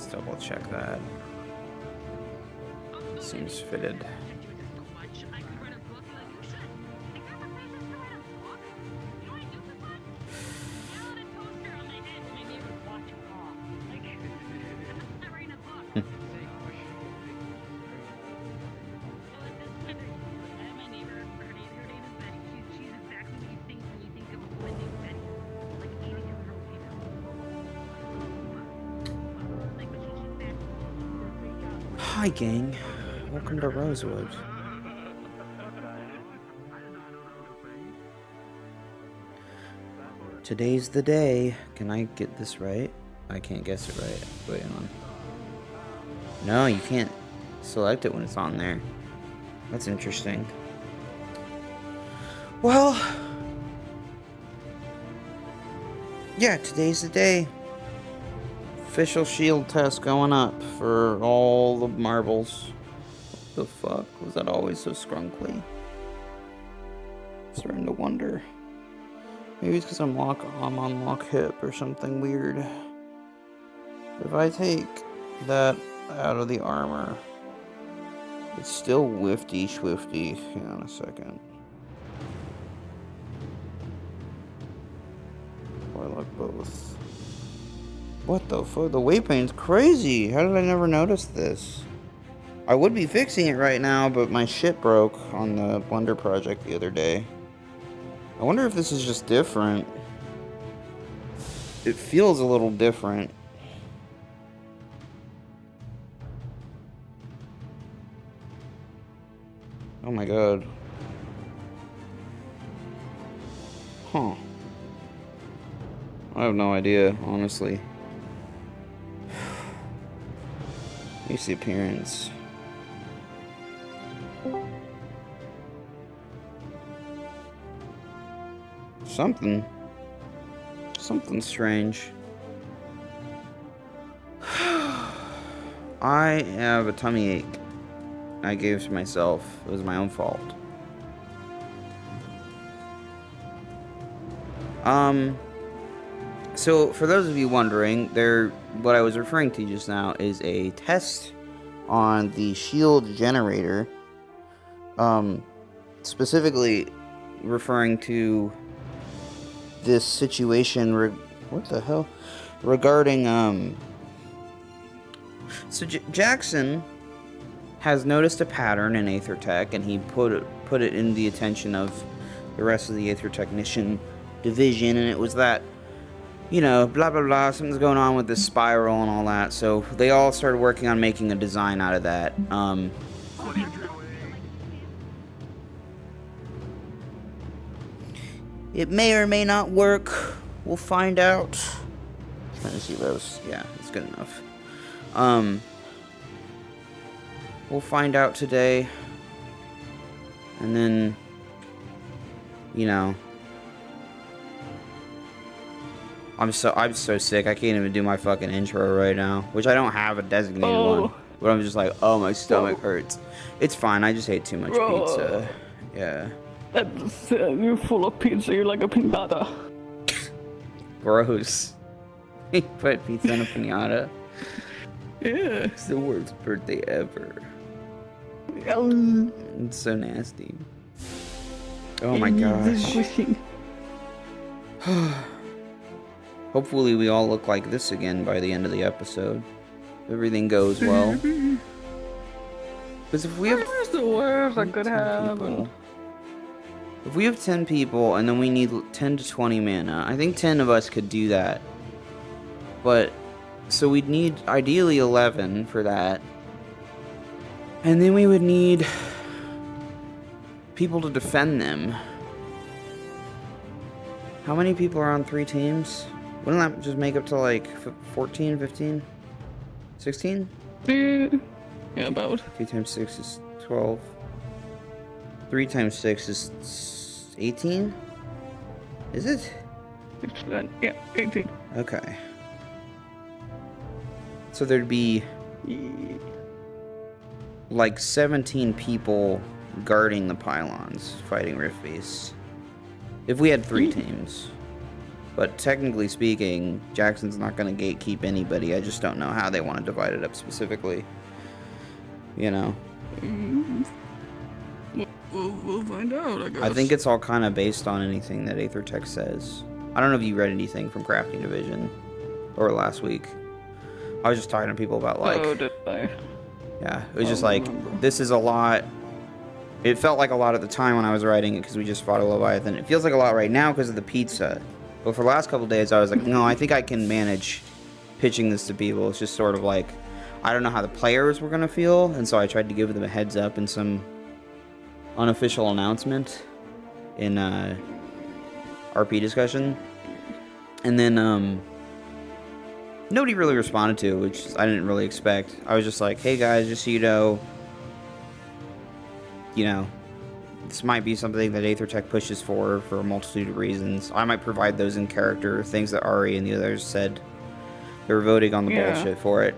just double check that. Seems fitted. Hi gang, welcome to Rosewood. Today's the day. Can I get this right? I can't guess it right. Wait on. No, you can't select it when it's on there. That's interesting. Well, yeah, today's the day. Official shield test going up for all the marbles. What the fuck? Was that always so scrunkly? Starting to wonder. Maybe it's because I'm on lock hip or something weird. If I take that out of the armor, it's still whifty swifty. Hang on a second. I like both. What the fuck? The weight pain's crazy. How did I never notice this? I would be fixing it right now, but my shit broke on the Blender project the other day. I wonder if this is just different. It feels a little different. Oh my god. Huh. I have no idea, honestly. Here's the appearance. Something strange. I have a tummy ache. I gave to myself. It was my own fault. So for those of you wondering, what I was referring to just now is a test on the shield generator. Specifically referring to this situation what the hell? Regarding so Jackson has noticed a pattern in Aether Tech, and he put it in the attention of the rest of the Aether Technician division, and it was that, you know, blah blah blah, something's going on with this spiral and all that. So they all started working on making a design out of that. It may or may not work. We'll find out. Trying to see those. Yeah, it's good enough. We'll find out today. And then, you know, I'm so sick. I can't even do my fucking intro right now, which I don't have a designated one. But I'm just like, oh, my stomach hurts. It's fine. I just ate too much pizza. Yeah. That's, you're full of pizza. You're like a pinata. Gross. He put pizza in a pinata. Yeah. It's the worst birthday ever. It's so nasty. Oh my gosh. Hopefully we all look like this again by the end of the episode. Everything goes well. Because if we have... Where's the worst that could happen? If we have 10 people and then we need 10 to 20 mana, I think 10 of us could do that. But, so we'd need ideally 11 for that. And then we would need people to defend them. How many people are on 3 teams? Wouldn't that just make up to like 14, 15, 16? Yeah, about. 2 times 6 is 12. 3 times 6 is 18? Is it? Yeah, 18. Okay. So there'd be like 17 people guarding the pylons, fighting Rift Beasts. If we had 3 teams. But technically speaking, Jackson's not going to gatekeep anybody. I just don't know how they want to divide it up specifically. You know? We'll find out, I guess. I think it's all kind of based on anything that Aethertech says. I don't know if you read anything from Crafting Division or last week. I was just talking to people about, like... Oh, did I? Yeah, it was just like, this is a lot. It felt like a lot at the time when I was writing it because we just fought a Leviathan. It feels like a lot right now because of the pizza. But for the last couple days, I was like, no, I think I can manage pitching this to people. It's just sort of like, I don't know how the players were going to feel. And so I tried to give them a heads up in some unofficial announcement in RP discussion. And then nobody really responded to, which I didn't really expect. I was just like, hey guys, just so you know, this might be something that Aethertech pushes for a multitude of reasons. I might provide those in character, things that Ari and the others said. They were voting on the bullshit for it.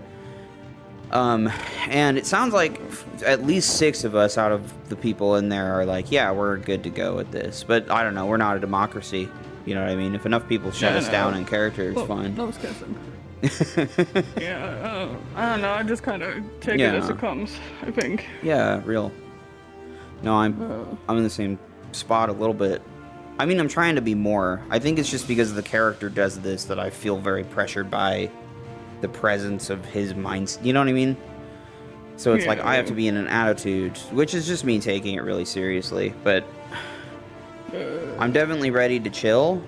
And it sounds like at least 6 of us out of the people in there are like, yeah, we're good to go with this. But I don't know, we're not a democracy. You know what I mean? If enough people shut us down in character, it's fine. I was guessing. Yeah, I don't know, I just kind of take it as it comes, I think. Yeah, real. No, I'm in the same spot a little bit. I mean, I'm trying to be more. I think it's just because the character does this that I feel very pressured by the presence of his mind. You know what I mean? So it's like I have to be in an attitude, which is just me taking it really seriously. But I'm definitely ready to chill.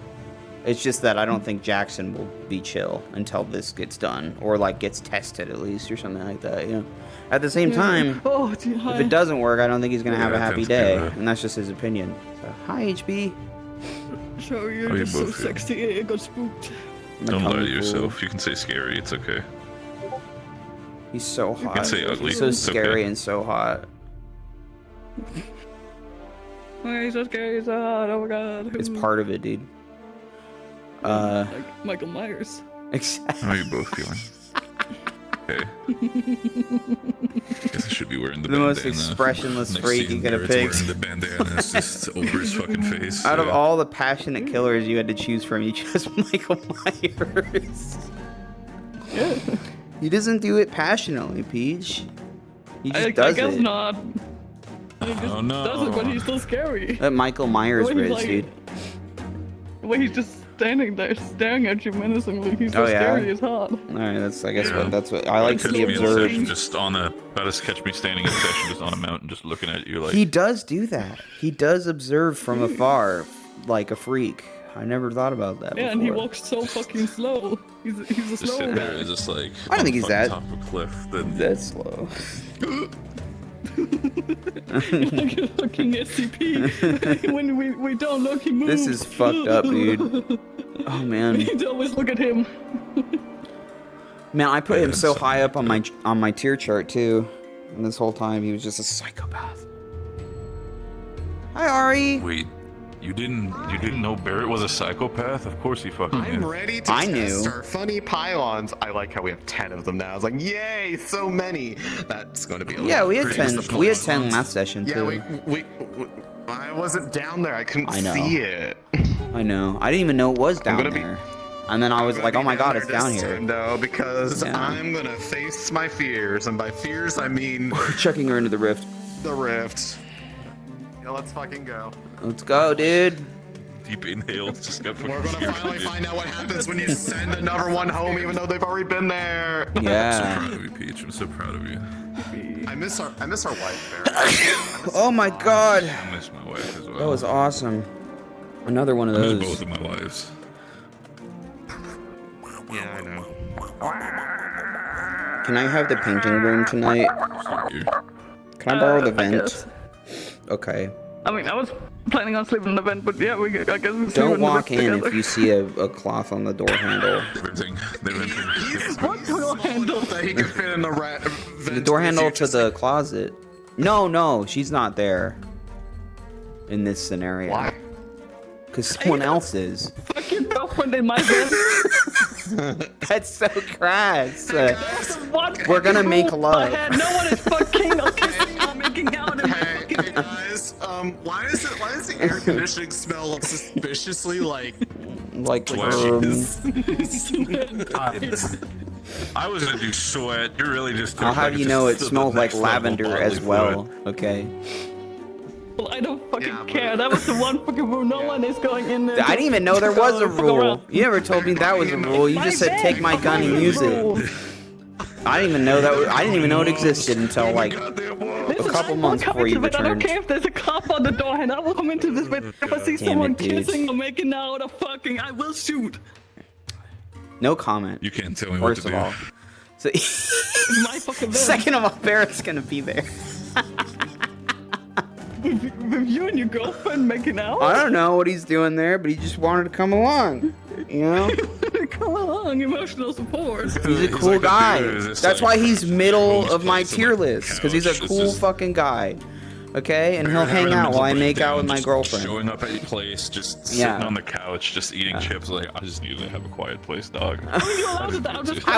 It's just that I don't think Jackson will be chill until this gets done, or like gets tested at least, or something like that. You know. At the same time, if it doesn't work, I don't think he's gonna have a happy day, and that's just his opinion. So, hi, HB. So you're just so sexy, I got spooked. Don't lie to yourself. You can say scary. It's okay. He's so hot. You can say ugly. He's so it's scary okay. and so hot. Oh, he's so scary, so hot. Oh my god. It's part of it, dude. Like Michael Myers. Exactly. How are you both feeling? Okay. Guess I should be wearing the most expressionless freak you could have picked. Wearing the bandana is just over his fucking face. Out of all the passionate killers you had to choose from, you chose Michael Myers. Yeah. He doesn't do it passionately, Peach. He just does I guess it. not. He just does it, but he's still scary. That Michael Myers riz, dude. The way he's just standing there staring at you menacingly, he's so scary as hot. Alright, I guess that's what I like to be observed. Just on a, about to catch me standing in session just on a mountain just looking at you like... He does do that. He does observe from afar like a freak. I never thought about that before. And he walks so fucking slow. He's a slow man. Just like, I don't think he's that. Top of a cliff, then... That's slow. Like a fucking SCP. When we don't look, he moves. This is fucked up, dude. Oh man. You always look at him. Man, I put him so high up on my tier chart too, and this whole time he was just a psychopath. Hi, Ari. Wait, you didn't know Barrett was a psychopath? Of course he fucking is. I'm ready to test our funny pylons. I like how we have 10 of them now. It's like, yay, so many. That's going to be a yeah, lot. we had 10. We had 10 last session too. Yeah, we I wasn't down there. I couldn't see it. I know. I didn't even know it was down there. And then I was like, oh my god, it's down here. No, because I'm going to face my fears. And by fears, I mean... We're chucking her into the rift. The rift. Yeah, let's fucking go. Let's go, dude. Deep inhales just got We're gonna finally find out what happens when you send another one home, even though they've already been there. Yeah. I'm so proud of you, Peach. I'm so proud of you. I miss our wife, Barrett. Oh my god. I miss my wife as well. That was awesome. Another one of I those. miss both of my wives. Yeah, I know. Can I have the painting room tonight? Can I borrow the vent? Okay. I mean, I was planning on sleeping in the vent, but yeah, I guess we don't walk in if you see a cloth on the door handle. What door handle? That he could fit in the door handle to the closet. No, she's not there. In this scenario. Why? Because someone else is. Fuck your girlfriend in my bed. That's so crass. What? We're gonna make love. No one is fucking kissing or making out in my fucking guys, why does the air conditioning smell suspiciously like Like, I was gonna do sweat. You're really just. I'll have you know it smells like lavender as well. Okay. Well, I don't fucking care. That was the one fucking rule. No one is going in there. I didn't even know there was a rule. You never told me that was a rule. You just said take my gun and use it. I didn't even know that. I didn't even know it existed until like a couple months before you returned. I don't care if there's a cop on the door, and I will come into this bed. If I see someone kissing or making out or fucking, I will shoot. No comment. You can't tell me what to do. First of all. So, my fucking bed. Second of all, Barrett's gonna be there. With you and your girlfriend making out? I don't know what he's doing there, but he just wanted to come along. You know? Come along, emotional support. He's a cool guy. That's why he's middle of my tier list, because he's a cool fucking guy. Okay? And he'll hang out while I make out with my girlfriend. Showing up at your place, just sitting on the couch, just eating chips. Like, I just need to have a quiet place, dog. How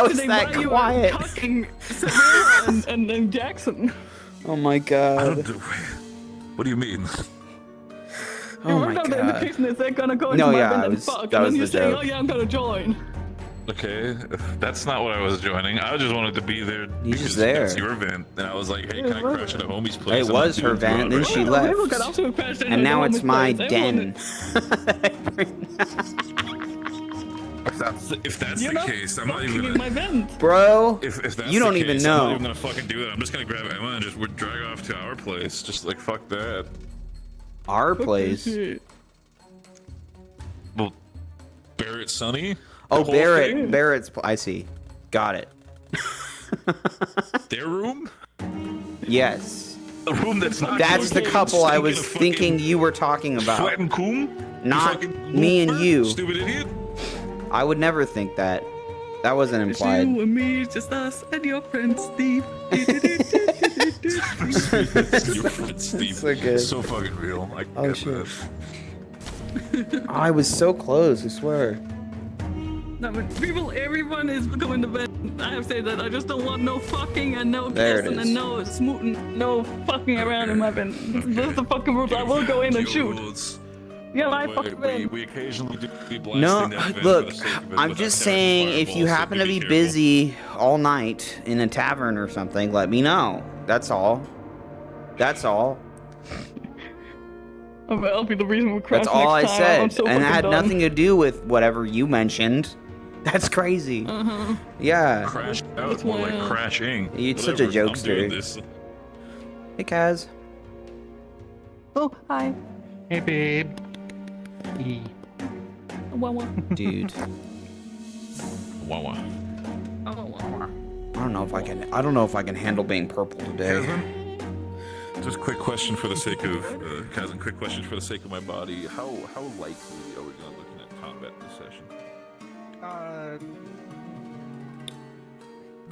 is that quiet? And Jackson. Oh my god. What do you mean? Oh my god. The business, they're gonna go into my bed and fuck, and then you're saying, oh yeah, I'm gonna join. Okay, that's not what I was joining. I just wanted to be there. He's just there. It's your event, and I was like, hey, can I crash at a homie's place? It was her van, then she left. And now it's my den. If that's the case, I'm not even gonna... Bro, if that's you don't even know. I'm not even gonna fucking do that. I'm just gonna grab Emma and just drag off to our place. Just like, fuck that. Our place? Well, Barrett Sunny? Oh, Barrett. Barrett's... I see. Got it. Their room? Yes. The room that's not... That's the couple I was thinking you were talking about. Sweat and Coom? Not me and you. Stupid idiot. I would never think that. That wasn't implied. You and me, just us and your friend Steve. Your friend Steve. So good. So fucking real. Oh shit. I was so close, I swear. No, but everyone is going to bed. I have said that I just don't want no fucking and no kissing and no smooting, no fucking around in my bed. That's the fucking rules. I will go in and shoot. Yeah, I fucking bed. We occasionally do be blasting No, look, I'm just saying if you happen to be busy all night in a tavern or something, let me know. That's all. That's all. I'll be the reason we crash. That's all I next time. said. So and it had dumb. nothing to do with whatever you mentioned. That's crazy. Yeah. Crash out, more like crashing. You're such a jokester. Hey, Kaz. Oh, hi. Hey, babe. Dude. Wawa. I don't know if I can handle being purple today. Just a quick question for the sake of Kazan. Quick question for the sake of my body. How likely are we gonna looking at combat this session?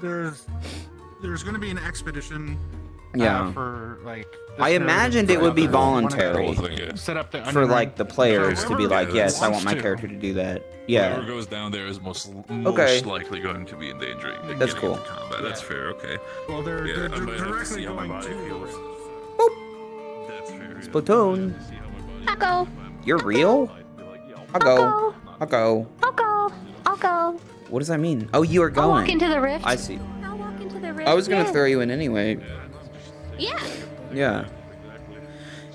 There's going to be an expedition. Yeah. For like. I imagined it would be voluntary Set up the for like the players to be like, yes, I want my character to do that. Yeah. Whoever goes down there is most likely going to be endangering. That's cool. Combat. That's fair. Okay. Well, they're directly how my going body to. feels. That's fair. Splatoon. I'll go. You're real? I'll go. I'll go. I'll go. I'll go. What does that mean? Oh, you are going. I'll walk into the rift. I see. I'll walk into the rift. I was gonna throw you in anyway. Yeah. Yeah.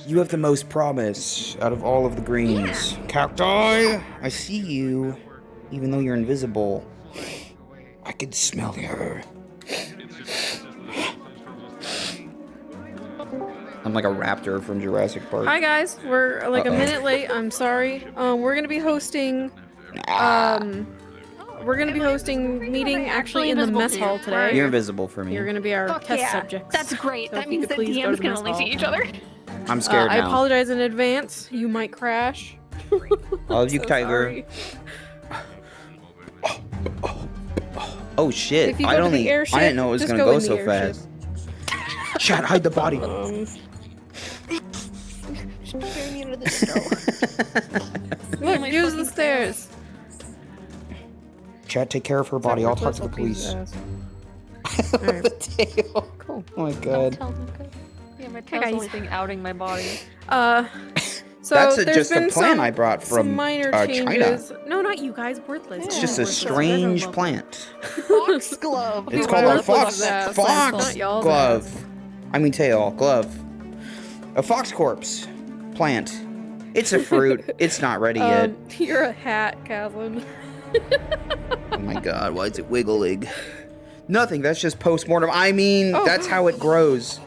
You have the most promise out of all of the greens. Yeah. Cacti, I see you, even though you're invisible. I can smell you. I'm like a raptor from Jurassic Park. Hi guys, we're like a minute late. I'm sorry. We're gonna be hosting. We're gonna be hosting meeting actually in the mess hall today. You're invisible for me. You're gonna be our test subjects. That's great. So that means the DMs can only see each other. I'm scared now. I apologize in advance. You might crash. Love you, Tiger. Oh shit! I didn't know it was gonna go so fast. Chat, hide the body. Look, use the stairs. Chat, take care of her body. I'll talk to the police. The tail. Cool. Oh my god. Yeah, my tail's the only thing outing my body. So That's there's just a been plant some, I brought some from minor China. changes. No, not you guys. Worthless. It's Yeah, just a worthless. strange Everyone plant. Foxglove. It's People called are a fox worthless. fox Not y'all's glove. ass. I mean tail glove. A fox corpse plant. It's a fruit. It's not ready yet. You're a hat, Kathleen. Oh my god, why is it wiggling? Nothing, that's just post-mortem. I mean, that's how it grows.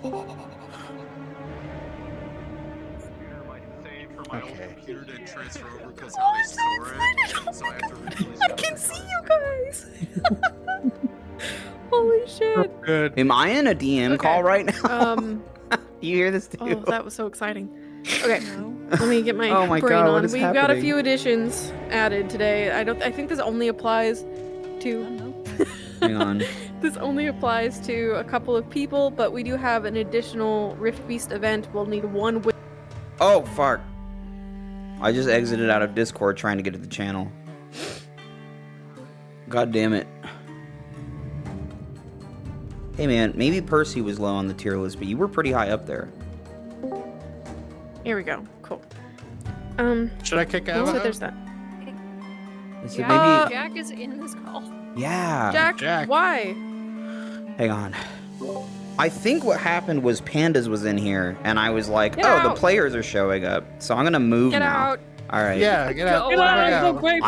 Okay. I can see you guys. Holy shit. Good. Am I in a DM call right now? You hear this too? Oh, that was so exciting. Okay, let me get my, Oh my brain God, what on. is We've got a happening? few additions added today. I think this only applies to. Hang on. This only applies to a couple of people, but we do have an additional Rift Beast event. We'll need one. Oh, fuck. I just exited out of Discord trying to get to the channel. God damn it. Hey man, maybe Percy was low on the tier list, but you were pretty high up there. Here we go. Cool. Should I kick out? So there's that. Is it Jack, maybe? Jack is in this call. Yeah. Jack, why? Hang on. I think what happened was Pandas was in here, and I was like, Get oh, the out. players are showing up, so I'm gonna move Get now. out. All right. Yeah, get out. Get out of the grapes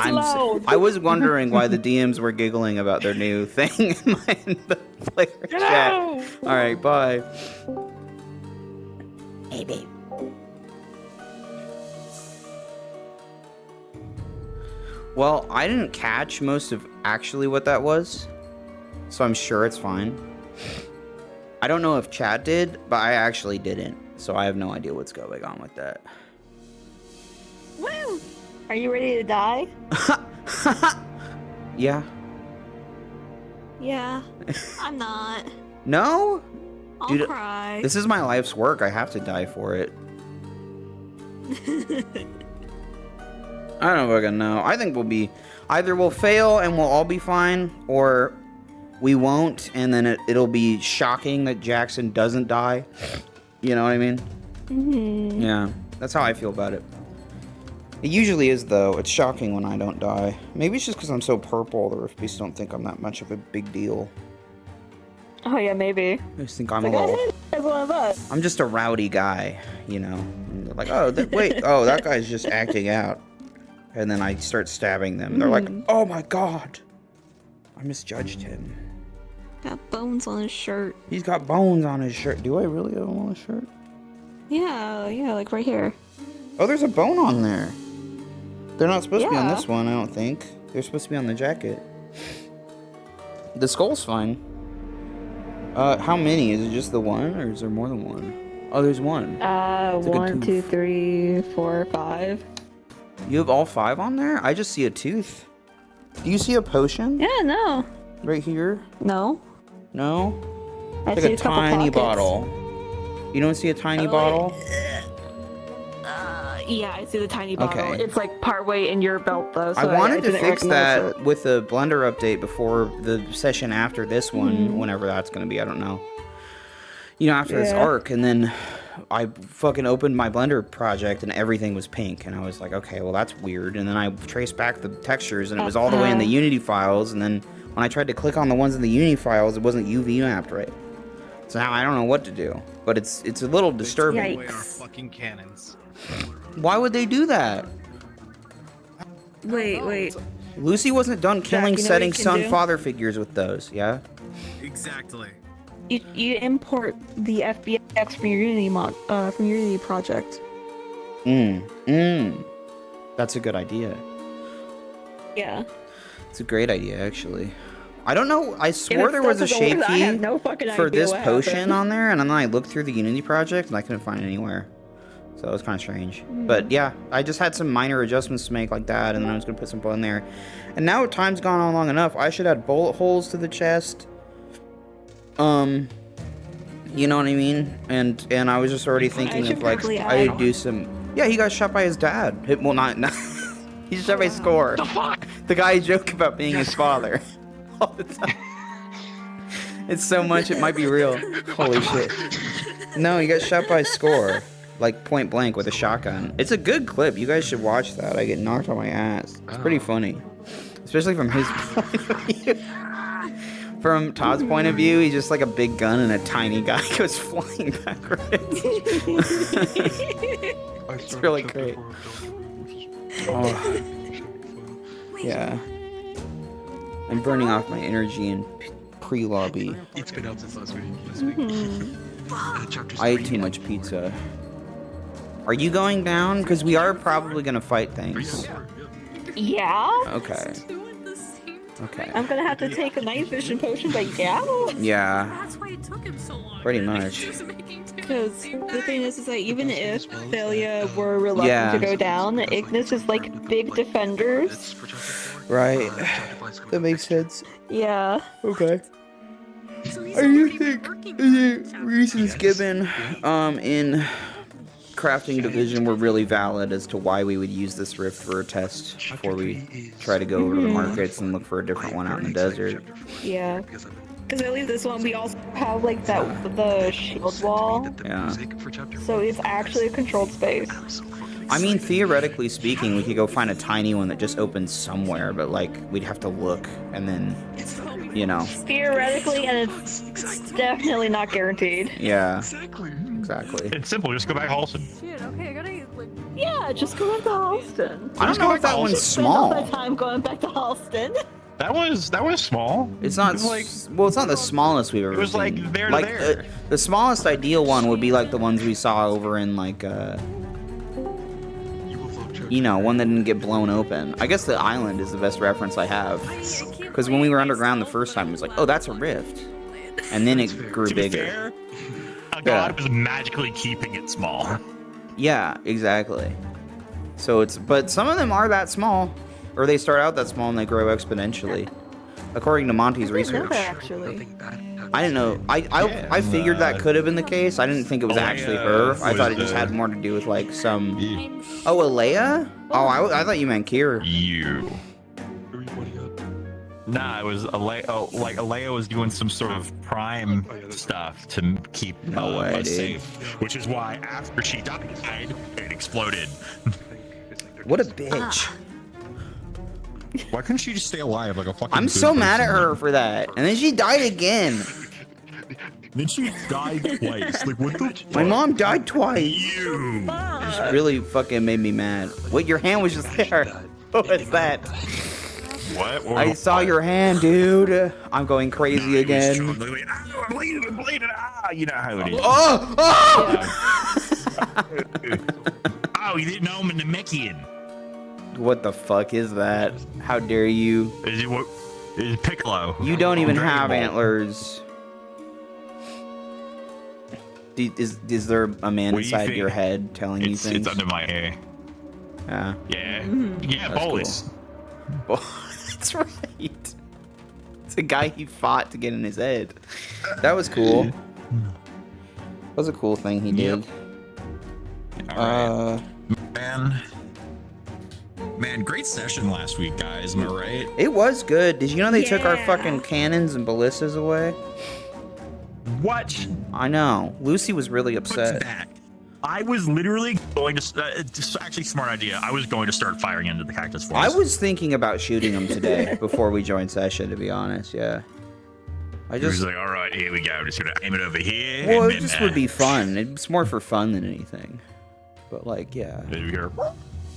I was wondering why the DMs were giggling about their new thing in the player chat. All right, bye. Hey, babe. Well, I didn't catch most of actually what that was, so I'm sure it's fine. I don't know if chat did, but I actually didn't, so I have no idea what's going on with that. Woo! Are you ready to die? Yeah. Yeah. I'm not. No? I'll Dude, cry. This is my life's work. I have to die for it. I don't fucking know. I think we'll be... Either we'll fail and we'll all be fine, or we won't, and then it'll be shocking that Jackson doesn't die. You know what I mean? Mm-hmm. Yeah. That's how I feel about it. It usually is, though. It's shocking when I don't die. Maybe it's just because I'm so purple, the Rift Beasts don't think I'm that much of a big deal. Oh yeah, maybe. I just think I'm a little... As one of us. I'm just a rowdy guy, you know? And they're like, oh, wait, oh, that guy's just acting out. And then I start stabbing them. They're like, oh my god. I misjudged him. Got bones on his shirt. He's got bones on his shirt. Do I really have them on his shirt? Yeah, like right here. Oh, there's a bone on there. They're not supposed to be on Yeah. this one, I don't think. They're supposed to be on the jacket. The skull's fine. How many? Is it just the one, or is there more than one? Oh, there's one. It's a good 1, tooth. 2, 3, 4, 5. You have all 5 on there? I just see a tooth. Do you see a potion? Yeah, no. Right here? No. No? I It's see like a couple tiny pockets. bottle. You don't see a tiny bottle? Yeah, I see the tiny bottle. Okay. It's like partway in your belt though. So I wanted to didn't fix recognize that it. with the Blender update before the session after this one, whenever that's going to be, I don't know. You know, after this Yeah. arc, and then I fucking opened my Blender project and everything was pink, and I was like, okay, well that's weird. And then I traced back the textures, and it was all the way in the Unity files, and then when I tried to click on the ones in the Unity files, it wasn't UV mapped right. So now I don't know what to do, but it's a little disturbing. Away our fucking cannons. Why would they do that? Wait. Lucy wasn't done killing you know what setting you can son do? father figures with those, yeah? Exactly. You import the FBX from your Unity from your Unity project. That's a good idea. Yeah. It's a great idea, actually. I don't know. I swore if there was a that doesn't shape work, I have key no fucking for idea this what potion happened. on there, and then I looked through the Unity project, and I couldn't find it anywhere. So it was kind of strange. But yeah, I just had some minor adjustments to make like that, and then I was going to put some in there. And now time's gone on long enough. I should add bullet holes to the chest. You know what I mean? And I was just already thinking should of like, probably I add- would do some... Yeah, he got shot by his dad. Well, not... He shot by Score. The fuck? The guy joke about being his father. All the time. It's so much, it might be real. Holy shit. No, he got shot by Score. like point blank with a shotgun. It's a good clip. You guys should watch that. I get knocked on my ass. It's pretty funny, especially from his point of view. From Todd's point of view, he's just like a big gun and a tiny guy goes flying backwards. It's really great. Oh. Yeah. I'm burning off my energy in pre-lobby. It's been out since last week. I ate too much pizza. Are you going down? Because we are probably going to fight things. Yeah. Okay. Okay. I'm gonna have to take a night vision potion, but yeah. Yeah. That's why it took him so long. Pretty much. Because the thing is that even if Thalia were reluctant to go down, Ignis is like big defenders. Right. That makes sense. Yeah. Okay. Are you think the reasons given in crafting division were really valid as to why we would use this rift for a test before we try to go over to the markets and look for a different one out in the desert? Yeah. Because at least this one we also have like the shield wall. Yeah. So it's actually a controlled space. I mean, theoretically speaking, we could go find a tiny one that just opens somewhere, but like we'd have to look and then, you know. Theoretically, and it's definitely not guaranteed. Yeah. Exactly. It's simple. Just go back to Halston. Shit, okay, I gotta like. Yeah, just go back to Halston. I don't know if that one's small. Spend all my time going back to Halston. That was small. It's not like, well. It's not the smallest we've ever seen. It was like there to there. The smallest ideal one would be like the ones we saw over in like you know, one that didn't get blown open. I guess the island is the best reference I have, because when we were underground the first time, it was like, oh, that's a rift, and then it grew bigger. A god was magically keeping it small. Yeah, exactly. So it's, but some of them are that small, or they start out that small and they grow exponentially, according to Monty's research. Actually. I didn't know. I figured that could have been the case. I didn't think it was actually her. I thought it just had more to do with like some. Oh, Alea? Oh, I thought you meant Kira. You. Nah, it was Alea. Oh, like Alea was doing some sort of prime stuff to keep us safe, which is why after she died, it exploded. What a bitch. Why couldn't she just stay alive like a fucking? I'm so mad at her for that. And then she died again. Then she died twice. Like what the? My mom died twice. You. Just really fucking made me mad. What? Your hand was just there. What was that? What? I saw your hand, dude. I'm going crazy again. I'm bleeding. You know how it is. Oh! Oh, you didn't know I'm a Namekian. What the fuck is that? How dare you? Is it Piccolo? You don't even have antlers. Is there a man inside your head telling you things? It's under my hair. Yeah. Yeah. Yeah, Bolus. Cool. That's right. It's a guy he fought to get in his head. That was cool. That was a cool thing he did. Man, great session last week, guys. Am I right? It was good. Did you know they took our fucking cannons and ballistas away? What? I know. Lucy was really upset. What's that? I was literally going to. It's actually a smart idea. I was going to start firing into the cactus forest. I was thinking about shooting them today before we joined session, to be honest. Yeah. I just was like, all right, here we go. Just gonna aim it over here. Well, and it just would be fun. It's more for fun than anything. But like, yeah.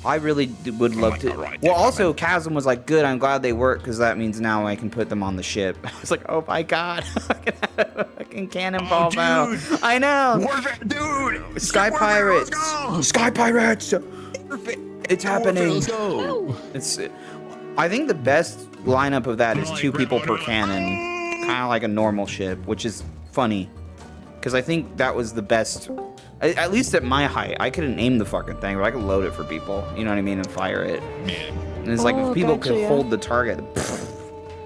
I really would love to. Well, also, Chasm was like, good, I'm glad they work, because that means now I can put them on the ship. I was like, oh my god. I can cannonball out. I know. Warfare, dude. Sky Pirates. Sky Pirates. It's happening. Let's go. I think the best lineup of that is 2 people per cannon. Kind of like a normal ship, which is funny. Because I think that was the best. At least at my height, I couldn't aim the fucking thing, but I could load it for people. You know what I mean? And fire it. Yeah. And it's like if people could hold the target.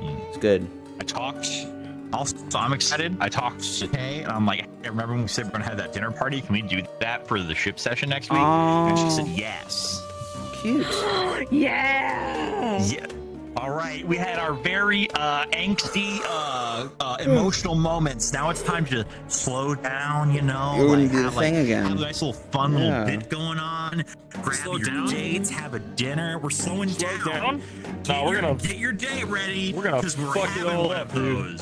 It's good. I talked. Also, I'm excited. I talked to Tay, and I'm like, I remember when we said we're gonna have that dinner party? Can we do that for the ship session next week? And she said yes. Cute. Yeah. Yeah. All right, we had our very angsty emotional moments. Now it's time to slow down, you know? You're gonna like, do the have, thing like, again. Have a nice little fun little bit going on. Grab your dates, have a dinner. We're slowing down. No, we're gonna get your date ready. We're gonna fuck it all up, dude.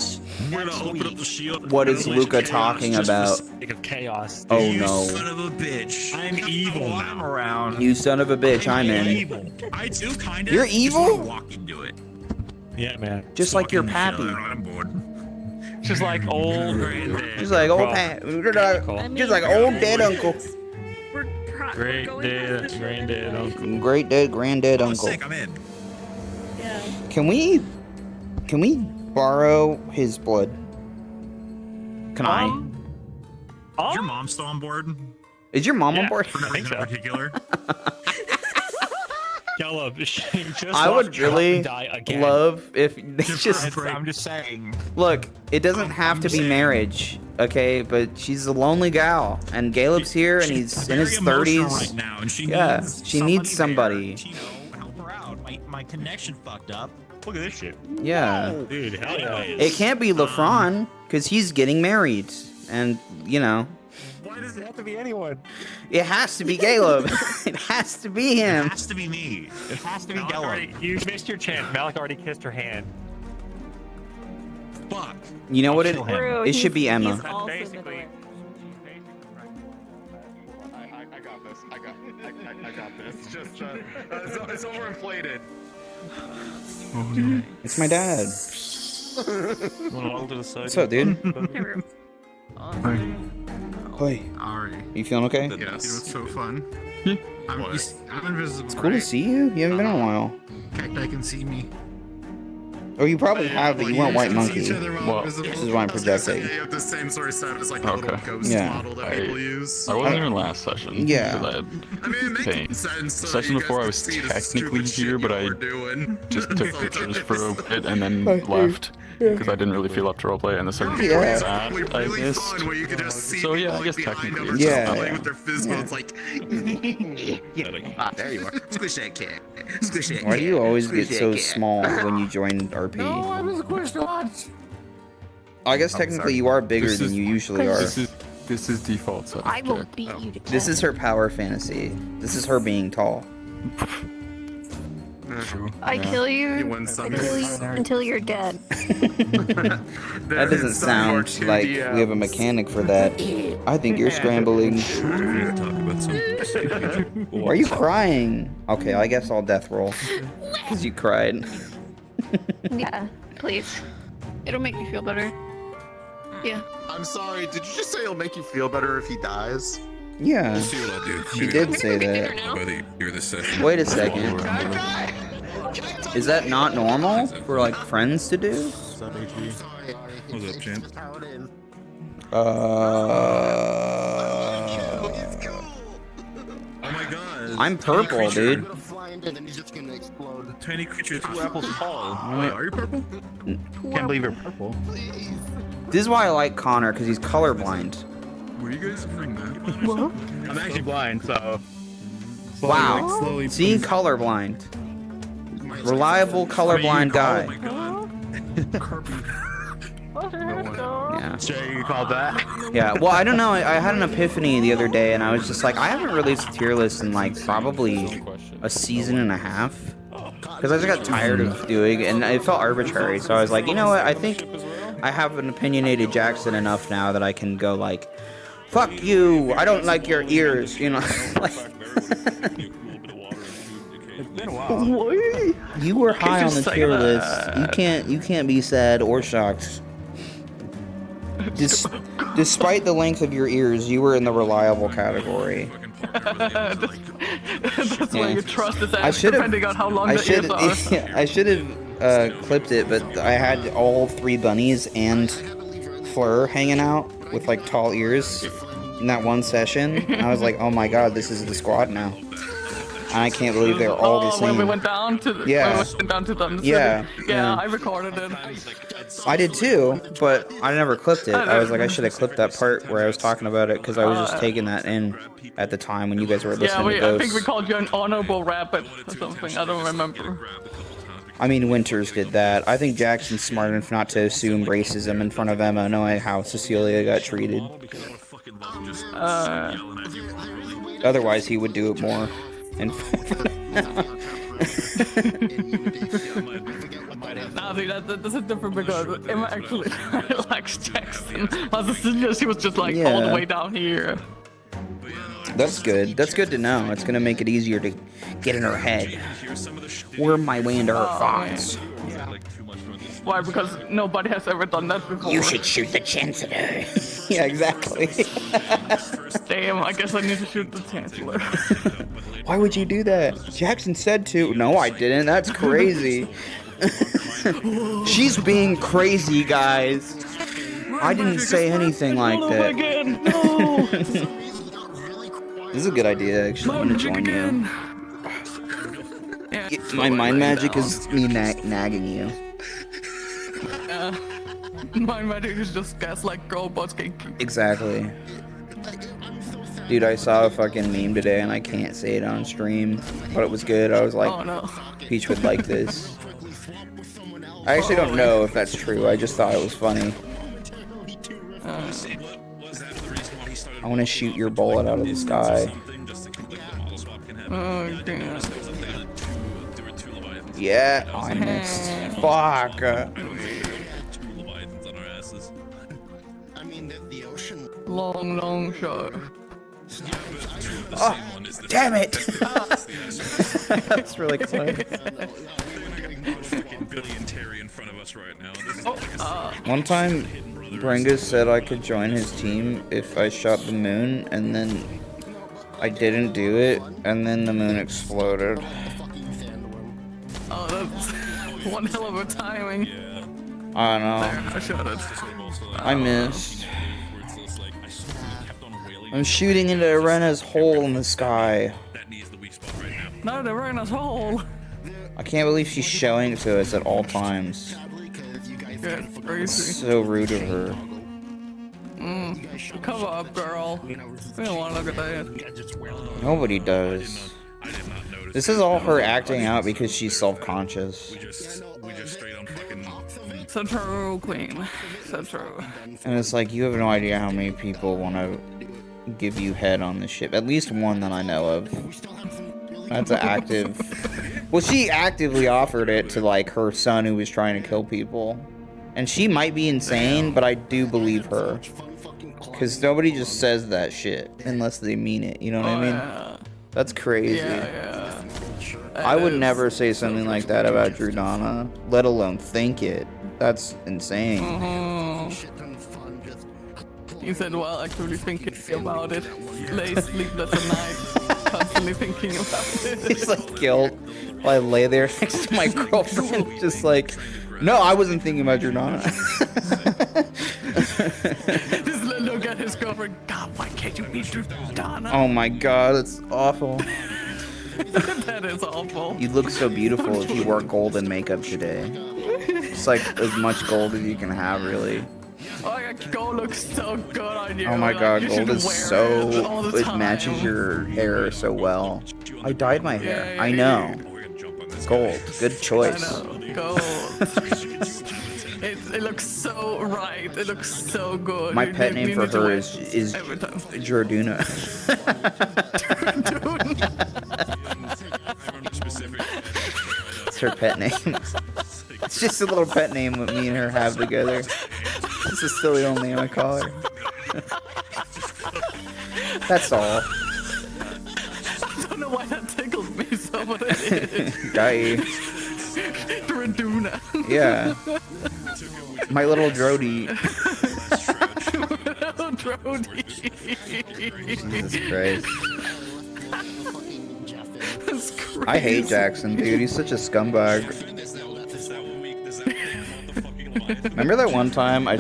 We're gonna open up the shield. What is Luca talking about? Of chaos. Oh You no. son of a bitch. I'm evil now. Around. You son of a bitch, I'm in. Evil. I do kind of. You're evil? Walk into it. Yeah, man. Just like your pappy. I'm bored. Just like old granddad. Just like old just like old dead uncle. Great dad, granddad, uncle. Great dead granddad Oh, uncle. sick, I'm in. Yeah. Can we borrow his blood? Can Is your mom still on board? Is your mom on Yeah. board? For no reason in particular? Yellow, just I would really die again. love if they just I'm just saying. look. It doesn't have to be marriage, okay? But she's a lonely gal, and Caleb's here, and he's in his very emotional 30s. right now, and she Yeah, needs she needs somebody. there to, you know, help her out. My connection fucked up. Look at this shit. Yeah, Dude, hell yeah. it can't be LeFron because he's getting married, and you know. Why does it have to be anyone? It has to be Caleb. It has to be him. It has to be me. It has to be Malik Gellum. already, you missed your chance. Malik already kissed her hand. Fuck. You know what it? Kill him. True, It should be he's Emma. also Basically. I got this. I got this. Just it's overinflated. It's my dad. What's up, dude? Hey, Ari. you feeling okay? Yes. You know, it's so fun. I'm invisible. It's cool to see you. You haven't been in a while. Cacti can see me. Oh, you probably have, but you weren't White Monkey. Well, This is why I'm projecting. You have the same sort of setup as like the little ghost Yeah. model that people use. I wasn't here last session. Yeah. because I mean, it makes Okay. sense. So Session you guys before I can was see the technically stupid shit here, but you I were doing. just took pictures for a bit and then left because I didn't really feel up to roleplay, and the session before Yeah. that Really I really missed. fun where you can just see So yeah, I people, guess like, behind technically them or it's Yeah. just playing with their physical. Yeah. It's like, there you are. Squish that cat. Squish that Why do you cat. always Squish get that so cat. small when you join RP? No, I was squished a lot. I guess technically you are bigger than you usually are. This is default size. I will Jack. beat you to This is her power fantasy. This is her being tall. I kill you. You win I some. kill you until you're dead. That doesn't sound like we have a mechanic for that. I think you're scrambling. Why are you crying? Okay, I guess I'll death roll. Because you cried. Yeah, please. It'll make me feel better. Yeah. I'm sorry, did you just say it'll make you feel better if he dies? Yeah, See what I'll do. she did say that. By the end of the session. Wait a second. Is that not normal for like friends to do? What's up, champ? Oh my god. I'm purple, dude. Tiny creature 2 apples tall. Wait, are you purple? Can't believe you're purple. This is why I like Connor, because he's colorblind. Were you guys doing that? I'm actually blind, so. Wow. See, colorblind. Reliable colorblind guy. Yeah. Sure, you call that? Yeah, well, I don't know. I had an epiphany the other day, and I was just like, I haven't released a tier list in like probably a season and a half. Because I just got tired of doing it, and it felt arbitrary. So I was like, you know what? I think I have an opinionated Jackson enough now that I can go like, fuck you, I don't like your ears, you know? Like, It's been a while. you were high on just the say tier that. list. You can't be sad or shocked. Despite the length of your ears, you were in the reliable category. That's why your trust is I at, should have. depending on how long I the should. ears are. I should have clipped it, but I had all 3 bunnies and Fleur hanging out with like tall ears in that one session. And I was like, oh my god, this is the squad now. And I can't believe they're all the same. When we went down to the, Yeah. when we went down to them. Yeah, yeah. I recorded it. I did too, but I never clipped it. I was like, I should have clipped that part where I was talking about it because I was just taking that in at the time when you guys were listening to I Ghosts. think we called you an honorable rabbit or something. I don't remember. I mean, Winters did that. I think Jackson's smart enough not to assume racism in front of Emma, knowing how Cecilia got treated. Otherwise, he would do it more. And nah, see, that's a different because Emma actually likes Jackson. While Cecilia, she was just like all the way down here. That's good. That's good to know. It's gonna make it easier to get in her head. Worm my way into her thoughts. Why? Because nobody has ever done that before. You should shoot the Chancellor. Yeah, exactly. Damn, I guess I need to shoot the Chancellor. Why would you do that? Jackson said to. No, I didn't. That's crazy. She's being crazy, guys. I didn't say anything like that. No. This is a good idea, actually. I want to join you. My mind magic is me nagging you. Mind magic is just gaslight robots getting. Exactly. Dude, I saw a fucking meme today and I can't say it on stream, but it was good. I was like, oh, no. Peach would like this. I actually don't know if that's true. I just thought it was funny. I want to shoot your bullet out of the sky. Oh, damn. Yeah, I missed. Fuck. Long shot. Oh, damn it! That's really funny. One time, Brengus said I could join his team if I shot the moon, and then I didn't do it, and then the moon exploded. Oh, that's one hell of a timing. I know. There, I shot it. I missed. I'm shooting into Arena's hole in the sky. No, the Arena's hole. I can't believe she's showing it to us at all times. Yeah, crazy. So rude of her. Cover up, girl. We don't want to look at that. Nobody does. This is all her acting out because she's self-conscious. So true, queen. So true. And it's like, you have no idea how many people want to give you head on this ship. At least one that I know of. That's an active... Well, she actively offered it to, like, her son who was trying to kill people. And she might be insane, but I do believe her. Because nobody just says that shit unless they mean it, you know what I mean? Yeah. That's crazy. Yeah. I would never say something like that about Drudana, let alone think it. That's insane. You said, well, actually thinking about it. Lay sleepless at night, constantly thinking about it. It's like guilt. While I lay there next to my girlfriend, just like, no, I wasn't thinking about Drudana. Just look at his girlfriend. God, why can't you be Drudana? Oh my god, it's awful. That is awful. You look so beautiful if you wore golden makeup today. It's like as much gold as you can have, really. Oh my god, gold looks so good on you. Oh my god, gold is so... It time. matches your hair so well. I dyed my hair. I know. Gold. Good choice. I know. Gold. It looks so right. It looks so good. My pet name for her is Jorduna. It's her pet name. It's just a little pet name that me and her have together. This is still the only name I call her. That's all. I don't know why that tickled me so, but it did. Got you. Draduna. Yeah. My little Drody. Little Drody. Jesus Christ. I hate Jackson, dude. He's such a scumbag. Remember that one time I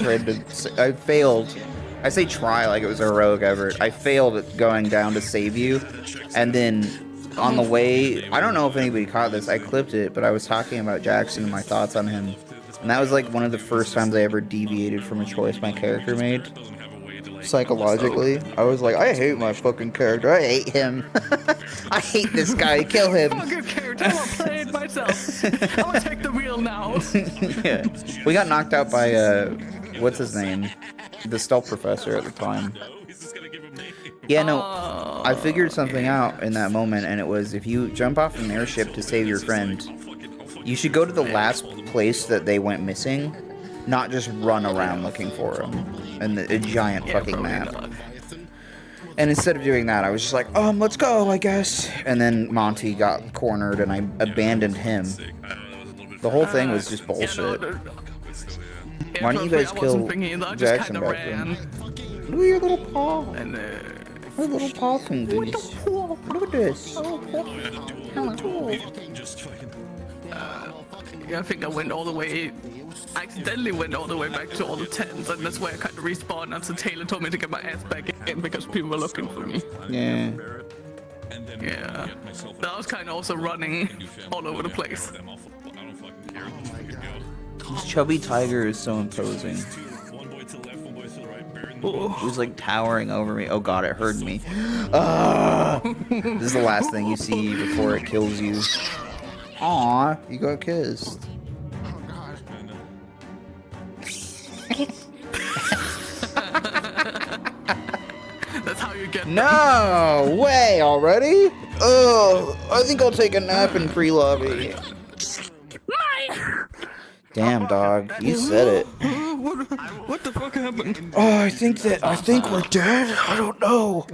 failed. I say try like it was a heroic effort. I failed at going down to save you, and then on the way, I don't know if anybody caught this, I clipped it, but I was talking about Jackson and my thoughts on him. And that was like one of the first times I ever deviated from a choice my character made. Psychologically. I was like, I hate my fucking character. I hate him. I hate this guy. Kill him. Fucking character. I want to play it by myself. I'm gonna take the wheel now. Yeah. We got knocked out by, what's his name? The stealth professor at the time. Yeah, no, I figured something out in that moment, and it was if you jump off an airship to save your friend, you should go to the last place that they went missing, not just run around looking for them in a giant fucking map. And instead of doing that, I was just like, let's go, I guess. And then Monty got cornered, and I abandoned him. The whole thing was just bullshit. Why don't you guys kill Jackson back then? Look at your little paw. Her little paw fingers. Look at this. I think I went all the way. I accidentally went all the way back to all the tents, and that's where I kind of respawned. And so Taylor told me to get my ass back in because people were looking for me. Yeah. Yeah. I was kind of also running all over the place. This chubby tiger is so imposing. He's like towering over me. Oh god, it heard me. This is the last thing you see before it kills you. Aw, you got kissed. That's how you get. No way already? Oh, I think I'll take a nap in pre-lobby. Damn, dog, you said it. What the fuck happened? Oh, I think we're dead. I don't know.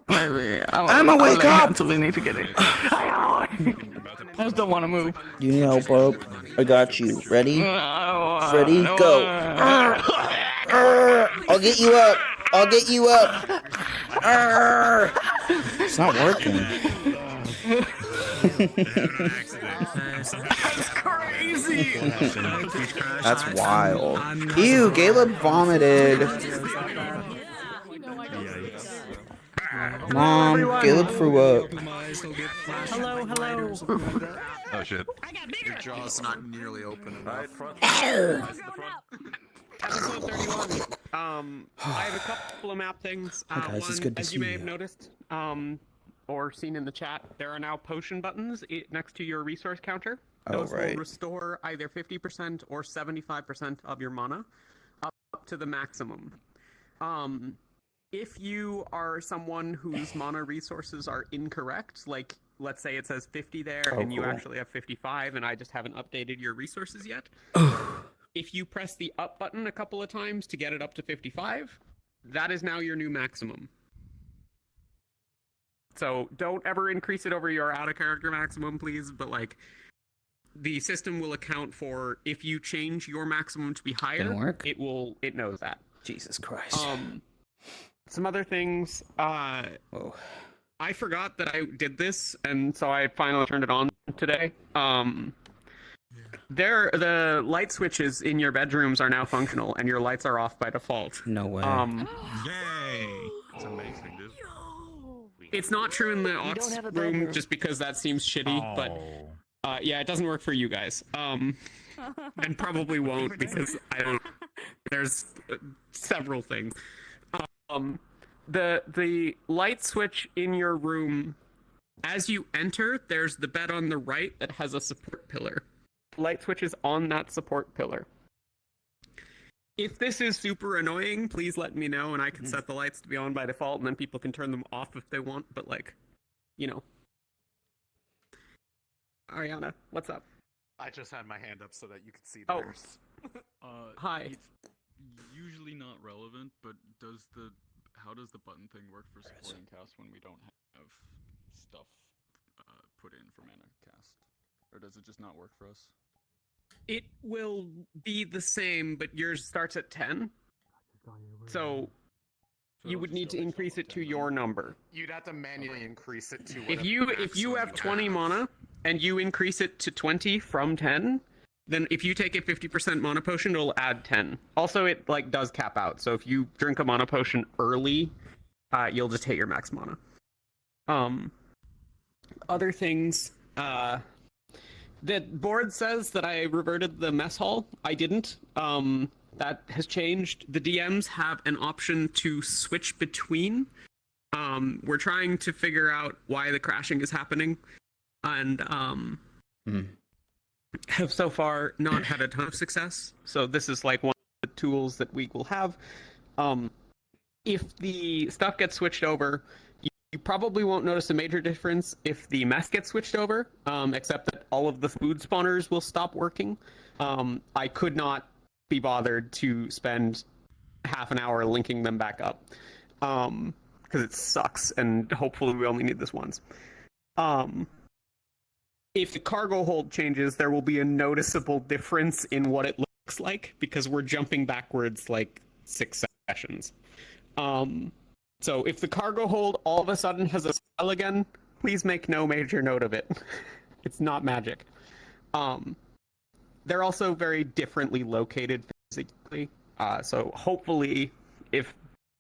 I'm wake up. Until they need to get in. I just don't want to move. You need help, Bob? I got you. Ready? Ready? Go. I'll get you up. I'll get you up. It's not working. That's crazy. That's wild. Ew, Caleb vomited. Mom, Caleb threw up. Hello. Oh shit. Your jaw's not nearly open enough. Episode 31. I have a couple of map things. Hi guys, one, it's good to as see you may you. have noticed, or seen in the chat, there are now potion buttons next to your resource counter. Those will restore either 50% or 75% of your mana up to the maximum. If you are someone whose mana resources are incorrect, like let's say it says 50 there and you actually have 55 and I just haven't updated your resources yet. If you press the up button a couple of times to get it up to 55, that is now your new maximum. So don't ever increase it over your out of character maximum, please, but like the system will account for if you change your maximum to be higher, it knows that. Jesus Christ. Some other things, I forgot that I did this, and so I finally turned it on today. The light switches in your bedrooms are now functional, and your lights are off by default. No way. Yay! It's amazing, dude. It's not true in the Ox room, just because that seems shitty, but yeah, it doesn't work for you guys. And probably won't, because I don't... There's several things. The light switch in your room, as you enter, there's the bed on the right that has a support pillar. Light switch is on that support pillar. If this is super annoying, please let me know and I can set the lights to be on by default and then people can turn them off if they want, but like, you know. Ariana, what's up? I just had my hand up so that you could see theirs. Hi. It's usually not relevant, but how does the button thing work for supporting cast when we don't have stuff put in for mana cast? Or does it just not work for us? It will be the same, but yours starts at 10. So you would need to increase it to your number. You'd have to manually increase it to if you have 20 mana and you increase it to 20 from 10, then if you take a 50% mana potion, it'll add 10. Also, it like does cap out. So if you drink a mana potion early, you'll just hit your max mana. Other things, the board says that I reverted the mess hall. I didn't. That has changed. The DMs have an option to switch between. We're trying to figure out why the crashing is happening. And have so far not had a ton of success. So this is like one of the tools that we will have. If the stuff gets switched over, you probably won't notice a major difference if the mess gets switched over, except that all of the food spawners will stop working. I could not be bothered to spend half an hour linking them back up, because it sucks, and hopefully we only need this once. If the cargo hold changes, there will be a noticeable difference in what it looks like, because we're jumping backwards like 6 sessions. So if the cargo hold all of a sudden has a spell again, please make no major note of it. It's not magic. They're also very differently located physically. So hopefully, if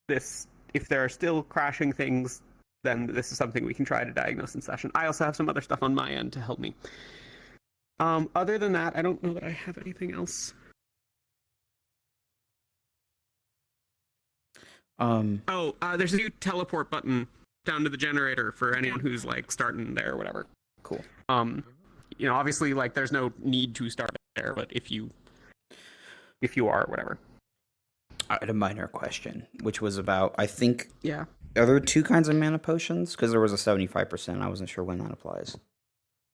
there are still crashing things, then this is something we can try to diagnose in session. I also have some other stuff on my end to help me. Other than that, I don't know that I have anything else. There's a new teleport button down to the generator for anyone who's like starting there or whatever. Cool. Obviously, like there's no need to start there, but if you are, whatever. I had a minor question, which was about, I think, yeah. Are there 2 kinds of mana potions? Because there was a 75%. I wasn't sure when that applies.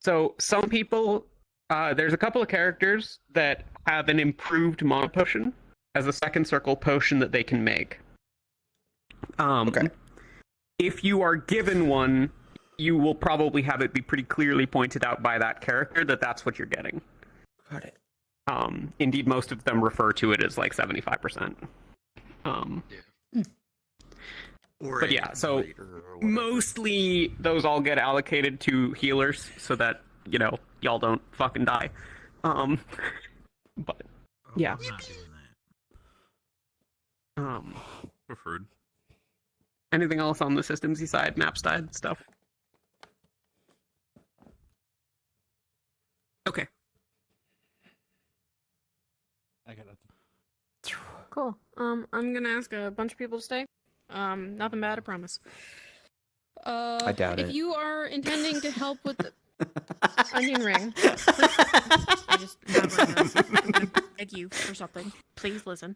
So some people, there's a couple of characters that have an improved mana potion as a second circle potion that they can make. Okay. If you are given one, you will probably have it be pretty clearly pointed out by that character that that's what you're getting. Got it. Indeed, most of them refer to it as like 75%. But yeah, so mostly those all get allocated to healers so that, y'all don't fucking die. But yeah. Preferred. Anything else on the systemsy side, map side stuff? Okay. I got nothing. Cool. I'm gonna ask a bunch of people to stay. Nothing bad, I promise. I doubt if it. If you are intending to help with the onion ring, I just beg you for something. Please listen.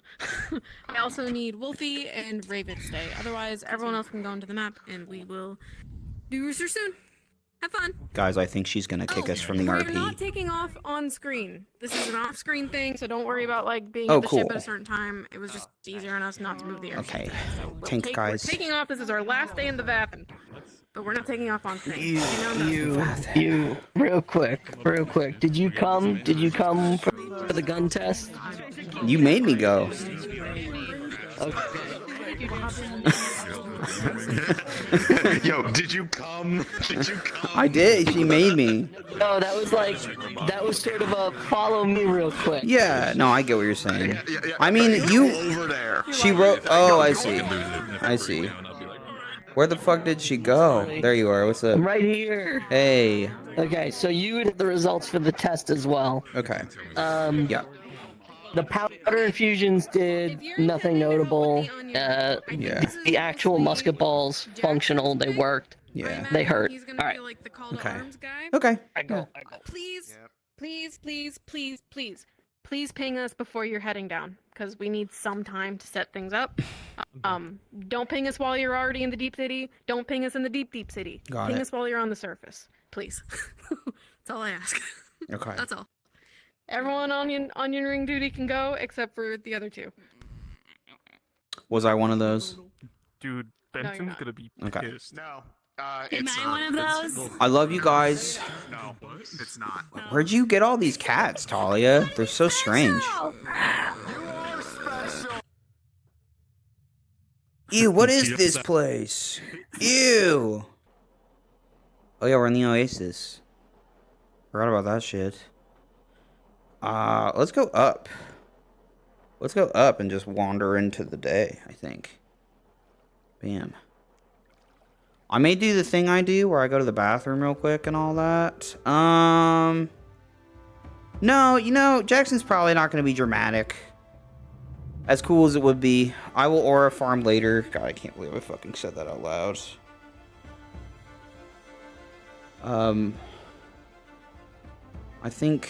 I also need Wolfie and Raven to stay. Otherwise, everyone else can go into the map, and we will do Rooster soon. Have fun. Guys, I think she's going to kick us from the We're RP. not taking off on screen. This is an off-screen thing, so don't worry about being at the ship at a certain time. It was just easier on us not to move the airship. Okay. So Thanks, guys. We're taking off. This is our last day in the Vathan. But we're not taking off on screen. You, real quick. Did you come for the gun test? You made me go. Yo, did you come? I did. She made me. No, that was sort of a follow me real quick. Yeah, no, I get what you're saying. Yeah. I mean, you. Over there. She wrote. Oh, I see. Where the fuck did she go? There you are. What's up? I'm right here. Hey. Okay, so you had the results for the test as well. Okay. Yeah. The powder infusions did nothing notable. The actual musket balls functional. They worked. Yeah. They hurt. He's gonna be like the call to arms guy. Okay. I go. Please ping us before you're heading down, because we need some time to set things up. Don't ping us while you're already in the deep city. Don't ping us in the deep city. Ping us while you're on the surface, please. That's all I ask. Okay. That's all. Everyone on onion ring duty can go except for the other 2. Was I one of those? Dude, Benton's gonna be pissed. No. Am I one of those? I love you guys. No, it's not. Where'd you get all these cats, Talia? They're so strange. Ew, what is this place? Ew. Oh yeah, we're in the Oasis. Forgot about that shit. Let's go up. Let's go up and just wander into the day, I think. Bam. I may do the thing I do where I go to the bathroom real quick and all that. No, Jackson's probably not going to be dramatic. As cool as it would be. I will aura farm later. God, I can't believe I fucking said that out loud. I think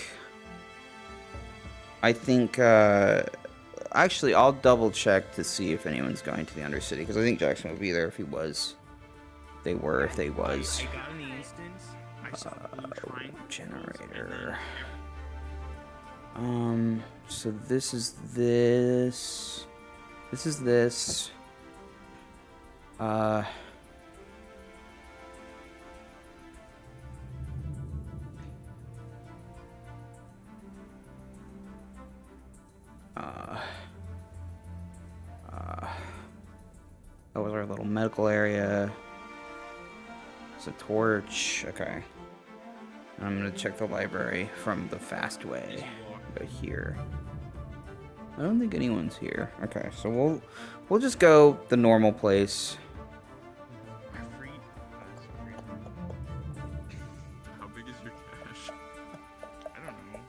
I think, actually, I'll double check to see if anyone's going to the Undercity, because I think Jackson would be there if he was. They were if they was. I got in the instance. I saw blue triangle Generator. So this is this. This is this. That was our little medical area. It's a torch. Okay. And I'm gonna check the library from the fast way. Go here. I don't think anyone's here. Okay, so we'll just go the normal place. How big is your cache? I don't know.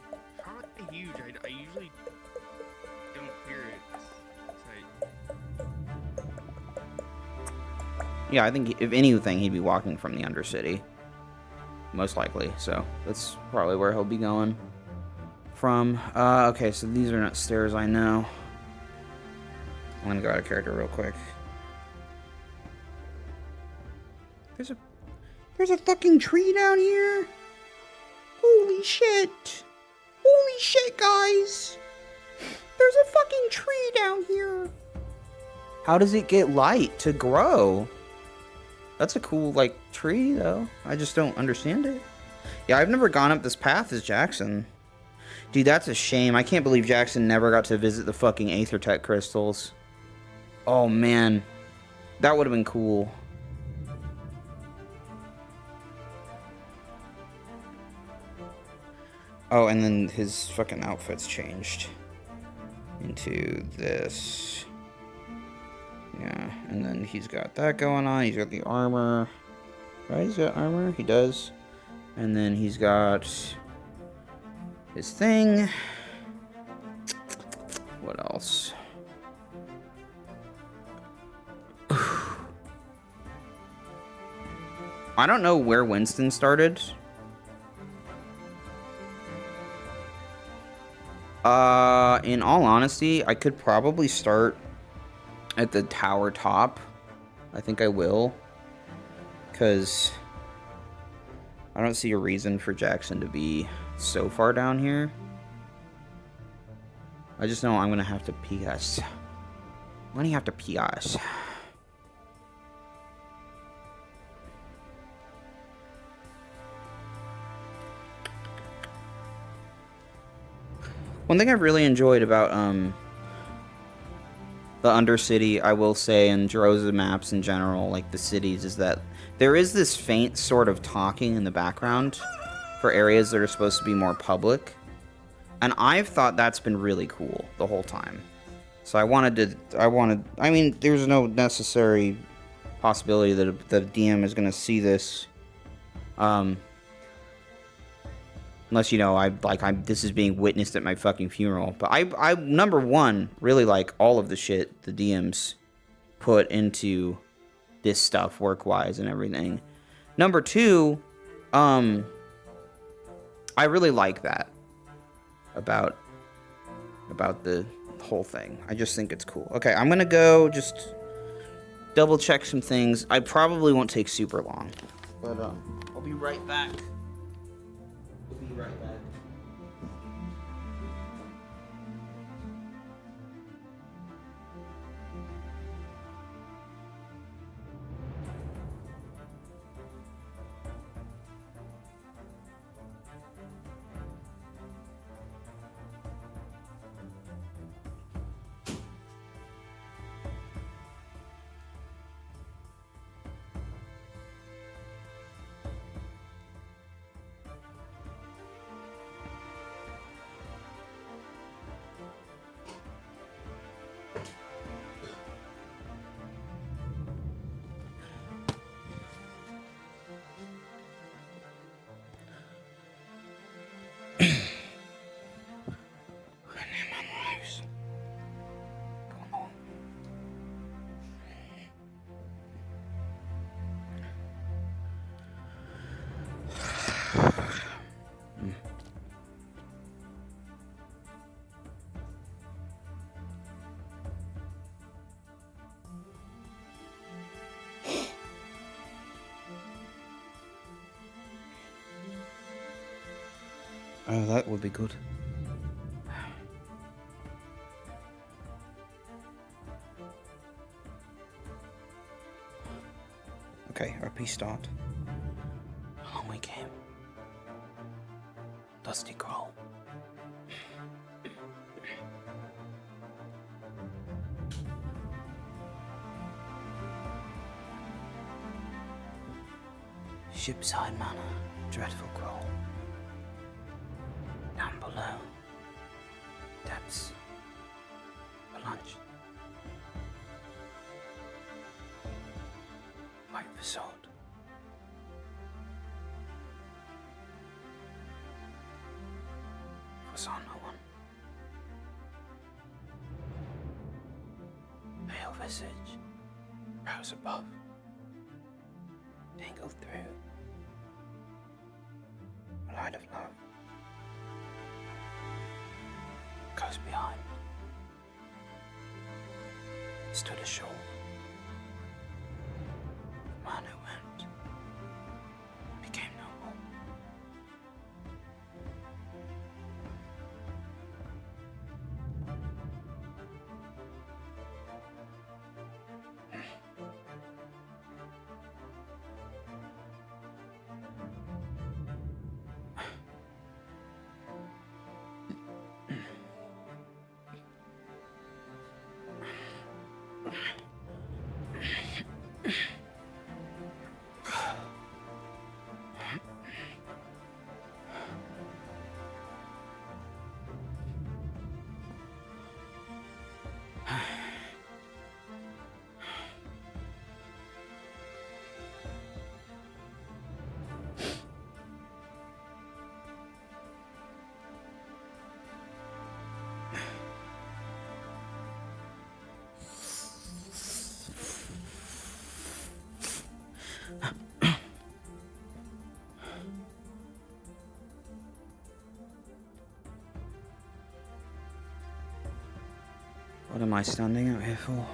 How are they huge? I usually don't hear it. Yeah, I think if anything, he'd be walking from the Undercity. Most likely, so that's probably where he'll be going from. Okay, so these are not stairs, I know. I'm gonna go out of character real quick. There's a fucking tree down here. Holy shit. Holy shit, guys. There's a fucking tree down here. How does it get light to grow? That's a cool, like, tree, though. I just don't understand it. Yeah, I've never gone up this path as Jackson. Dude, that's a shame. I can't believe Jackson never got to visit the fucking Aethertech crystals. Oh, man. That would have been cool. Oh, and then his fucking outfit's changed into this. Yeah, and then he's got that going on. He's got the armor. Right, he's got armor? He does. And then he's got his thing. What else? I don't know where Winston started. In all honesty, I could probably start at the tower top. I think I will. Because I don't see a reason for Jackson to be so far down here. I just know I'm going to have to PS. I'm going to have to PS. One thing I've really enjoyed about the Undercity, I will say, and Droza maps in general, like the cities, is that there is this faint sort of talking in the background for areas that are supposed to be more public. And I've thought that's been really cool the whole time. So I mean, there's no necessary possibility that the DM is going to see this. Unless, you know, this is being witnessed at my fucking funeral. But I number one, really like all of the shit the DMs put into this stuff, work-wise and everything. Number two, I really like that about the whole thing. I just think it's cool. Okay, I'm gonna go just double check some things. I probably won't take super long, but I'll be right back. Be right back. Oh, that would be good. Okay, RP start. Along we came. Dusty crawl. Shipside manor, dreadful crawl. Down below. Depths. For lunch. White for sword. Saw no one. Pale visage, brows above, tangled through, a light of love, goes behind, stood ashore, man who went, became noble. What am I standing out here for?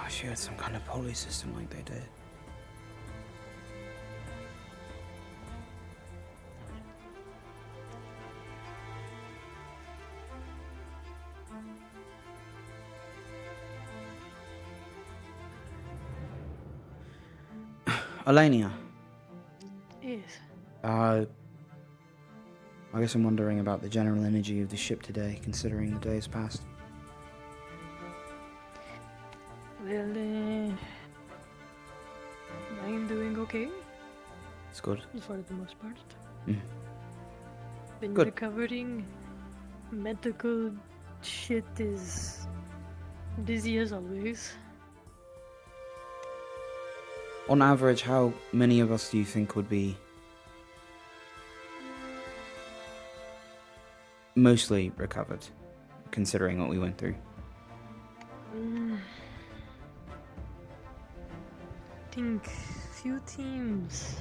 She had some kind of pulley system like they did. Alania. Yes. I guess I'm wondering about the general energy of the ship today, considering the day has passed. Well, I'm doing okay. It's good. For the most part. Been Good. recovering. Medical shit is busy as always. On average, how many of us do you think would be mostly recovered, considering what we went through? I think few teams.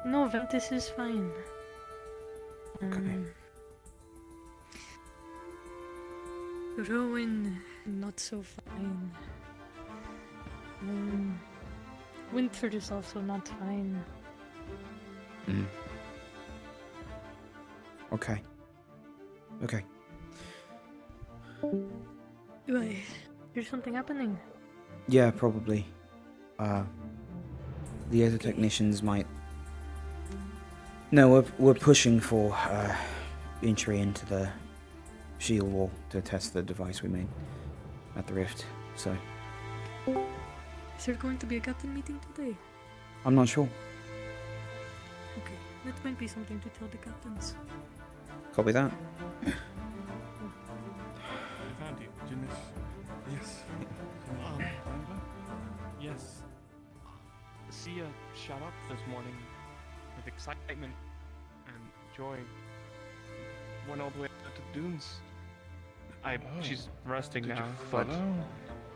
No, Ventus is fine. Rowan, not so fine. Winford is also not fine. Okay. Okay. Wait, there's something happening. Yeah, probably. The other technicians might... No, we're pushing for entry into the shield wall to test the device we made. at the rift. So Is there going to be a captain meeting today? I'm not sure. Okay, that might be something to tell the captains. Copy that. I found you, Janice. Yes. Yes. Sia shot up this morning with excitement and joy. Went all the way up to the dunes. She's resting now, but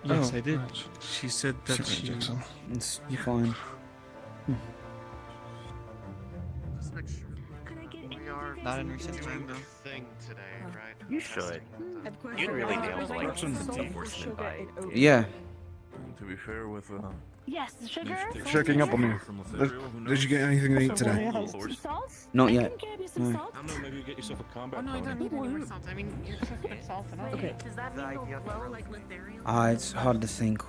yes, I did. She said that she. It's fine. We are Not in recent time, though. Thing today, right? You should. You'd really nail like enforcement by. Yeah. To be fair with Yes, sugar. Checking up on me. Did you get anything to eat today? Salt? Not I yet. can grab you some No. salt. I don't know, maybe you get yourself a combat. Oh no, I don't need any more salt. I mean, you're cooking salt and all. Okay. Does that mean you'll glow like Lithariel? It's hard to think.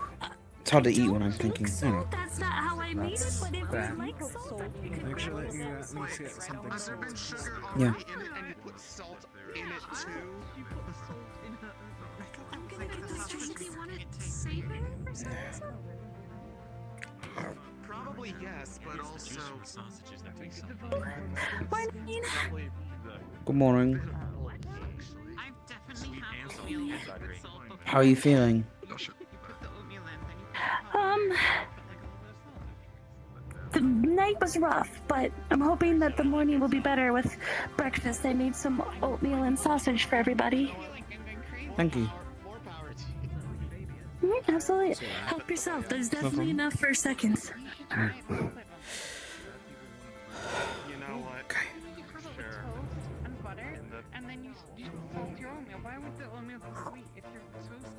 It's hard to eat when I'm thinking. Salt, that's not how I made it, but if you like salt, you can Make sure grab that you some. at least get something Has there been salt. sugar Yeah. already in it and you put salt in it too? You put the salt in her. I'm gonna get this drink. Do you want to save it for some reason? Probably yes, but also. Morning. Good morning. I've definitely had oatmeal with salt before. How are you feeling? You put the oatmeal in, then you The night was rough, but I'm hoping that the morning will be better with breakfast. I made some oatmeal and sausage for everybody. Thank you. Absolutely. Help yourself. There's definitely enough for seconds. You know what? Okay. Sure. and butter, and then you salt your oatmeal. Why would the oatmeal be sweet if your toast isn't?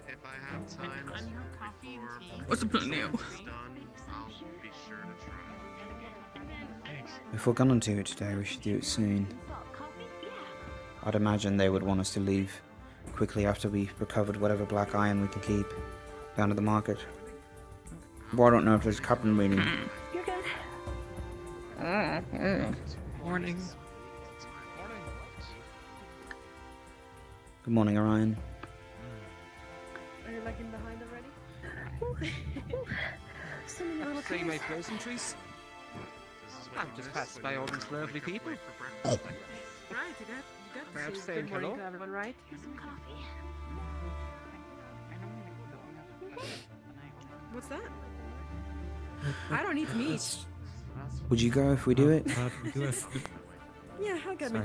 If I have time And no coffee and tea. What's the plan now? done, I'll be sure to try. If we're gonna do it today, we should do it soon. I'd imagine they would want us to leave quickly after we recovered whatever black iron we can keep down to the market. Well, I don't know if there's a captain meeting. You're good. Morning. Good morning, Orion. Are you lagging behind already? So many little Say my cars. pleasantries. I've just passed by all these lovely people. Right, you got Perhaps to say saying good morning hello? to everyone, right? Here's some coffee. What's that? I don't eat meat. Would you go if we do it? Yeah, I'll get me.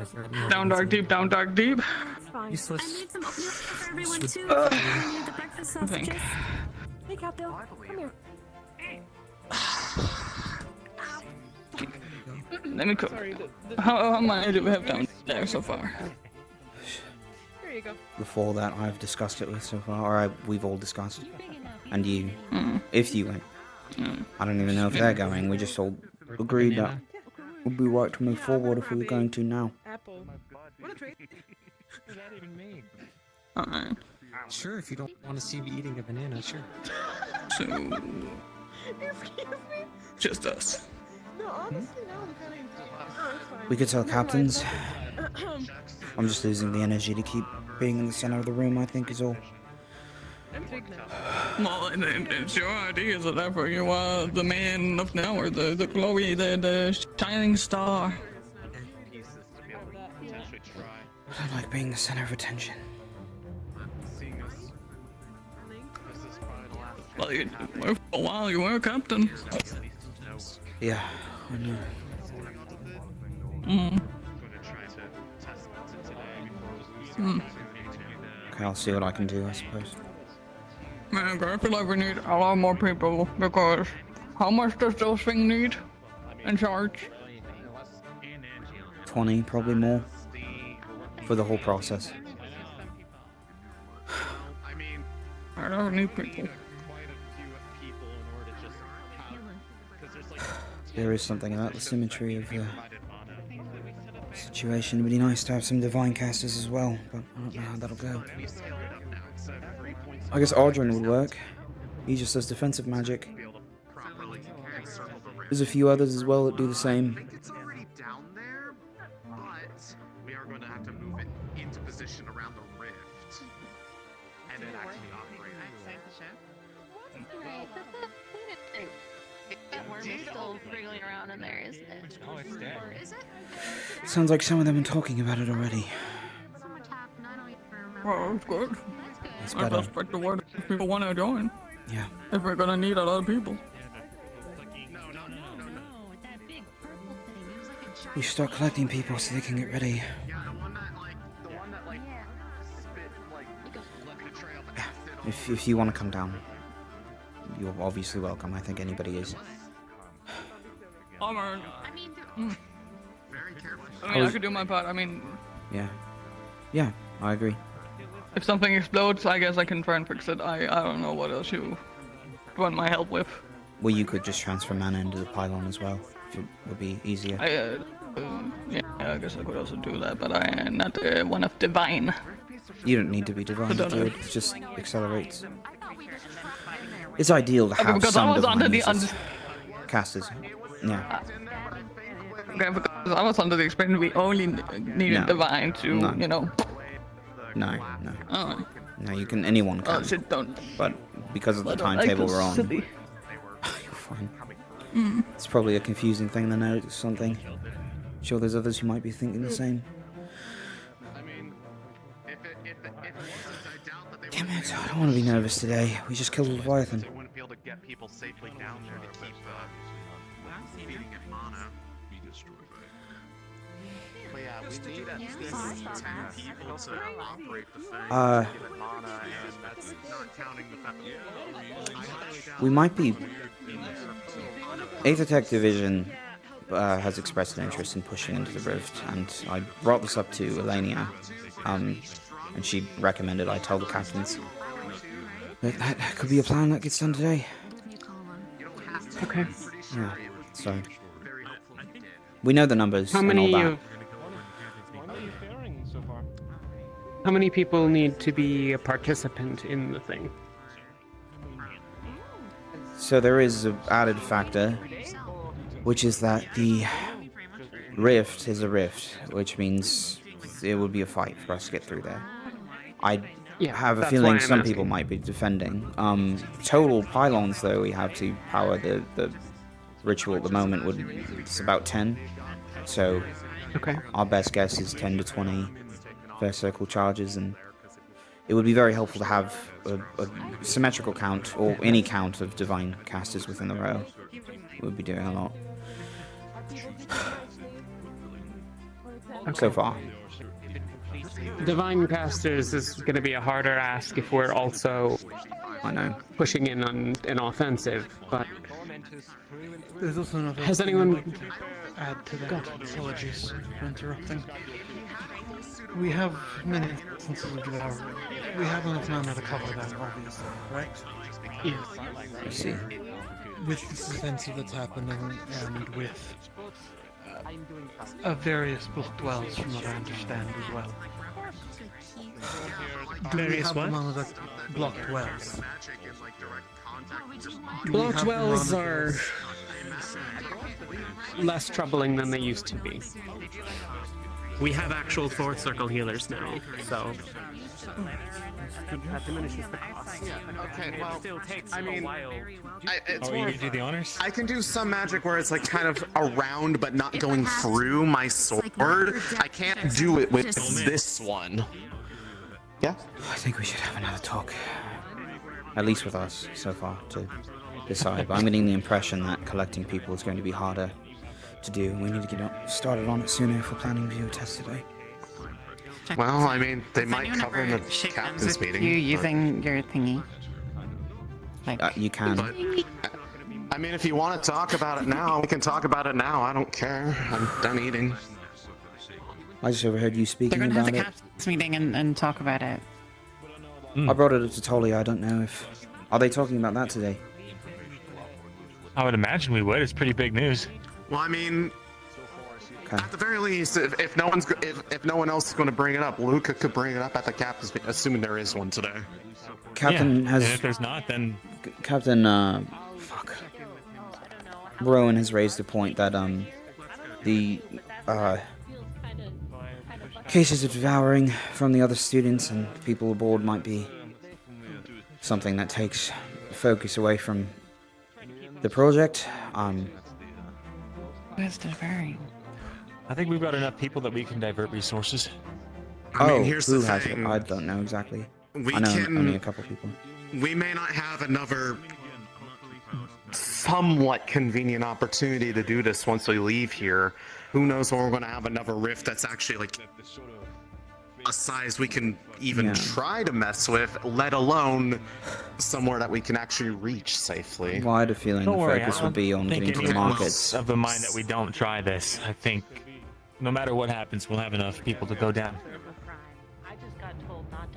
Down dark deep, down dark deep. It's fine. I made some oatmeal for everyone too. Uh, I made the breakfast sausages. Hey, Captain, come here. Let me cook. How many do we have down there so far? Here you go. Before that, I've discussed it with so far, or we've all discussed. And you, if you went. I don't even know if they're going. We just all agreed that it would be right to move forward if we were going to now. Apple. What a treat. What does that even mean? Alright. Sure, if you don't want to see me eating a banana, sure. So, Excuse me? just us. No, honestly, no, I'm kind of. Oh, it's fine. We could tell captains. Ahem. I'm just losing the energy to keep being in the center of the room, I think, is all. I'm big now. Well, it's your idea, so therefore you are the man of now, or the glowy, the shining star. I don't like being the center of attention. Well, for a while you were a captain. Yeah, I know. Okay, I'll see what I can do, I suppose. Man, I feel like we need a lot more people, because how much does those thing need in charge? 20, probably more. For the whole process. I don't need people. There is something about the symmetry of the situation. It'd be nice to have some divine casters as well, but I don't know how that'll go. I guess Aldrin would work. He just does defensive magic. There's a few others as well that do the same. It's already down there, but we are going to have to move it into position around the rift. That worm is still wriggling around in there, isn't it? Oh, it's dead. Or is it? Sounds like some of them are talking about it already. Well, that's good. It's I better. suspect the word if people want to join. Yeah. If we're gonna need a lot of people. We should start collecting people so they can get ready. If you want to come down, you're obviously welcome. I think anybody is. I could do my part. I mean, Yeah, I agree. if something explodes, I guess I can try and fix it. I don't know what else you want my help with. Well, you could just transfer mana into the pylon as well, if it would be easier. Yeah, I guess I could also do that, but I am not one of divine. You don't need to be divine to do it. It just accelerates. It's ideal to have because some I was under divine the users. Casters. Yeah. Okay, because I was under the expression we only needed No. divine to, No. you know. No. Oh. No, you can. Anyone can. Oh shit! Don't. But because of the I don't like timetable this we're on, city. you're fine. Mm. It's probably a confusing thing to know something. Sure, there's others who might be thinking the same. Damn it! I don't want to be nervous today. We just killed a Leviathan. They wouldn't be able to get people safely down there to keep feeding it mana. But yeah, we need at least 10 people to operate the thing, give it mana, and that's not counting the fact that We might be. Aethertech Division has expressed an interest in pushing into the rift, and I brought this up to Elenia, and she recommended I tell the captains that could be a plan that gets done today. Okay. Yeah. So we know the numbers. How and many all that. of- How many people need to be a participant in the thing? So there is an added factor, which is that the rift is a rift, which means it would be a fight for us to get through there. I have a that's feeling why I'm some asking. people might be defending. Total pylons, though, we have to power the ritual at the moment it's about 10. So our best guess is 10 to 20 first circle charges, and it would be very helpful to have a symmetrical count, or any count of divine casters within the row. We would be doing a lot. So far. Divine casters is going to be a harder ask if we're also pushing in on an offensive, but There's also another has thing anyone I'd like to add to that? Apologies for interrupting. We have many instances of devouring. We have enough mana to cover that, obviously, right? Yes. I see. With this offensive that's happening, and with various block dwells, from what I understand as well. Do we Various have what? the mana that block dwells? Do we Block have the wells mana are less troubling than they used to be. We have actual fourth circle healers now, so that diminishes the cost. Okay, well, Still takes I mean, a while. it's Oh, you more need to do the honors? I can do some magic where it's like kind of around but not going through my sword. I can't do it with this one. Yeah? I think we should have another talk. At least with us, so far, to decide. But I'm getting the impression that collecting people is going to be harder to do. We need to get started on it sooner if we're planning to do a test today. Well, I mean, they might cover in the captain's meeting. You but- using your thingy? You can. But, I mean, if you want to talk about it now, we can talk about it now. I don't care. I'm done eating. I just overheard you They're speaking gonna have about the it. captain's meeting and talk about it. I brought it up to Talia. I don't know if... Are they talking about that today? I would imagine we would. It's pretty big news. Well, I mean, at the very least, if no one else is going to bring it up, Luca could bring it up at the captain's meeting, assuming there is one today. Captain has... And if there's not, then... Captain, Rowan has raised the point that, the, cases of devouring from the other students and people aboard might be something that takes focus away from the project. Where's the varying? I think we've got enough people that we can divert resources. I mean, here's who the has thing. it? I don't know exactly. We I know can- only a couple people. We may not have another somewhat convenient opportunity to do this once we leave here. Who knows when we're going to have another rift that's actually like a size we can even try to mess with, let alone somewhere that we can actually reach safely. Well, I had a feeling Don't the worry, focus I would be on don't think getting to the anyone's markets. of the mind that we don't try this. I think no matter what happens, we'll have enough people to go down.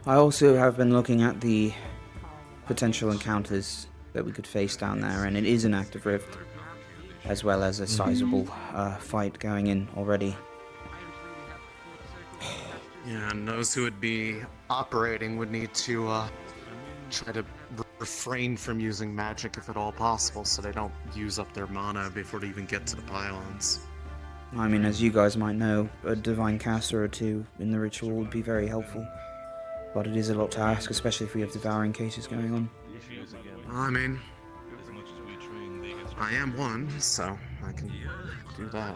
I also have been looking at the potential encounters that we could face down there, and it is an active rift, as well as a sizable fight going in already. Yeah, and those who would be operating would need to try to refrain from using magic if at all possible, so they don't use up their mana before they even get to the pylons. I mean, as you guys might know, a divine caster or two in the ritual would be very helpful. But it is a lot to ask, especially if we have devouring cases going on. I mean, I am one, so I can do that.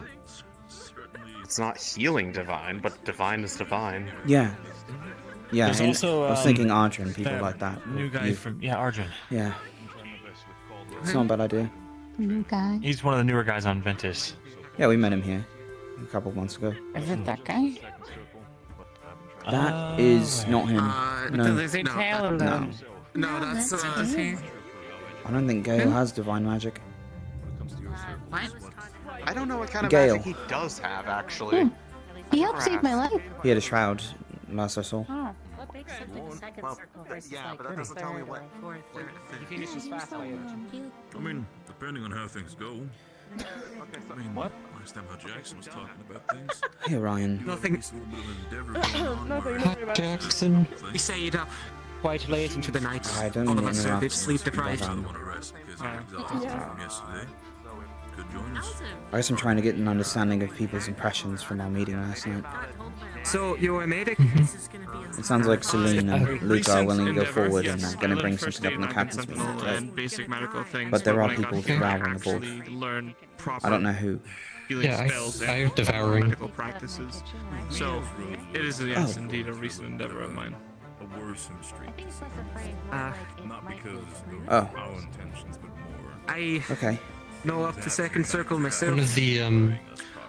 It's not healing divine, but divine is divine. Yeah. Yeah, There's and also, I was thinking Arjun, people like that. New guy from Arjun. Yeah. It's not a bad idea. New guy. He's one of the newer guys on Ventus. Yeah, we met him here a couple of months ago. Is it that guy? That is not him. No. Does he tell him? No. No, that's I don't think Gale has divine magic. What? I don't know what kind of Gale. magic he does have, actually. He helped save my life. He had a shroud, last I saw. Oh. What makes something the second Well, circle versus yeah, like but that doesn't tell me third what- or fourth or fifth? You finish fast by I mean, depending on how things go. I mean, last time how Jackson was talking about things. Hey, Ryan. Nothing. Hi, Jackson. We stayed up quite late into the night. I don't All mean of to us are a interrupt, bit sleep deprived. I want to rest because I'm exhausted from yesterday. Could join us. I guess I'm trying to get an understanding of people's impressions from our meeting last night. So you're a medic? It sounds like Celine and Luke are willing to go endeavor, forward yes. and they're I going to learned bring first something up aid in the and captain's meeting sentinel today. and basic medical things, But there are when I got people here, devouring the board. actually learned proper I don't know who. healing Yeah, spells I and have devouring. medical practices. So it is yes, indeed a recent endeavor of mine. A worrisome streak. Not because of Oh. our intentions, but more. I Okay. know up to second circle myself. One of the,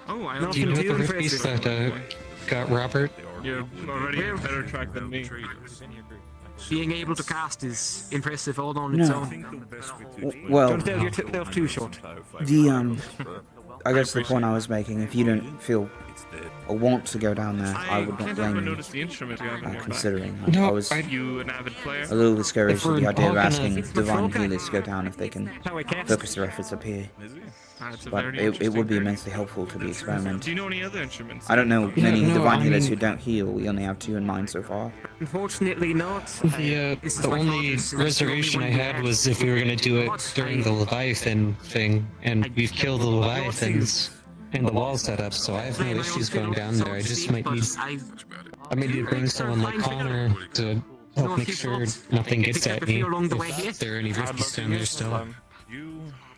Oh, I do you know Nothing the too rift piece that got Robert? You're already a better track than me. Being able to cast is impressive all on its No. own. Well, Don't sell yourself too short. the, I guess the point I was making, if you don't feel or want to go down there, I would not can't help blame but you, notice the instrument you have in your considering. I No, was You an avid player? a little discouraged If with the we're idea of all gonna- asking divine healers to go down if they can How I cast. focus their efforts up here. It's a But very it would interesting be immensely helpful to the experiment. Do you know any other instruments? I don't know Yeah, many no, divine I healers mean- who don't heal. We only have 2 in mind so far. Unfortunately not. The This is the my only father's, reservation I had was if we were gonna do it during the Leviathan thing, and we've killed the Leviathans and the wall set up, so I have no issues going down there. I just might need I may need to bring someone like Connor to help make sure nothing gets at me if there are any rifts down there still.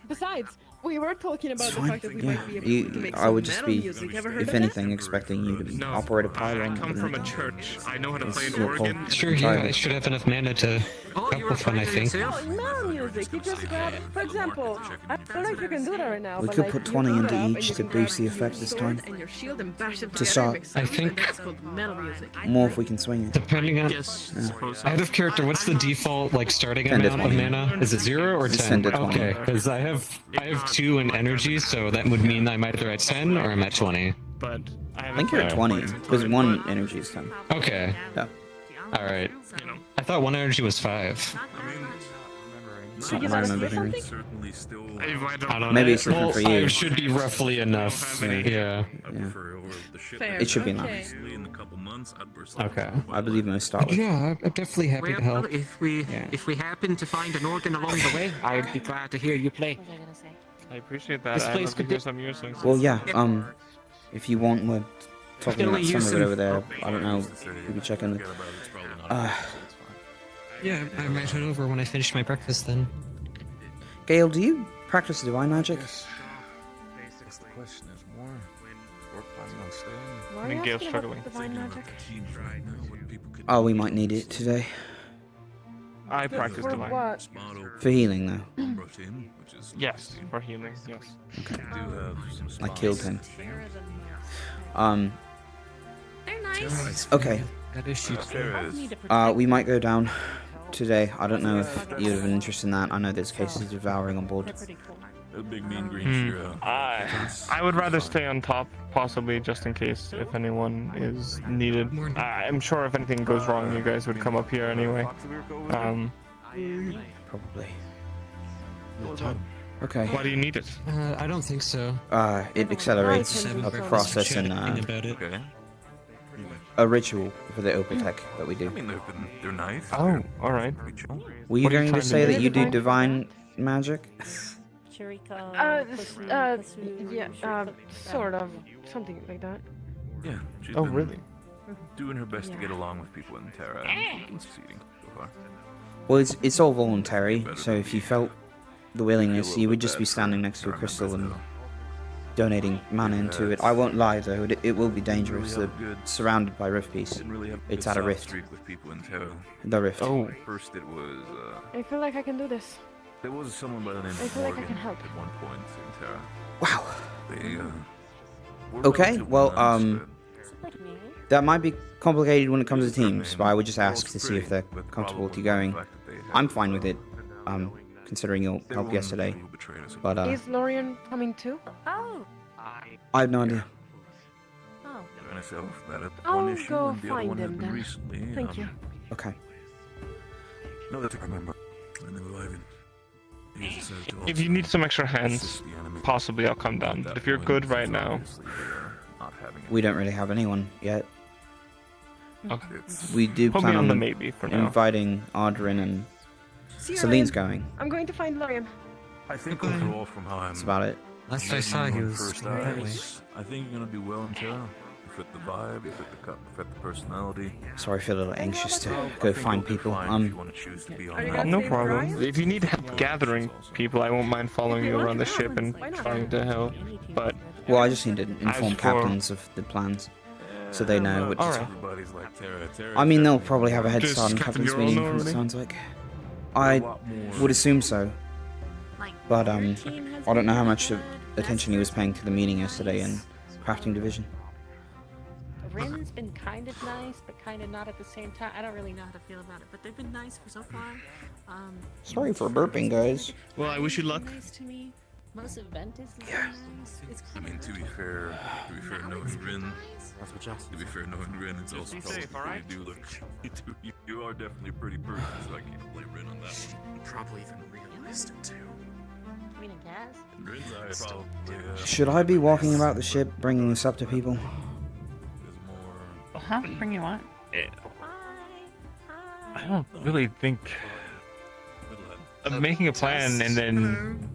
Besides, we were talking about the fact that we Yeah, might be able to make I some would just metal be, music. Ever heard if of anything, expecting you to No, operate a I pylon. come from a church. I know how to play an your call. organ. Sure, yeah, I should have enough mana to Oh, help with one, I think. that? Metal music. You just grab, for example, I don't know if you can do that right now. We but could like, put you 20 pick it into up and each you to can grab boost the your effect this sword time. and your shield and bash them To together start. and make I sound. think- That's called metal music. More if we can swing it. Depending on Yes, I suppose so. out of character, what's the default like starting 10 to amount of 20. mana? Is it 0 or It's 10? 10 to 20. Okay, because I have 2 in energy, so that would mean I'm either at 10 or I'm at 20. But I I think you're at 20, because 1 energy is 10. Okay. Yeah. All right. You know, I thought 1 energy was 5. It's not what I remember hearing. Certainly still. I I don't Maybe know. it's different Well, for you. 5 should be roughly enough. Yeah. Yeah. I prefer over the shit. Fair. It should be Okay. enough. In a couple months, I'd burst Okay. I believe most start with. Yeah, I'm definitely happy to Well, help. if we happen to find an organ along the way, I'd be glad to hear you play. I appreciate that. This I'd place love to could hear be- some of your songs. Well, yeah, if you want, we're talking Still about some use of it them. over there. I don't know. We could check in. Yeah, I might head over when I finish my breakfast then. Gale, do you practice divine magic? The question is more. We're planning on staying. I think Gale's struggling. Oh, we might need it today. I practice For divine. what? For healing, though. Yes, for healing, yes. Okay. I killed him. They're nice. Okay. We might go down today. I don't know if you would have an interest in that. I know there's cases of devouring on board. A big mean green I would rather stay on top, possibly, just in case if anyone is needed. I'm sure if anything goes wrong, you guys would come up here anyway. Probably. Okay. Why do you need it? I don't think so. It accelerates a process and a ritual for the Opatech that we do. I mean, they're nice. Oh, alright. Were you going to say that you do divine magic? Sort of. Something like that. Yeah. She's Oh, been really? doing her best to get along with people in Terra and succeeding so far. Well, it's all voluntary, so if you felt the willingness, you would just be standing next to a crystal and donating mana into it. I won't lie, though, it will be dangerous. They're surrounded by rift piece. It's at a rift. With people in Terra. The rift. Oh. First it was, I feel like I can do this. there was someone by the name I of feel like I Morgan can help. at one point in Terra. Wow. They, were Okay, relatively well, nice, that might be complicated when it comes to teams, but I would just ask to see if they're comfortable with you going. I'm fine with it, considering your help yesterday. But, Is Lorian coming too? Oh. I have no idea. Oh. myself that at I'll one issue go and the other find one him happened then. recently. Thank you. Okay. No, that I remember. I never lied. If you need some extra hands, possibly I'll come down. But if you're good right now, We don't really have anyone yet. okay. We do Put me plan on on the maybe for now. inviting Ardrin and See you, Celine's Ryan. going. I'm going to find Lorian. I think overall from how I'm That's about it. Last I saw, he was first right that way. eyes, I think you're gonna do well in Terra. You fit the vibe, you fit the cut, you fit the personality. Sorry, I feel a little anxious to go find people. No problem. If you need help gathering people, I won't mind following you around the ship and trying to help. But Well, I just need to inform As for- captains of the plans, so they know what. Alright. I mean, they'll probably have a head Does start on Captain captain's Euro meeting. know From what it already? sounds like. I would assume so, but I don't know how much attention he was paying to the meeting yesterday in crafting division. Rin's been kind of nice, but kind of not at the same time. I don't really know how to feel about it, but they've been nice for so far. Sorry for burping, guys. Well, I wish you luck. Nice to me. Most event is nice. It's I mean, to be fair, knowing Rin, to be fair, knowing Rin, it's also probably you do look, you are definitely a pretty person, so I can't blame Rin on that one. Probably even realistic too. I mean, I guess. Rin's eye probably, Should I be walking about the ship, bringing this up to people? Huh? Bring you what? I don't really think of making a plan and then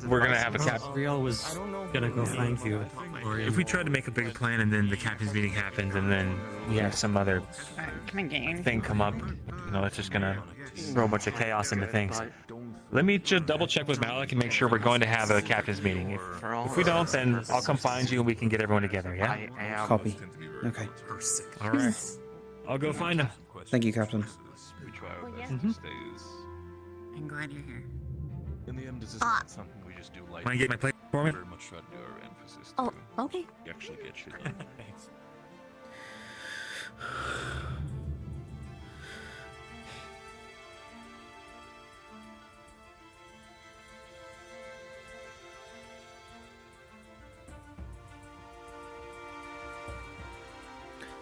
we're gonna have a captain. Riel was gonna go find you. If we try to make a bigger plan and then the captain's meeting happens and then we have some other Come again. thing come up, you know, it's just gonna throw a bunch of chaos into things. Let me just double check with Malik and make sure we're going to have a captain's meeting. If we don't, then I'll come find you and we can get everyone together, yeah? Copy. Okay. Alright. I'll go find him. Thank you, Captain. I'm glad you're here. In the end, this is not something we just do like. Wanna get my plate for me? Very much try to do our emphasis Oh, to okay. actually get shit done. Thanks.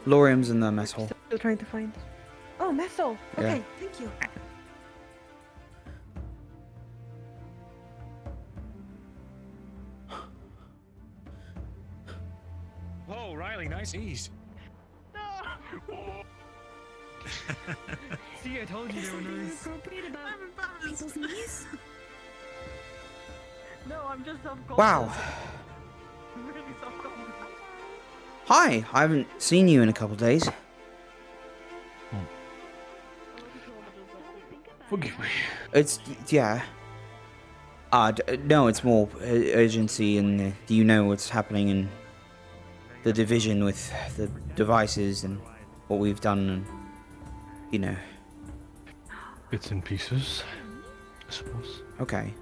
Lorium's in the mess hall. Still trying to find. Oh, Methel. Okay, Yeah. thank you. Whoa, Riley, nice ease. See, I told you they were nice. Appropriate about people's knees. No, I'm just self-conscious. Wow. I'm really self-conscious. Hi, I haven't seen you in a couple days. Forgive me. It's yeah. No, it's more urgency, and do you know what's happening in the division with the devices and what we've done, and you know. Bits and pieces, I suppose. Okay.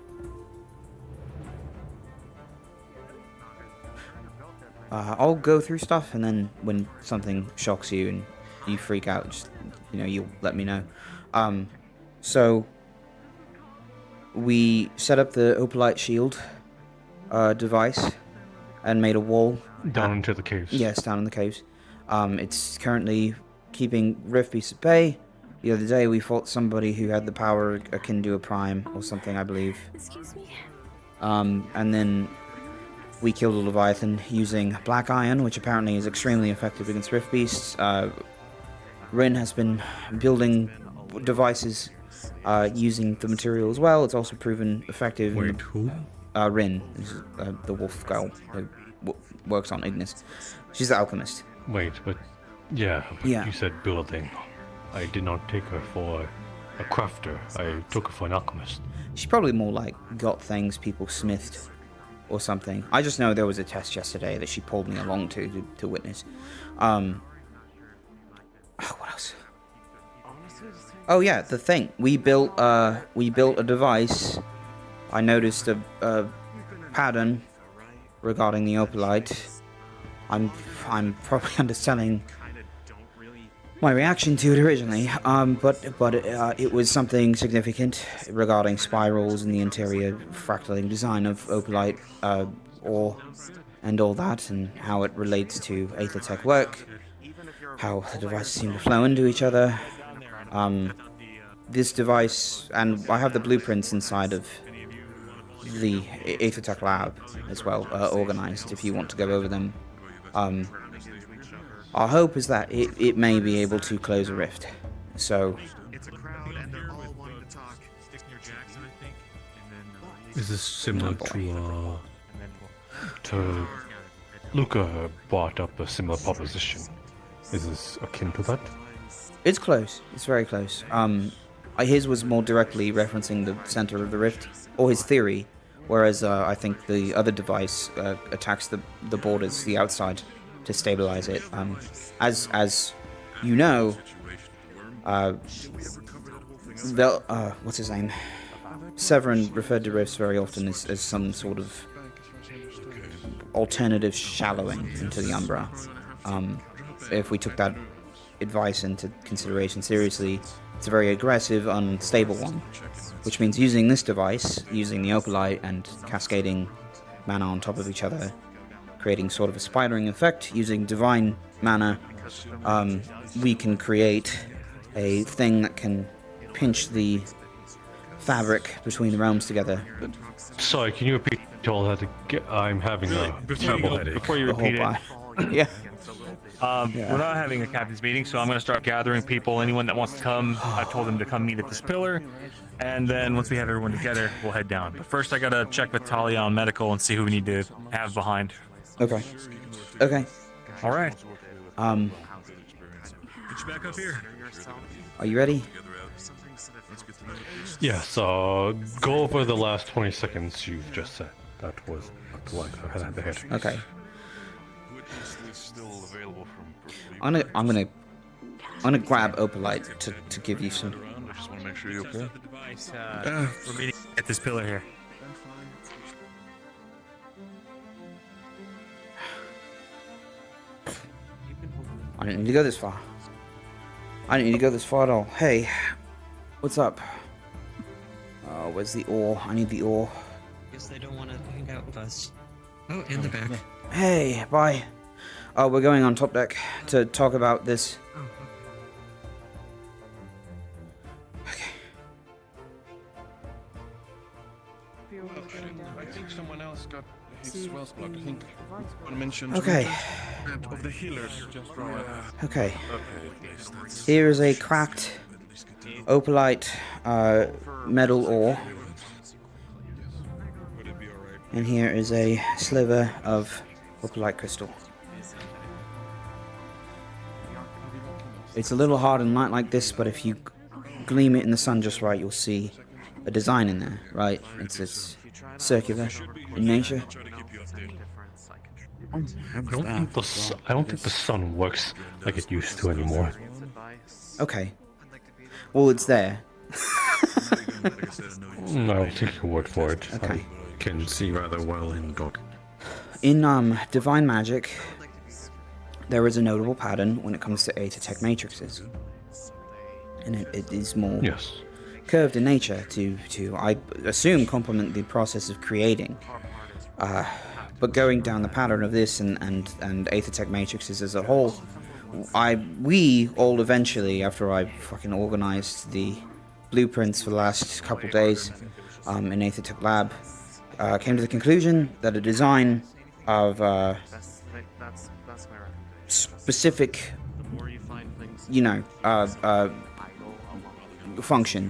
I'll go through stuff, and then when something shocks you and you freak out, just, you'll let me know. So we set up the opalite shield device and made a wall down into the caves. Yes, down in the caves. It's currently keeping Rift Beast at bay. The other day we fought somebody who had the power akin to a prime or something, I believe. Excuse me. And then we killed a Leviathan using black iron, which apparently is extremely effective against Rift Beasts. Rin has been building devices using the material as well. It's also proven effective. Wait, who? Rin is the wolf girl who works on Ignis. She's the alchemist. Wait, but yeah, you said building. I did not take her for a crafter. I took her for an alchemist. She's probably more like got things people smithed or something. I just know there was a test yesterday that she pulled me along to witness. What else? Oh yeah, the thing. We built a device. I noticed a pattern regarding the opalite. I'm probably underselling my reaction to it originally, but it was something significant regarding spirals in the interior fractaling design of opalite ore and all that, and how it relates to Aethertech work, how the devices seem to flow into each other. This device, and I have the blueprints inside of the Aethertech lab as well, organized if you want to go over them. Our hope is that it may be able to close a rift. So. Is this similar to Luca brought up a similar proposition? Is this akin to that? It's close. It's very close. His was more directly referencing the center of the rift, or his theory, whereas I think the other device attacks the borders, the outside, to stabilize it. As you know, what's his name? Severin referred to rifts very often as some sort of alternative shallowing into the Umbra. If we took that advice into consideration seriously, it's a very aggressive, unstable one, which means using this device, using the opalite and cascading mana on top of each other, creating sort of a spidering effect, using divine mana, we can create a thing that can pinch the fabric between the realms together. Sorry, can you repeat all that again? I'm having a terrible headache. Before you repeat it, yeah. We're not having a captain's meeting, so I'm going to start gathering people. Anyone that wants to come, I've told them to come meet at this pillar, and then once we have everyone together, we'll head down. But first, I got to check with Talia on medical and see who we need to have behind. Okay. Okay. All right. Get you back up here. Are you ready? Yeah, so go over the last 20 seconds you've just said. That was the one I had the headache. Okay. Still available from I'm gonna grab opalite to give you some. I just want to make sure you're okay. We're meeting at this pillar here. I didn't need to go this far. I didn't need to go this far at all. Hey, what's up? Where's the ore? I need the ore. Guess they don't want to hang out with us. Oh, in the back. Hey, bye. We're going on top deck to talk about this. I think someone else got his wells blocked. I think one mentioned Okay. of the healers just right. Okay. Here is a cracked opalite metal ore. And here is a sliver of opalite crystal. It's a little hard in light like this, but if you gleam it in the sun just right, you'll see a design in there, right? It's circular in nature. I don't think the sun works like it used to anymore. Okay. Well, it's there. I'll take your word for it. Okay. I can see rather well in dark. In divine magic, there is a notable pattern when it comes to Aether-Tech matrices, and it is more curved in nature to I assume complement the process of creating. But going down the pattern of this and Aether-Tech matrices as a whole, we all eventually, after I fucking organized the blueprints for the last couple days in Aether-Tech Lab, came to the conclusion that a design of specific, function.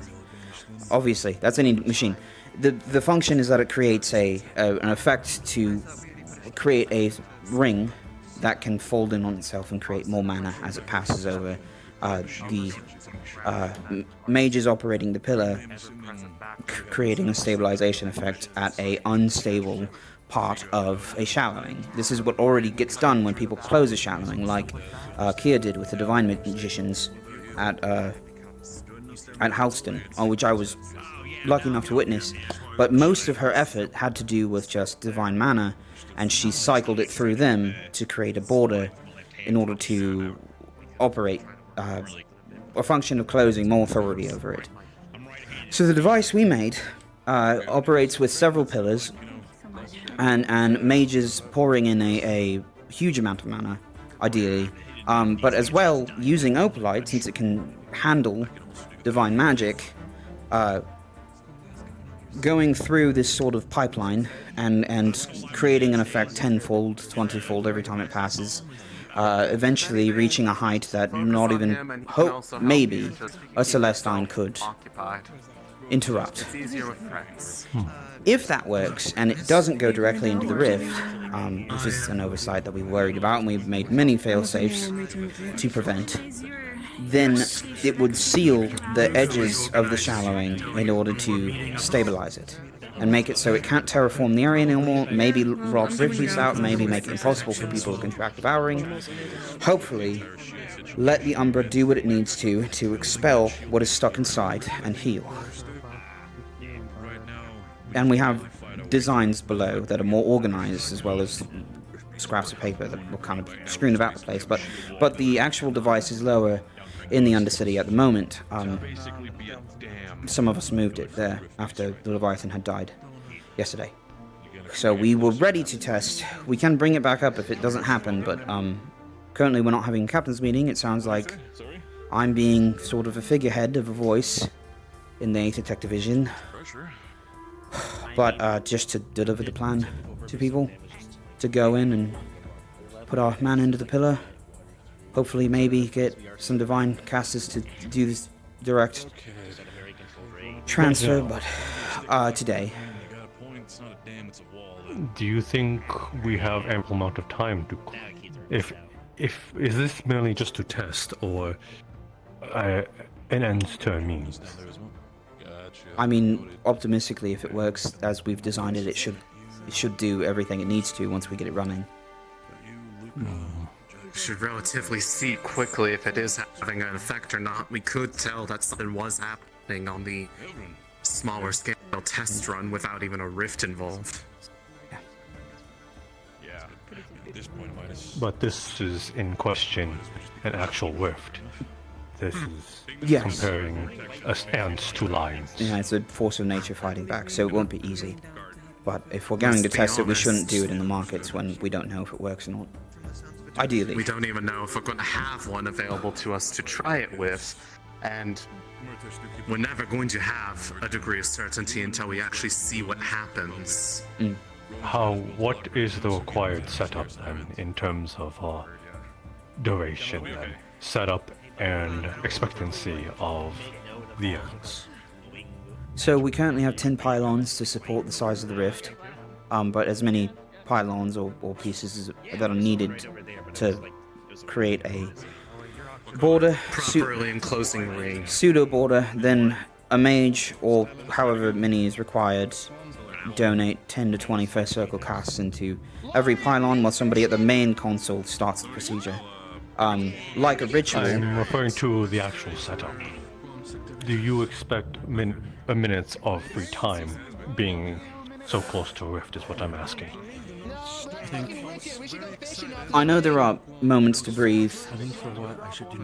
Obviously, that's any machine. The function is that it creates an effect to create a ring that can fold in on itself and create more mana as it passes over the mages operating the pillar, creating a stabilization effect at a unstable part of a shallowing. This is what already gets done when people close a shallowing, like Kia did with the Divine Magicians at Halston, on which I was lucky enough to witness. But most of her effort had to do with just divine mana, and she cycled it through them to create a border in order to operate a function of closing more authority over it. So the device we made operates with several pillars and mages pouring in a huge amount of mana, ideally, but as well using Opalite, since it can handle divine magic, going through this sort of pipeline and creating an effect 10-fold, 20-fold every time it passes, eventually reaching a height that not even maybe a Celestine could interrupt. If that works, and it doesn't go directly into the rift, which is an oversight that we worried about and we've made many fail-safes to prevent, then it would seal the edges of the shallowing in order to stabilize it and make it so it can't terraform the area anymore, maybe rock rift out, maybe make it impossible for people to contract devouring. Hopefully, let the Umbra do what it needs to expel what is stuck inside and heal. And we have designs below that are more organized, as well as scraps of paper that were kind of strewn about the place, but the actual device is lower in the Undercity at the moment. Some of us moved it there after the Leviathan had died yesterday. So we were ready to test. We can bring it back up if it doesn't happen, but currently we're not having a captain's meeting. It sounds like I'm being sort of a figurehead of a voice in the Aether-Tech division. But just to deliver the plan to people, to go in and put our man into the pillar, hopefully maybe get some divine casters to do this direct transfer, but today. Do you think we have ample amount of time to... If is this merely just to test, or an end to a means? I mean, optimistically, if it works as we've designed it, it should do everything it needs to once we get it running. Should relatively see quickly if it is having an effect or not. We could tell that something was happening on the smaller scale test run without even a rift involved. But this is in question an actual rift. This is comparing ants to lions. Yeah, it's a force of nature fighting back, so it won't be easy. But if we're going to test it, we shouldn't do it in the markets when we don't know if it works or not. Ideally. We don't even know if we're going to have one available to us to try it with, and we're never going to have a degree of certainty until we actually see what happens. What is the required setup then, in terms of duration then? Setup and expectancy of the ants. So we currently have 10 pylons to support the size of the rift, but as many pylons or pieces that are needed to create a border, properly enclosing ring. pseudo border, then a mage or however many is required donate 10 to 20 first circle casts into every pylon while somebody at the main console starts the procedure. Like a ritual. I'm referring to the actual setup. Do you expect minutes of free time being so close to a rift is what I'm asking. I know there are moments to breathe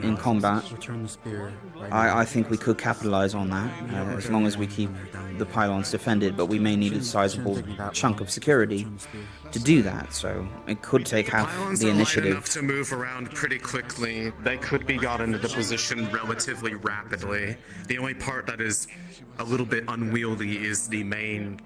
in combat. I think we could capitalize on that, as long as we keep the pylons defended, but we may need a sizable chunk of security to do that, so it could take half the initiative. Enough to move around pretty quickly. They could be got into the position relatively rapidly. The only part that is a little bit unwieldy is the main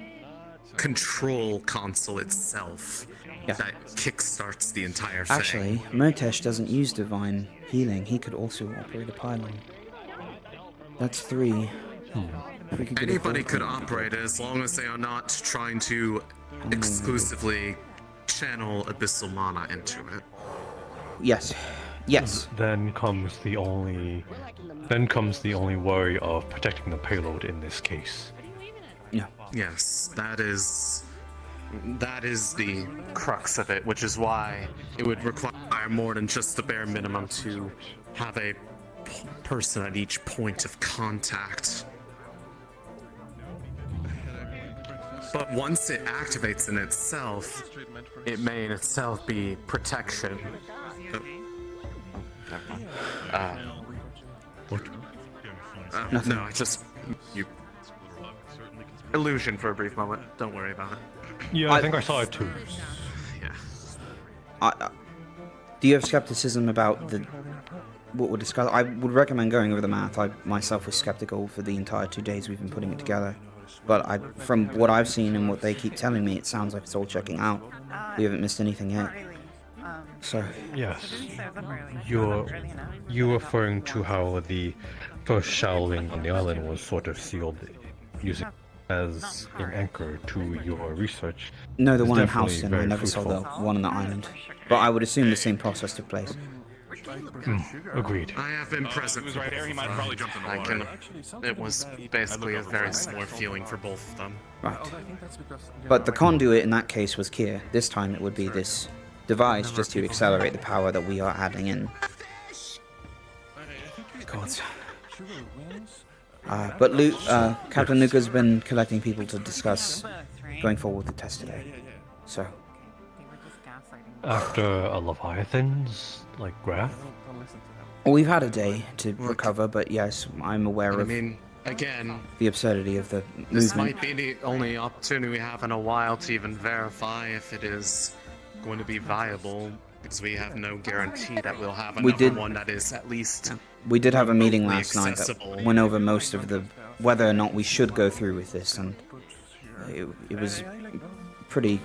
control console itself. Yeah. That kickstarts the entire thing. Actually, Motesh doesn't use divine healing. He could also operate a pylon. That's 3. Anybody could operate it as long as they are not trying to exclusively channel abyssal mana into it. Yes. Yes. Then comes the only worry of protecting the payload in this case. Yeah. Yes, that is the crux of it, which is why it would require more than just the bare minimum to have a person at each point of contact. But once it activates in itself, it may in itself be protection. What? No, I just... Illusion for a brief moment. Don't worry about it. Yeah, I think I saw it too. Yeah. Do you have skepticism about what we're discussing? I would recommend going over the math. I myself was skeptical for the entire 2 days we've been putting it together. But from what I've seen and what they keep telling me, it sounds like it's all checking out. We haven't missed anything yet. So... Yes. You're referring to how the first showering on the island was sort of sealed using as an anchor to your research. No, the one in Houston. I never saw the one on the island. But I would assume the same process took place. Agreed. I have been present. He was right there. He might probably jump in the water. It was basically a very similar feeling for both of them. Right. But the conduit in that case was Kier. This time it would be this device just to accelerate the power that we are adding in. God. But Captain Luca's been collecting people to discuss going forward with the test today. So. After a Leviathan's, graph? Well, we've had a day to recover, but yes, I'm aware of again, the absurdity of the movement. This might be the only opportunity we have in a while to even verify if it is going to be viable, because we have no guarantee that we'll have another one that is at least... We did have a meeting last night that went over most of the whether or not we should go through with this, and it was pretty...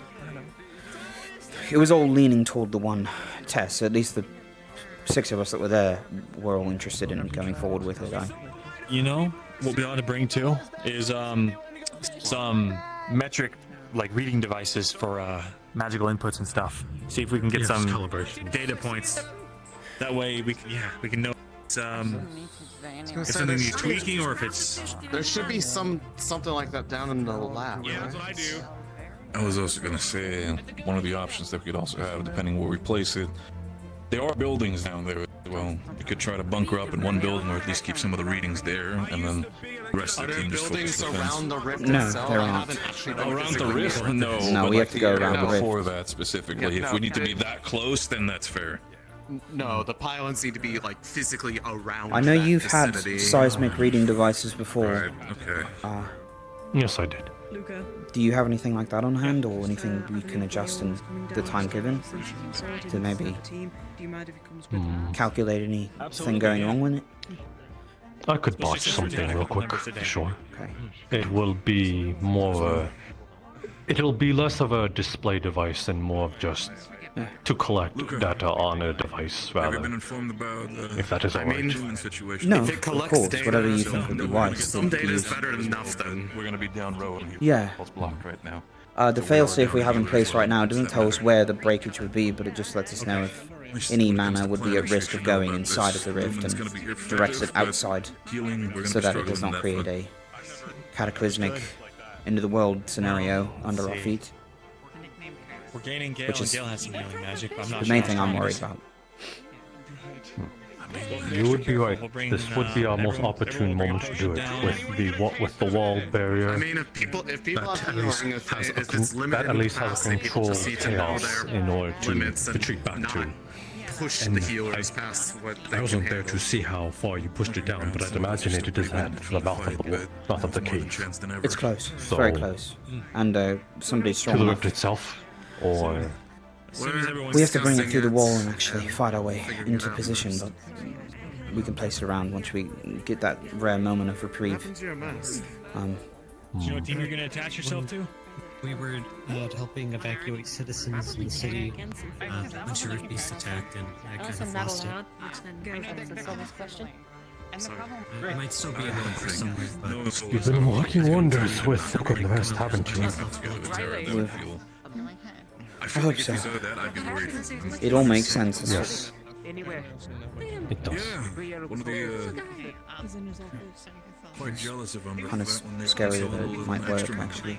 It was all leaning toward the one test. At least the 6 of us that were there were all interested in going forward with it. You know, what we ought to bring too is some metric, reading devices for magical inputs and stuff. See if we can get some data points. That way we can know if something needs tweaking or if it's... There should be something like that down in the lab. Yeah, that's what I do. I was also going to say, one of the options that we could also have, depending where we place it, there are buildings down there as well. We could try to bunker up in one building or at least keep some of the readings there, and then the rest of the team just focus defense. Around the rift No, itself? there I aren't. haven't actually Around the rift? No. No, we have to go around the rift. For that specifically. If we need to be that close, then that's fair. No, the pylons need to be physically around. I know that you've had vicinity. seismic reading devices before. Okay. Yes, I did. Do you have anything like that on hand, or anything we can adjust in the time given to maybe calculate anything going wrong with it? I could botch something real quick, for sure. Okay. It will be it'll be less of a display device and more of just to collect data on a device, rather. Have you been informed about if that is alright. No, if it of collects course, data, whatever you think would be wise. Some data is better than enough, then. We're going to be down road. Yeah. It's blocked right now. The failsafe we have in place right now doesn't tell us where the breakage would be, but it just lets us know if any mana would be at risk of going inside of the rift and directed outside, so that it does not create a cataclysmic end of the world scenario under our feet. We're gaining Gale, Which and is Gale has some healing magic, but I'm not the sure main how thing I'm strong it worried is. about. You would be right. This would be our most opportune moment to do it with the wall barrier. I mean, if people have healing, if it's limited that at least has capacity, people control just need to know chaos their in order to limits and retreat back not to. push And the healers past what they I wasn't can there handle. to see how far you pushed it down, but I'd imagine it is at the mouth of the cave. It's close. It's So, very close. And somebody's strong to the enough. rift itself, or We have to bring it through the wall and actually fight our way into position, but we can place it around once we get that rare moment of reprieve. Do you know what team you're going to attach yourself to? We were helping evacuate citizens in the city. A bunch of rift beasts attacked, and I kind of lost it. It might still be around for somewhere, but you've been working wonders with the good rest, haven't you? I hope so. It all makes sense. Yes. It does. One of the quite jealous if I'm Kind of scary that it might work, actually.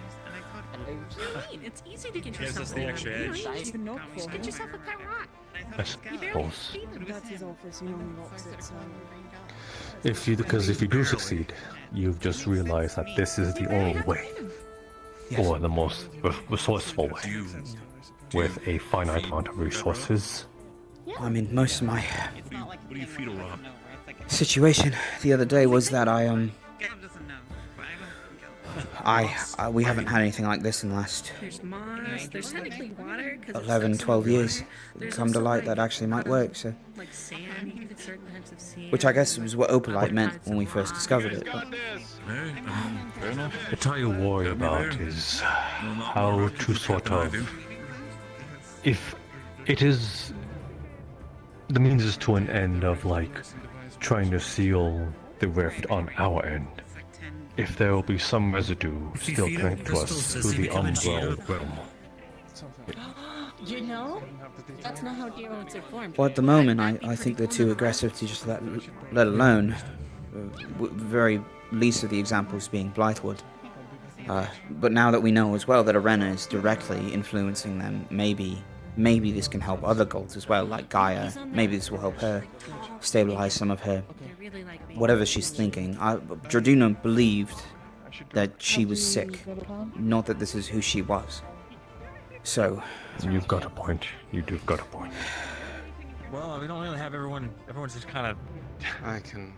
It's easy to get Gives yourself us the extra You know, edge. you just get yourself a pet rock. I suppose. That's his office, he normally locks it, so... Because if you do succeed, you've just realized that this is the only way, or the most resourceful way, with a finite amount of resources. I mean, most of my situation the other day was that we haven't had anything like this in the last There's moss, there's technically water, 'cause it's 11, stuck 12 to years. water. There's Come to also, light that actually might work, so. like sand, you can get certain types of sand. Which I guess was what opalite meant when we first discovered it. But fair enough. What I worry about is how to sort of, if it is the means to an end of like trying to seal the rift on our end. If there will be some residue still connected to us through the umbral realm. You know? That's not how Deerwoods are formed. Well, at the moment, I think they're too aggressive to just let alone. Very least of the examples being Blythewood. But now that we know as well that Arena is directly influencing them, maybe this can help other gods as well, like Gaia. Maybe this will help her stabilize some of her whatever she's thinking. Jarduna believed that she was sick, not that this is who she was. So you've got a point. You've got a point. Well, we don't really have everyone. Everyone's just kind of. I can.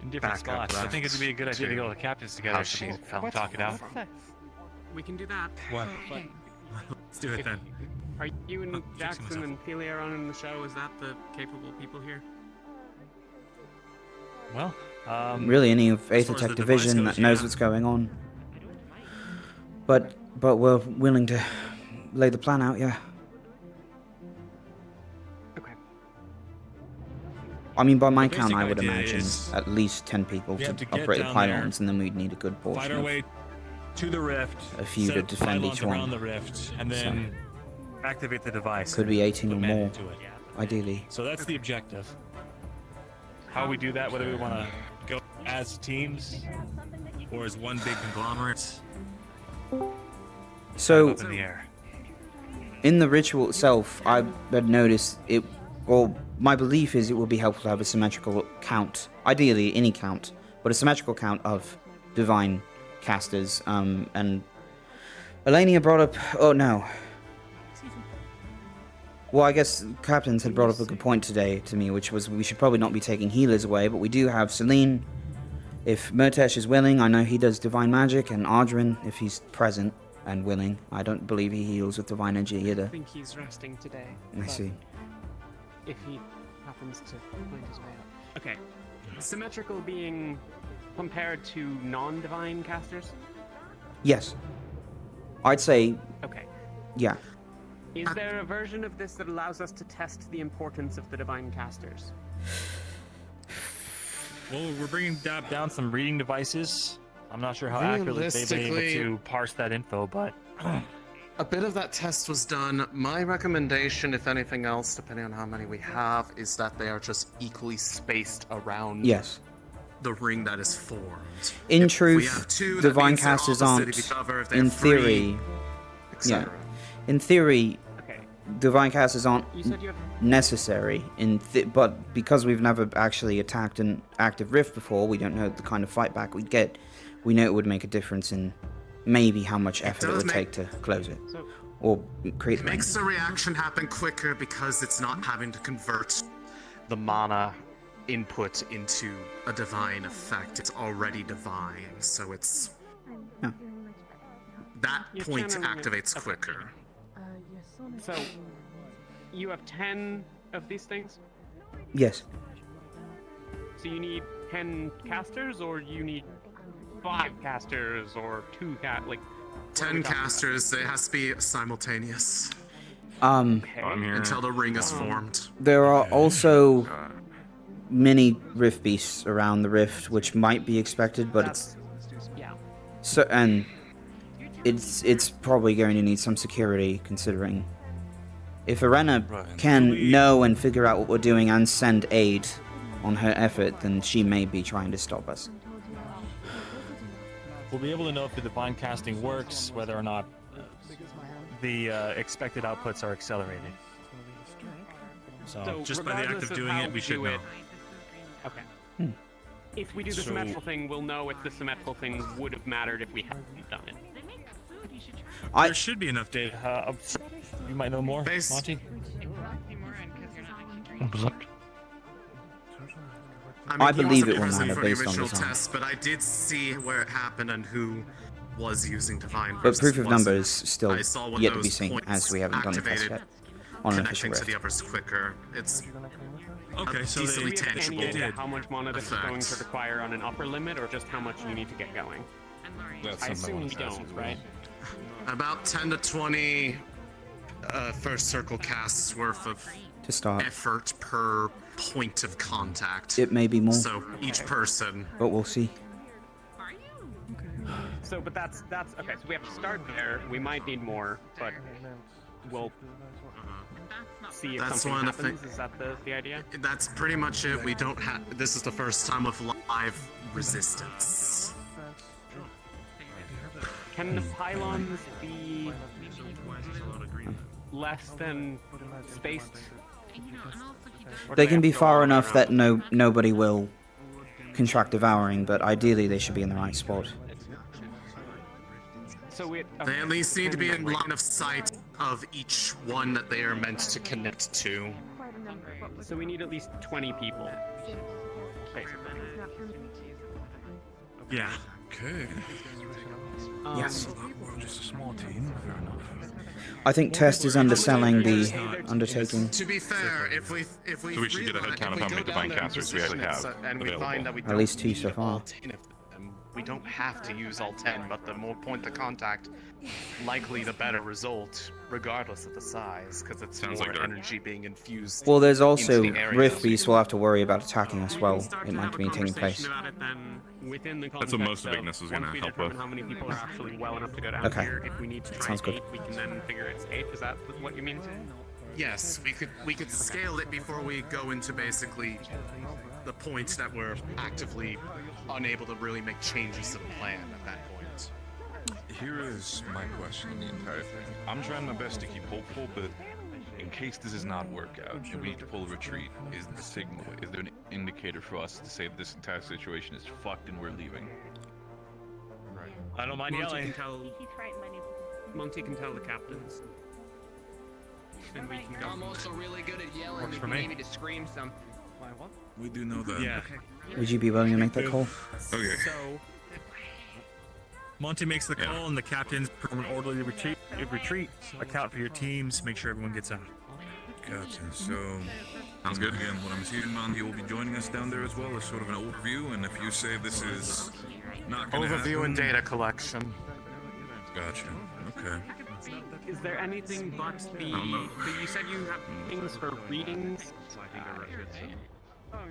In different back up spots. I think that it'd be a good idea to go to the captains together so we can talk it out. We can do that. What? But Let's do it then. are you and Jackson and Felia running the show? Is that the capable people here? Well, really any of as far as Aethertech the division device that goes, knows yeah. what's going on. But we're willing to lay the plan out, yeah. Okay. I mean, by my The count, basic I would idea imagine is at least 10 people we to have to get operate the down pylons, there, and then we'd need a good fight portion our of way to the rift, a few set to up defend pylons each one. around the rift, and then activate the device. Could be 18 or put men more, into it. ideally. So that's the objective. How we do that, whether we want to go as teams or as one big conglomerate, So, up in the air. in the ritual itself, I had noticed it, or my belief is it would be helpful to have a symmetrical count, ideally any count, but a symmetrical count of divine casters, and Elenia brought up, oh no. Well, I guess Captains had brought up a good point today to me, which was we should probably not be taking healers away, but we do have Celine. If Murtesh is willing, I know he does divine magic, and Ardrin, if he's present and willing. I don't believe he heals with divine energy I either. think he's resting today. I but see. If he happens to find his way out. Okay. Symmetrical being compared to non-divine casters? Yes. I'd say, Okay. yeah. Is there a version of this that allows us to test the importance of the divine casters? Well, we're bringing down some reading devices. I'm not sure how accurately they've been able Realistically- to parse that info, but A bit of that test was done. My recommendation, if anything else, depending on how many we have, is that they are just equally spaced around Yes. the ring that is formed. In If we truth, have two, that divine means they're casters opposite aren't, of each other. If they in have three, theory, etc. in theory, Okay. divine casters aren't You said you have. necessary. But because we've never actually attacked an active rift before, we don't know the kind of fight back we'd get. We know it would make a difference in maybe how much effort it would take to close it, or create. It makes the reaction happen quicker because it's not having to convert the mana input into a divine effect. It's already divine, so it's that point activates quicker. So, you have 10 of these things? Yes. So you need 10 casters, or you need 5 casters, or 2 like... 10 casters, it has to be simultaneous. Until the ring is formed. There are also many rift beasts around the rift, which might be expected, but it's it's probably going to need some security, considering if Arena can know and figure out what we're doing and send aid on her effort, then she may be trying to stop us. We'll be able to know if the divine casting works, whether or not the expected outputs are accelerated. So just by the act of doing it, we should know. Okay. If we do the symmetrical thing, we'll know if the symmetrical thing would have mattered if we hadn't done it. There should be enough data. You might know more, Monty. I believe he it will wasn't matter present for the based on original design. test, but I did see where it happened and who was using divine. But versus proof of wasn't. number is still I saw what yet to be those seen, points as we haven't done the test activated, yet on an official connecting to rift. the others quicker. It's Okay, so do we they have any tangible idea how much mana this is going to effect. require on an upper limit, or just how much you need to get going? That's I something I assume wanted we to ask don't, as well. right? About 10 to 20 first circle casts worth of To start. effort per point of contact. It may be more. So each person. But we'll see. So, but that's okay. So we have to start there. We might need more, but we'll see if That's something one of the happens. Is that the idea? That's pretty much it. We don't have. This is the first time with live resistance. Can the pylons be less than spaced? Or do They can have be to go far all enough around? that nobody will contract devouring, but ideally they should be in the right spot. So They at least need to be in line of sight of each one that they are meant to connect to. So we need at least 20 people. Basically. Yeah. Okay. Yes. We're just a small team. Fair enough. I think Test is underselling the undertaking. To be fair, if we So we should get a head count of how many divine casters we actually have and we find that we At don't least 2 need so far. all 10 of them, we don't have to use all 10, but the more point of contact, likely the better result, regardless of the size, because it's Sounds more like dark. energy being infused. Well, there's also into the area. Rift Beasts will have to worry about attacking us while it might be taking place. About it, then within the That's what most of context Ignis is gonna once we help determine with. how many people are actually well enough to go down Okay. here, if we need to try Sounds good. 8, we can then figure it's 8. Is that what you mean? Yes, we could scale it before we go into basically the point that we're actively unable to really make changes to the plan at that point. Here is my question on the entire thing. I'm trying my best to keep hopeful, but in case this does not work out and we need to pull a retreat, is the signal, is there an indicator for us to say that this entire situation is fucked and we're leaving? I don't mind Monty yelling. can tell. Monty can tell the captains. And we can go. I'm also really good at yelling. Works If for you me. need me to scream some. Why what? We do know that. Yeah. Would you be willing to make that call? Okay. So Monty makes the call, and the captains perform an orderly retreat. Account for your teams. Make sure everyone gets out. Gotcha. So, sounds good. Again, what I'm assuming, Monty will be joining us down there as well as sort of an overview. And if you say this is not going to happen, Overview and data collection. Gotcha. Okay. is there anything but the? So you said you have things for readings.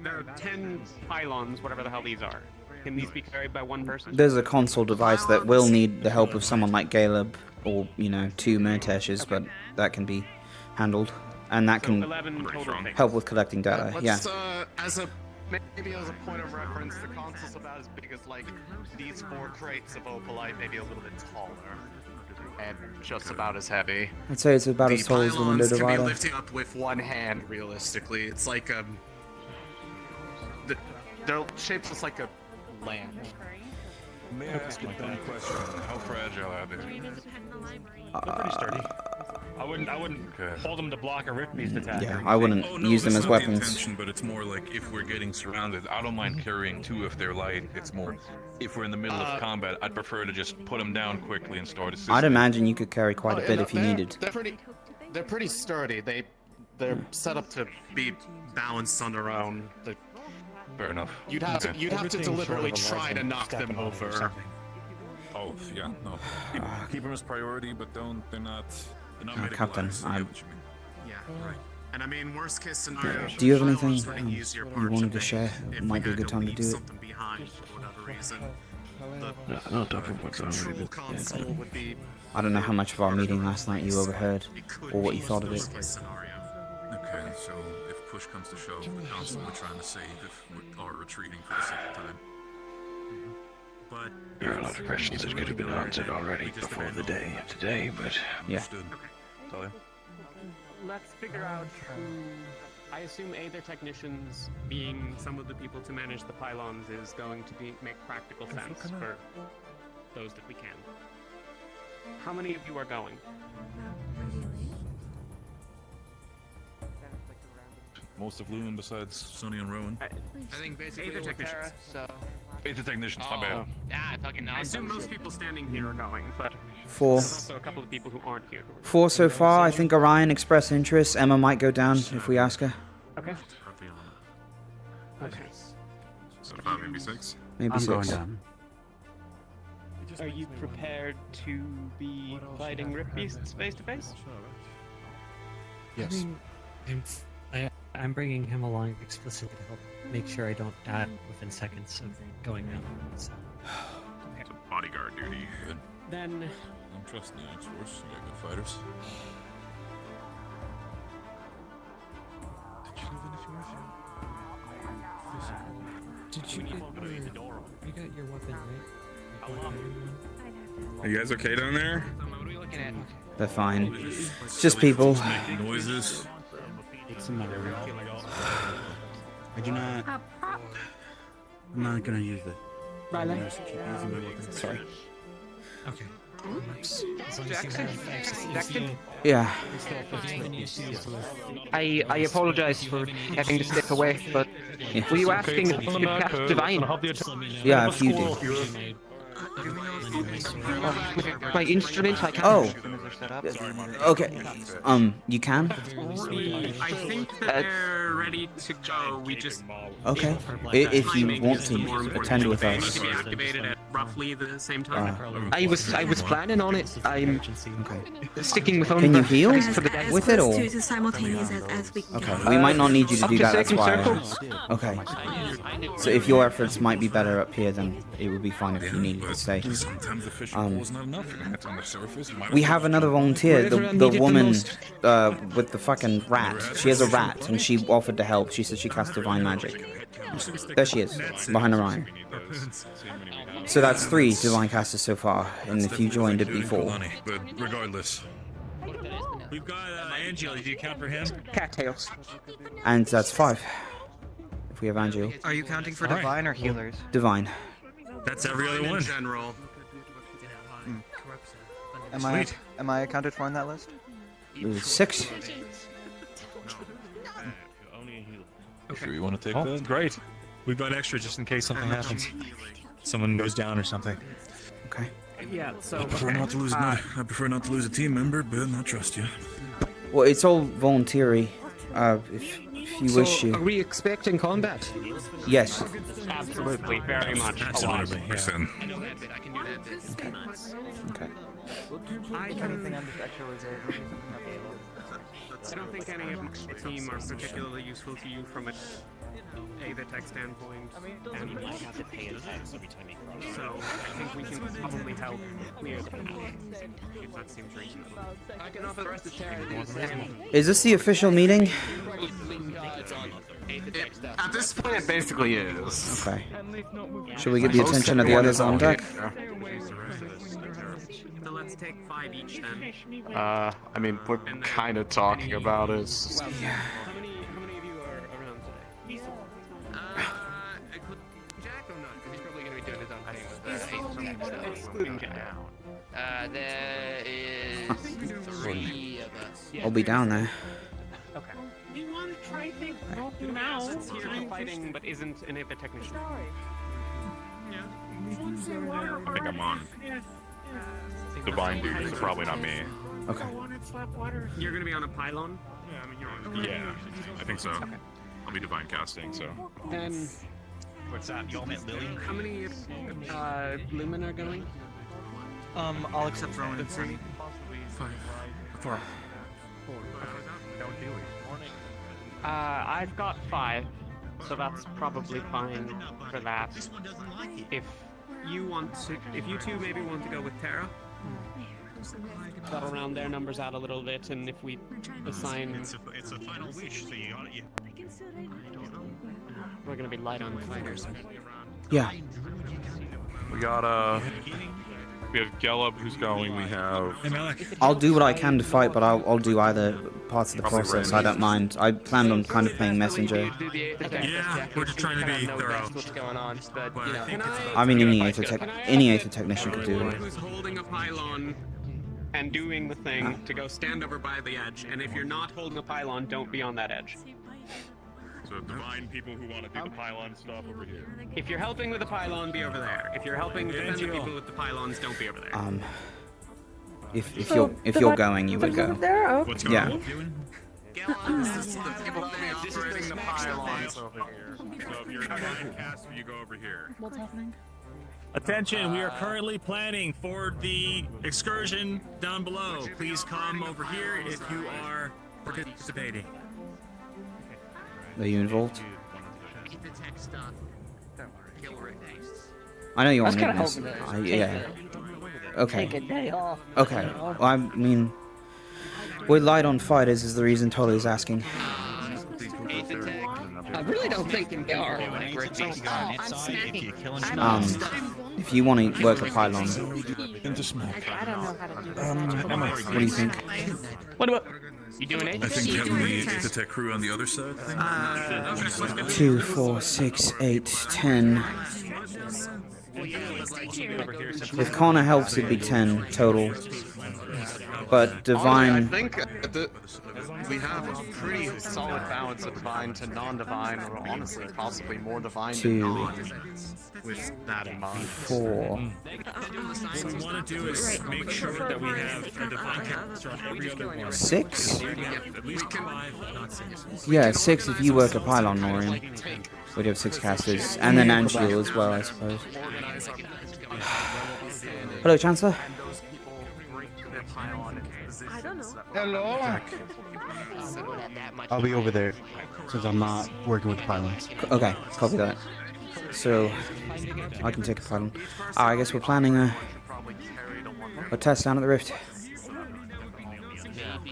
There are 10 pylons, whatever the hell these are. Can these be carried by one person? There's a console device that will need the help of someone like Caleb or, you know, 2 Merteshes, but that can be handled. And that can help with collecting data. Yeah. Maybe as a point of reference, the console's about as big as like these 4 crates of opalite, maybe a little bit taller, and just about as heavy. I'd say it's about as tall as the window The pylons can be divider. lifted up with one hand, realistically. It's like they're shaped just like a lamp. May I ask a dumb question? How fragile are they? They're pretty sturdy. I wouldn't hold them to block a rip beast attack. Yeah, I wouldn't use them that's as not the weapons. intention, but it's more like if we're getting surrounded. I don't mind carrying 2 if they're light. It's more if we're in the middle of combat, I'd prefer to just put them down quickly and start assisting. I'd imagine you could carry quite a bit if you needed. They're pretty sturdy. They're set up to be balanced on their own. Fair enough. You'd have to deliberately try to knock them over. Oh yeah, no. Keep them as priority, but they're not Captain, I Yeah, right. And I mean, worst case scenario. do you have anything you wanted to share? It might be a good time to do it. No, definitely what's already been. I don't know how much of our meeting last night you overheard, or what you thought of it. Okay, so if push comes to shove, the council we're trying to save if we are retreating for the 2nd time. But there are a lot of questions that could have been answered already before the day of today, but yeah. Talia? Let's figure out who. I assume Aether technicians, being some of the people to manage the pylons, is going to make practical sense for those that we can. How many of you are going? Most of Lumen besides Sonny and Rowan. I think basically Aether technicians. So. Aether technicians, my bad. I assume most people standing here are going, but 4. there's also a couple of people who aren't here. 4 so far. I think Orion expressed interest. Emma might go down if we ask her. Okay. Okay. So 5, maybe 6? Maybe I'm 6. going down. Are you prepared to be fighting Rip Beasts face to face? Yes. I'm bringing him along explicitly to help make sure I don't die within seconds of going down. So. It's a bodyguard duty. Good. Then I'm trusting the X-Force. You got good fighters. Did you got your weapon, right? Are you guys okay down there? They're fine. It's just people. Making noises. What's the matter? I do not. I'm not gonna use it. I'm gonna just keep using my weapon. Sorry. Okay. Yeah. I apologize for having to step away, but were you asking if you could cast Divine? Yeah, if you do. My instruments, I can't. Oh. Okay. You can? I think that they're ready to go. We just. Okay. If you want to attend with us. To be activated at roughly the same time. I was planning on it. I'm sticking with. Can you heal for the day. with it or? Close to simultaneous as we can. Okay. We might not need you to Up do to that. That's second why. circle. Okay. So if your efforts might be better up here, then it would be fine if you needed to stay. Sometimes the fishing pool's not enough. It's on the surface. We have another volunteer, the woman with the fucking rat. She has a rat, and she offered to help. She said she cast divine magic. There she is, behind Orion. So that's 3 divine casters so far, and if you joined, it'd be 4. But regardless. We've got Angel. Did you count for him? Cattails. And that's 5. If we have Angel. Are you counting for divine or healers? Divine. That's every other one. General. Am I accounted for on that list? 6. Sure, you want to take that? Great. We've got extra just in case something happens. Someone goes down or something. Okay. Yeah. So. I prefer not to lose a team member, but I trust you. Well, it's all voluntary. If you wish to. Are we expecting combat? Yes. Absolutely, very much. Absolutely. Listen. Okay. Anything on this extra reserve? I don't think any of my team are particularly useful to you from a the tech standpoint. And you might have to pay a tax every time you cross. So I think we can probably help clear the path, if that seems reasonable. I can offer the rest of charity. Is this the official meeting? At this point, it basically is. Okay. Should we get the attention of the others on deck? So let's take 5 each then. I mean, we're kind of talking about it. How many of you are around today? Jack or not? Because he's probably going to be doing his own thing with the excluding Jack. There is 3 of us. I'll be down there. Okay. You want to try things now? That's here for fighting, but isn't an Ava technician. I think I'm on. Divine duty, so probably not me. Okay. You're going to be on a pylon? Yeah, I think so. I'll be divine casting, so. Then, What's that? You all met Lily? how many Lumen are going? I'll accept Rowan and Sunny. 5. 4. I've got 5, so that's probably fine for that. If you two maybe want to go with Terra, that'll round their numbers out a little bit, and if we assign... It's a final wish, so you gotta... We're gonna be light on fighters. Yeah. We got, we have Gelub who's going, we have... I'll do what I can to fight, but I'll do either parts of the Probably process. Ren. I don't mind. I planned on kind of playing messenger. Yeah, we're just trying to be thorough. What's going on, but, I mean, any Aether technician could do it. Who's holding a pylon and doing the thing to go stand over by the edge, and if you're not holding a pylon, don't be on that edge. So divine people who want to do the pylon stuff over here. If you're helping with the pylon, be over there. If you're helping defend the people with the pylons, don't be over there. If you're going, you would go. What's going Yeah. on? This is the people operating the pylons over here. So if you're divine caster, you go over here. What's happening? Attention, we are currently planning for the excursion down below. Please come over here if you are participating. Are you involved? I know you I was want kinda this. hoping to Yeah. Okay. Take a day off. Okay. Well, I mean, we're light on fighters is the reason Tolly's asking. I really don't think we are. If you want to work a pylon. Into smoke. I don't know how to do this. What do you think? What about... You doing it? I think having the Aether crew on the other side thing. 2, 4, 6, 8, 10. If Connor helps, it'd be 10 total. But divine. I think we have a pretty solid balance of divine to non-divine, or honestly, possibly more divine to 2, non. With that in mind. 4. What we want to do is make sure that we have a divine caster on every other one. 6? At least 5, not 6. Yeah, 6 if you work a pylon, Norian. We'd have 6 casters. And then Angel as well, I suppose. Hello, Chancellor. I don't know. Hello. I'll be over there since I'm not working with the pylons. Okay, copy that. So, I can take a pylon. I guess we're planning a test down at the rift.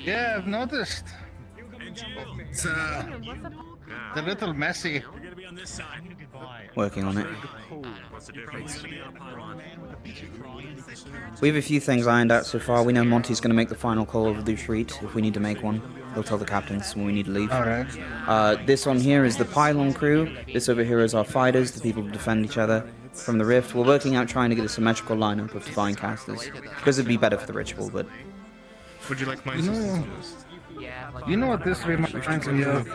Yeah, I've noticed. It's a little messy. Working on it. We have a few things ironed out so far. We know Monty's going to make the final call of the retreat if we need to make one. He'll tell the captains when we need to leave. Alright. This one here is the pylon crew. This over here is our fighters, the people who defend each other from the rift. We're working out trying to get a symmetrical lineup of divine casters because it'd be better for the ritual, but... Would you like my You know what this reminds me of?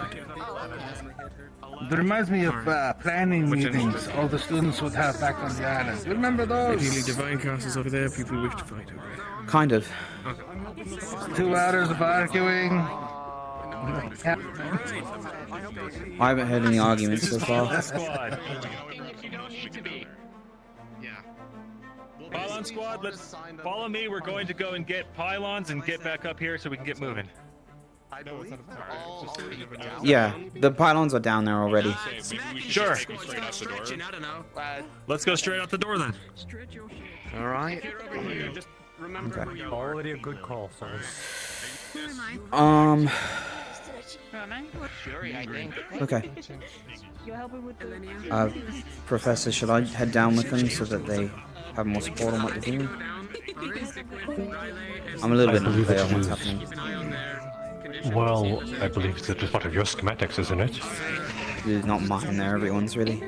It reminds me of planning meetings all the students would have back on the island. You remember those? Ideally, divine casters over there, people who wish to fight over there. Kind of. 2 hours of arguing. I haven't heard any arguments so far. Pylon squad, let's follow me. We're going to go and get pylons and get back up here so we can get moving. I believe they're all already down. Yeah, the pylons are down there already. Sure. Straight out the door. I don't know. Let's go straight out the door then. All right. Just remember Okay. who you Already a good call, sir. Who am I? Shuri, I think. Okay. You help me with the Professor, should I head down with them so that they have more support on what they're doing? I'm a little bit believe unclear it on what's is. happening. Well, I believe that is part of your schematics, isn't it? It's not mine, they're everyone's really.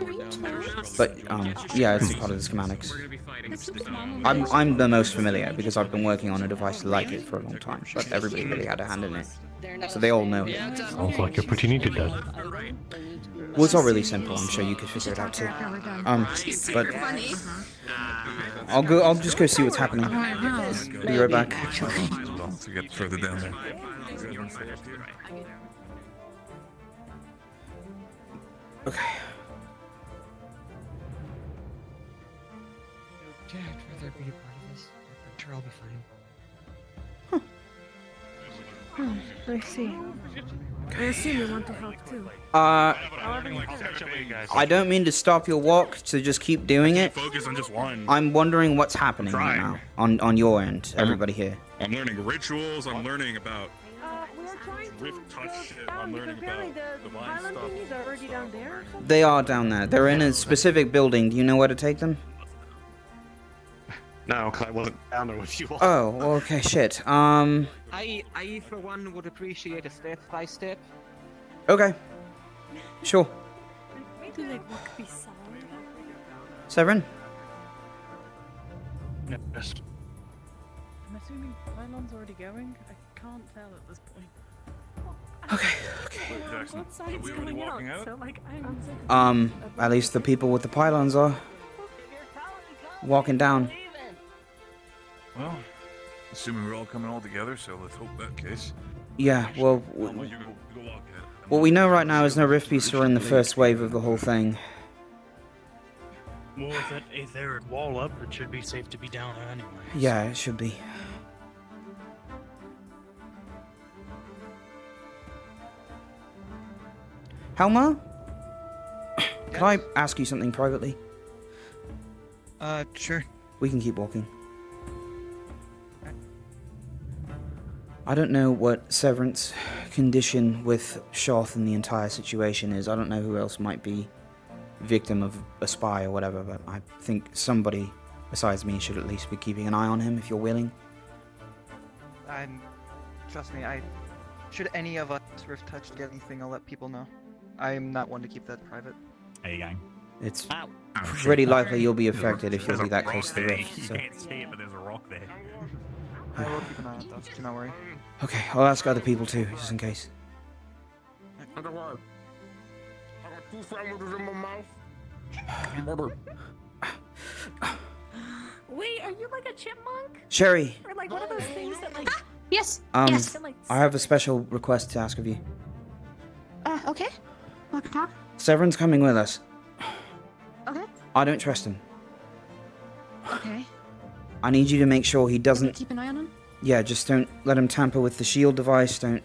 But yeah, it's part of the schematics. I'm the most familiar because I've been working on a device like it for a long time, but everybody really had a hand in it, so they all know it. Sounds like you're pretty neat at that. Well, it's all really simple. I'm sure you could figure it out too. But I'll just go see what's happening. Be right back. To get further down there. Okay. Yeah, I'd rather be a part of this. I'm sure I'll be fine. I see. I assume you want to help too. I don't mean to stop your walk, so just keep doing it. Focus on just one. I'm wondering what's happening right now on your end, everybody here. I'm learning rituals. I'm learning about rift touch shit. I'm learning about divine stuff. They are down there. They're in a specific building. Do you know where to take them? No, because I wasn't down there with you all. Oh, well, okay, shit. I for one would appreciate a step by step. Okay. Sure. Do they look beside? Severin? I'm assuming Pylon's already going. I can't tell at this point. What side's going out? So like At least the people with the pylons are walking down. Well, assuming we're all coming all together, so let's hope that case. Yeah, well, I'll let you go walk it. what we know right now is no rift beasts are in the first wave of the whole thing. Well, if they're wall up, it should be safe to be down there anyway. Yeah, it should be. Helma? Can I ask you something privately? Sure. We can keep walking. I don't know what Severance condition with Shoth and the entire situation is. I don't know who else might be victim of a spy or whatever, but I think somebody besides me should at least be keeping an eye on him if you're willing. Trust me, should any of us Rift Touch get anything, I'll let people know. I'm not one to keep that private. Hey, gang. It's pretty likely you'll be affected if you'll be that close to the rift. You So. can't see it, but there's a rock there. I will keep an eye on those, do not worry. Okay, I'll ask other people too, just in case. Wait, are you like a chipmunk? Sherry, Or like one of those things that like Yes. I have a special request to ask of you. Okay. What can talk? Severin's coming with us. Okay. I don't trust him. Okay. I need you to make sure he doesn't. Keep an eye on him. Yeah, just don't let him tamper with the shield device. Don't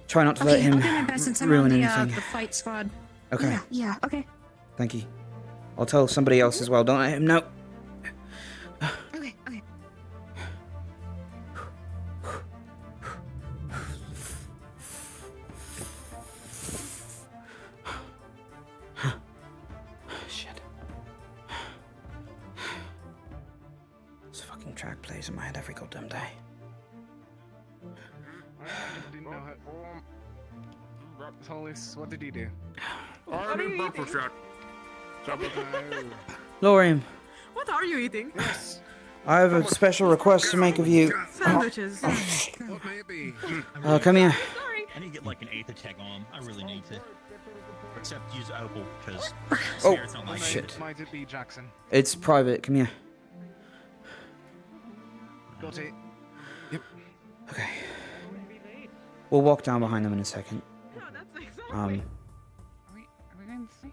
try not to let him I'll do my best since I'm ruin on anything. the fight squad. Okay, Yeah. Okay. thank you. I'll tell somebody else as well. Don't let him know. Okay. Okay. Shit. This fucking track plays in my head every goddamn day. Hollis, what did he do? What are you eating? Lorium, What are you eating? I have a special request to make of you. Sandwiches. What may it be? Come here. I need to get like an Aether tag on. I really need to. Except use Opal, because Oh, it's not like shit. Might it be Jackson? It's private. Come here. Got it. Okay. We'll walk down behind them in a second. Are we going to see?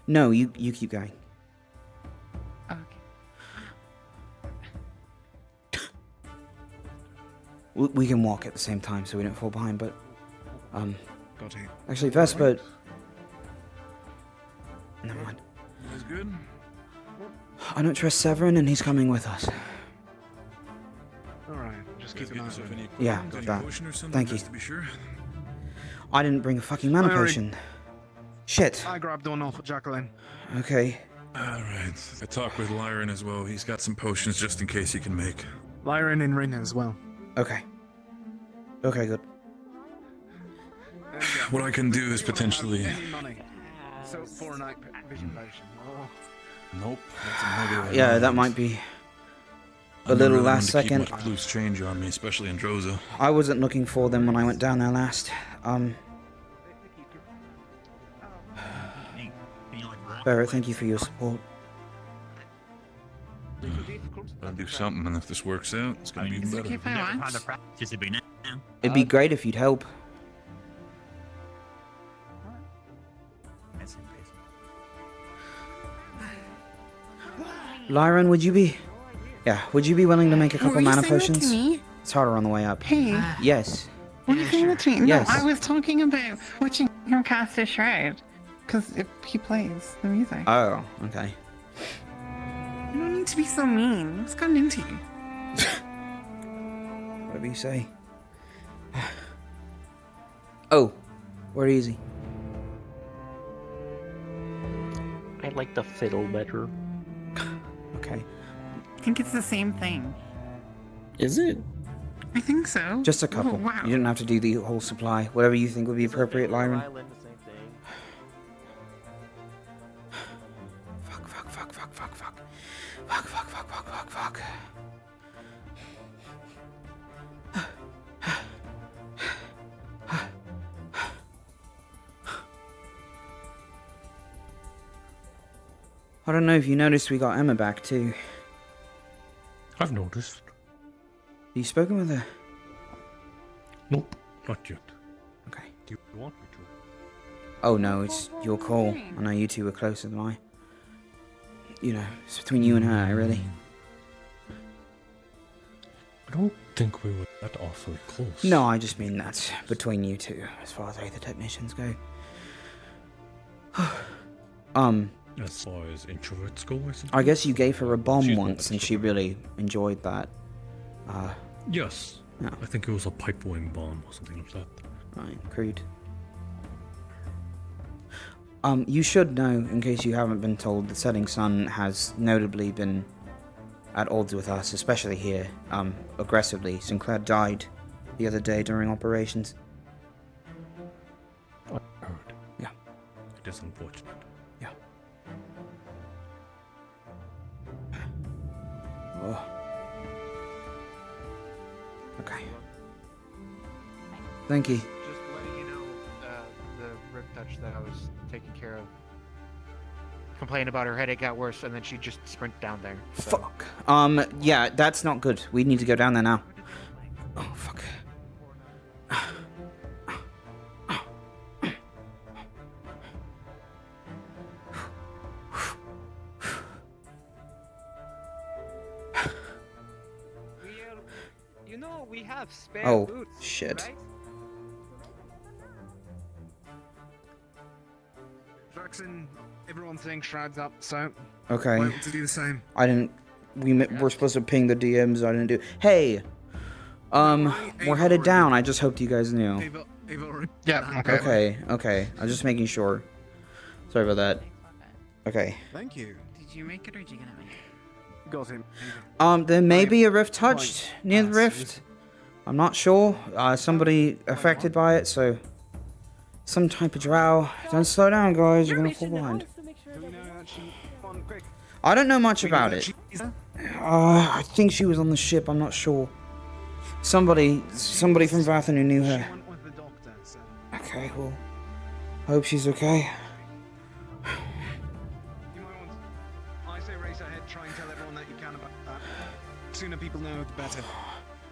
No, you keep going. Okay. We can walk at the same time so we don't fall behind, but... Got it. Actually, Vespa... Never mind. That's good. I don't trust Severin, and he's coming with us. Alright, just keep an eye on it. Yeah, got that. Thank you. Just to be sure. I didn't bring a fucking mana potion. Shit. I grabbed one off of Jacqueline. Okay. Alright. I talked with Lyron as well. He's got some potions just in case he can make. Lyron and Rin as well. Okay. Okay, good. What I can do is potentially... Any money. So, for a night vision potion. Oh. Nope. That's another... Yeah, that might be a little last second. Keep much loose change on me, especially in Droza. I wasn't looking for them when I went down there last. Barrett, thank you for your support. I'll do something, and if this works out, it's gonna be even better. It'd be great if you'd help. Lyron, would you be... Yeah, would you be willing to make a couple mana potions? It's harder on the way up. Hey. Yes. What are you saying that to me? Yes. No, I was talking about watching him cast a shroud. Because if he plays the music. Oh, okay. You don't need to be so mean. What's gotten into you? Whatever you say. Oh, we're easy. I like the fiddle better. Okay. I think it's the same thing. Is it? I think so. Just a couple. Oh, wow. You didn't have to do the whole supply. Whatever you think would be appropriate, Lyron. Fuck. I don't know if you noticed we got Emma back too. I've noticed. You spoken with her? Nope, not yet. Okay. Do you want me to? Oh no, it's your call. I know you two were closer than I. You know, it's between you and her, really. I don't think we were that awfully close. No, I just mean that's between you two, as far as Aether technicians go. As far as introverts go, I suppose. I guess you gave her a bomb She's once, and she really enjoyed that. Yes. No. I think it was a pipe wing bomb or something like that. Right, crude. You should know, in case you haven't been told, the Setting Sun has notably been at odds with us, especially here, aggressively. Sinclair died the other day during operations. I heard. Yeah. It is unfortunate. Yeah. Oh. Okay. Thank you. Just letting you know, the rip touch that I was taking care of complained about her headache got worse, and then she just sprint down there. So. Fuck. Yeah, that's not good. We need to go down there now. Oh, fuck. You know, we have spare Oh, boots, shit. right? Jackson, everyone's saying shrouds up, so Okay. we're able to do the same. I didn't... We're supposed to ping the DMs, I didn't do... Hey! We're headed down, I just hoped you guys knew. Yeah, Okay. I was just making sure. Sorry about that. Okay. Thank you. Did you make it or did you gonna make it? Got him. There may be a rift touched near the rift. I'm not sure. Somebody affected by it, so... Some type of drow. Don't slow down, guys. You're gonna fall behind. I don't know much about it. I think she was on the ship. I'm not sure. Somebody from Vathan who knew her. Okay, well, hope she's okay. I say race ahead, try and tell everyone that you can about that. The sooner people know, the better.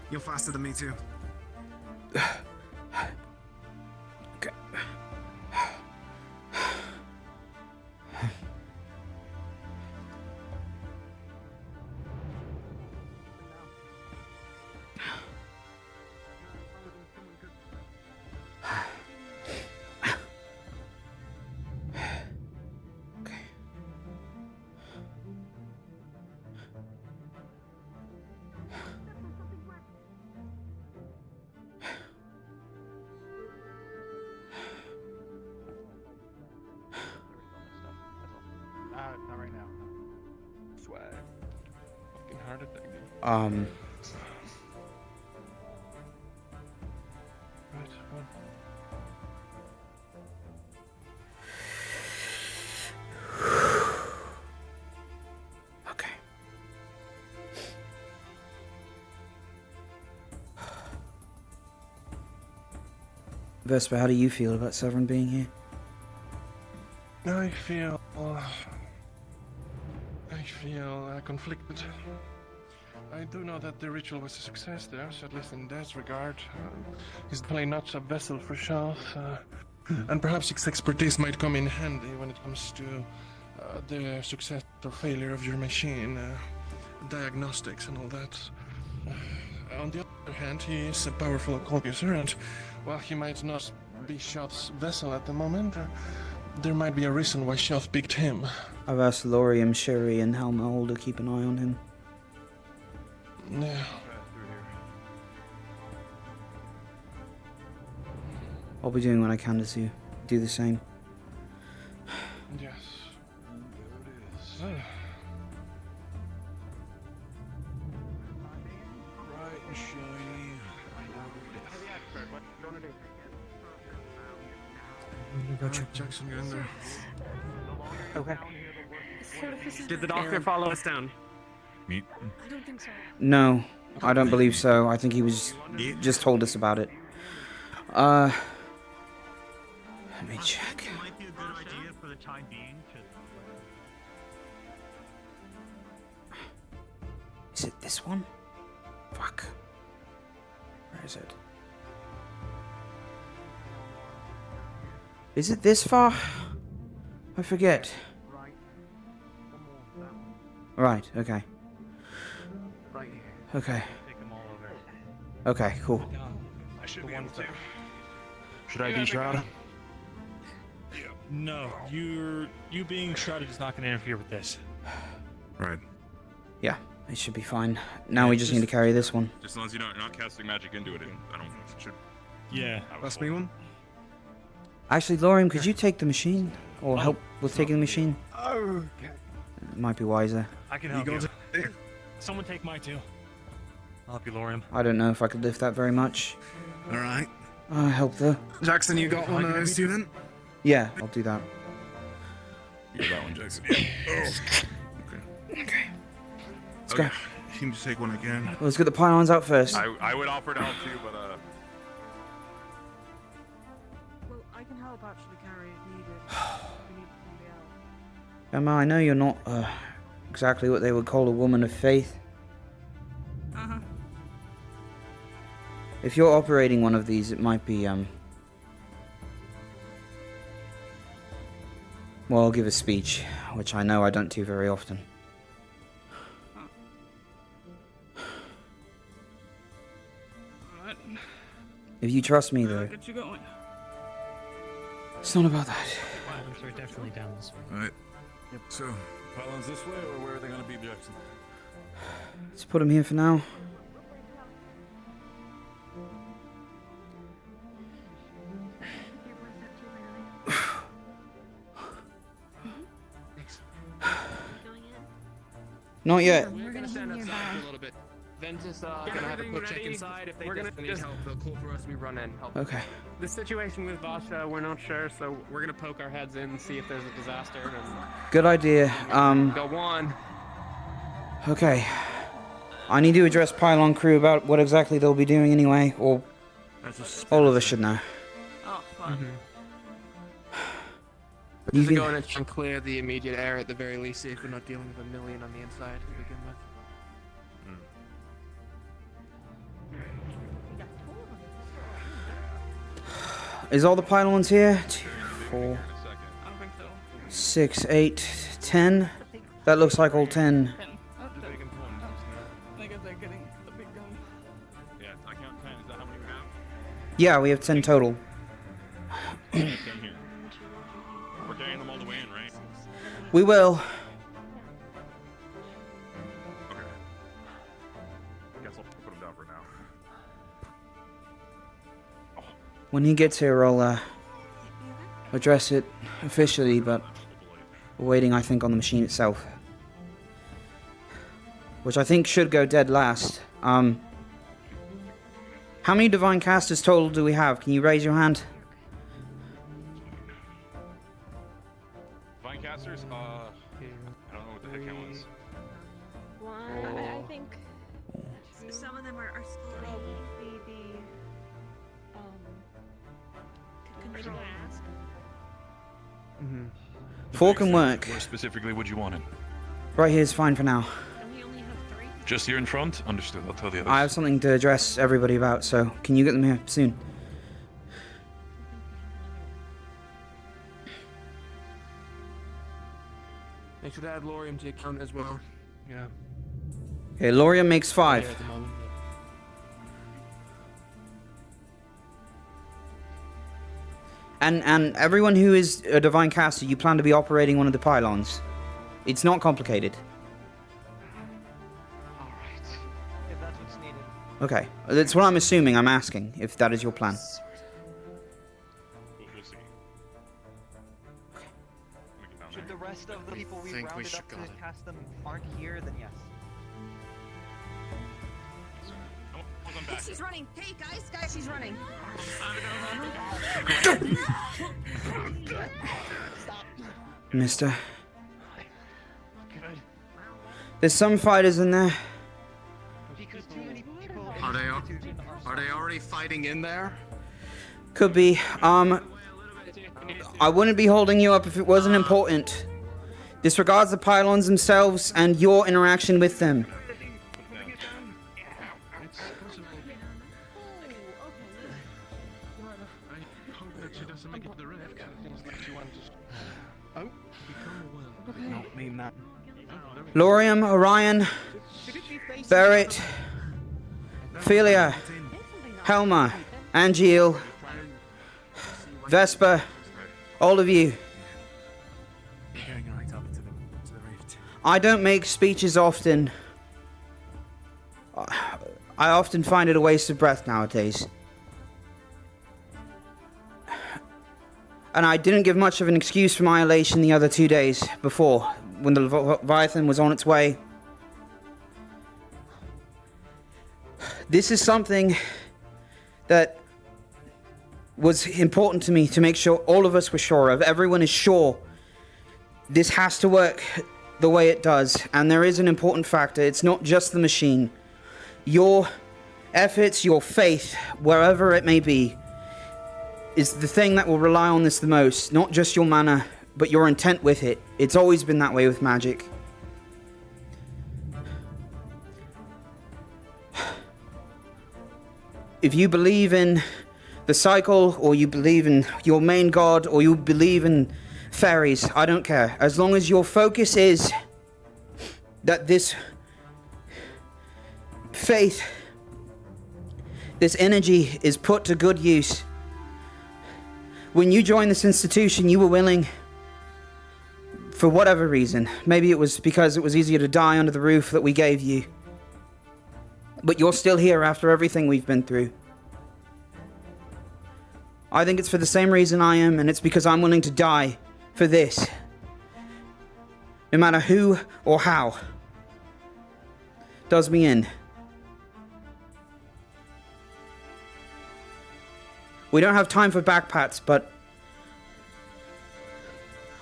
You're faster than me too. Okay. Fucking heart attack. Right, well. Okay. Vesper, how do you feel about Severin being here? I feel conflicted. I do know that the ritual was a success there, so at least in that regard, he's definitely not a vessel for Shelf, and perhaps his expertise might come in handy when it comes to the success or failure of your machine, diagnostics and all that. On the other hand, he is a powerful occult user, and while he might not be Shelf's vessel at the moment, there might be a reason why Shelf picked him. I've asked Lorium, Sherry, and Helmhold to keep an eye on him. Yeah. I'll be doing what I can to do the same. Yes. Bright and shiny. Go check Jackson, get in there. Okay. Did the doctor follow us down? Meet. I don't think so. No, I don't believe so. I think he was just told us about it. Let me check. It might be a good idea for the time being to. Is it this one? Fuck. Where is it? Is it this far? I forget. Right, okay. Okay. Okay, cool. I should be able to. Should I de-shroud? No, you being shrouded is not going to interfere with this. Right. Yeah, it should be fine. Now we just need to carry this one. Just as long as you're not casting magic into it, I don't should. Yeah. That's me one. Actually, Lorium, could you take the machine? Or help with taking the machine? Okay. It might be wiser. I can help you. Someone take my two. I'll help you, Lorium. I don't know if I could lift that very much. Alright. Help though. Jackson, you got one of those two then? Yeah, I'll do that. You got that one, Jackson. Okay. Let's go. Seem to take one again. Let's get the pylons out first. I would offer to help too, but Well, I can help actually carry if needed. We need somebody else. Emma, I know you're not exactly what they would call a woman of faith. Uh-huh. If you're operating one of these, it might be, well, I'll give a speech, which I know I don't do very often. Alright. If you trust me, though, Get you going. it's not about that. Pylons are definitely down this way. alright. So, pylons this way, or where are they gonna be, Jackson? Let's put them here for now. Not yet. We're gonna stand outside for a little bit. Ventus gonna have a quick check inside. If they need help, they'll call for us. We run in. Help. Okay. The situation with Vasha, we're not sure, so we're gonna poke our heads in and see if there's a disaster. And Good idea. go on. Okay. I need to address Pylon crew about what exactly they'll be doing anyway, or all of us should know. Oh, fun. We're just going to try and clear the immediate area at the very least, see if we're not dealing with a million on the inside to begin with. Is all the pylons here? 2, 4, I don't think so. 6, 8, 10. That looks like all 10. I guess they're getting the big gun. Yeah, I count 10. Is that how many we have? Yeah, we have 10 total. 10 here. We're carrying them all the way in, right? We will. Okay. I guess I'll put them down for now. When he gets here, I'll address it officially, but we're waiting, I think, on the machine itself. which I think should go dead last. How many divine casters total do we have? Can you raise your hand? Divine casters? I don't know what the heck that was. I think some of them are still can they ask? Four can work. Where specifically would you want it? Right here is fine for now. Just here in front? Understood. I'll tell the others. I have something to address everybody about, so can you get them here soon? I should add Lorium to the account as well. Yeah. Okay, Loria makes 5. And everyone who is a divine caster, you plan to be operating one of the pylons. It's not complicated. If that's what's needed. Okay, that's what I'm assuming. I'm asking if that is your plan. We'll see. Should the rest of the people we think we rounded should up to got it. cast them aren't here, then yes. She's running. Hey, guys, she's running. Mister. There's some fighters in there. Are they already fighting in there? Could be. I wouldn't be holding you up if it wasn't important. Disregards the pylons themselves and your interaction with them. Lorium, Orion, Barrett, Ophelia, Helma, Angeal, Vesper, all of you. I don't make speeches often. I often find it a waste of breath nowadays. And I didn't give much of an excuse for my elation the other 2 days before, when the Leviathan was on its way. This is something that was important to me to make sure all of us were sure of. Everyone is sure this has to work the way it does. And there is an important factor. It's not just the machine. Your efforts, your faith, wherever it may be, is the thing that will rely on this the most. Not just your mana, but your intent with it. It's always been that way with magic. If you believe in the cycle, or you believe in your main god, or you believe in fairies, I don't care. As long as your focus is that this faith, this energy is put to good use. When you joined this institution, you were willing, for whatever reason. Maybe it was because it was easier to die under the roof that we gave you. But you're still here after everything we've been through. I think it's for the same reason I am, and it's because I'm willing to die for this. No matter who or how does me in. We don't have time for backpats, but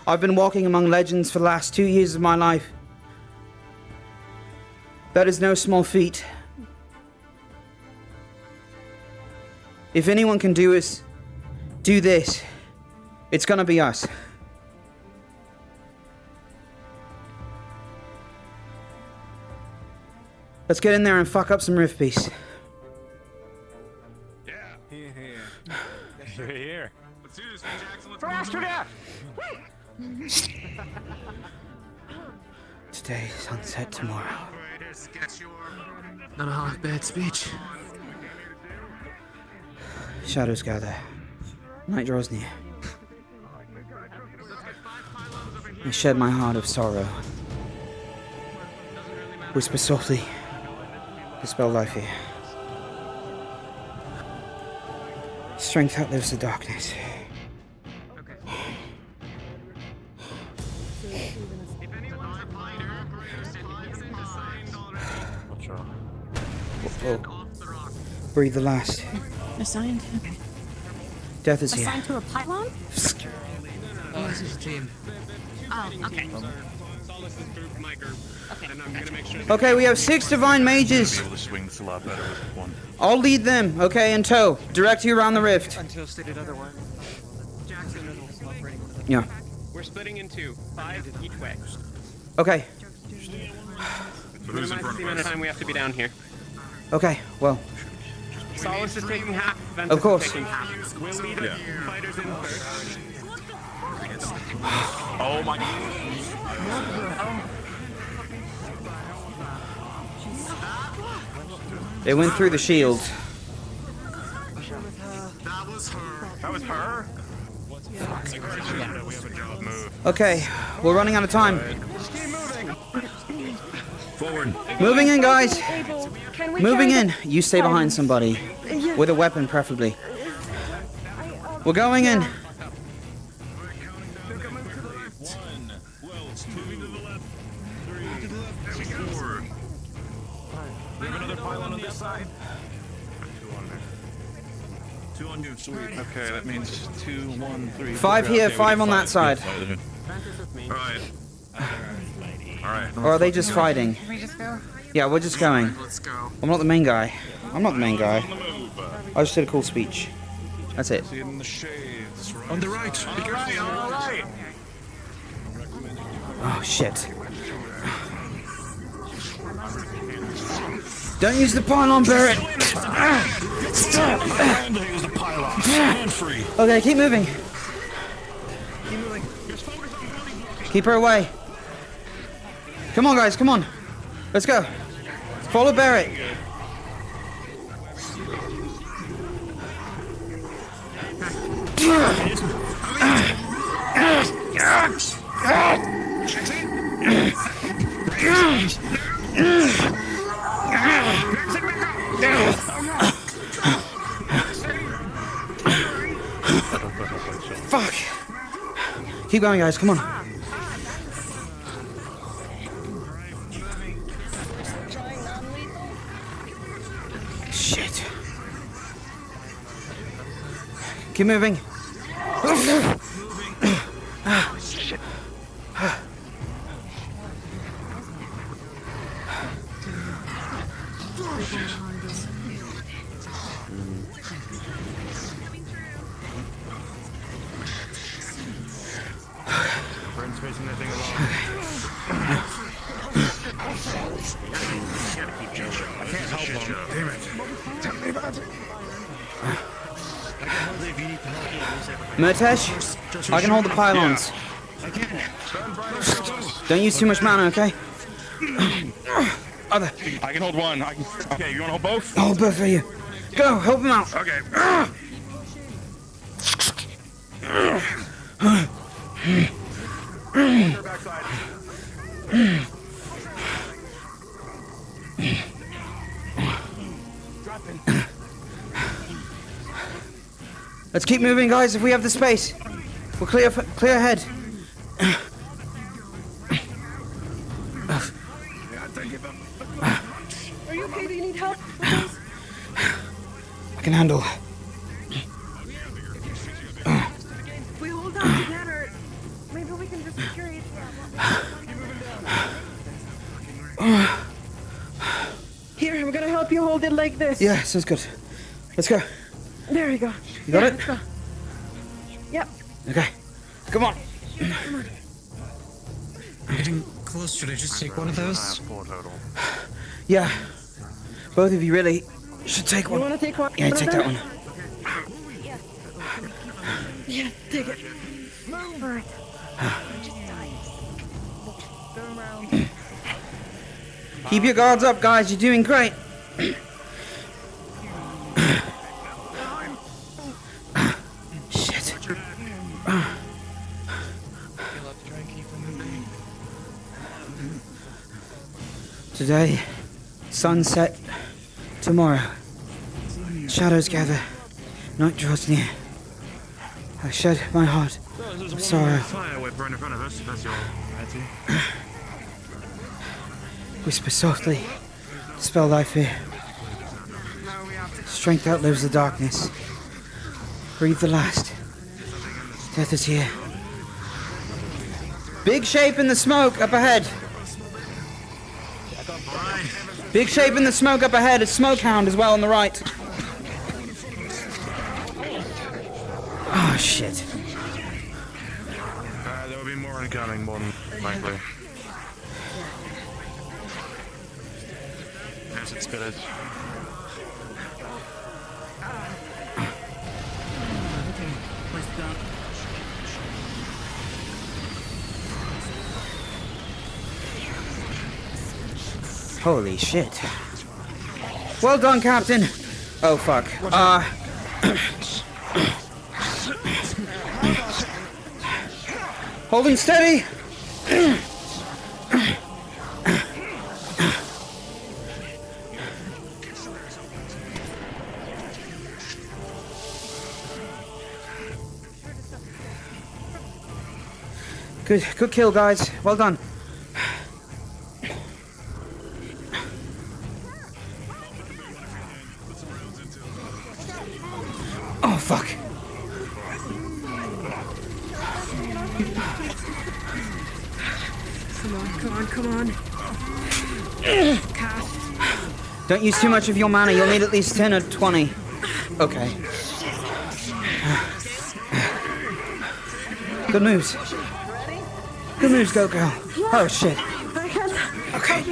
I've been walking among legends for the last 2 years of my life. That is no small feat. If anyone can do this, it's gonna be us. Let's get in there and fuck up some Rift Beasts. You're here. Let's do this, Jackson. Let's Faster death! Today, sunset tomorrow. Not a half bad speech. Shadows gather. Night draws near. I shed my heart of sorrow. Whisper softly. Dispel life here. Strength outlives the darkness. Oh. Breathe the last. Assigned. Death is here. Assigned to a pylon? Oh, this is a team. Oh, okay. Okay, we have 6 divine mages. Able to swing this a lot better with one. I'll lead them, okay, in tow. Direct you around the rift. Until stated otherwise. Yeah. We're splitting in 2, 5 each way. Okay. Minimize the amount of time we have to be down here. Okay, well. Solace is taking half. Ventus Of course. Is taking half. We'll lead the fighters in first. Oh my They went through the shield. That was her. That was her? We have a job. Move. Okay, we're running out of time. Forward. Moving in, guys. Can we Moving try in. You stay behind somebody. With a weapon, preferably. We're going in. We have another pylon on this side. 2 on you, sweet. Okay, that means 2, 1, 3. 5 here, 5 on that side. Alright. Alright. Or are they just fighting? Can we just go? Yeah, we're just going. Let's go. I'm not the main guy. I'm not the main guy. I just did a cool speech. That's it. See it in the shades. On the right. Be careful. On the right. Oh, shit. Don't use the pylon, Barrett! Stop! Use the pylon. Hand free. Okay, keep moving. Keep her away. Come on, guys, come on. Let's go. Follow Barrett. Fuck. Keep going, guys, come on. Shit. Keep moving. Shit. Brent's facing that thing alone. I can't help him. Damn it. Tell me about it. Murtesh, I can hold the pylons. Don't use too much mana, okay? Other. I can hold one. Okay, you want to hold both? Hold both of you. Go, help him out. Okay. Let's keep moving, guys, if we have the space. We're clear ahead. Are you okay? Do you need help? I can handle. If we hold on together, maybe we can just secure each other. Here, I'm gonna help you hold it like this. Yeah, sounds good. Let's go. There we go. You got it? Let's go. Yep. Okay. Come on. Come on. I'm getting close. Should I just take one of those? Yeah. Both of you really should take one. You wanna take one? Yeah, take that one. Yeah, take it. All right. Keep your guards up, guys. You're doing great. Shit. Today, sunset. Tomorrow, shadows gather. Night draws near. I shed my heart of sorrow. Fire whip right in front of us. That's your Whisper softly. Dispel thy fear. Strength outlives the darkness. Breathe the last. Death is here. Big shape in the smoke up ahead. Big shape in the smoke up ahead. A smoke hound as well on the right. Oh shit. There will be more incoming, more than likely. Yes, it's good. Holy shit. Well done, Captain. Oh fuck. Holding steady. Good kill, guys. Well done. Oh, fuck. Come on. Don't use too much of your mana. You'll need at least 10 or 20. Okay. Good moves. Good moves, go girl. Oh, shit. Okay.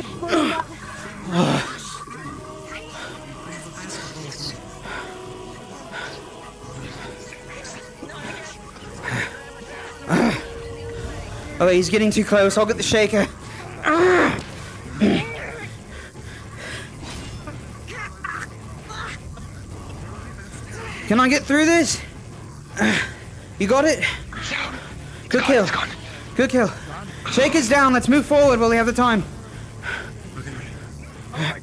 Oh, he's getting too close. I'll get the shaker. Can I get through this? You got it? Good kill. Good kill. Shaker's down. Let's move forward while we have the time. I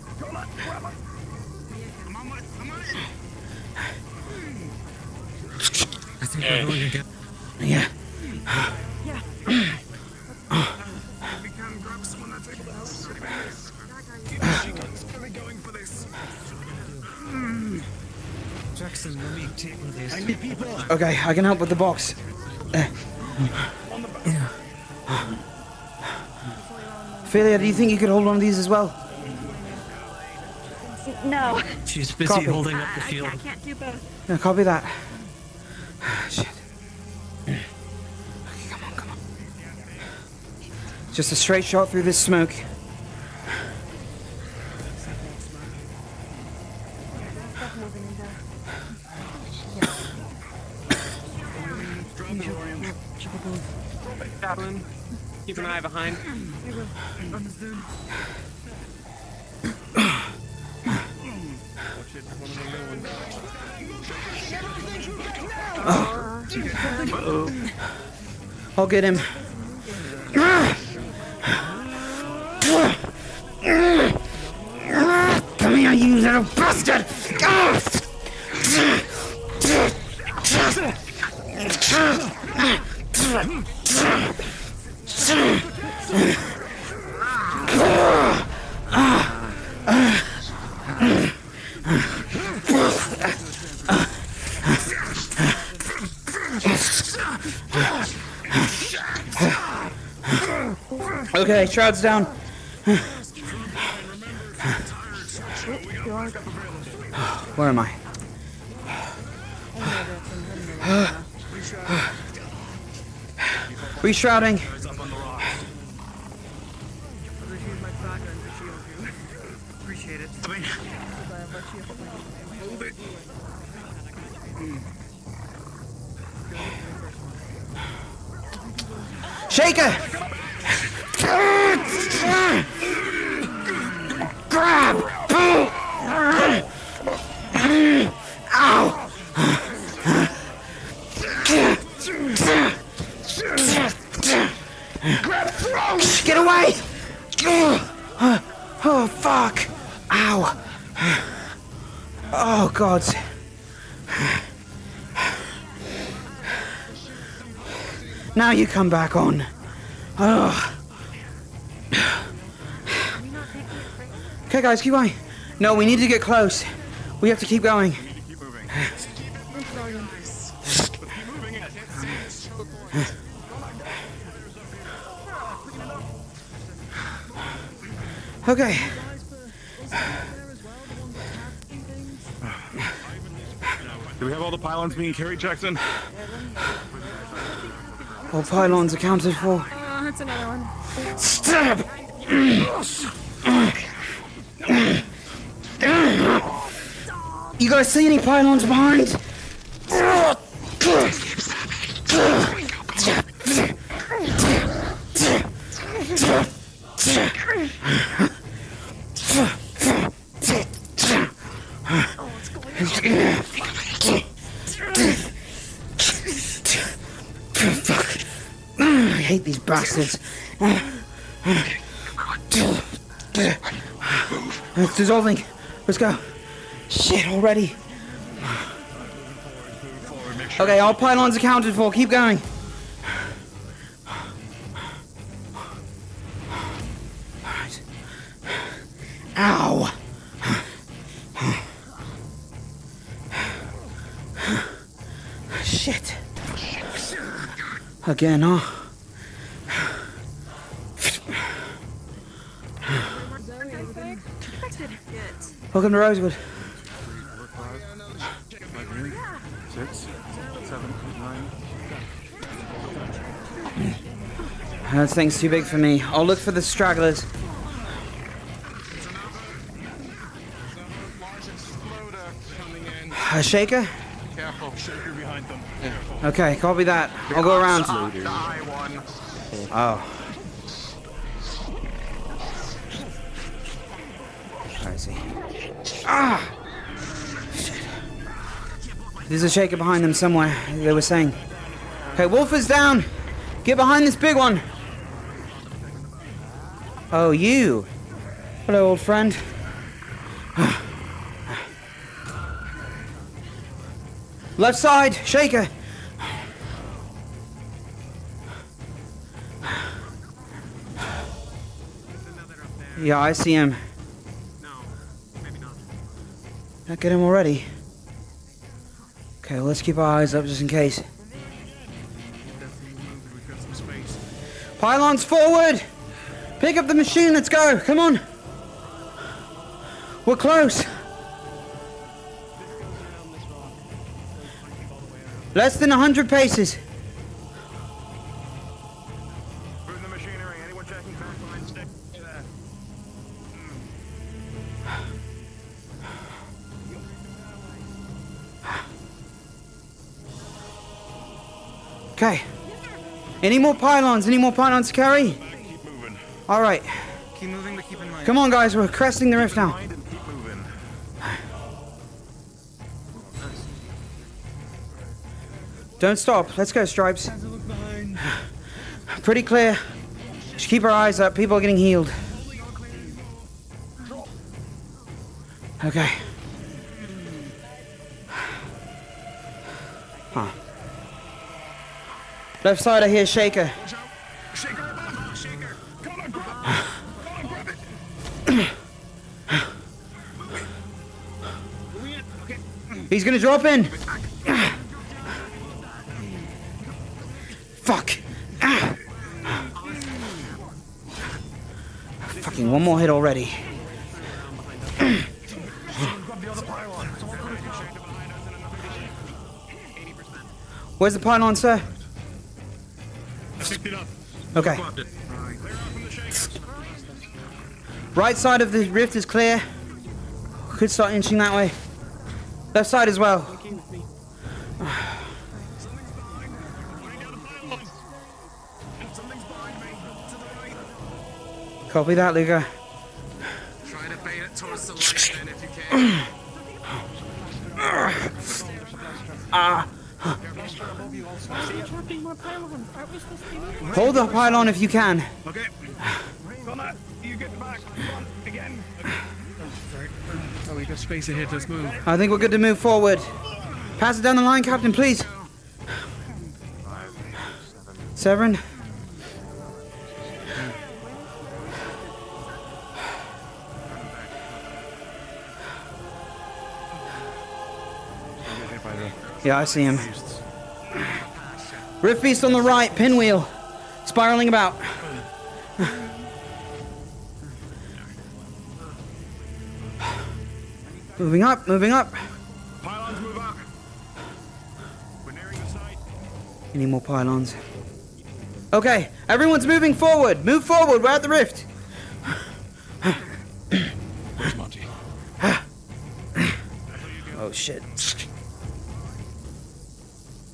think we're going again. Yeah. Jackson, let me take one of these. I need people. Okay, I can help with the box. Ophelia, do you think you could hold one of these as well? No. She's busy Copy. holding up the field. I can't do both. No, copy that. Shit. Okay, come on. Just a straight shot through this smoke. Chaplain, keep an eye behind. I'll get him. Come here, you little bastard! Okay, shroud's down. Where am I? Reshrouding. Appreciate it. Hold it. Shaker! Grab! Pull! Ow! Get away! Oh, fuck! Ow! Oh, God. Now you come back on. Oh. Okay, guys, keep going. No, we need to get close. We have to keep going. Okay. Do we have all the pylons being carried, Jackson? All pylons accounted for. That's another one. Stop! You guys see any pylons behind? I hate these bastards. It's dissolving. Let's go. Shit, already. Okay, all pylons accounted for. Keep going. Alright. Ow. Shit. Again, huh? Welcome to Rosewood. 6, 7, 8, 9. This thing's too big for me. I'll look for the stragglers. A shaker? Careful, shaker behind them. Okay, copy that. I'll go around. Oh. I see. Ah! Shit. There's a shaker behind them somewhere, they were saying. Okay, Wolf is down! Get behind this big one! Oh, you! Hello, old friend. Left side, shaker! Yeah, I see him. Not get him already. Okay, well, let's keep our eyes up just in case. Pylons forward! Pick up the machine, let's go! Come on! We're close! Less than 100 paces. Okay. Any more pylons? Any more pylons to carry? All right. Keep moving, but keep in mind. Come on, guys. We're cresting the rift now. Don't stop. Let's go, Stripes. Pretty clear. Just keep our eyes up. People are getting healed. Okay. Huh. Left side, I hear shaker. He's gonna drop in. Fuck. Fucking one more hit already. Where's the pylon, sir? I picked it up. Okay. Right side of the rift is clear. Could start inching that way. Left side as well. Copy that, Luca. Try to bait it towards the light then if you can. Hold the pylon if you can. Okay. Connor, you get back. Again. Oh, we got space ahead. Let's move. I think we're good to move forward. Pass it down the line, Captain, please. Severin. Yeah, I see him. Rift Beast on the right, pinwheel. Spiraling about. Moving up, moving up. Pylons move up. We're nearing the site. Any more pylons? Okay, everyone's moving forward. Move forward, we're at the rift. Where's Monty? Oh shit.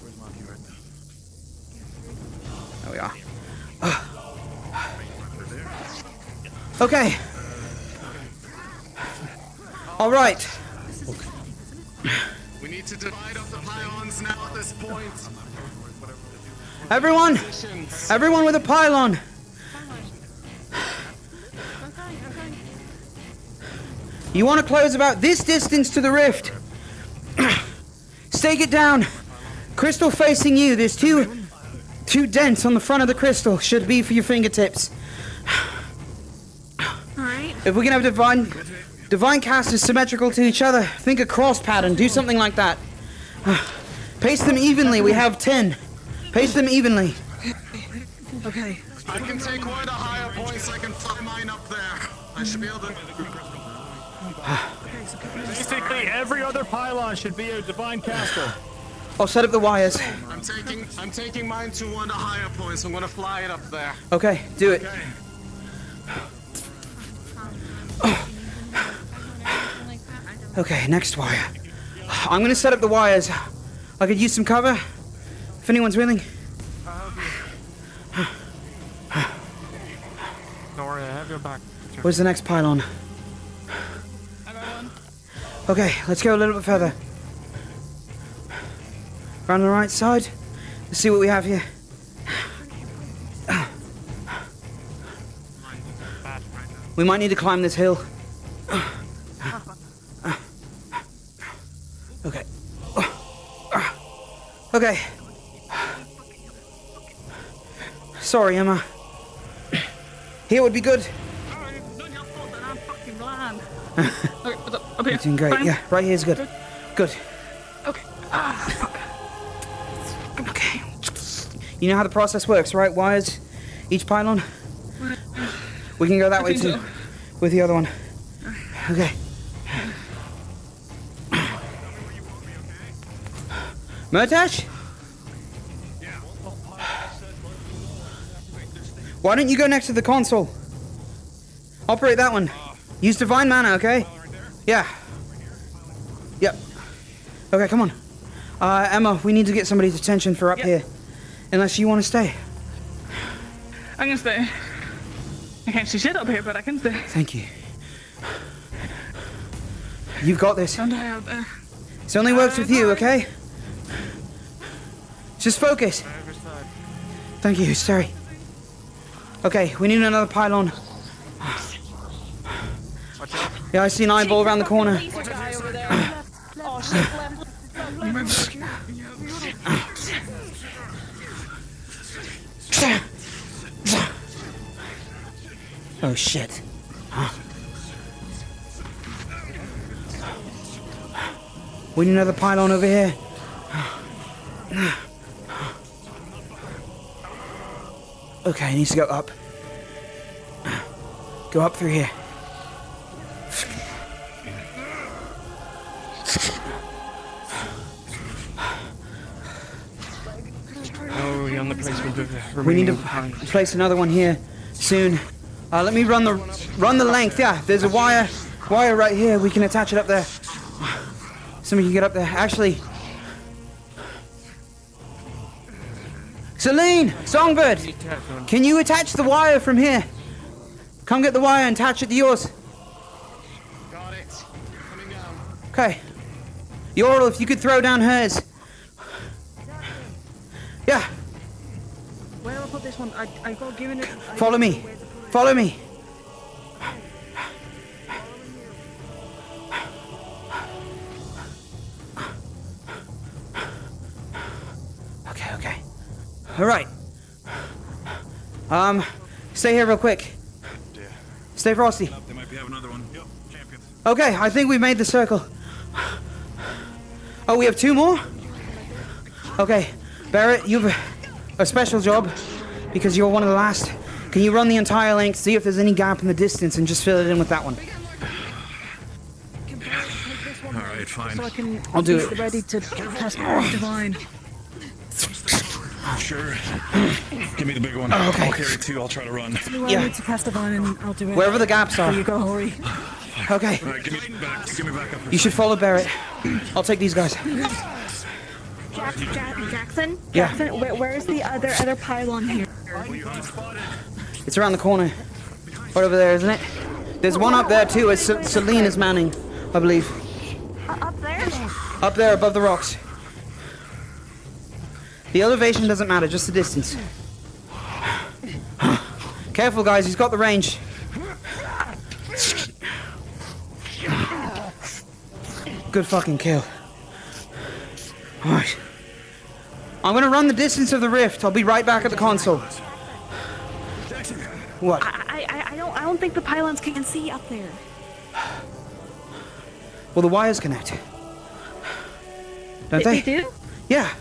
Where's Monty right now? There we are. Okay. All right. We need to divide up the pylons now at this point. Everyone with a pylon. You want to close about this distance to the rift. Stake it down. Crystal facing you. There's two dents on the front of the crystal. Should be for your fingertips. Alright. If we can have divine casters symmetrical to each other, think a cross pattern. Do something like that. Pace them evenly. We have 10. Pace them evenly. Okay. I can take one of the higher points. I can fly mine up there. I should be able to. Basically, every other pylon should be a divine caster. I'll set up the wires. I'm taking mine to one of the higher points. I'm gonna fly it up there. Okay, do it. Okay, next wire. I'm gonna set up the wires. I could use some cover if anyone's willing. Don't worry, I have your back. Where's the next pylon? Okay, let's go a little bit further. Around the right side. Let's see what we have here. We might need to climb this hill. Okay. Okay. Sorry, Emma. Here would be good. Not your fault that I'm fucking blind. Okay, what's up? Up here. You're doing great. Fine. Yeah, right here's good. Good. Okay. Okay. You know how the process works, right? Wires, each pylon. We can go that way too, so. with the other one. Okay. Murtash? Why don't you go next to the console? Operate that one. Use divine mana, okay? Yeah. Yep. Okay, come on. Emma, we need to get somebody's attention for up here. Unless you want to stay. I can stay. I can't see shit up here, but I can stay. Thank you. You've got this. Don't die out there. This only works with you, okay? Just focus. Thank you, sorry. Okay, we need another pylon. Yeah, I see an eyeball around the corner. Oh shit. We need another pylon over here. Okay, it needs to go up. Go up through here. How are we on the placement of the We need to remaining place another one here soon. Let me run the length. Yeah, there's a wire right here. We can attach it up there. Somebody can get up there. Actually, Celine, Songbird, can you attach the wire from here? Come get the wire and attach it to yours. Got it. Coming down. Okay. Yoral, if you could throw down hers. Yeah. Where do I put this one? I got given it. Follow me. Follow me. Okay. All right. Stay here real quick. Stay frosty. They might have another one. Yep, champions. Okay, I think we made the circle. Oh, we have two more? Okay, Barrett, you've a special job because you're one of the last. Can you run the entire length, see if there's any gap in the distance, and just fill it in with that one? All right, fine. So I can I'll do be it. ready to cast my divine. Sure. Give me the big one. Oh, okay. I'll carry 2. I'll try to run. I need to cast divine and I'll do it. Wherever the gaps are. There you go, hurry. Okay. All right, give me back up. You should follow Barrett. I'll take these guys. Jackson? Yeah. Jackson, where's the other pylon here? It's around the corner. Right over there, isn't it? There's one up there too. It's Celine is manning, I believe. Up there? Up there above the rocks. The elevation doesn't matter, just the distance. Careful, guys. He's got the range. Good fucking kill. Alright. I'm gonna run the distance of the rift. I'll be right back at the console. What? I don't think the pylons can see up there. Well, the wires connect. Don't they? They do? Yeah.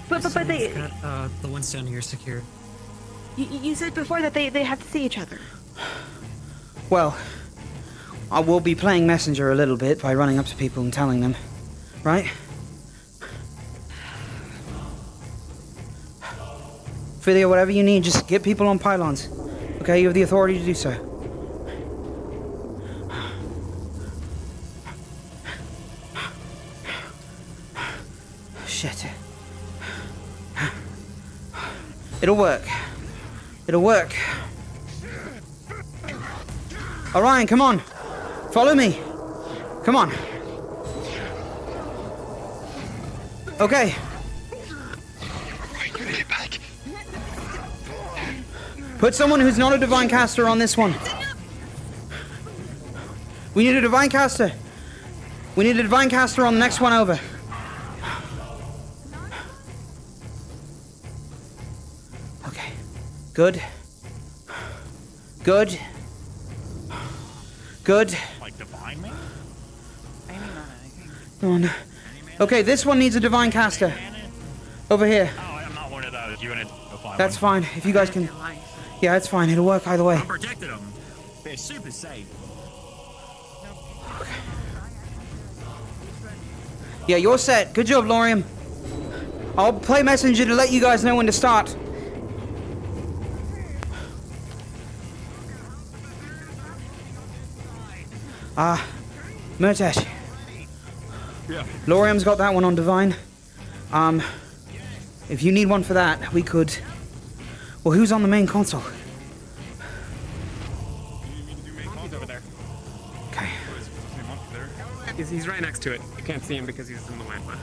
But they... Got, the ones down here secured. You said before that they have to see each other. Well, I will be playing messenger a little bit by running up to people and telling them. Right? Philia, whatever you need, just get people on pylons. Okay, you have the authority to do so. Shit. It'll work. It'll work. Orion, come on. Follow me. Come on. Okay. Put someone who's not a divine caster on this one. We need a divine caster. We need a divine caster on the next one over. Okay. Good. Good. Good. Like divine man? Come on. Okay, this one needs a divine caster. Over here. Oh, I'm not one of those. You want to find That's one? fine. If you guys can... Yeah, it's fine. It'll work either way. I protected them. They're super safe. Yeah, you're set. Good job, Laurium. I'll play messenger to let you guys know when to start. Murtash. Yeah. Laurium's got that one on divine. If you need one for that, we could... Well, who's on the main console? He's over there. Okay. He's right next to it. You can't see him because he's in the way. But...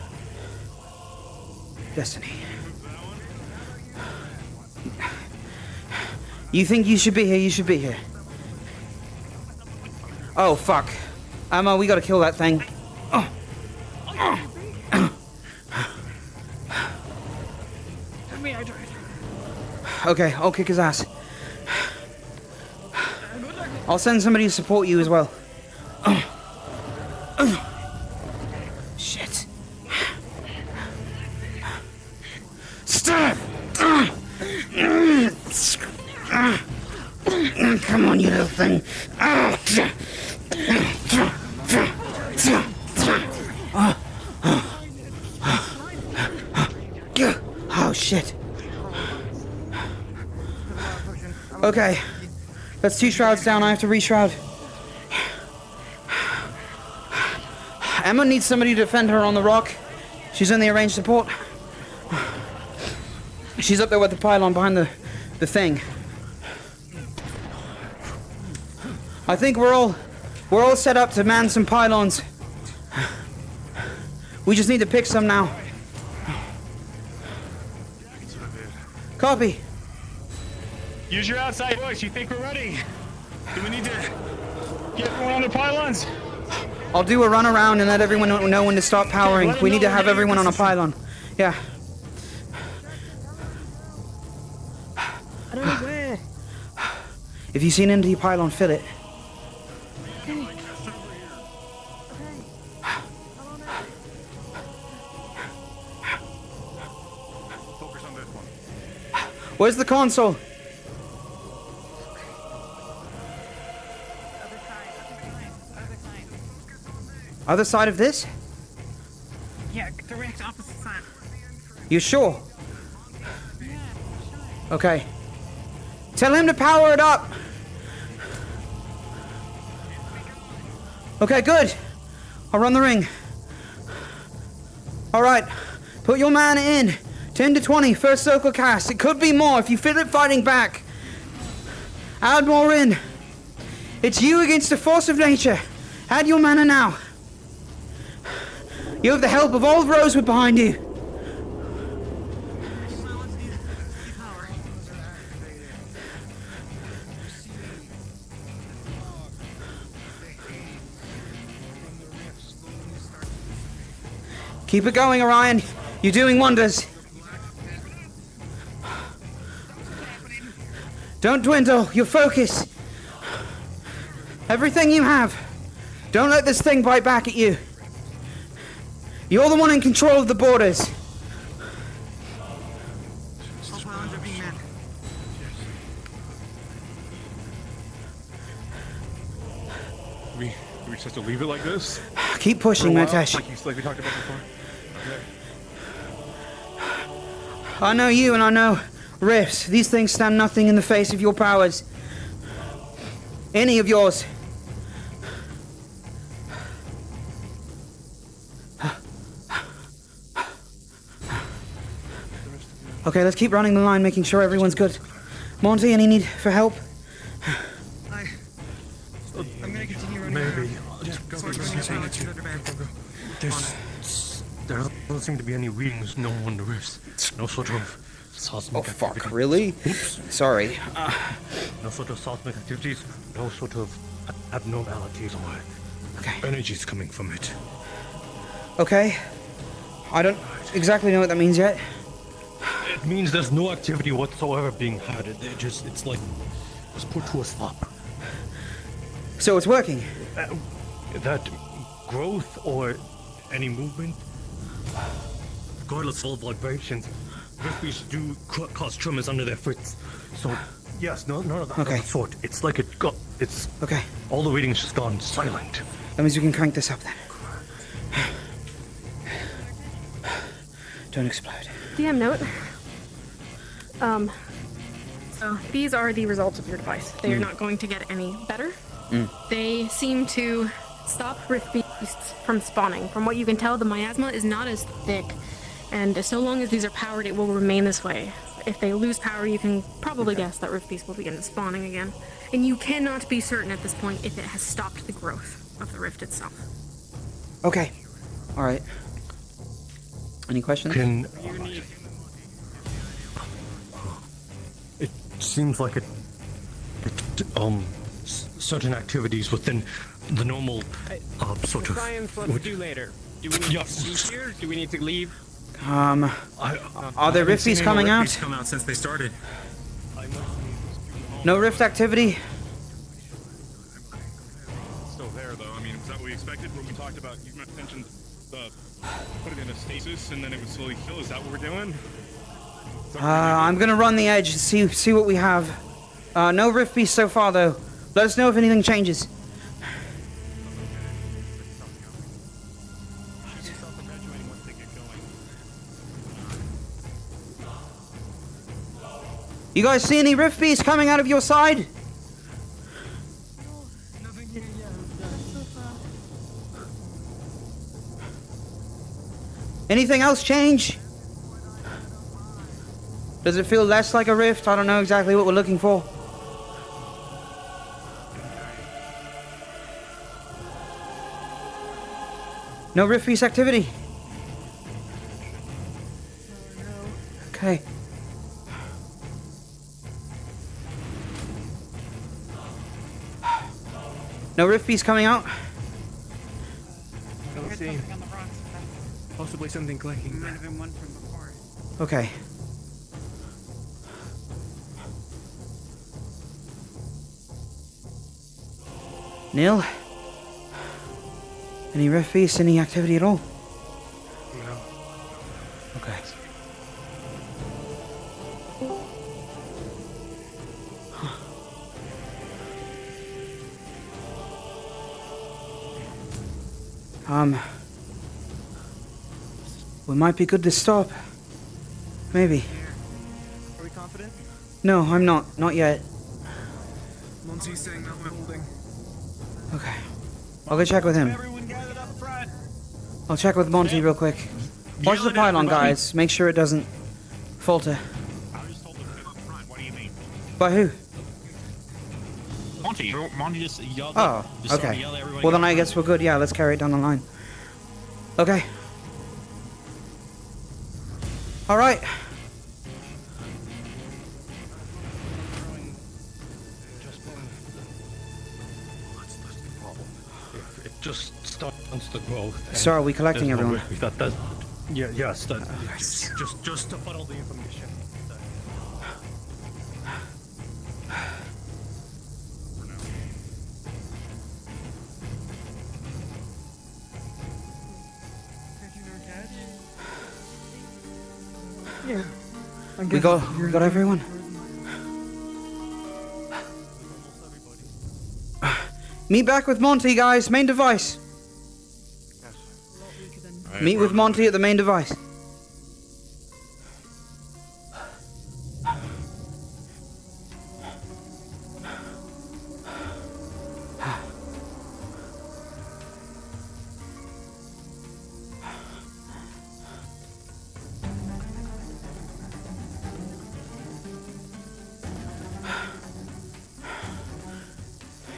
Destiny. You think you should be here? You should be here. Oh, fuck. We gotta kill that thing. Oh. Okay, I'll kick his ass. I'll send somebody to support you as well. Shit. Stop! Come on, you little thing. Oh, shit. Okay. That's 2 shrouds down. I have to re-shroud. Emma needs somebody to defend her on the rock. She's in the arranged support. She's up there with the pylon behind the thing. I think we're all set up to man some pylons. We just need to pick some now. Copy. Use your outside voice. You think we're ready? Do we need to get everyone on the pylons? I'll do a run around and let everyone know when to stop powering. We need to have everyone on a pylon. Yeah. I don't know where. If you see an empty pylon, fill it. Where's the console? Other side of this? Yeah, direct opposite side. You sure? Okay. Tell him to power it up. Okay, good. I'll run the ring. Alright. Put your mana in. 10 to 20, first circle cast. It could be more if you feel it fighting back. Add more in. It's you against the force of nature. Add your mana now. You have the help of all of Rosewood behind you. Keep it going, Orion. You're doing wonders. Don't dwindle your focus. Everything you have. Don't let this thing bite back at you. You're the one in control of the borders. We just have to leave it like this? Keep pushing, Matesh. Like we talked about before? I know you and I know rifts. These things stand nothing in the face of your powers. Any of yours. Okay, let's keep running the line, making sure everyone's good. Monty, any need for help? I'm gonna continue running. Maybe. There don't seem to be any readings, no on the rifts. No sort of seismic fuck, activity. really? Oops. Sorry. No sort of seismic activities, no sort of abnormalities or energies coming from it. Okay. I don't exactly know what that means yet. It means there's no activity whatsoever being had. It's like it's put to a stop. So it's working? That growth or any movement, regardless of vibrations, rifts do cause tremors under their foots. So, yes, none of that other sort. It's like it's... Okay. All the reading's just gone silent. That means we can crank this up then. Don't explode. DM note. So these are the results of your device. They are not going to get any better. They seem to stop rift beasts from spawning. From what you can tell, the miasma is not as thick, and so long as these are powered, it will remain this way. If they lose power, you can probably guess that rift beasts will begin spawning again. And you cannot be certain at this point if it has stopped the growth of the rift itself. Okay. Alright. Any questions? It seems like certain activities within the normal sort of... Science, let's do later. Do we need to use here? Do we need to leave? Are there rifties coming out? Rifties come out since they started. No rift activity? Still there, though. I mean, was that what we expected when we talked about... You mentioned put it in a stasis and then it would slowly heal. Is that what we're doing? I'm gonna run the edge and see what we have. No rift beasts so far, though. Let us know if anything changes. You guys see any rift beasts coming out of your side? Anything else change? Does it feel less like a rift? I don't know exactly what we're looking for. No rift beast activity? Okay. No rift beast coming out? Don't see. Possibly something clicking. Might have been one from before. Okay. Neil? Any rift beasts, any activity at all? No. Okay. We might be good to stop. Maybe. Are we confident? No, I'm not. Not yet. Monty's saying that we're holding. Okay. I'll go check with him. I'll check with Monty real quick. Watch the pylon, guys. Make sure it doesn't falter. What do you mean? By who? Monty just yelled. Oh, just started okay. to yell at everybody. Well, then I guess we're good. Yeah, let's carry it down the line. Okay. All right. If it just starts to grow. So are we collecting there's no everyone? risk that does. Yeah, yes. That, just to funnel the information. Yeah. We got everyone. Meet back with Monty, guys. Main device. Meet with Monty at the main device.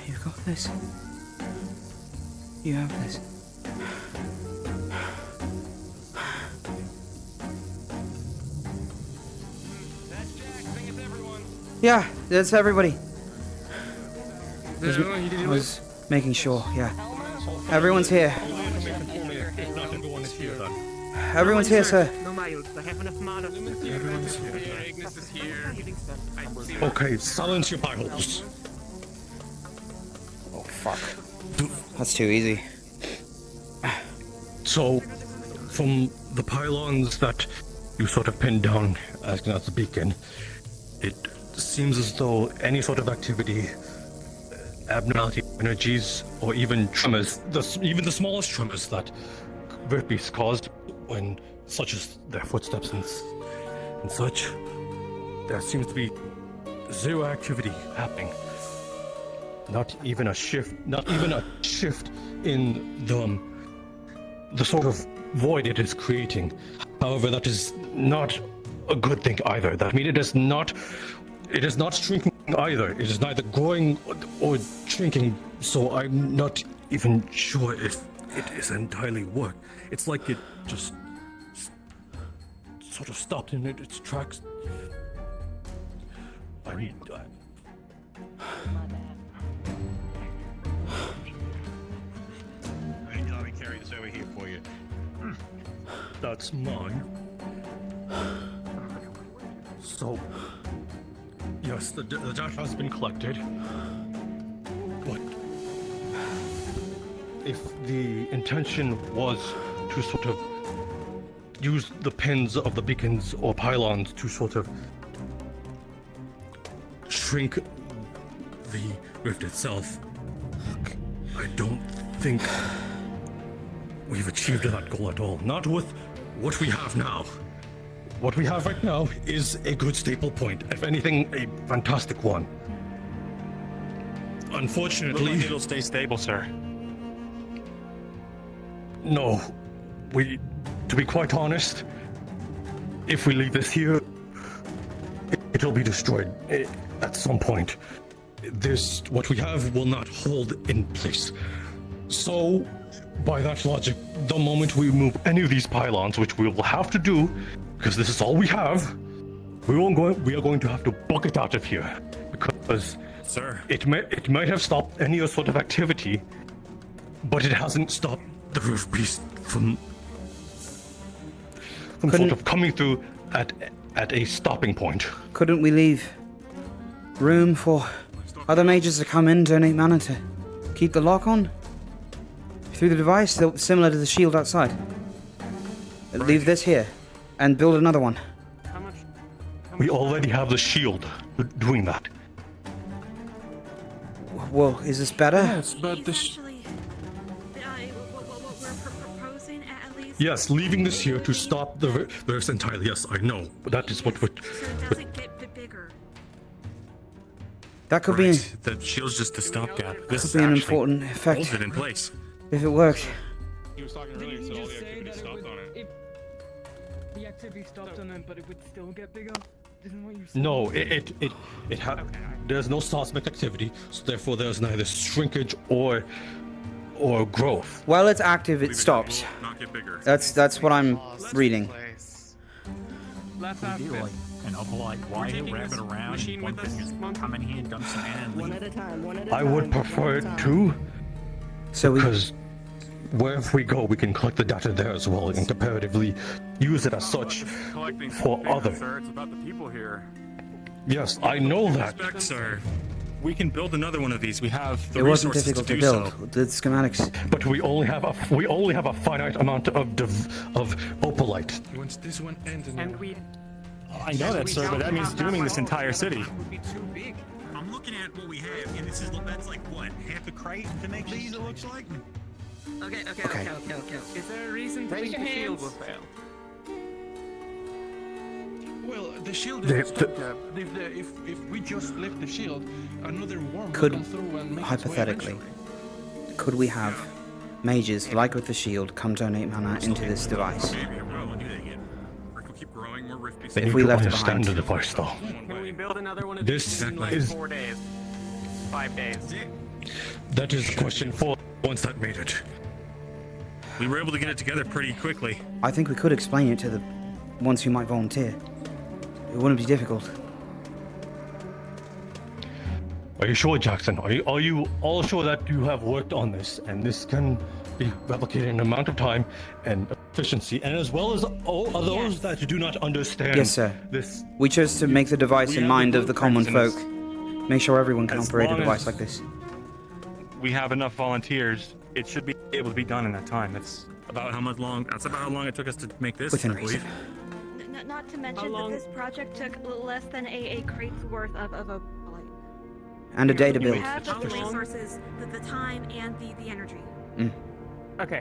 You've got this. You have this. Yeah, that's everybody. I was making sure, yeah. Everyone's here. Everyone's here, sir. No miles. I have enough mana. Everyone's here. Ignis is here. Okay, silence your pylons. Oh, fuck. That's too easy. So, from the pylons that you sort of pinned down as the beacon, it seems as though any sort of activity, abnormality, energies, or even tremors, even the smallest tremors that Rift Beasts caused, when such as their footsteps and such, there seems to be zero activity happening. Not even a shift in the sort of void it is creating. However, that is not a good thing either. That means it is not shrinking either. It is neither growing or shrinking, so I'm not even sure if it is entirely work. It's like it just sort of stopped in its tracks. Let me carry this over here for you. That's mine. So, yes, the data has been collected. But if the intention was to sort of use the pins of the beacons or pylons to sort of shrink the rift itself, I don't think we've achieved that goal at all. Not with what we have now. What we have right now is a good staple point. If anything, a fantastic one. Unfortunately... Looks like it'll stay stable, sir. No. To be quite honest, if we leave this here, it'll be destroyed at some point. What we have will not hold in place. So, by that logic, the moment we remove any of these pylons, which we will have to do, because this is all we have, we are going to have to book it out of here. Because sir, it might have stopped any sort of activity, but it hasn't stopped the roof beast from sort of coming through at a stopping point. Couldn't we leave room for other mages to come in, donate mana to keep the lock on? Through the device, similar to the shield outside. Leave this here, and build another one. We already have the shield doing that. Well, is this better? Yes, but the Yes, leaving this here to stop the rifts entirely. Yes, I know. But that is what we're... So it doesn't get bigger. That could be The shield's just a stopgap. This is be an actually important effect holds it in place. if it worked. He was talking earlier, so all the activity stopped on it. The activity stopped on it, but it would still get bigger. Isn't what you said? No, there's no seismic activity, so therefore there's neither shrinkage or growth. While it's active, it stops. Not get bigger. That's what I'm reading. Let's ask do this. like an opalite why wrap it around machine one with thing us, is come in here and dump some in and leave. One at a time. I would prefer it to, because wherever we go, we can collect the data there as well, and comparatively use it as such for other. Sir, it's about the people here. Yes, I know that. Respect, sir. We can build another one of these. We have the It wasn't resources difficult to to do build. so. The schematics. But we only have a finite amount of opalite. Once this one ends, And we. I know that, sir, but that means dooming this entire city. Would be too big. I'm looking at what we have, and that's like what, half a crate to make these? It looks like. Okay. Okay. Is there a reason to Raise think your the shield hands. will fail? Well, the shield is a stopgap. If we just lift the shield, another worm will Could, come through and make hypothetically, its way eventually. could we have mages, like with the shield, come donate mana into this device? Maybe it will and do that again. Rick will keep growing more rift They If need we to left it understand behind. the device, though. Can we build another one of This these in like is- 4 days? 5 days? That is the question for once that made it. We were able to get it together pretty quickly. I think we could explain it to the ones who might volunteer. It wouldn't be difficult. Are you sure, Jackson? Are you all sure that you have worked on this and this can be replicated in amount of time and efficiency, and as well as all of those that do not understand Yes, sir. this? We chose to make the device We in have mind the of the common folk. blueprints Make sure everyone can As operate a long device as- like this. We have enough volunteers. It should be able to be done in that time. That's About how much long? That's about how long it took us to make this. Within I believe. reason. Not to mention that this project took less than a crate's worth of a And a day to You build. have All the the resources, the time, and the energy. Okay.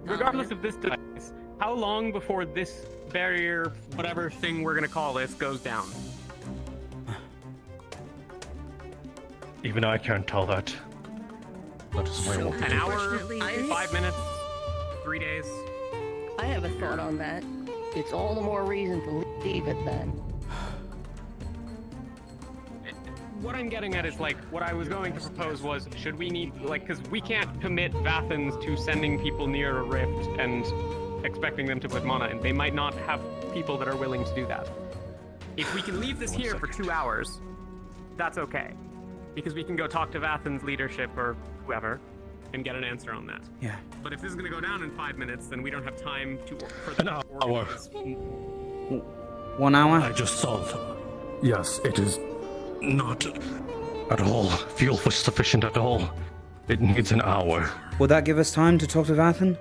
Regardless of this device, how long before this barrier, whatever thing we're gonna call this, goes down? Even I can't tell that. That is my own. An hour? Unfortunately, 5 minutes? 3 days? I have a thought on that. It's all the more reason to leave it then. What I'm getting at is, like, what I was going to propose was, should we need, like, because we can't commit Vathans to sending people near a rift and expecting them to put mana in. They might not have people that are willing to do that. If we can leave this here for 2 hours, that's okay. Because we can go talk to Vathan's leadership or whoever and get an answer on that. Yeah. But if this is going to go down in 5 minutes, then we don't have time to... An hour. 1 hour? I just saw them. Yes, it is not at all fuel sufficient at all. It needs an hour. Will that give us time to talk to Vathan?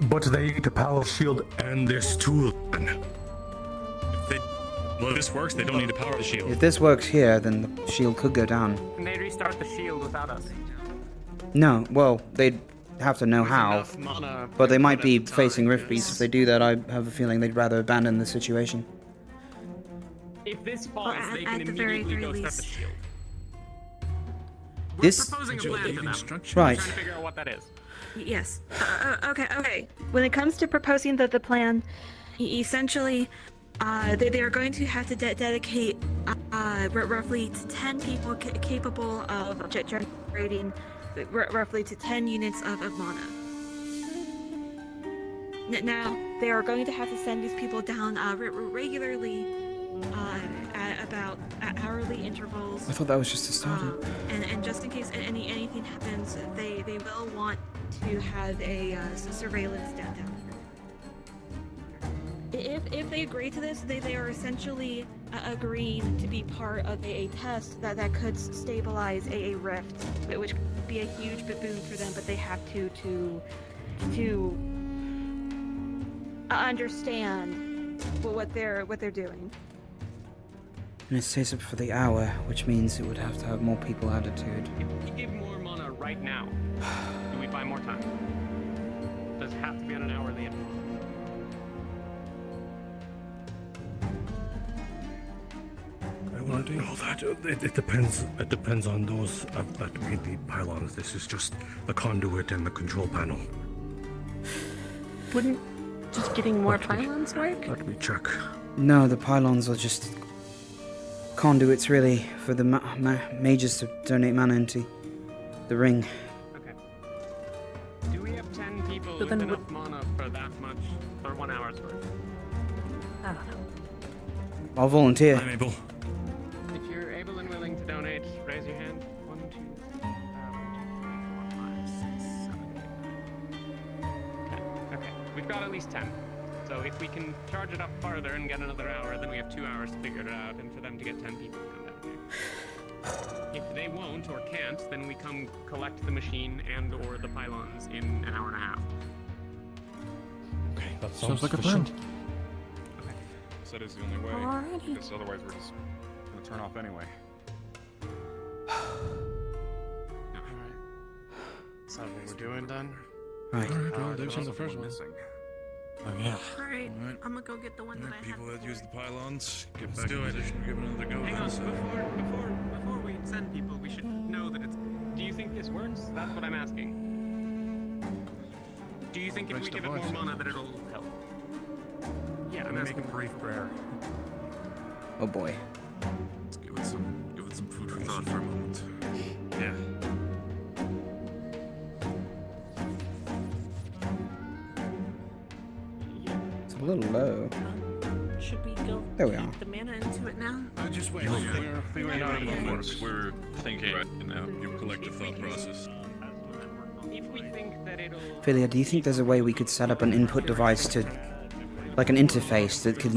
But they need to power shield and this tool. Well, if this works, they don't need to power the shield. If this works here, then the shield could go down. Can they restart the shield without us? No, well, they'd have to know how. enough mana But they might be facing rift beasts. If they do that, I have a feeling they'd rather abandon the situation. If this falls, Well, they at can the very, immediately very go start the least. shield. We're This- proposing a plan to them. Right. We're trying to figure out what that is. Yes. Okay. When it comes to proposing the plan, Essentially, they are going to have to dedicate roughly 10 people capable of generating roughly to 10 units of mana. Now, they are going to have to send these people down regularly at about hourly intervals. I thought that was just the start. And just in case anything happens, they will want to have a surveillance down. If they agree to this, they are essentially agreeing to be part of a test that could stabilize a rift, which could be a huge boon for them. But they have to understand what they're doing. And it stays up for the hour, which means it would have to have more people added to it. If we give more mana right now, do we buy more time? Does it have to be on an hourly interval? Well, I do know that. It depends. It depends on those that made the pylons. This is just the conduit and the control panel. Wouldn't just getting more pylons work? Let me check. No, the pylons are just conduits, really, for the mages to donate mana into the ring. Okay. Do we have 10 people But with then enough mana for that much, for 1 hour's worth? I don't know. I'll volunteer. I'm able. If you're able and willing to donate, raise your hand. 1, 2, 3, 4, 5, 6, 7, 8, 9. 10. Okay, we've got at least 10. So if we can charge it up farther and get another hour, then we have 2 hours to figure it out, and for them to get 10 people to come down here. If they won't or can't, then we come collect the machine and or the pylons in an hour and a half. Okay, that Sounds like a plan. That is the only way. Alrighty. Because otherwise we're just gonna turn off anyway. Alright. Is that what we're doing then? Right. Alright, well, they've seen the first one. Oh yeah. Alright, Alright. I'm gonna go get the one that I had. People that use the pylons, get back in position, give it another go. Hang on, then, so- before we send people, we should know that it's... Do you think this works? That's what I'm asking. Do you think if we give it more mana that it'll help? Yeah, I'm asking. Make a brief prayer. Oh boy. Let's give it some food for thought for a moment. Yeah. It's a little low. Should we go There we feed are. the mana into it now? Just wait. We're figuring out at the moment. We're thinking right now. Your collective thought process. If we think that it'll... Philia, do you think there's a way we could set up an input device to, like an interface that could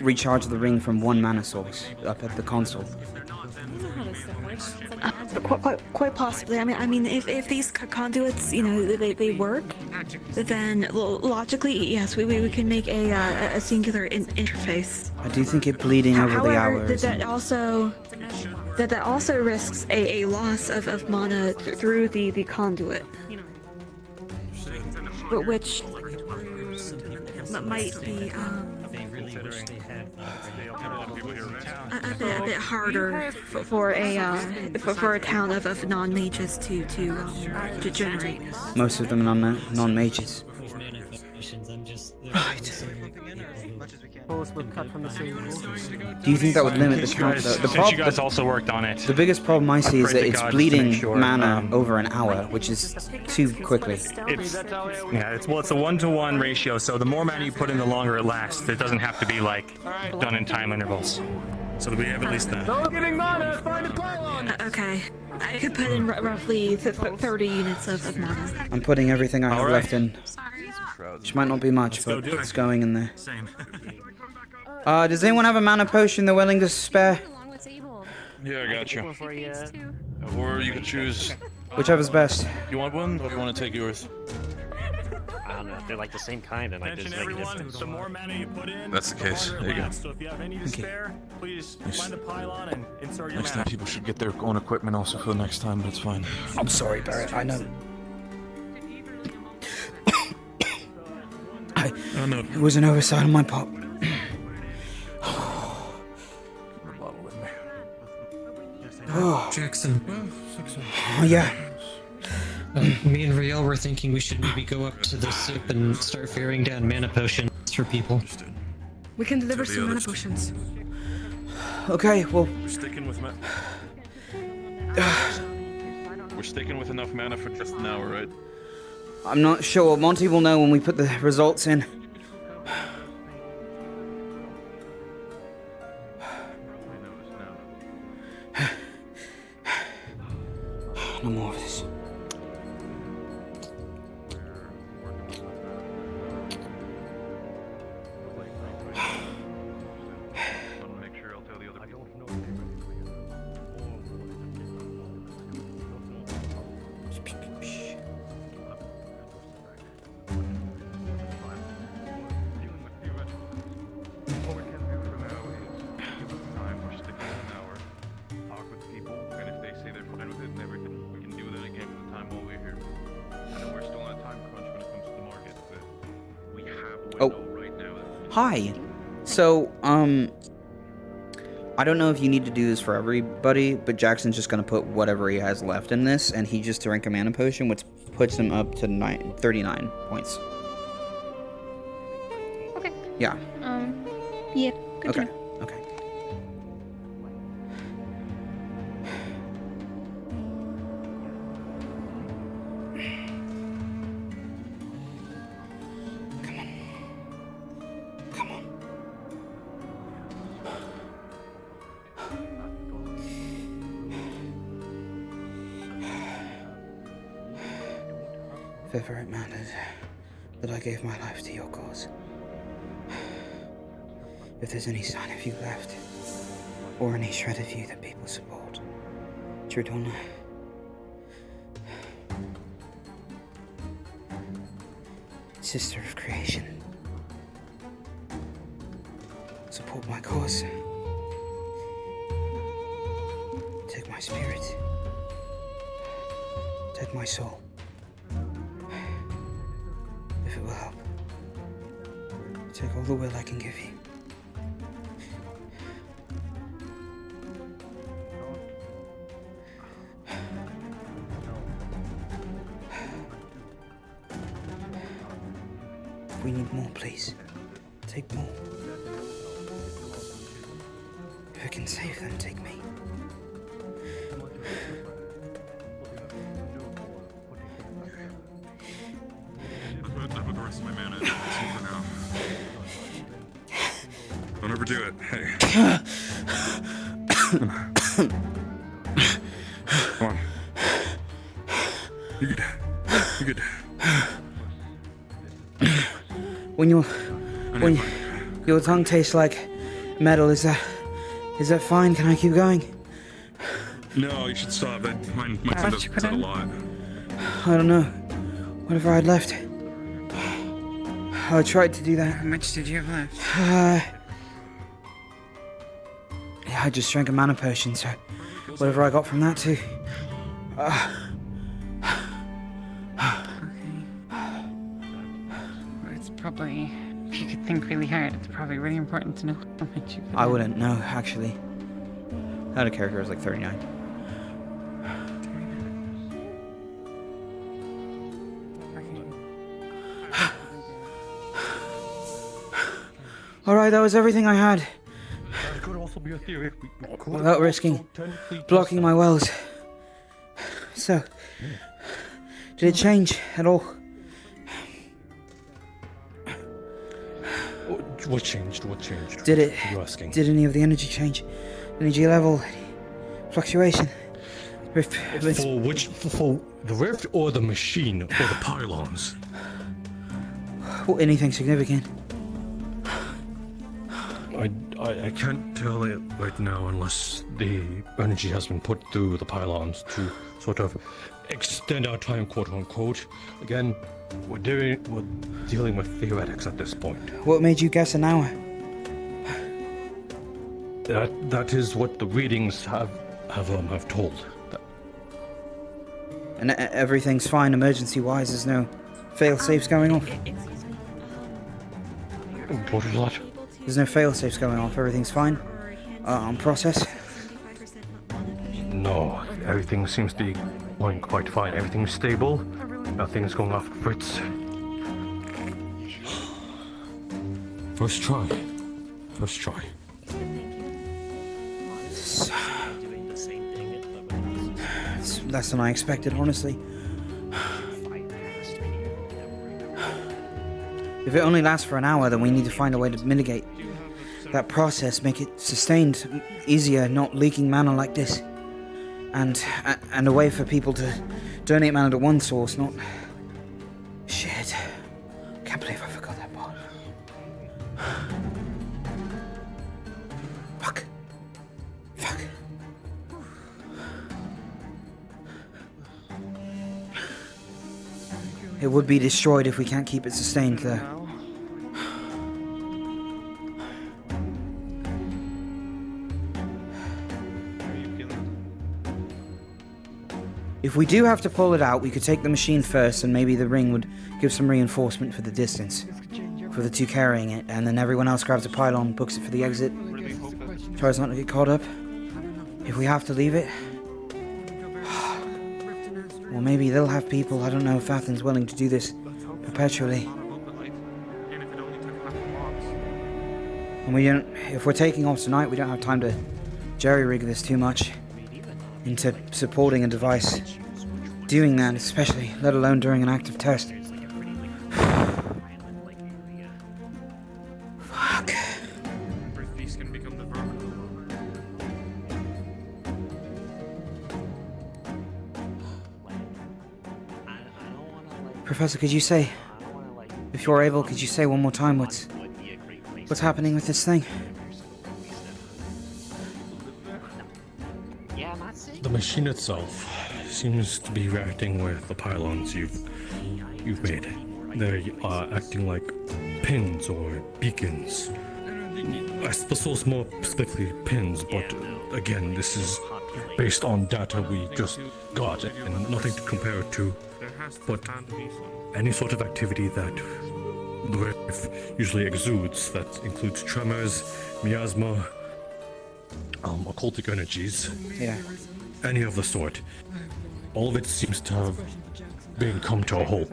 recharge the ring from one mana source up at the console? Quite possibly. I mean, if these conduits, you know, they work, then logically, yes, we can make a singular interface. I do think it bleeding over the However, hours. that also risks a loss of mana through the conduit, which might be a bit harder for a town of non-mages to generate. Most of them non-mages. Do you think that would limit the count? Since you guys also worked on it. The biggest problem I see is that it's God, bleeding just to make sure, mana over an hour, which is too quickly. It's a 1-to-1 ratio, so the more mana you put in, the longer it lasts. It doesn't have to be like done in time intervals. So that we have at least that. Getting mana, find a pylon! Okay, I could put in roughly 30 units of mana. I'm putting everything I have left in, which might not be much, but it's going in there. Same. Does anyone have a mana potion they're willing to spare? Yeah, I got you. Or you can choose. Whichever's best. You want one, or you want to take yours? I don't know. If they're like the same kind, then I just make a difference. The more mana you put in, That's the case. harder it There you go. lasts. So if you have any to spare, please find a pylon and insert your Next mana. time, people should get their own equipment also for the next time, but it's fine. I'm sorry, Barrett. I know. Oh no. It was an oversight on my part. Oh. Jackson. Oh, yeah. Me and Riel were thinking we should maybe go up to the sip and start ferrying down mana potions for people. We can deliver some mana potions. Okay, well. We're sticking with We're sticking with enough mana for just an hour, right? I'm not sure. Monty will know when we put the results in. No more of this. Hi. So, I don't know if you need to do this for everybody, but Jackson's just gonna put whatever he has left in this, and he just drank a mana potion, which puts him up to 39 points. Okay. Yeah. Yeah. Good Okay. to know. Okay. If ever it mattered that I gave my life to your cause. If there's any sign of you left, or any shred of you that people support, Trudonna, sister of creation, support my cause. Take my spirit. Take my soul. If it will help. Take all the will I can give you. We need more, please. Take more. If I can save them, take me. I'll put the rest of my mana for now. Don't overdo it. Hey. Come on. You're good. You're good. When your tongue tastes like metal, is that fine? Can I keep going? No, you should stop. Mine does a lot. I don't know. Whatever I'd left. I tried to do that. How much did you have left? Yeah, I just drank a mana potion, so whatever I got from that too. It's probably, if you could think really hard, it's probably really important to know how much you put I in. wouldn't know, actually. That a character was like 39. Alright, that was everything I had. That could also be a theory. Without risking blocking my wells. So, did it change at all? What changed? What changed? Did it? What are you asking? Did any of the energy change? Energy level? Fluctuation? Rift? For the rift or the machine or the pylons? Anything significant? I can't tell it right now unless the energy has been put through the pylons to sort of extend our time, quote unquote. Again, we're dealing with theoretics at this point. What made you guess an hour? That is what the readings have told. And everything's fine emergency-wise. There's no fail-safes going off. What is that? There's no fail-safes going off. Everything's fine. On process. No, everything seems to be going quite fine. Everything's stable. Nothing's going off Fritz. First try. First try. It's less than I expected, honestly. If it only lasts for an hour, then we need to find a way to mitigate that process, make it sustained, easier, not leaking mana like this. And a way for people to donate mana to one source, not... Shit. Can't believe I forgot that part. Fuck. Fuck. It would be destroyed if we can't keep it sustained there. If we do have to pull it out, we could take the machine first and maybe the ring would give some reinforcement for the distance. for the two carrying it, and then everyone else grabs a pylon, books it for the exit, tries not to get caught up. If we have to leave it, well, maybe they'll have people. I don't know if Athen's willing to do this perpetually. And we don't. If we're taking off tonight, we don't have time to jerry-rig this too much into supporting a device. Doing that, especially, let alone during an active test. Fuck. Professor, could you say, if you're able, could you say one more time what's happening with this thing? The machine itself seems to be reacting with the pylons you've made. They are acting like pins or beacons. I suppose more specifically pins, but again, this is based on data we just got and nothing to compare it to. But any sort of activity that the riff usually exudes, that includes tremors, miasma, occultic energies, any of the sort, all of it seems to have been come to a halt.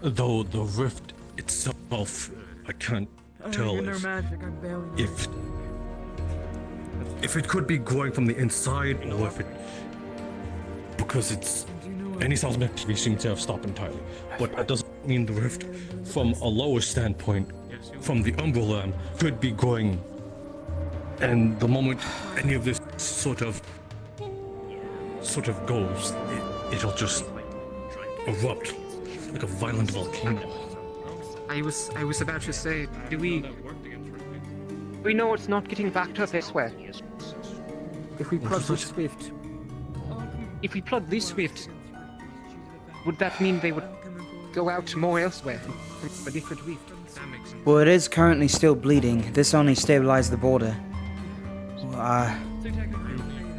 Though the rift itself, I can't tell if it could be growing from the inside or if it, because it's any seismic activity seems to have stopped entirely. But that doesn't mean the rift, from a lower standpoint, from the umbrella, could be growing. And the moment any of this sort of goes, it'll just erupt like a violent volcano. I was about to say, do we know it's not getting backed up this way? If we plug this swift, would that mean they would go out more elsewhere from a different rift? Well, it is currently still bleeding. This only stabilized the border.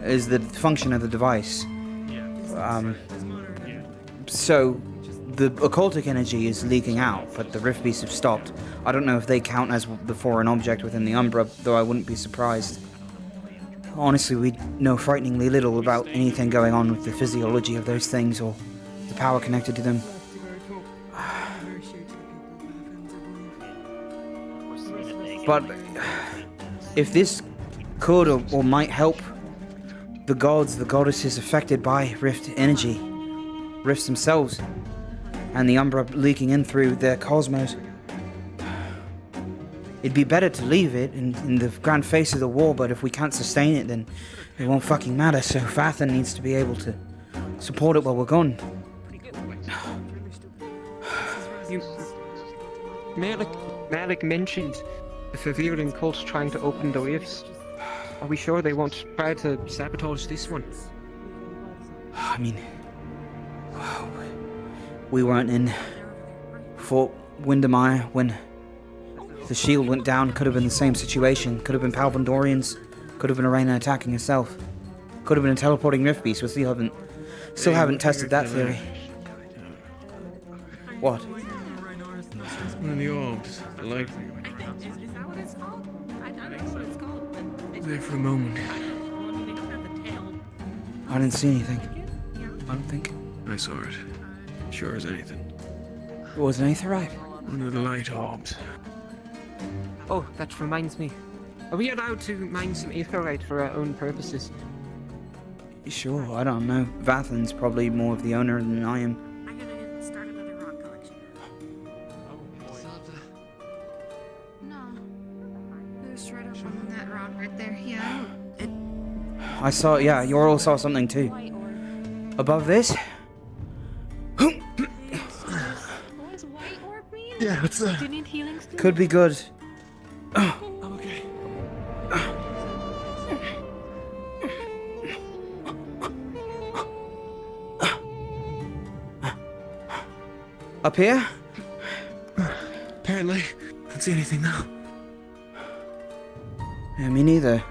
Is the function of the device. So the occultic energy is leaking out, but the rift beasts have stopped. I don't know if they count as the foreign object within the Umbra, though I wouldn't be surprised. Honestly, we know frighteningly little about anything going on with the physiology of those things or the power connected to them. But if this could or might help the gods, the goddesses affected by rift energy, rifts themselves, and the Umbra leaking in through their cosmos, it'd be better to leave it in the grand face of the war, but if we can't sustain it, then it won't fucking matter, so Vathan needs to be able to support it while we're gone. Malik mentioned the Faviran cult trying to open the rifts. Are we sure they won't try to sabotage this one? I mean, we weren't in Fort Windermere when the shield went down. Could have been the same situation. Could have been Palvandorians. Could have been Arena attacking herself. Could have been a teleporting rift beast. We still haven't tested that theory. What? One of the orbs, the lightning. There for a moment. I didn't see anything. I don't think. I saw it. Sure as anything. It was an aetherite. One of the light orbs. Oh, that reminds me. Are we allowed to mine some aetherite for our own purposes? Sure, I don't know. Vathan's probably more of the owner than I am. I'm gonna start another rock collection. No. They're straight up on that rock right there. Yeah. I saw, yeah, you all saw something too. Above this? Yeah, it's Do you need healing still? Could be good. I'm okay. Up here? Apparently, can't see anything now. Yeah, me neither.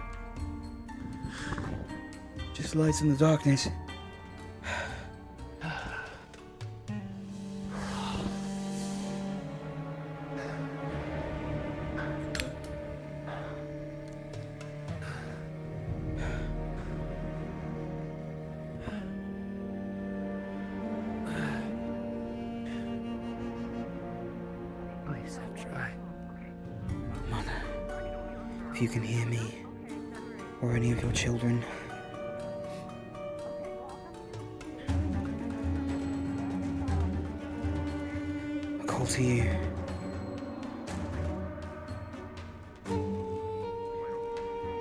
Just lights in the darkness. if you can hear me, or any of your children. I call to you.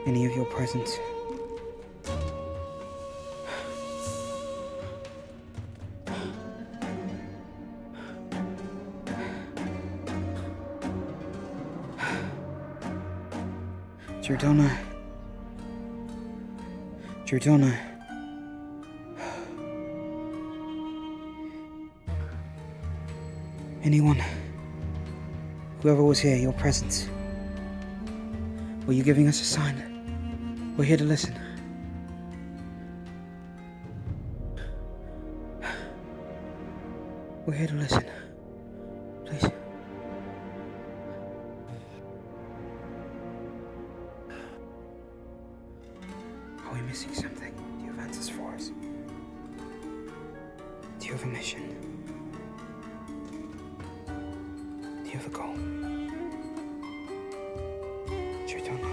Any of your presence. Jordana. Jordana. Anyone. Whoever was here, your presence. Were you giving us a sign? We're here to listen. We're here to listen. Please. Are we missing something? Do you have answers for us? Do you have a mission? Do you have a goal? Jordana.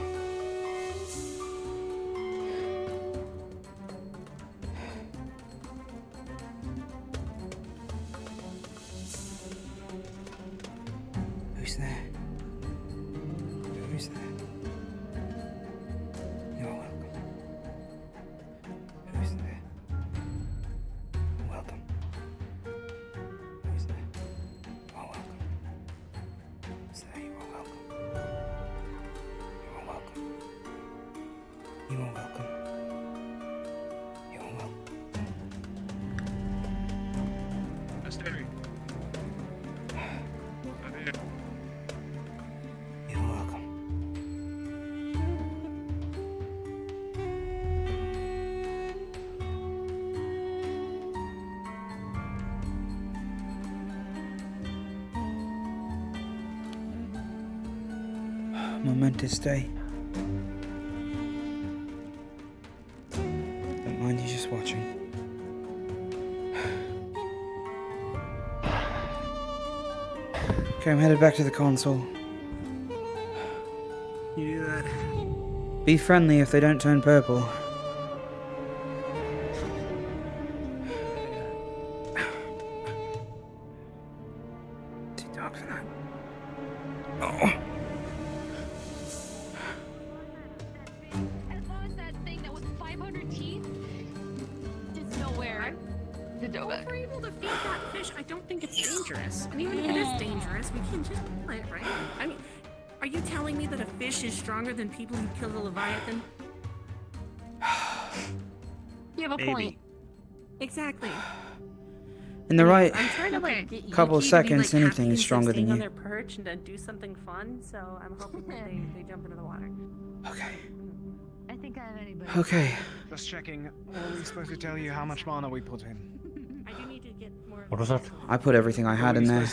Who's there? Who's there? You're welcome. Who's there? Welcome. Who's there? You are welcome. Who's there? You are welcome. You are welcome. You are welcome. You are welcome. That's Terry. You are welcome. Momentous day. Don't mind you just watching. Okay, I'm headed back to the console. You do that. Be friendly if they don't turn purple. Too dark for that. Oh. As long as that thing that was 500 teeth is nowhere. If we're able to feed that fish, I don't think it's dangerous. And even if it is dangerous, we can just kill it, right? I mean, are you telling me that a fish is stronger than people who kill the Leviathan? You have a Maybe. point. Exactly. In the right I'm trying to like get couple Yuki seconds, to be, like, anything is happy stronger and than staying you. on their perch and do something fun. So I'm hoping that they jump into the water. Okay. I think I have anybody. Okay. Just checking. Were we supposed to tell you how much mana we put in? I do need to get more. What was that? I put everything I had in there.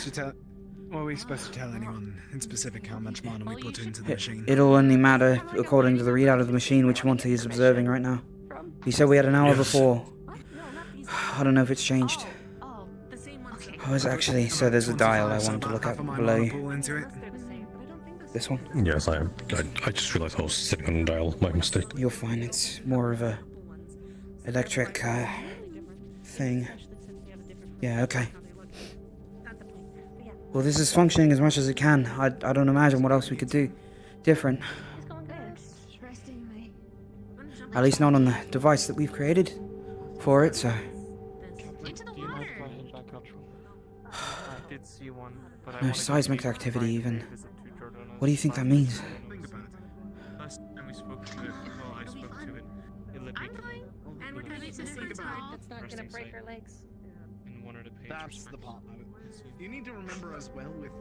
Were we supposed to tell anyone in specific how much mana we put into the machine? It'll only matter according to the readout of the machine which one he's observing right now. He said we had an hour before. I don't know if it's changed. Oh, it's actually, so there's a dial I wanted to look at below you. This one? Yes, I am. I just realized I was sitting on the dial. My mistake. You're fine, it's more of a electric thing. Yeah, okay. Well, this is functioning as much as it can. I don't imagine what else we could do different. At least not on the device that we've created for it, so... No seismic activity even. What do you think that means? Last time we spoke to it, well, I spoke to it. And we're having to think about that's not gonna break our legs. And one of the pages. That's the part of it. You need to remember as well with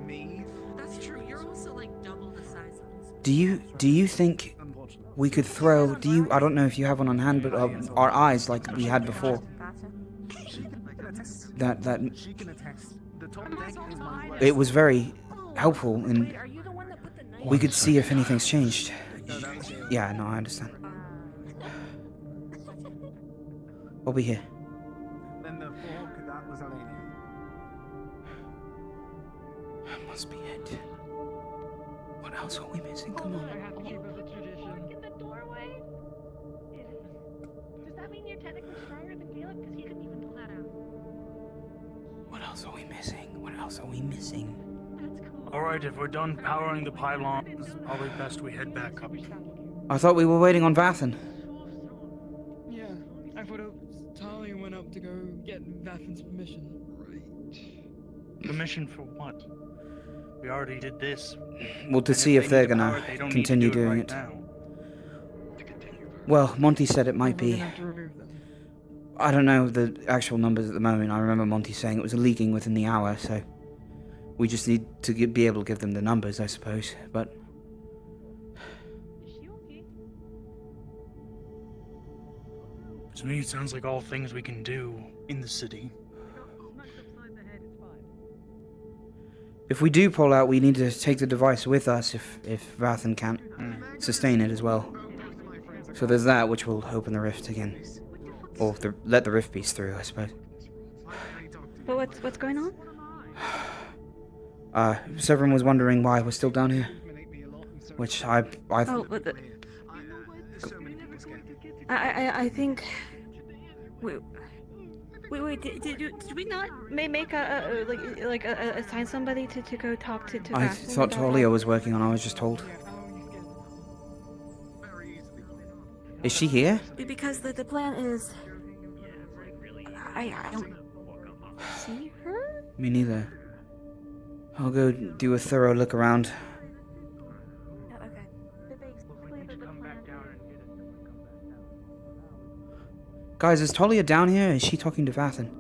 me. That's true. You're also like double the size of us. Do you think we could throw... I don't know if you have one on hand, but our eyes like we had before. That it was very helpful and we could see if anything's changed. Yeah, no, I understand. We'll be here. Then the fork, that was alien. That must be it. What else are we missing? Come on. In the doorway? Does that mean you're technically stronger than Caleb? Because he couldn't even pull that out. What else are we missing? What else are we missing? Alright, if we're done powering the pylons, probably best we head back up. I thought we were waiting on Vathan. Yeah, I thought Talia went up to go get Vathan's permission. Permission for what? We already did this. Well, to And see if they're they need the gonna power, they don't need to continue do doing right it. now. Well, Monty said it might We're be. gonna have to remove them. I don't know the actual numbers at the moment. I remember Monty saying it was leaking within the hour, so we just need to be able to give them the numbers, I suppose. But To me, it sounds like all things we can do in the city. if we do pull out, we need to take the device with us if Vathan can't sustain it as well. So there's that, which will open the rift again, or let the rift piece through, I suppose. But what's going on? Severin was wondering why we're still down here, which I Oh, but I think wait, did we not make assign somebody to go talk to I Vathan thought about Talia was working on. I was just told. Is she here? Because the plan is I don't see her. Me neither. I'll go do a thorough look around. Guys, is Talia down here? Is she talking to Vathan?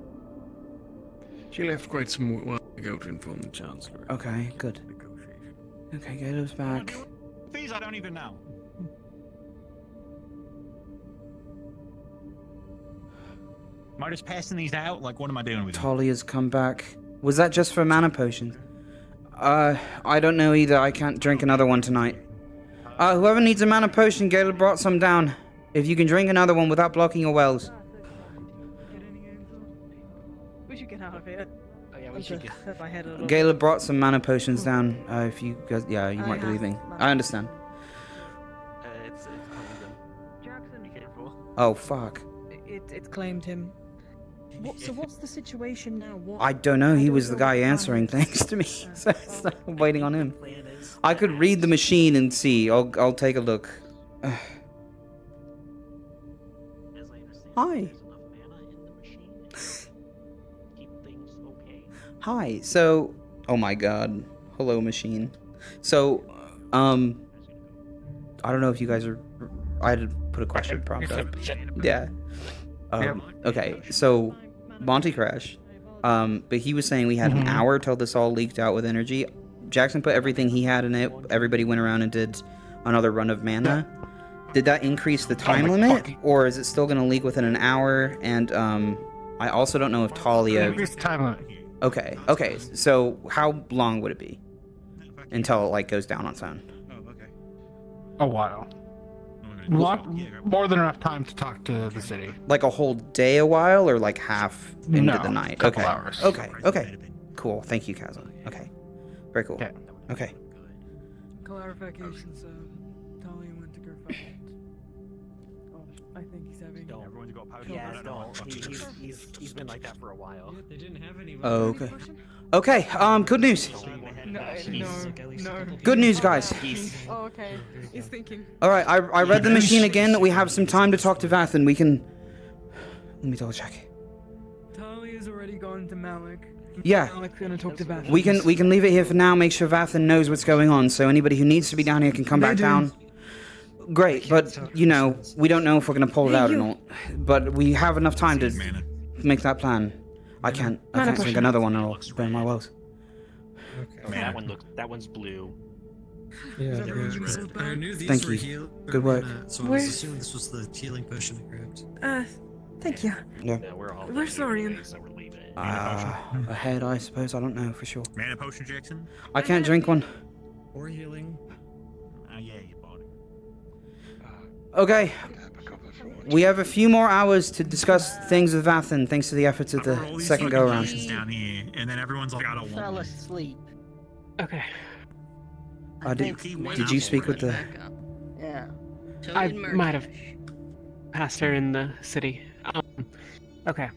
She left quite some while ago to inform the Chancellor. Okay, good. Okay, Caleb's back. These I don't even know. Am I just passing these out? Like, what am I doing with them? Talia's come back. Was that just for mana potions? I don't know either. I can't drink another one tonight. Whoever needs a mana potion, Caleb brought some down. If you can drink another one without blocking your wells. We should get out of here. Oh, yeah, we should get. Hit my head a little. Caleb brought some mana potions down. If you guys, yeah, you might be leaving. I understand. It's Jackson, be careful. Oh fuck. It's claimed him. So what's the situation now? I don't know. He was the guy answering things to me, so I'm waiting on him. I could read the machine and see. I'll take a look. Hi. Hi. So, oh my god. Hello, machine. So, I don't know if you guys are. I had to put a question prompt up. Yeah. Okay. So, Monty crashed. But he was saying we had an hour till this all leaked out with energy. Jackson put everything he had in it. Everybody went around and did another run of mana. Did that increase the time limit, or is it still going to leak within an hour? And I also don't know if Talia. Increase the time limit. Okay. Okay. So how long would it be until it like goes down on its own? A while. More than enough time to talk to the city. Like a whole day, a while, or like half into the night? Couple Okay. hours. Okay. Okay. Cool. Thank you, Kazan. Okay. Very cool. Okay. Clarification, so Talia went to go find it. I think he's having. Everyone's got powder. Yeah, he's been like that for a while. They didn't have any. Oh, okay. Okay. Good news. No. Good news, guys. Oh, okay. He's thinking. All right. I read the machine again. We have some time to talk to Vathan. We can. Let me double check. Talia's already gone to Malik. Yeah. Malik's gonna talk to Vathan. We can leave it here for now. Make sure Vathan knows what's going on. So anybody who needs to be down here can come back down. Great, but you know we don't know if we're gonna pull it out or not. But we have enough time to make that plan. I can't drink another one or I'll burn my wells. Okay. That one's blue. Yeah, I knew these Thank were you. heal. Good work. So I was assuming this was the healing potion I grabbed. Thank you. Yeah. We're sorry. Ahead, I suppose. I don't know for sure. Mana potion, Jackson? I can't drink one. Or healing. Yeah, you bought it. Okay. We have a few more hours to discuss things with Vathan, thanks to the efforts of the second go around. Down here, and then everyone's like, I don't Fell want asleep. Okay. Did you speak with the? Yeah. I might have passed her in the city. Okay.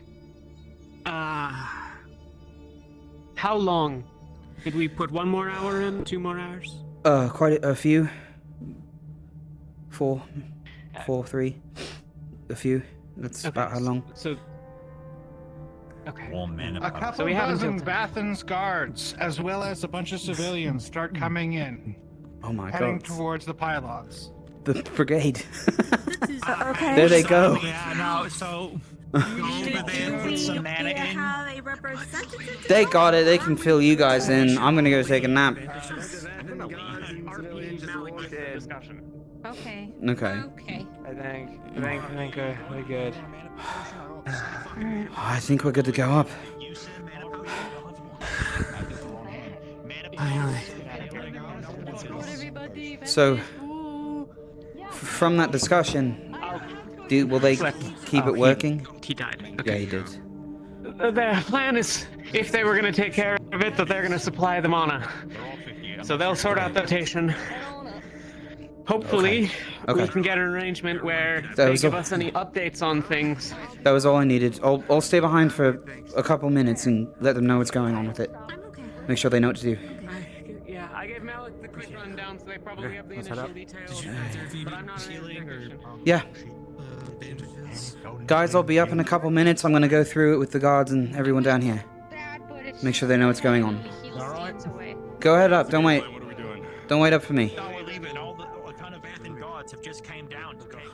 How long? Did we put 1 more hour in? 2 more hours? Quite a few. 4, 3. A few. That's about how long. So. Okay. A couple dozen Vathan's guards, as well as a bunch of civilians, start coming in. Oh my heading god. towards the pylons. The brigade. Okay. There they go. Yeah, no, so go over there with some mana in. Have a representative? They got it. They can fill you guys in. I'm gonna go take a nap. Okay. Okay. Okay. I think we're good. I think we're good to go up. So, from that discussion, will they keep it working? He died. Yeah, he did. The plan is, if they were going to take care of it, that they're going to supply the mana. So they'll sort out the rotation. Hopefully, Okay. we can get an arrangement where That they was give all- us any updates on things. That was all I needed. I'll stay behind for a couple minutes and let them know what's going on with it. Make sure they know what to do. Yeah, I gave Malik the quick rundown, so they probably have the initial details. But I'm not Yeah. Guys, I'll be up in a couple minutes. I'm gonna go through it with the guards and everyone down here. Make sure they know what's going on. Go ahead up. Don't wait. Don't wait up for me.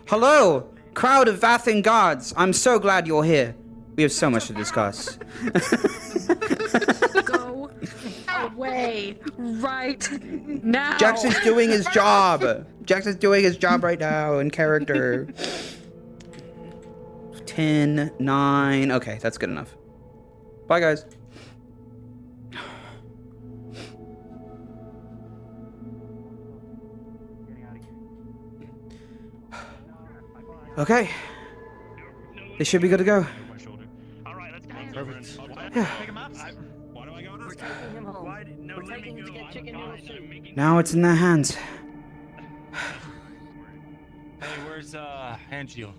Hello, crowd of Vathan guards. I'm so glad you're here. We have so much to discuss. Go away right now. Jackson's doing his job. Jackson's doing his job right now in character. 10, 9. Okay, that's good enough. Bye, guys. Okay. They should be good to go. Perfect. Yeah. We're taking him home. We're taking him to get chicken noodle soup. Now it's in their hands. Hey, where's Angel?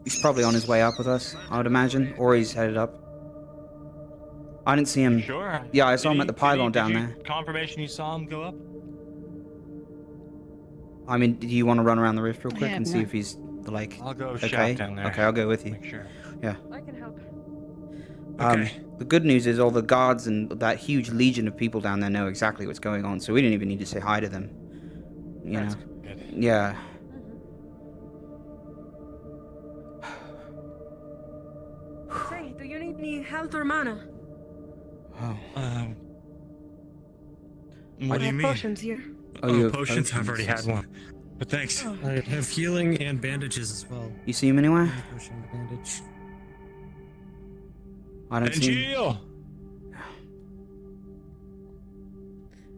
He's probably on his way up with us, I would imagine, or he's headed up. I didn't see him. Sure. Yeah, I saw him at the pylon down there. Confirmation you saw him go up? I mean, do you want to run around the rift real quick Yeah, and see no. if he's like? I'll go okay. shout down there. Okay, I'll go with you. Make sure. Yeah. I can help. The good news is all the guards and that huge legion of people down there know exactly what's going on, so we didn't even need to say hi to them. You That's know. good. Yeah. Say, do you need any health or mana? Oh. What do you mean? Potions here. Oh, you have potions? I've already had potions. one. But thanks. I have healing and bandages as well. You see him anywhere? Potion and bandage. I don't see him. Angel!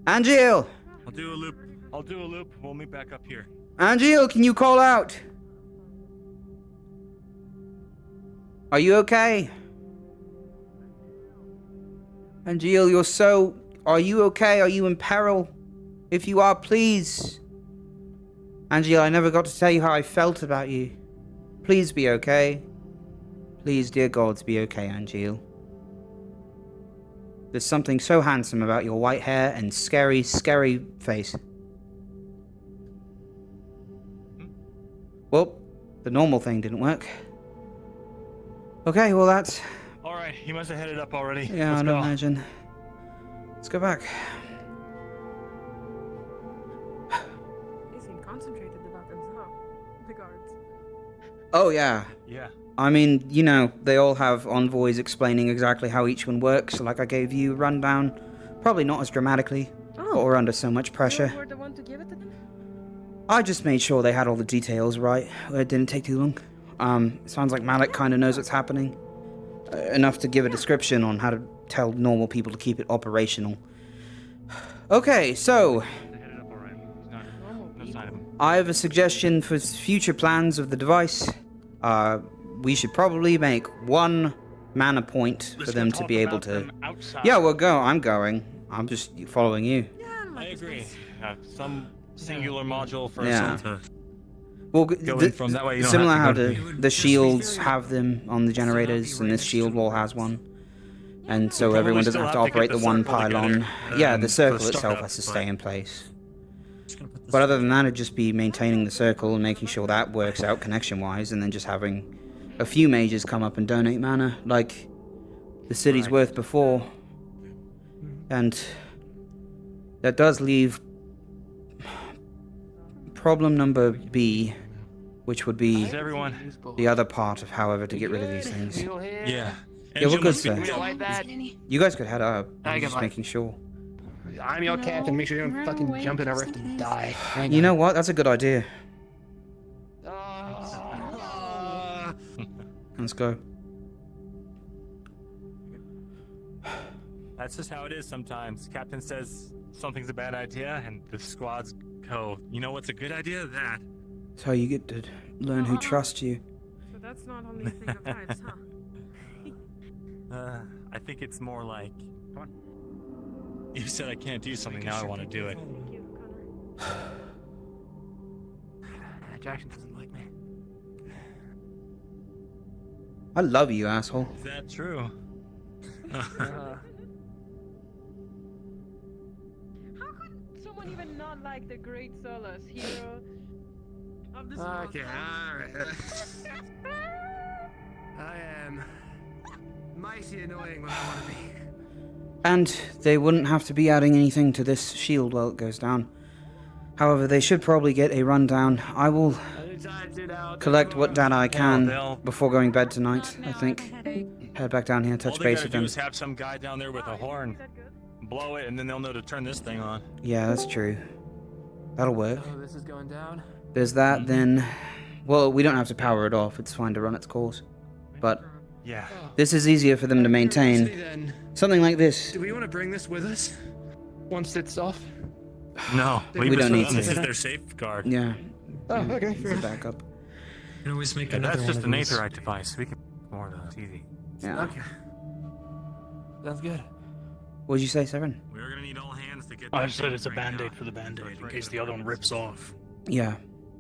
Angel! I'll do a loop. I'll do a loop. We'll meet back up here. Angel, can you call out? Are you okay? Angel, you're so... Are you okay? Are you in peril? If you are, please. Angel, I never got to tell you how I felt about you. Please be okay. Please, dear gods, be okay, Angel. There's something so handsome about your white hair and scary, scary face. Well, the normal thing didn't work. Okay, well that's... Alright, he must have headed up already. Yeah, Let's I'd go. imagine. Let's go back. They seem concentrated about them, the guards. Oh, yeah. Yeah. I mean, you know, they all have envoys explaining exactly how each one works, like I gave you a rundown. Probably not as dramatically, or under so much pressure. You were the one to give it to them? I just made sure they had all the details right. It didn't take too long. Sounds like Malik kind of knows what's happening. Enough to give a description on how to tell normal people to keep it operational. Okay, so... I have a suggestion for future plans of the device. We should probably make 1 mana point for them to be able to... Yeah, we'll go. I'm going. I'm just following you. I agree. Some singular module for Yeah. us all to Well, go in from. That way you don't similar have how to go the shields have them on the generators, and this shield wall has one. And so probably everyone doesn't still have to have to get operate the the one circle together, pylon. Yeah, the for circle the itself startup, has to but- stay in place. But other than that, it'd just be maintaining the circle and making sure that works out connection-wise, and then just having a few mages come up and donate mana, like the city's worth before. And that does leave problem number B, which would be Is everyone? the other part of however to get rid of these things. Yeah. Yeah, we're good, sir. Like that. You guys could head up. I I'm got just mine. making sure. I'm your captain. Make sure you don't fucking jump in a rift and die. Hang You on. know what? That's a good idea. Let's go. That's just how it is sometimes. Captain says something's a bad idea, and the squads go, you know what's a good idea? That. That's how you get to learn who trusts you. So that's not only a thing of vibes, huh? I think it's more like, you said I can't do something, now I want to do it. Jackson doesn't like me. I love you, asshole. Is that true? Someone even not like the great Solas, hero of the Okay, alright. I am mighty annoying when I want to be. And they wouldn't have to be adding anything to this shield while it goes down. However, they should probably get a rundown. I will collect what data I can before going bed tonight, I think. Head back down here, touch All they base gotta with do them. is have some guy down there with a horn, blow it, and then they'll know to turn this thing on. Yeah, that's true. That'll work. Oh, this is going down. There's that, then... Well, we don't have to power it off. It's fine to run its course. But Yeah. this is easier for them to maintain. Then, Something like this. do we want to bring this with us? Once it's off? No, We don't need This to. is their safeguard. Yeah. Oh, okay. It's a backup. You can always make Yeah, another that's one just of an these. Aetherite device. We can more of those, easy. Yeah. Okay. Sounds good. What did you say, Seven? We're gonna need all hands to get. I said it's a band-aid for the band-aid in case the other one rips off. Yeah.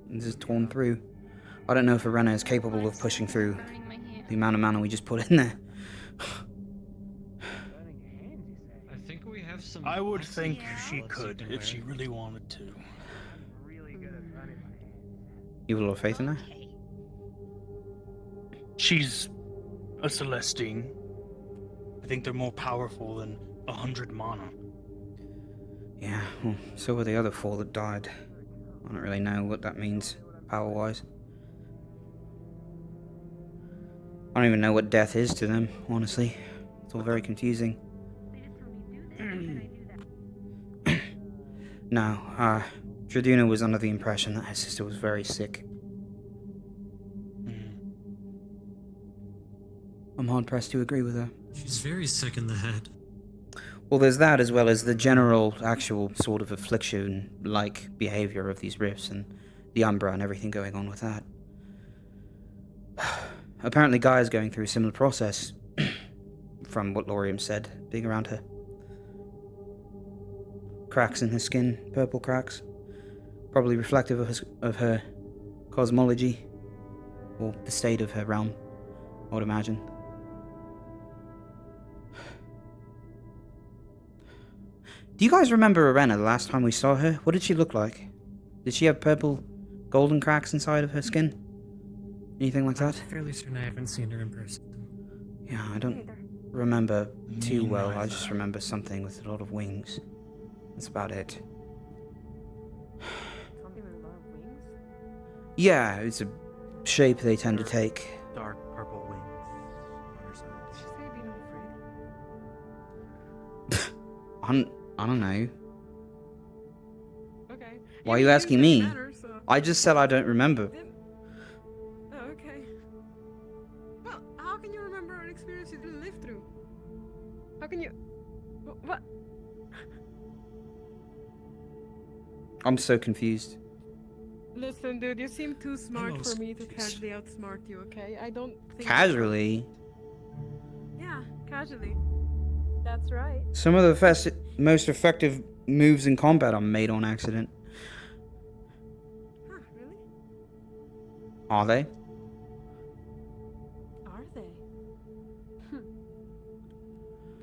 This is torn through. I don't know if Arena is capable of pushing through the amount of mana we just put in there. I would think she could if she really wanted to. You have a lot of faith in her? She's a Celestine. I think they're more powerful than 100 mana. Yeah, well, so were the other 4 that died. I don't really know what that means, power-wise. I don't even know what death is to them, honestly. It's all very confusing. No, Draduna was under the impression that her sister was very sick. I'm hard-pressed to agree with her. She's very sick in the head. Well, there's that, as well as the general, actual sort of affliction-like behavior of these rifts and the Umbra and everything going on with that. Apparently Gaia's going through a similar process, from what Laurium said, being around her. Cracks in her skin, purple cracks. Probably reflective of her cosmology, or the state of her realm, I would imagine. Do you guys remember Arena the last time we saw her? What did she look like? Did she have purple, golden cracks inside of her skin? Anything like that? I'm fairly certain I haven't seen her in person. Yeah, I don't remember too well. I just remember something with a lot of wings. That's about it. Yeah, it's a shape they tend to take. Dark purple wings. I don't know. Okay. Why are you asking me? I just said I don't remember. Oh, okay. Well, how can you remember an experience you didn't live through? How can you... What? I'm so confused. Listen, dude, you seem too smart for me to casually outsmart you, okay? I don't think... Casually? Yeah, casually. That's right. Some of the most effective moves in combat are made on accident. Huh, really? Are they? Are they?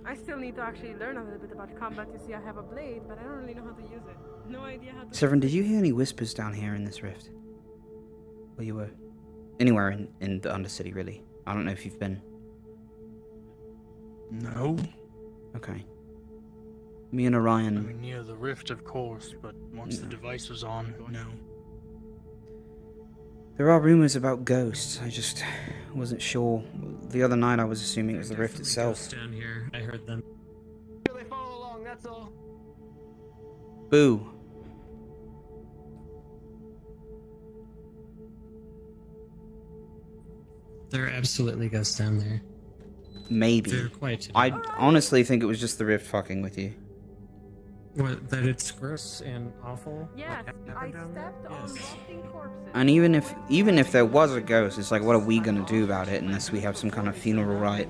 I still need to actually learn a little bit about combat. You see, I have a blade, but I don't really know how to use it. No idea how to. Severin, did you hear any whispers down here in this rift? Where you were? Anywhere in the Undercity, really. I don't know if you've been. No. Okay. Me and Orion. I mean, near the rift, of course, but once the device was on, no. There are rumors about ghosts. I just wasn't sure. The other night I was assuming it was the rift itself. Down here, I heard them. They follow along, that's all. Boo. There are absolutely ghosts down there. Maybe. They're quite. I honestly think it was just the rift fucking with you. What? That it's gross and awful? Yes, I stepped on rotting corpses. And even if there was a ghost, it's like, what are we gonna do about it unless we have some kind of funeral rite?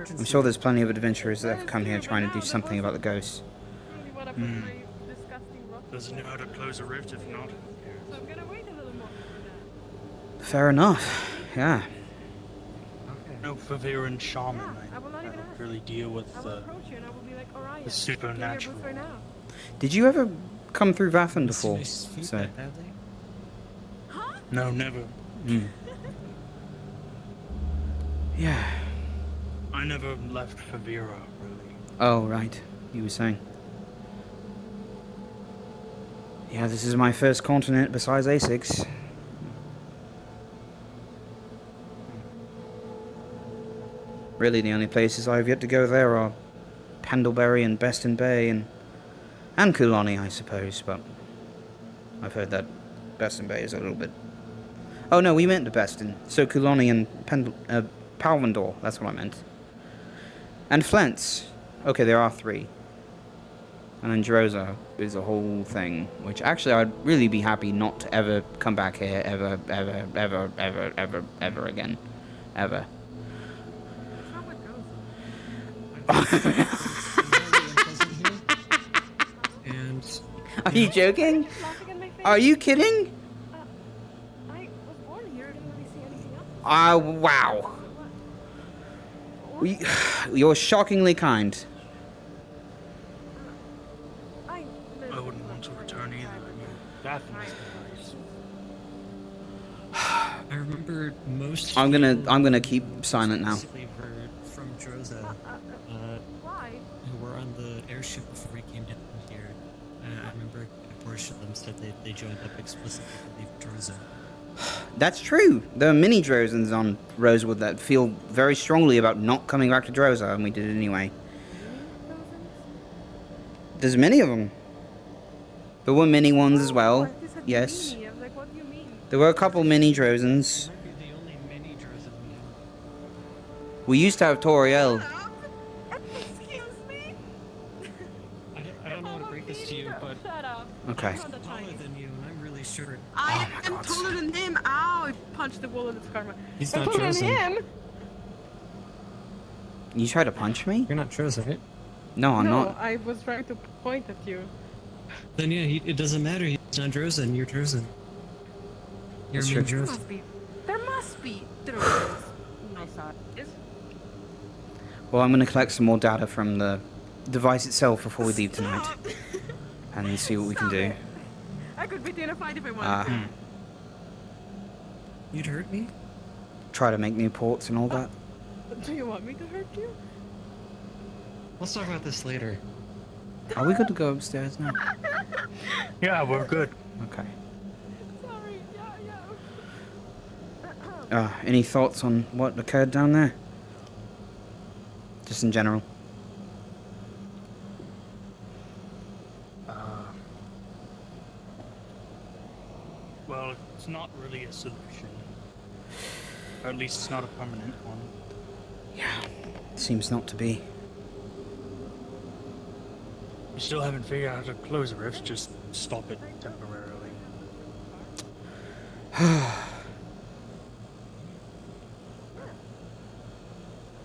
I'm sure there's plenty of adventurers that have come here trying to do something about the ghosts. Does it know how to close a rift if not? So I'm gonna wait a little more for that. Fair enough. Yeah. No Faviran shaman. I don't really deal with the supernatural. Did you ever come through Vathan before? So. No, never. Yeah. I never left Favira, really. Oh, right. You were saying. Yeah, this is my first continent besides A6. Really, the only places I've yet to go there are Pendlebury and Beston Bay and Kulani, I suppose, but I've heard that Beston Bay is a little bit... Oh no, we meant the Beston. So Kulani and Palvendor, that's what I meant. And Flents. Okay, there are 3. And then Droza is a whole thing, which actually I'd really be happy not to ever come back here ever again. Ever. And are you joking? Are you kidding? I was born here. I didn't really see anything else. Wow. You're shockingly kind. I wouldn't want to return either. That was I remember most. I'm gonna keep silent now. Heard from Droza, who were on the airship before we came down here. I remember a portion of them said they joined up explicitly to leave Droza. That's true. There are many Drozans on Rosewood that feel very strongly about not coming back to Droza, and we did it anyway. There's many of them. There were mini ones as well. Yes. There were a couple mini Drozans. We used to have Toriel. I don't know how to break this to you, but Okay. I'm taller than you, and I'm really short. I am taller than him. Ow! I punched the wall of its karma. He's I'm not taller than chosen. him. You tried to punch me? You're not chosen, right? No, I'm No, not. I was trying to point at you. Then yeah, it doesn't matter. He's not Drozen. You're Drozen. You're That's main true. Drozen. There must be Drozans. My side is. Well, I'm gonna collect some more data from the device itself before we leave tonight, and see what we can do. I could beat you in a fight if I wanted to. You'd hurt me? Try to make new ports and all that. Do you want me to hurt you? Let's talk about this later. Are we good to go upstairs now? Yeah, we're good. Okay. Sorry, yeah. Any thoughts on what occurred down there? Just in general. Well, it's not really a solution. Or at least it's not a permanent one. Yeah, seems not to be. We still haven't figured out how to close a rift, just stop it temporarily.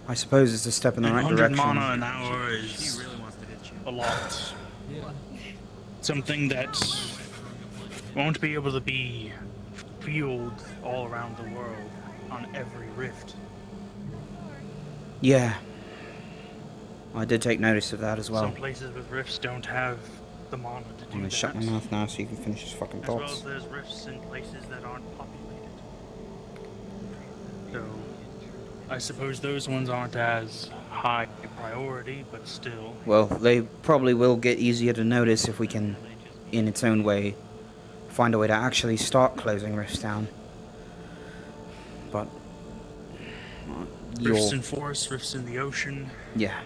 I suppose it's a step in the right 100 direction. mana an hour is a lot. Yeah. something that won't be able to be fueled all around the world on every rift. Yeah. I did take notice of that as well. Some places with rifts don't have the mana to do I'm gonna that. shut my mouth now so you can finish his fucking As well thoughts. as there's rifts in places that aren't populated. So, I suppose those ones aren't as high priority, but still. Well, they probably will get easier to notice if we can, in its own way, find a way to actually start closing rifts down. But Rifts in forests, rifts in the ocean. Yeah.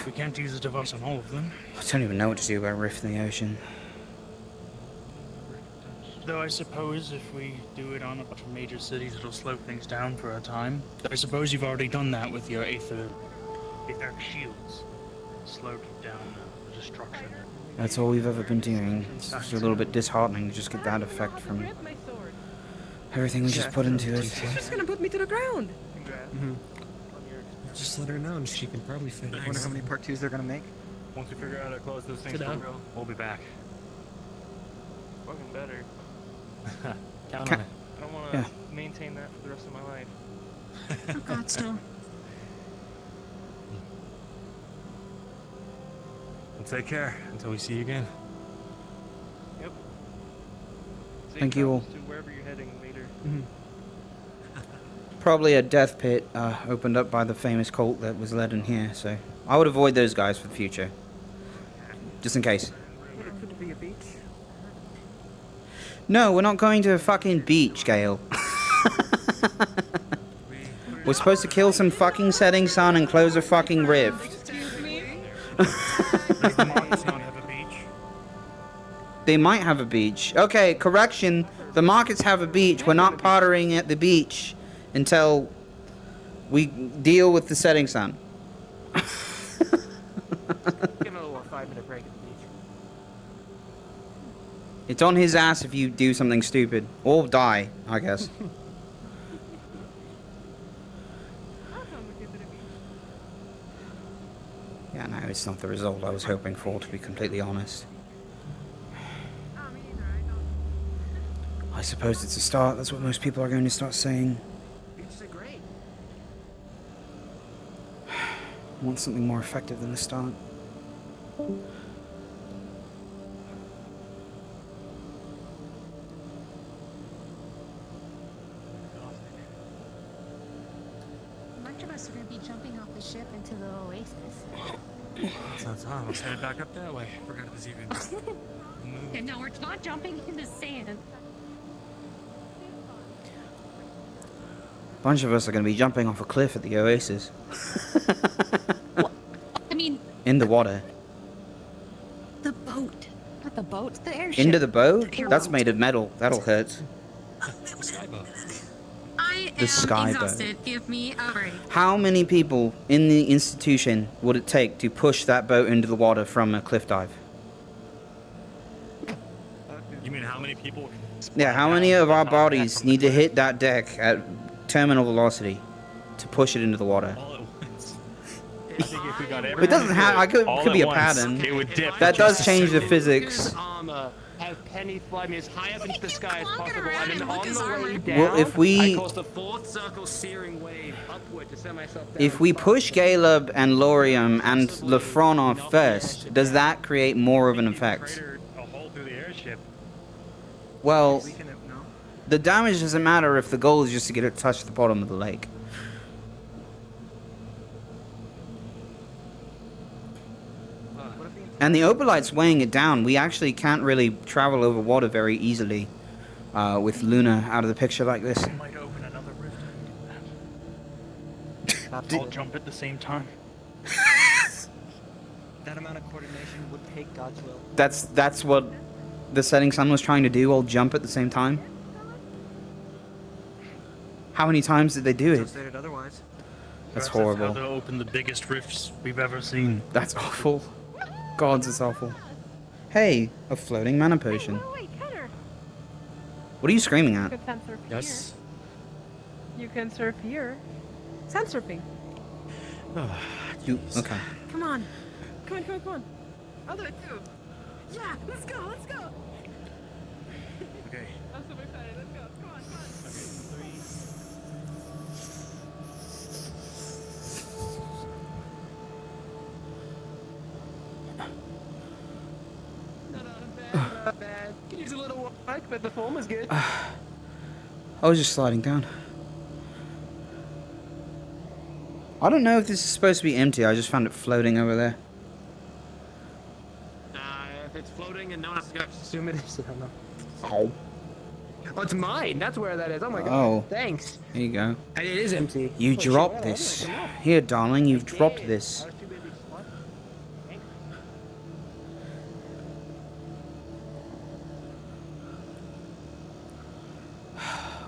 We can't use a device on all of them. I don't even know what to do about rift in the ocean. Though I suppose if we do it on a bunch of major cities, it'll slow things down for a time. I suppose you've already done that with your etheric shields. Slowed down the destruction. That's all we've ever been doing. It's just a little bit disheartening to just get that effect from everything we just put into it. She's just gonna put me to the ground. Just let her know and she can probably finish. I wonder how many part 2s they're gonna make. Once we figure out how to close those things Sit for down. real, we'll be back. Fucking better. Count on it. I don't want to maintain that for the rest of my life. Oh God, still. Well, take care until we see you again. Yep. Safe Thank you all. travels to wherever you're heading later. Probably a death pit opened up by the famous cult that was led in here, so I would avoid those guys for the future. Just in case. Could it be a beach? No, we're not going to a fucking beach, Gale. We're supposed to kill some fucking setting sun and close a fucking rift. They might have a beach. Okay, correction. The markets have a beach. We're not pottering at the beach until we deal with the setting sun. Give him a little 5-minute break at the beach. It's on his ass if you do something stupid. Or die, I guess. Yeah, no, it's not the result I was hoping for, to be completely honest. I suppose it's a start. That's what most people are going to start saying. Beaches are great. I want something more effective than a start. A bunch of us are going to be jumping off the ship into the oasis. Sounds on. Let's head back up that way. Forgot it was even. And no, we're not jumping in the sand. A bunch of us are going to be jumping off a cliff at the oasis. I mean, In the water. the boat. Not the boat, the airship. Into the boat? That's made of metal. That'll hurt. I The am sky boat. exhausted. Give me a break. How many people in the institution would it take to push that boat into the water from a cliff dive? You mean how many people? Yeah, how many of our bodies need to hit that deck at terminal velocity to push it into the water? I think if we got It doesn't have. I could all be at a once, pattern. it would dip That for just does a change the second. physics. Have Penny fly me as high up into the sky as possible, and then on his the way armor. down, Well, if we- I cause the fourth circle searing wave upward to send myself down. If we push Caleb and Laurium and Lefron off first, does that create more of an effect? A hole through the airship. Well, the damage doesn't matter if the goal is just to get it to touch the bottom of the lake. And the Opalite's weighing it down. We actually can't really travel over water very easily with Luna out of the picture like this. Might open another rift. All jump at the same time. That amount of coordination would take God's will. That's what the setting sun was trying to do, all jump at the same time. How many times did they do it? Stated otherwise. That's Perhaps how horrible. to open the biggest rifts we've ever seen. That's awful. Gods, it's awful. Hey, a floating mana potion. What are you screaming You at? can sand surf Yes. here. You can surf here. Sand surfing. You okay? Come on. Come on, come on, come on. I'll do it too. Yeah, let's go, let's go. Okay. I'm super excited. Let's go. Come on, come on. Okay, 3. Not bad. Could use a little work, but the form is good. I was just sliding down. I don't know if this is supposed to be empty. I just found it floating over there. If it's floating and no one else is going to assume it is, I don't know. Oh. Oh, it's mine. That's where that is. Oh my god. Oh. Thanks. Here you go. And it is empty. You Holy shit, dropped well, this. I'm gonna Here, darling, you've dropped this.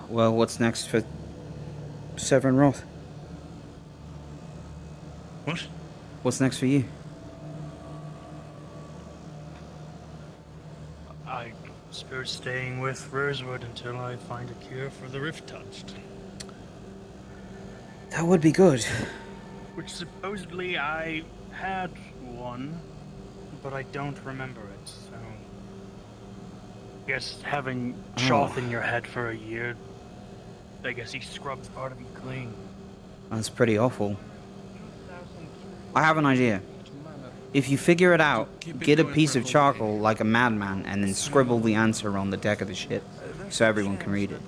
Well, what's next for Severin Roth? What? What's next for you? I suppose staying with Rosewood until I find a cure for the rift touched. That would be good. Which supposedly I had one, but I don't remember it, so... Guess having Shoth in your head for a year, I guess he scrubs part of you clean. That's pretty awful. I have an idea. If you figure it out, get a piece of charcoal like a madman and then scribble the answer on the deck of the ship so everyone can read it.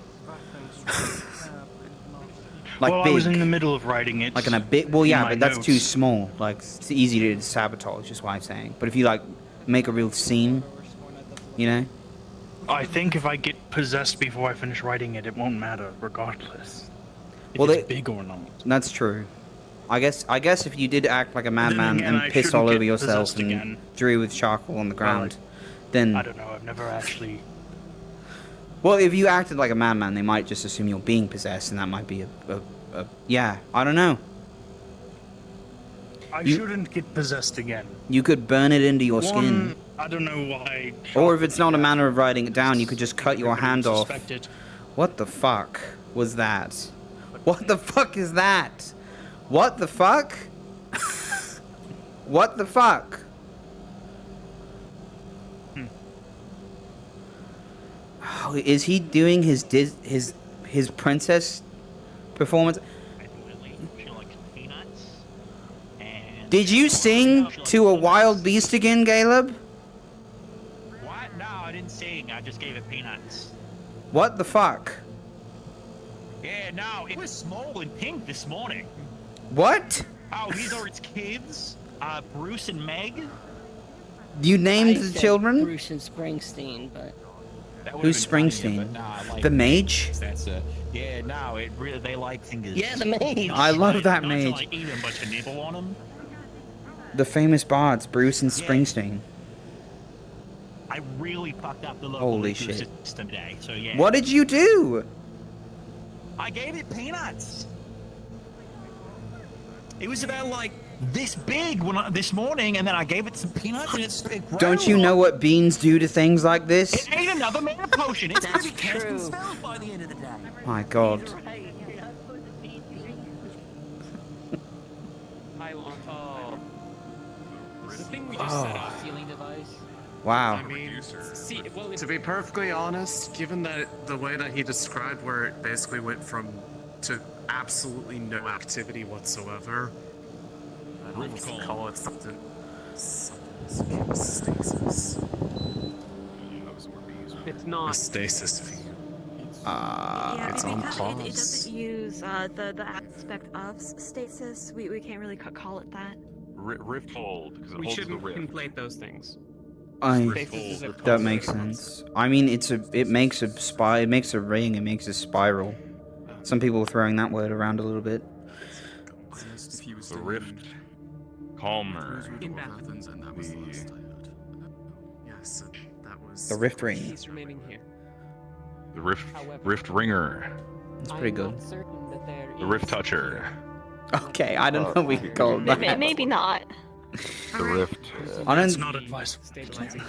Like well, big. I was in the middle of writing it. Like in a bit. Well, yeah, in my but that's notes. too small. Like, it's easy to sabotage, is what I'm saying. But if you, like, make a real scene, you know? I think if I get possessed before I finish writing it, it won't matter, regardless. If Well, it's big or not. That's true. I guess if you did act like a madman again, I and piss shouldn't all get over yourself possessed and again. drew with charcoal on the ground, then... I don't know, I've never actually... Well, if you acted like a madman, they might just assume you're being possessed, and that might be a yeah, I don't know. I shouldn't get possessed again. You could burn it into your skin. I don't know why... Or if it's not a matter of writing it down, you could just cut your hand off. Suspected. What the fuck was that? What the fuck is that? What the fuck? What the fuck? Oh, is he doing his princess performance? Did you sing to a wild beast again, Caleb? What? No, I didn't sing. I just gave it peanuts. What the fuck? Yeah, no, it was small and pink this morning. What? Oh, these are its kids? Bruce and Meg? You named I the said children? Bruce and Springsteen, but Who's Springsteen? The mage? That's yeah, no, it really, they like fingers. yeah, the mage. I love that Not to, mage. like, eat them, but to nibble on them. The famous bards, Bruce and Springsteen. I really fucked up the local Holy legal shit. system today, so yeah. What did you do? I gave it peanuts. It was about like this big this morning, and then I gave it some peanuts, and it grew. Don't you know what beans do to things like this? It ate another mana potion. It's That's gonna be casting true. spells by the end of the day. My god. The thing we just set off ceiling device. Wow. I mean, See, well, to be perfectly honest, given that the way that he described where it basically went from to absolutely no activity whatsoever, I'd almost call it something stasis. it's not. A stasis field. Yeah, It's on because it pause. doesn't use the aspect of stasis. We can't really call it that. Rift hold, because it We holds shouldn't the rift. conflate those things. That makes sense. I mean, it makes a ring, it makes a spiral. Some people are throwing that word around a little bit. The rift calmer. Yes, that was The rift ring. He's remaining here. The rift ringer. That's pretty good. The rift toucher. Okay, I don't know what we could call it that. Maybe not. The rift. I don't. It's not advisable.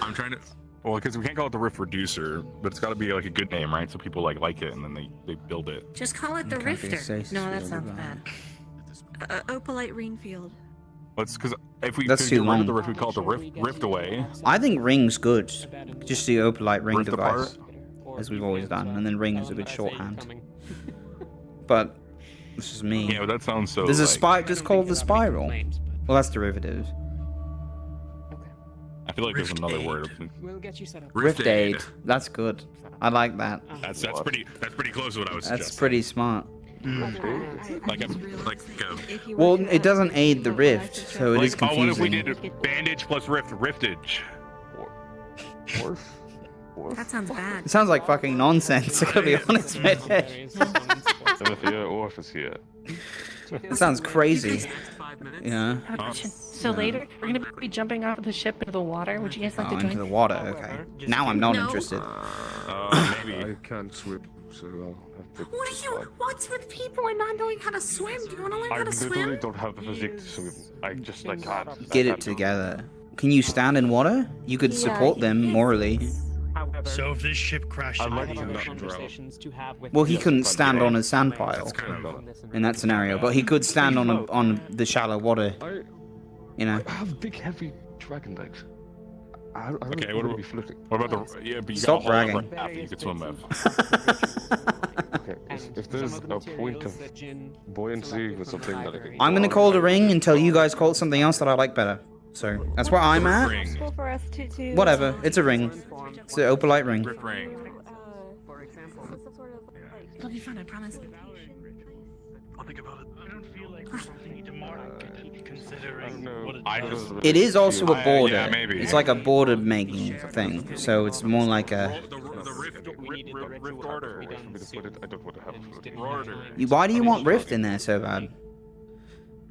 I'm trying to. Well, because we can't call it the rift reducer, but it's got to be like a good name, right? So people like it, and then they build it. Just call it the Okay, Rifter. stasis No, that field sounds of bad. Opalite Rainfield. Let's because if we That's could too get rid of long. the rift, we call it the rift away. I think ring's good. Just the opalite ring Rift device, apart. as we've always done, and then ring is a good shorthand. But this is me. Yeah, but that sounds so. There's a like, spy just called the spiral. Well, that's derivative. I feel like there's another word. We'll get you set up. Rift aid. That's good. I like that. That's pretty close to what I was That's suggesting. pretty smart. Well, it doesn't aid the rift, so it is Oh, what if we confusing. did bandage plus riftage? That sounds bad. It sounds like fucking nonsense, to be honest with you. It sounds crazy. Yeah. So later, we're gonna be jumping off of the ship into the water. Would you guys like Oh, to join? into the water, okay. Now I'm not interested. Maybe. I can't swim, so I'll have to. What are you? What's with people and not knowing how to swim? Do you want to learn how to swim? don't have the physique to swim. I just can't. Get it together. Can you stand in water? You could support them morally. So if this ship crashes, Well, he couldn't stand on a sand pile in that scenario, but he could stand on the shallow water. You know. I have big, heavy dragon legs. Okay, what about the? Yeah, but you Stop got a hole in bragging. the raft that you could swim with. Okay, if there's a point of buoyancy with something that I can. I'm gonna call it a ring until you guys call it something else that I like better. So that's where I'm at. Possible for us to Whatever, it's a ring. It's an opalite ring. It'll be fun, I promise. I'll think about it. I don't feel like we need to market it, considering what it does. It is also a border. Yeah, maybe. It's like a border making thing. So it's more like a. Rift order. Why do you want rift in there so bad?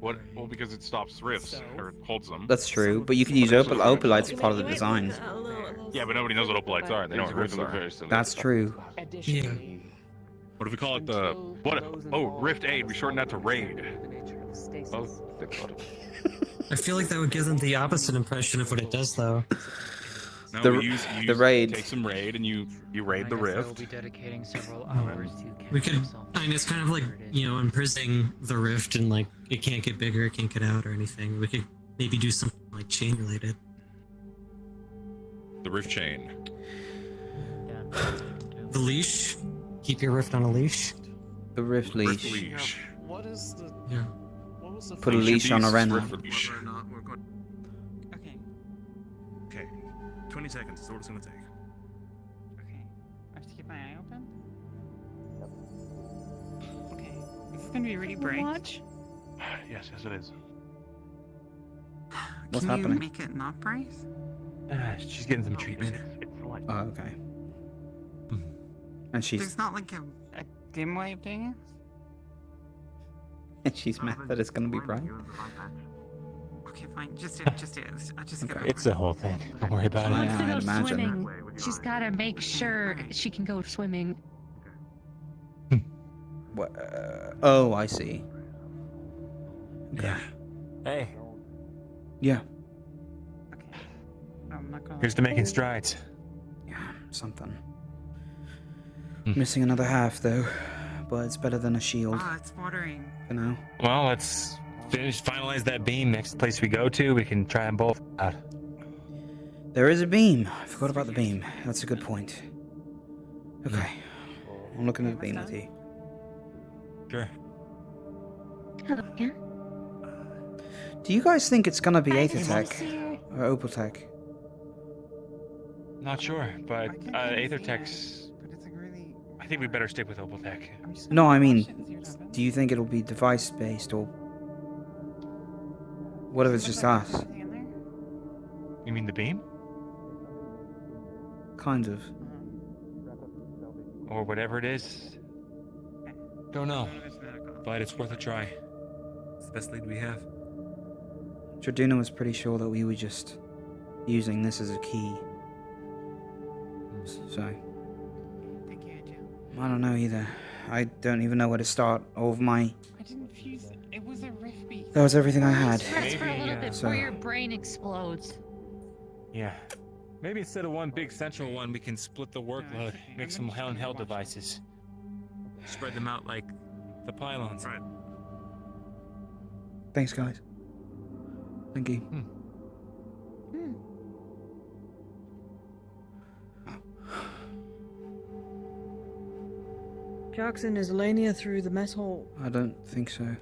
What? Well, because it stops rifts or holds them. That's true, but you can use opalites as part of the design. Yeah, but nobody knows what opalites are. They know what rifts are. That's true. Yeah. What if we call it the what? Oh, Rift Aid. We shorten that to Raid. Oh, thank God. I feel like that would give them the opposite impression of what it does, though. No, The- you the raid. Take some raid and you raid the rift. We could, I mean, it's kind of like, you know, imprisoning the rift and like it can't get bigger, it can't get out or anything. We could maybe do something like chain related. The rift chain. The leash. Keep your rift on a leash. The rift leash. leash. What is the? Yeah. What was the? Put a leash on a renner. Leash. Whether or not we're going. Okay. 20 seconds is all it's gonna take. Okay. I have to keep my eye open. Okay. This is gonna be really bright. watch? Yes, it is. What's Can happening? you make it not bright? She's getting some treatment. Oh, okay. And she's There's not like a dim light thing. she's mad that it's gonna be bright. Okay, fine. Just do it. I just get It's the whole thing. Don't worry about Yeah, it. Wants to I go imagine. swimming. She's got to make sure she can go swimming. Oh, I see. Okay. Hey, Yeah. I'm not gonna. here's to making strides. Yeah, something. Missing another half though, but it's better than a shield Ah, it's watering. for now. Well, let's finalize that beam. Next place we go to, we can try them both out. There is a beam. I forgot about the beam. That's a good point. Okay. I'm looking at the beam with you. Sure. Hello, yeah. Do you guys think it's gonna be Hi, Aethertech or Opaltech? Not sure, but Aethertech's. I think we better stick with Opaltech. No, I mean, do you think it'll be device based or what if it's just us? You mean the beam? Kind of. Or whatever it is? Don't know. But it's worth a try. It's the best lead we have. Jardina was pretty sure that we were just using this as a key. So I don't know either. I don't even know where to start. All of my I didn't fuse it. It was a rift beat. that was everything I had. Rest for a little bit So before your brain explodes. Yeah. Maybe instead of one big central one, we can split the workload. Make some handheld devices. Spread them out like the pylons. Right. Thanks, guys. Thank you. Jackson, is Elenia through the mess hole? I don't think so. Okay.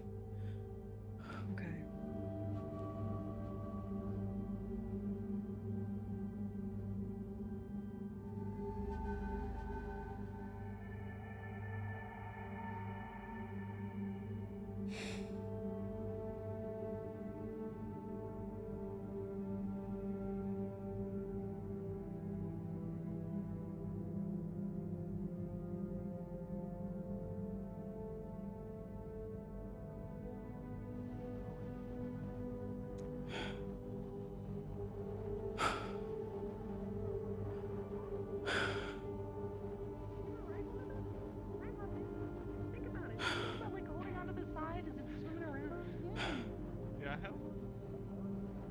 Yeah, hell.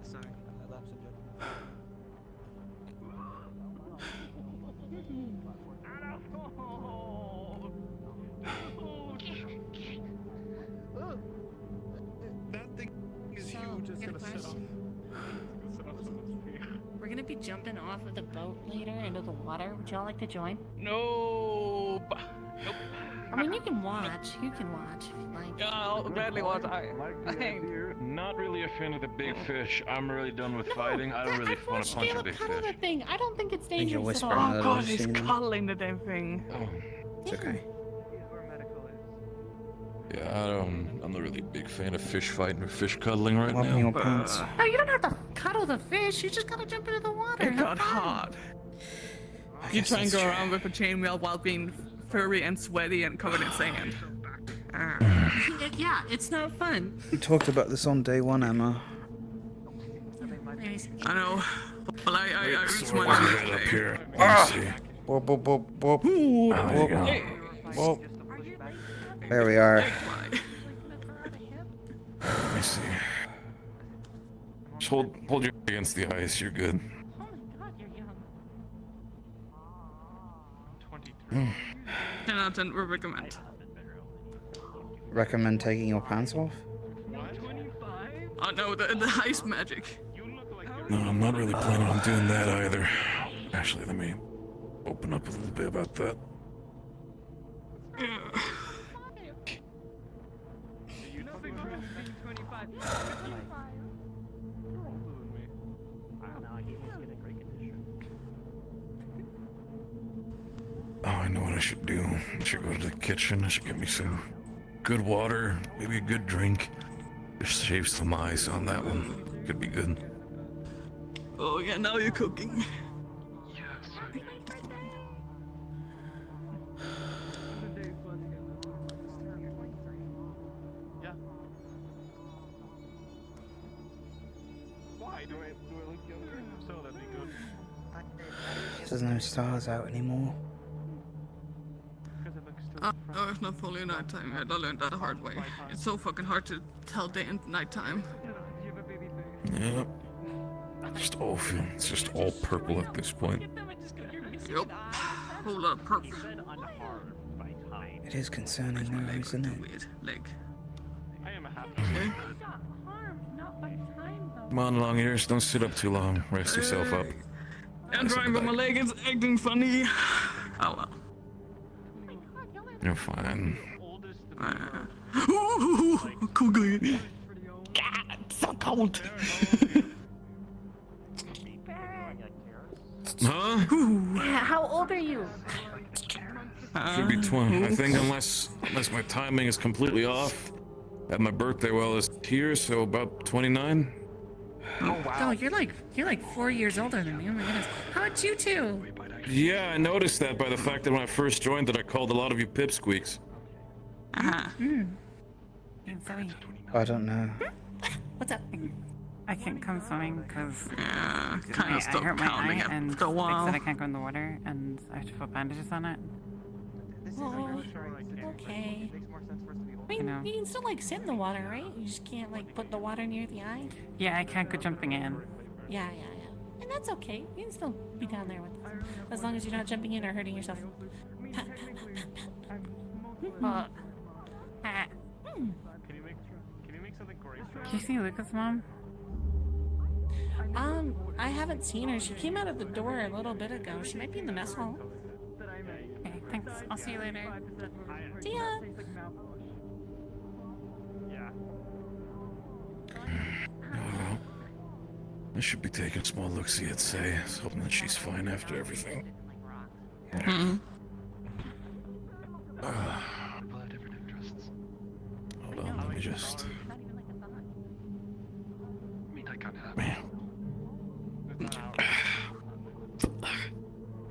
Sorry, I lapsed in judgment. That thing is huge. It's gonna set off. We're gonna be jumping off of the boat later into the water. Would y'all like to join? No. Nope. I mean, you can watch. You can watch if you like. Yeah, I'll gladly watch. I ain't. Not really a fan of the big fish. I'm really done with fighting. I don't really want to punch a big Cuddle fish. the thing. I don't think it's think you're dangerous at whispering all. that. Oh god, he's cuddling the damn thing. Oh. It's okay. Yeah, I'm not really a big fan of fish fighting or fish cuddling right Whopping your now. pants. No, you don't have to cuddle the fish. You just gotta jump into the water. It got hot. You try and go around with a chainmail while being furry and sweaty and covered in sand. Yeah, it's not fun. We talked about this on day one, Emma. I know. Well, I reached my Right up here. Let me Ah! see. Whoop, whoop, whoop, whoop. Oh, there you Whoop, go. whoop. There we are. Let me see. Just hold your against the ice. You're good. 10 out of 10 would recommend. Recommend taking your pants off? Oh no, the ice magic. No, I'm not really planning on doing that either. Actually, let me open up a little bit about that. Oh, I know what I should do. I should go to the kitchen. I should get me some good water, maybe a good drink. Just shave some ice on that one. Could be good. Oh yeah, now you're cooking. Why do I look younger? So that'd be good. There's no stars out anymore. Oh, it's not fully nighttime yet. I learned that the hard way. It's so fucking hard to tell day and nighttime. Yep. It's just all purple at this point. Yup. Whole lot of purple. It is concerning though, isn't it? Weird leg. I am a happy. Okay. Come on, long ears, don't sit up too long. Rest yourself up. I'm trying, but my leg is acting funny. Oh well. You're fine. Googly. God, so cold. Huh? Yeah, how old are you? Should be 20. I think unless my timing is completely off. Had my birthday while it's here, so about 29. Oh wow. Oh, you're like 4 years older than me. Oh my goodness. How about you two? Yeah, I noticed that by the fact that when I first joined that I called a lot of you pipsqueaks. I don't know. What's up? I can't come swimming because kind of I stopped hurt my counting eye after and a they while. said I can't go in the water and I have to put bandages on it. Oh, okay. I mean, you can still like sit in the water, right? You just can't like put the water near the eye. Yeah, I can't go jumping in. Yeah. And that's okay. You can still be down there with us. As long as you're not jumping in or hurting yourself. Pat, pat, pat, pat, pat. Can you see Lucas, Mom? I haven't seen her. She came out of the door a little bit ago. She might be in the mess hall. Okay, thanks. I'll see you later. See ya. Well, I should be taking a small look-see at Say, hoping that she's fine after everything. Mm-hmm. Hold on, let me just...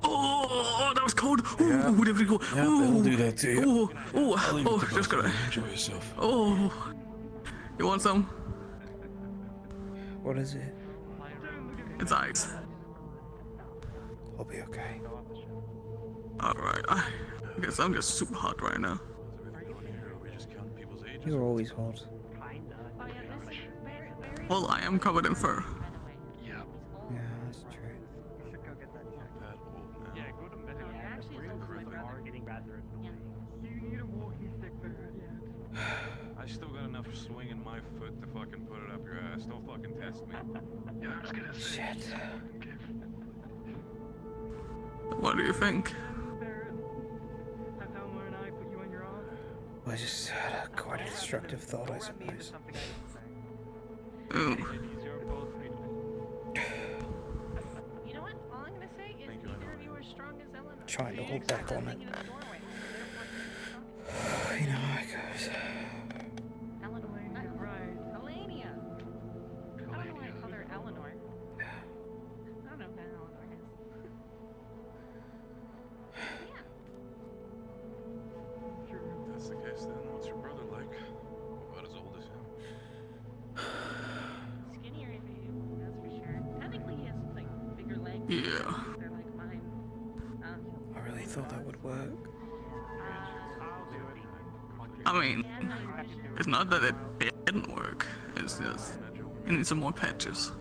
Oh, that was cold. Ooh, there we go. Yeah, that'll do that to you. Just gonna enjoy yourself. Oh, you want some? What is it? It's ice. I'll be okay. Alright, I guess I'm just super hot right now. You're always hot. Well, I am covered in fur. Yeah, that's true. I still got enough swing in my foot to fucking put it up your ass. Don't fucking test me. Yeah, I'm just gonna say. Shit. What do you think? I just had quite a destructive thought, I suppose. Ooh. You know what? All I'm gonna say is neither of you are strong as Eleanor. Trying to hold back on it. You know how it goes. Eleanor. Elenia. I don't know why I call her Eleanor. I don't know who Eleanor is. If that's the case, then what's your brother like? About as old as him. Skinnier than you, that's for sure. Technically, he has like bigger legs. Yeah. They're like mine. I really thought that would work. I mean, it's not that it didn't work. It's just it needs some more patches.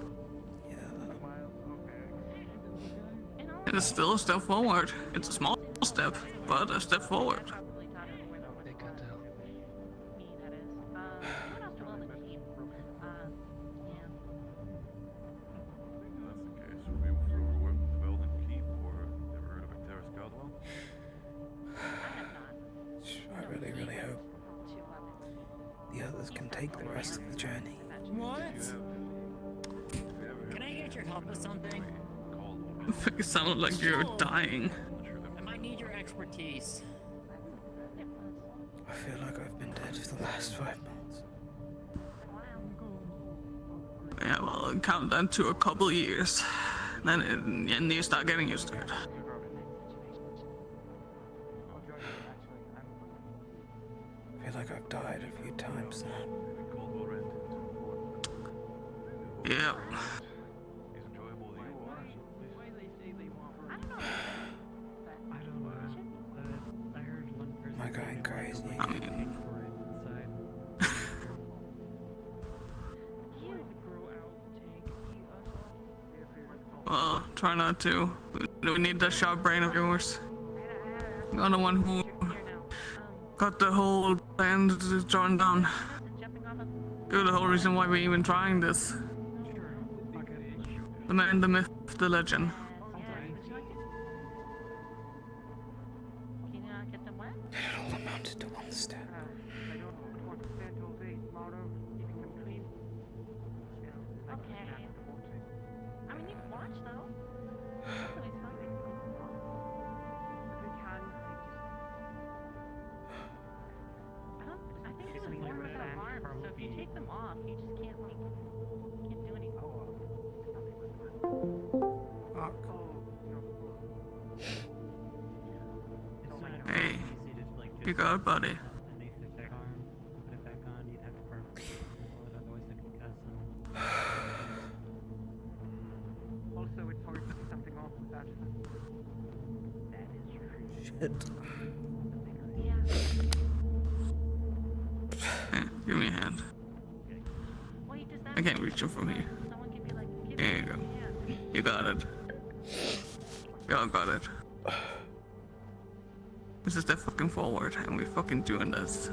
It's still a step forward. It's a small step, but a step forward. I really, really hope the others can take the rest of the journey. What? Can I get your help with something? It sounded like you're dying. I might need your expertise. I feel like I've been dead for the last 5 months. Yeah, well, count that to a couple years. Then you start getting used to it. I feel like I've died a few times now. Yeah. Am I going crazy? Well, try not to. We need that sharp brain of yours. You're the one who got the whole plan drawn down. You're the whole reason why we're even trying this. The man, the myth, the legend. It all amounted to one step. I mean, you can watch though. I think this is more without arms, so if you take them off, you just can't like can't do anything. Hey, you got it, buddy. Also, it's hard to do something off without that is true. Shit. Hey, give me a hand. I can't reach you from here. There you go. You got it. Y'all got it. This is step fucking forward, and we fucking doing this.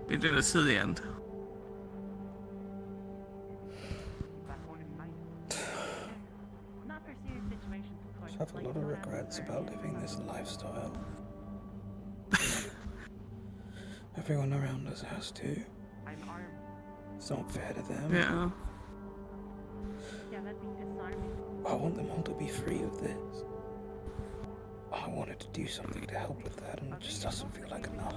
We do this to the end. have a lot of regrets about living this lifestyle. Everyone around us has to. It's not fair to them. Yeah. I want them all to be free of this. I wanted to do something to help with that, and it just doesn't feel like enough.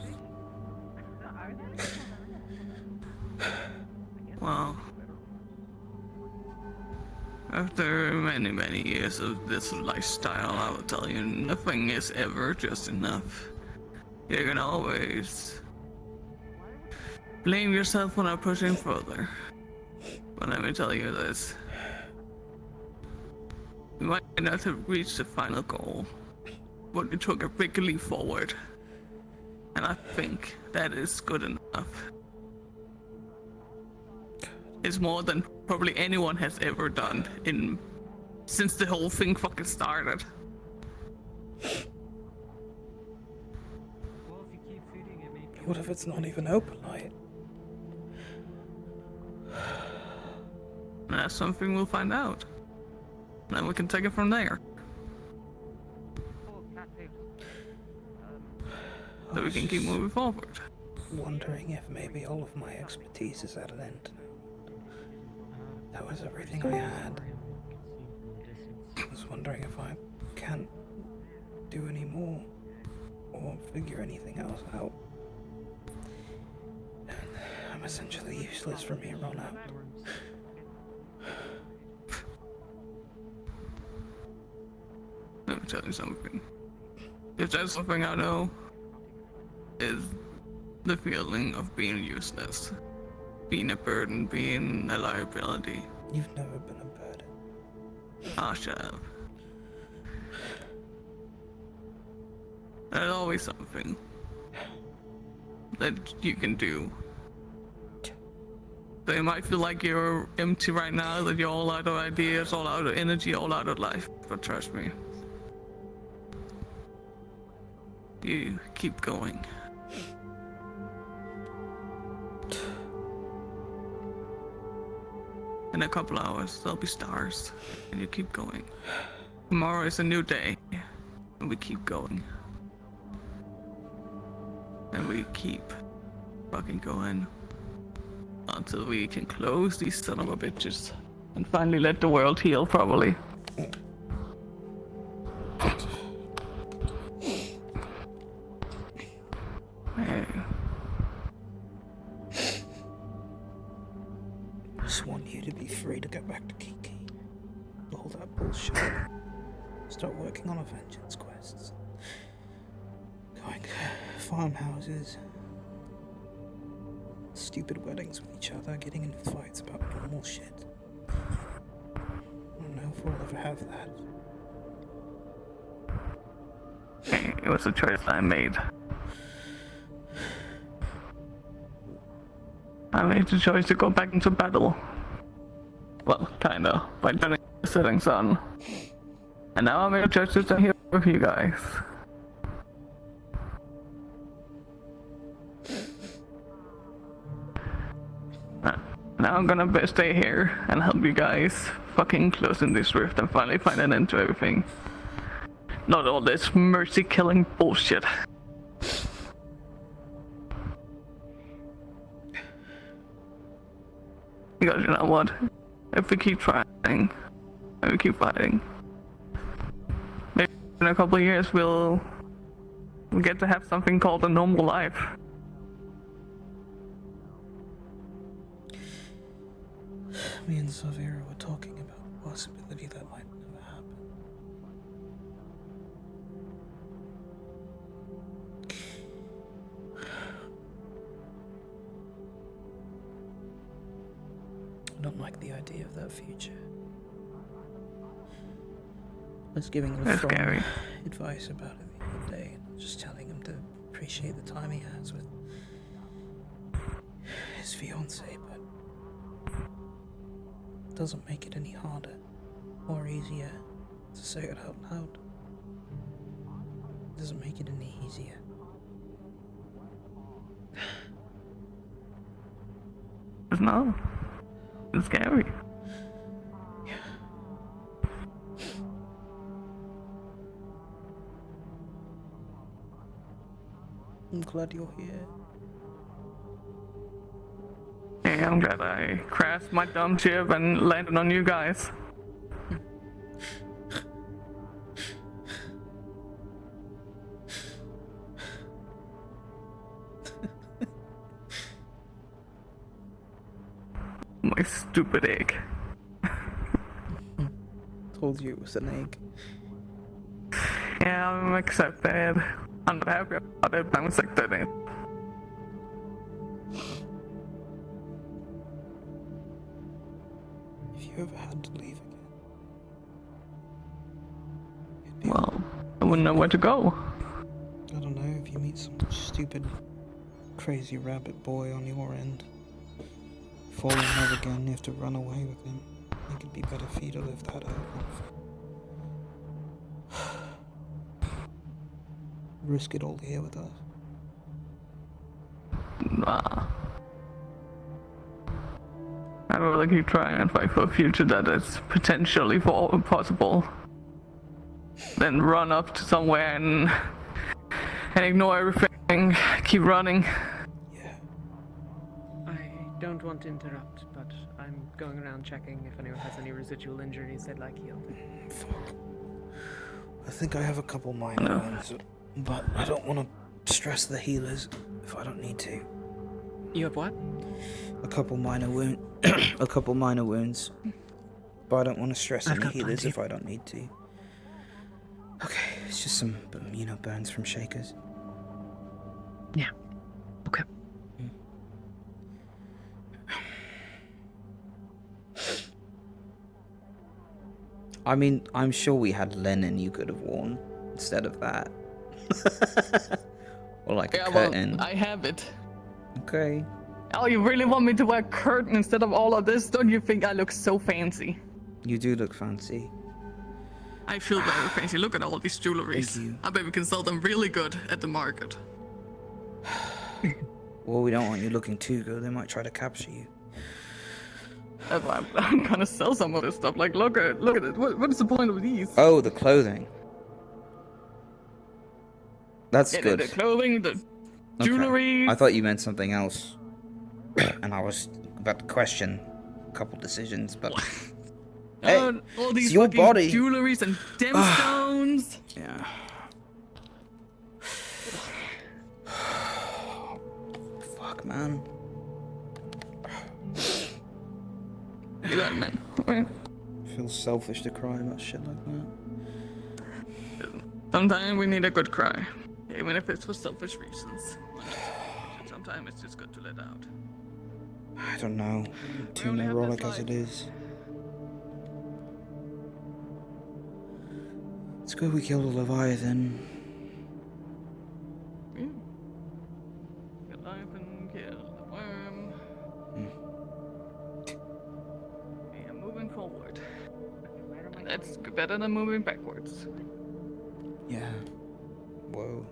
Well, after many, many years of this lifestyle, I will tell you, nothing is ever just enough. You can always blame yourself for not pushing further. But let me tell you this. You might not have reached the final goal, but you took a big leap forward. And I think that is good enough. It's more than probably anyone has ever done since the whole thing fucking started. What if it's not even open light? That's something we'll find out. Then we can take it from there. So we can keep moving forward. Wondering if maybe all of my expertise is at an end now. That was everything I had. I was wondering if I can't do any more or figure anything else out. And I'm essentially useless from here on out. Let me tell you something. If there's something I know, is the feeling of being useless. Being a burden, being a liability. You've never been a burden. Ah, shut up. There's always something that you can do. So you might feel like you're empty right now, that you're all out of ideas, all out of energy, all out of life. But trust me, you keep going. In a couple hours, there'll be stars, and you keep going. Tomorrow is a new day, and we keep going. And we keep fucking going until we can close these son of a bitches and finally let the world heal properly. Hey. I just want you to be free to go back to Kiki. All that bullshit. Start working on our vengeance quests. Going farmhouses. Stupid weddings with each other, getting into fights about normal shit. I don't know if we'll ever have that. Hey, it was a choice I made. I made the choice to go back into battle. Well, kinda, by turning the setting sun. And now I made a choice to stay here with you guys. Now I'm gonna stay here and help you guys fucking closing this rift and finally find an end to everything. Not all this mercy killing bullshit. Because you know what? If we keep trying, and we keep fighting, maybe in a couple of years we'll get to have something called a normal life. Me and Savira were talking about the possibility that might never happen. I don't like the idea of that future. I was giving LeFron advice about it the other day, and just telling him to appreciate the time he has with his fiancée, but it doesn't make it any harder or easier to say it out loud. It doesn't make it any easier. No, it's scary. glad you're here. Hey, I'm glad I crashed my dumb ship and landed on you guys. My stupid egg. Told you it was an egg. Yeah, I'm accepted. I'm not happy about it, but I'm accepted it. If you ever had to leave again. Well, I wouldn't know where to go. I don't know, if you meet some stupid, crazy rabbit boy on your end. Fall in love again, you have to run away with him. I think it'd be better for you to live that out. Risk it all here with us. Nah. I will keep trying and fight for a future that is potentially possible. Then run up to somewhere and ignore everything. Keep running. I don't want to interrupt, but I'm going around checking if anyone has any residual injuries they'd like healed. Fuck. I think I have a couple minor ones, but I don't want to stress the healers if I don't need to. You have what? A couple minor wounds, but I don't want to stress any healers if I don't need to. Okay, it's just some, burns from shakers. Yeah. Okay. I mean, I'm sure we had linen you could have worn instead of that. Or like a curtain. Well, I have it. Okay. Oh, you really want me to wear a curtain instead of all of this? Don't you think I look so fancy? You do look fancy. I feel very fancy. Look at all these jewelries. Thank you. I bet we can sell them really good at the market. Well, we don't want you looking too good. They might try to capture you. That's why I'm gonna sell some of this stuff. Like, look at it. What is the point of these? Oh, the clothing. That's good. The clothing, the jewelry. I thought you meant something else. And I was about to question a couple decisions, but... Hey, all these it's your fucking body. jewelries and gemstones. Yeah. Fuck, man. You got it, man. I feel selfish to cry about shit like that. Sometimes we need a good cry, even if it's for selfish reasons. Sometimes it's just good to let out. I don't know. Too neurotic as it is. It's good we killed a Leviathan. Leviathan killed the worm. We are moving forward. And that's better than moving backwards. Yeah. Whoa.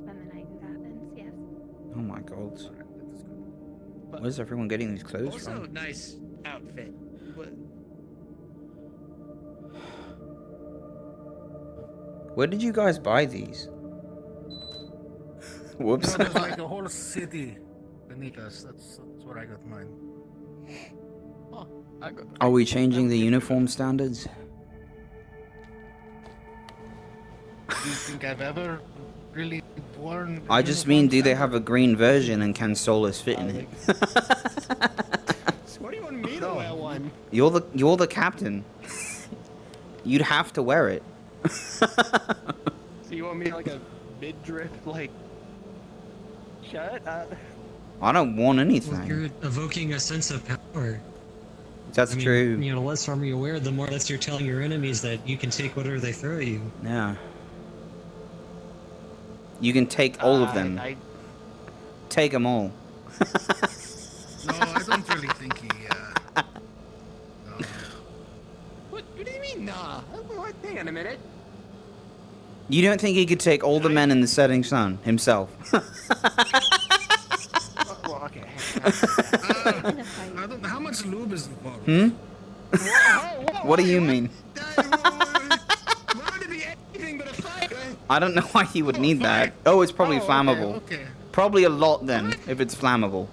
Spend the night in Athens, yes. Oh my god. Where's everyone getting these clothes Also, from? nice outfit. What? Where did you guys buy these? Whoops. There's like a whole city beneath us. That's where I got mine. Are we changing the uniform standards? Do you think I've ever really worn? I just mean, do they have a green version and can Solus fit in it? What do you want me to wear one? You're the captain. You'd have to wear it. So you want me like a midriff like shut up? I don't want Well, anything. you're evoking a sense of power. That's true. You know, the less armor you wear, the more less you're telling your enemies that you can take whatever they throw at you. Yeah. You can take all of them. Take them all. No, I don't really think he. No. What do you mean, nah? Hang on a minute. You don't think he could take all the men in the setting sun himself? Well, okay. I don't know how much lube is involved. Hmm? What do you mean? I don't know why he would need that. Oh, it's probably flammable. Okay. Probably a lot then, if it's flammable.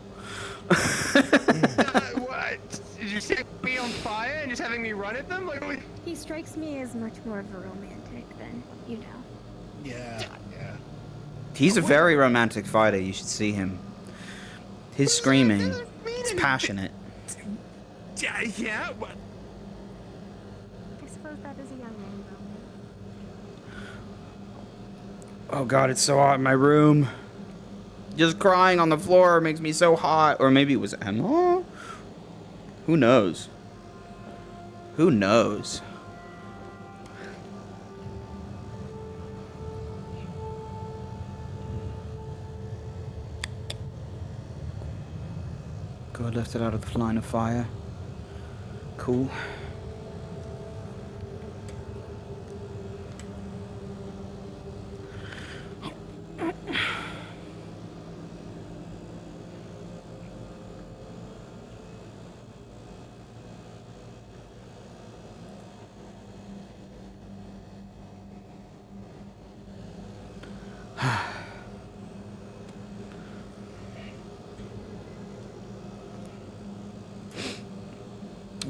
What? Did you set me on fire and just having me run at them? Like, He strikes me as much more of a romantic than, you know. Yeah. He's a very romantic fighter. You should see him. His screaming, it's passionate. Yeah, what? I suppose that is a young man romance. Oh god, it's so hot in my room. Just crying on the floor makes me so hot. Or maybe it was Emma? Who knows? Who knows? God left it out of the line of fire. Cool.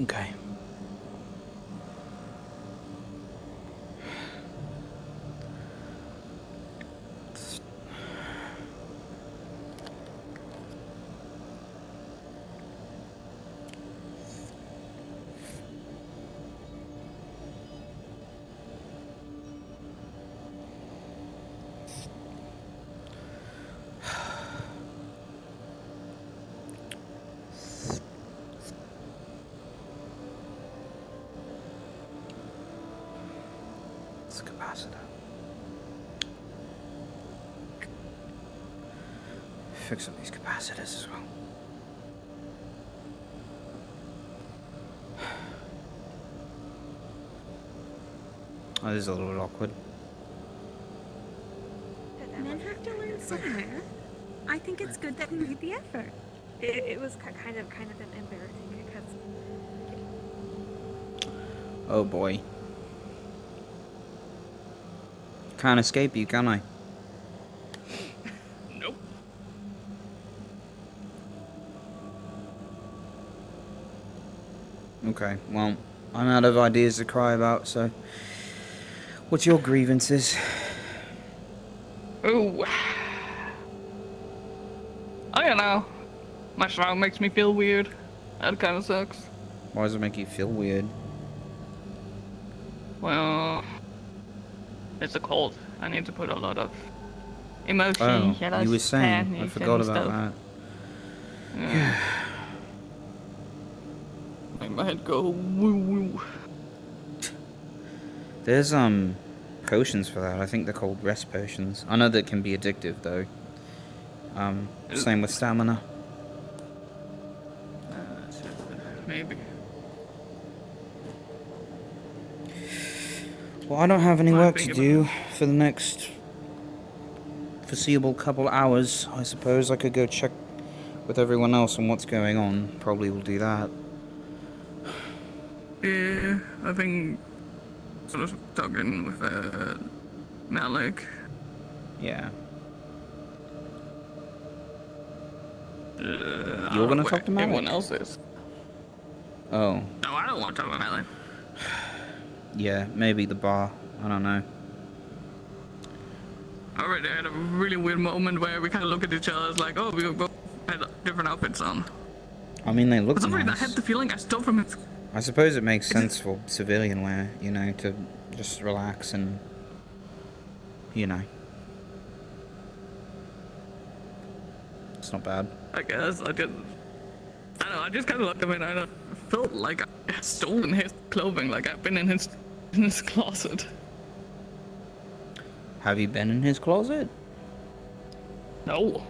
Okay. Capacitor. Fix up these capacitors as well. Oh, this is a little bit awkward. Men have to learn somewhere. I think it's good that we made the effort. It was kind of embarrassing because Oh boy. Can't escape you, can I? Nope. Okay, well, I'm out of ideas to cry about, so... What's your grievances? Ooh. I don't know. My stroke makes me feel weird. That kind of sucks. Why does it make you feel weird? Well, it's a cold. I need to put a lot of emotion. Oh, you were saying. I forgot about that. Yeah. I might go woo woo. There's potions for that. I think they're called rest potions. I know that can be addictive though. Same with stamina. Maybe. Well, I don't have any work to do for the next foreseeable couple hours. I suppose I could go check with everyone else on what's going on. Probably will do that. Yeah, I think sort of talking with Malik. Yeah. You're gonna talk to Malik? Everyone else is. Oh. No, I don't want to talk to Malik. Yeah, maybe the bar. I don't know. I already had a really weird moment where we kind of look at each other as like, oh, we both had different outfits on. I mean, they look For some reason, I nice. had the feeling I stole from his... I suppose it makes sense for civilian wear, you know, to just relax and, you know. It's not bad. I guess I don't know, I just kind of looked at him and I felt like I had stolen his clothing, like I've been in his closet. Have you been in his closet? No.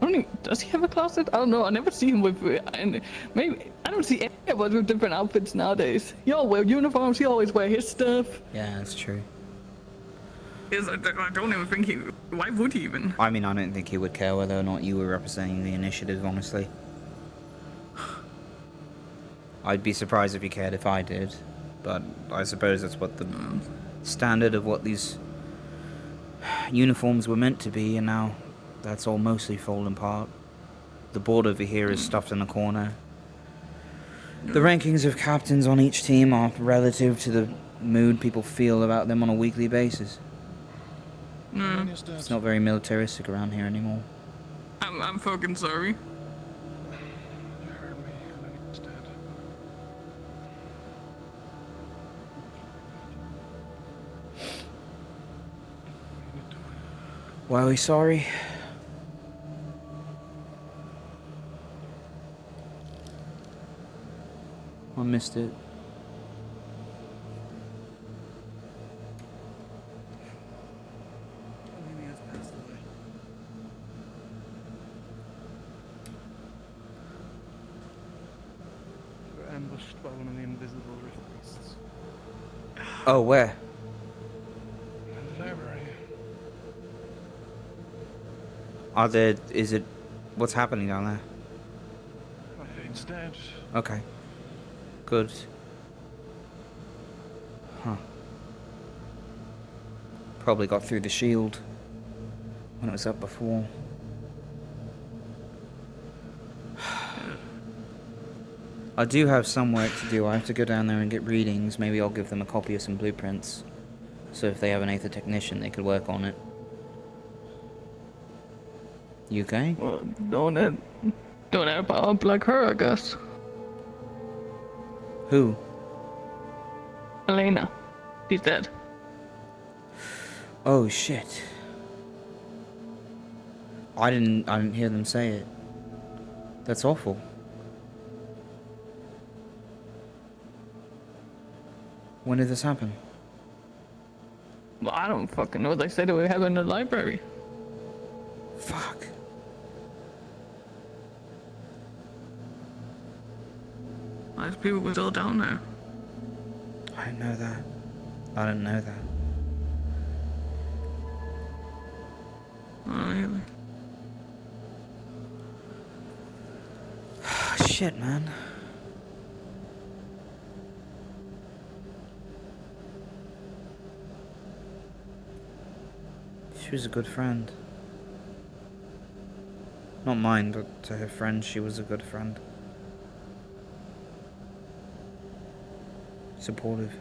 I don't even, does he have a closet? I don't know, I never see him with, and maybe, I don't see anyone with different outfits nowadays. He all wear uniforms, he always wear his stuff. Yeah, that's true. I don't even think he, why would he even? I mean, I don't think he would care whether or not you were representing the initiative, honestly. I'd be surprised if he cared if I did, but I suppose that's what the standard of what these uniforms were meant to be, and now that's all mostly fallen apart. The board over here is stuffed in a corner. The rankings of captains on each team are relative to the mood people feel about them on a weekly basis. It's not very militaristic around here anymore. I'm fucking sorry. Why are we sorry? I missed it. We're ambushed by one of the invisible rift beasts. Oh, where? In the library. Are there... is it... what's happening down there? It's dead. Okay. Good. Huh. Probably got through the shield when it was up before. I do have some work to do. I have to go down there and get readings. Maybe I'll give them a copy of some blueprints. So if they have an Aether technician, they could work on it. You okay? Well, don't help out like her, I guess. Who? Elena. She's dead. Oh shit. I didn't hear them say it. That's awful. When did this happen? Well, I don't fucking know. They said we have in the library. Fuck. There's people were still down there. I didn't know that. I didn't know that. Oh, really? Shit, man. She was a good friend. Not mine, but to her friend, she was a good friend. Supportive.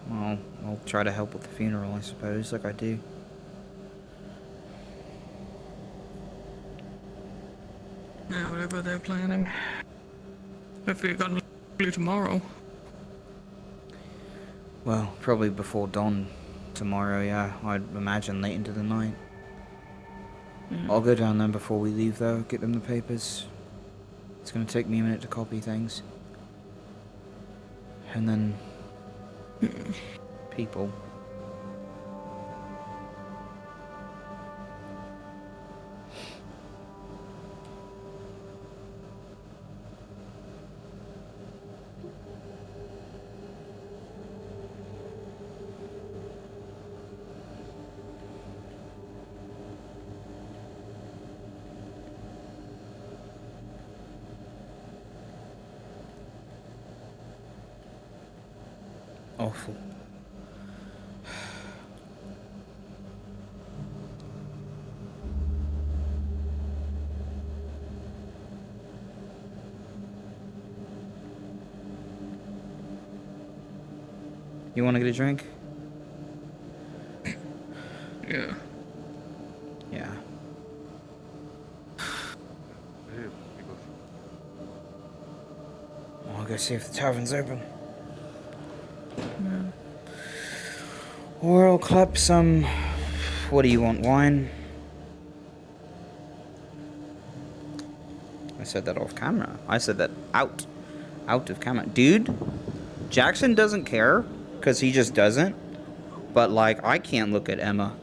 Well, I'll try to help with the funeral, I suppose, like I do. Yeah, whatever they're planning. If we're gonna do tomorrow. Well, probably before dawn tomorrow, yeah. I'd imagine late into the night. I'll go down there before we leave, though, get them the papers. It's gonna take me a minute to copy things. And then... people. Awful. You want to get a drink? Yeah. Yeah. Well, I'll go see if the tavern's open. Or I'll clap some... What do you want, wine? I said that off camera. I said that out of camera. Dude, Jackson doesn't care, because he just doesn't. But, like, I can't look at Emma.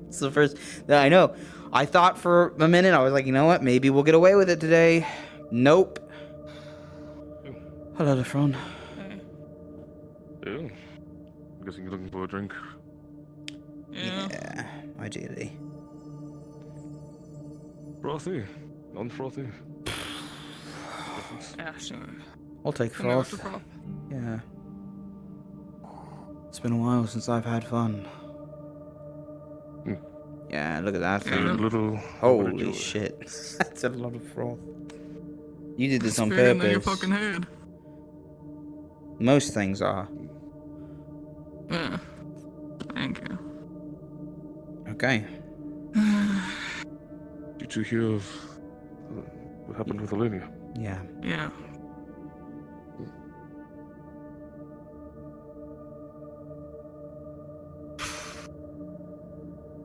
It's the first... I know. I thought for a minute, I was like, you know what? Maybe we'll get away with it today. Nope. Hello, Lefron. Ew. I'm guessing you're looking for a drink. Yeah. Yeah, ideally. Frothy. Non-frothy. Yeah, sure. I'll take Come here, froth. froth. Yeah. It's been a while since I've had fun. Yeah, look at that thing. Holy shit. That's a lot of froth. You did this It's on bigger than your purpose. fucking head. Most things are. Yeah. Thank you. Okay. Did you hear of what happened with Olivia? Yeah. Yeah.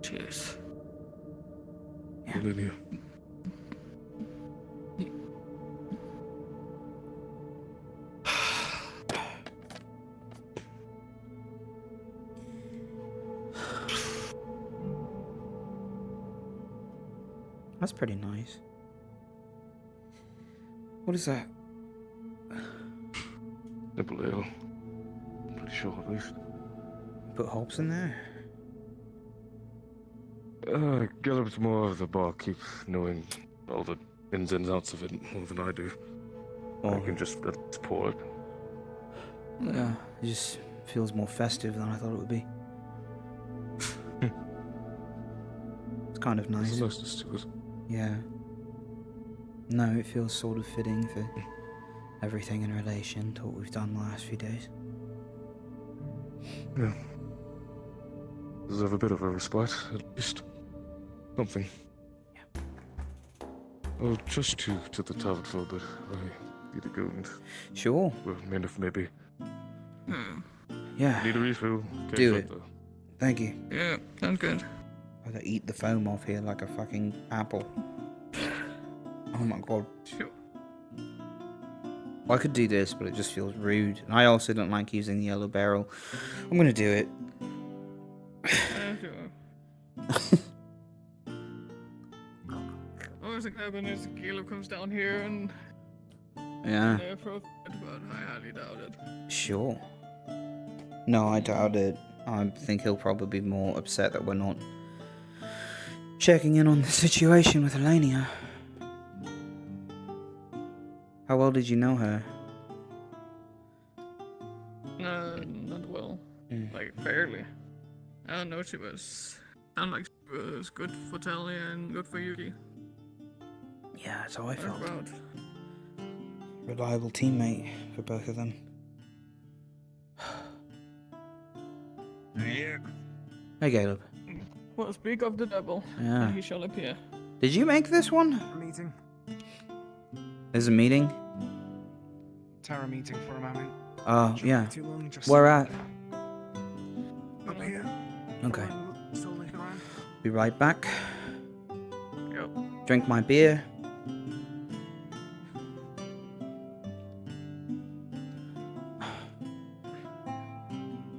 Cheers. Olivia. That's pretty nice. What is that? Nipple ale. Pretty sure at least. Put hops in there? Gallup's more of the barkeep, knowing all the ins and outs of it more than I do. I can just pour it. Yeah, it just feels more festive than I thought it would be. It's kind of nice. There's a niceness to it. Yeah. No, it feels sort of fitting for everything in relation to what we've done the last few days. Yeah. Deserve a bit of a respite, at least. Something. Yeah. Oh, just to the tavern for a bit. I need to go and... Sure. Well, maybe. Yeah. Need a refill? Do it. Thank you. Yeah, sounds good. I gotta eat the foam off here like a fucking apple. Oh my god. Sure. Well, I could do this, but it just feels rude. And I also don't like using the yellow barrel. I'm gonna do it. Sure. Always think that when Caleb comes down here and Yeah. but I highly doubt it. Sure. No, I doubt it. I think he'll probably be more upset that we're not checking in on the situation with Elenia. How well did you know her? Not well. Like, barely. I don't know, she was... Sounded like she was good for Talia and good for Yuki. Yeah, that's how I felt. About. Reliable teammate for both of them. Yeah. Hey, Caleb. Well, speak of the devil, Yeah. and he shall appear. Did you make this one? Meeting. There's a meeting? Terror meeting for a moment. Oh, Shouldn't yeah. be too long, just Where at? up here. Okay. Still looking around. Be right back. Yep. Drink my beer.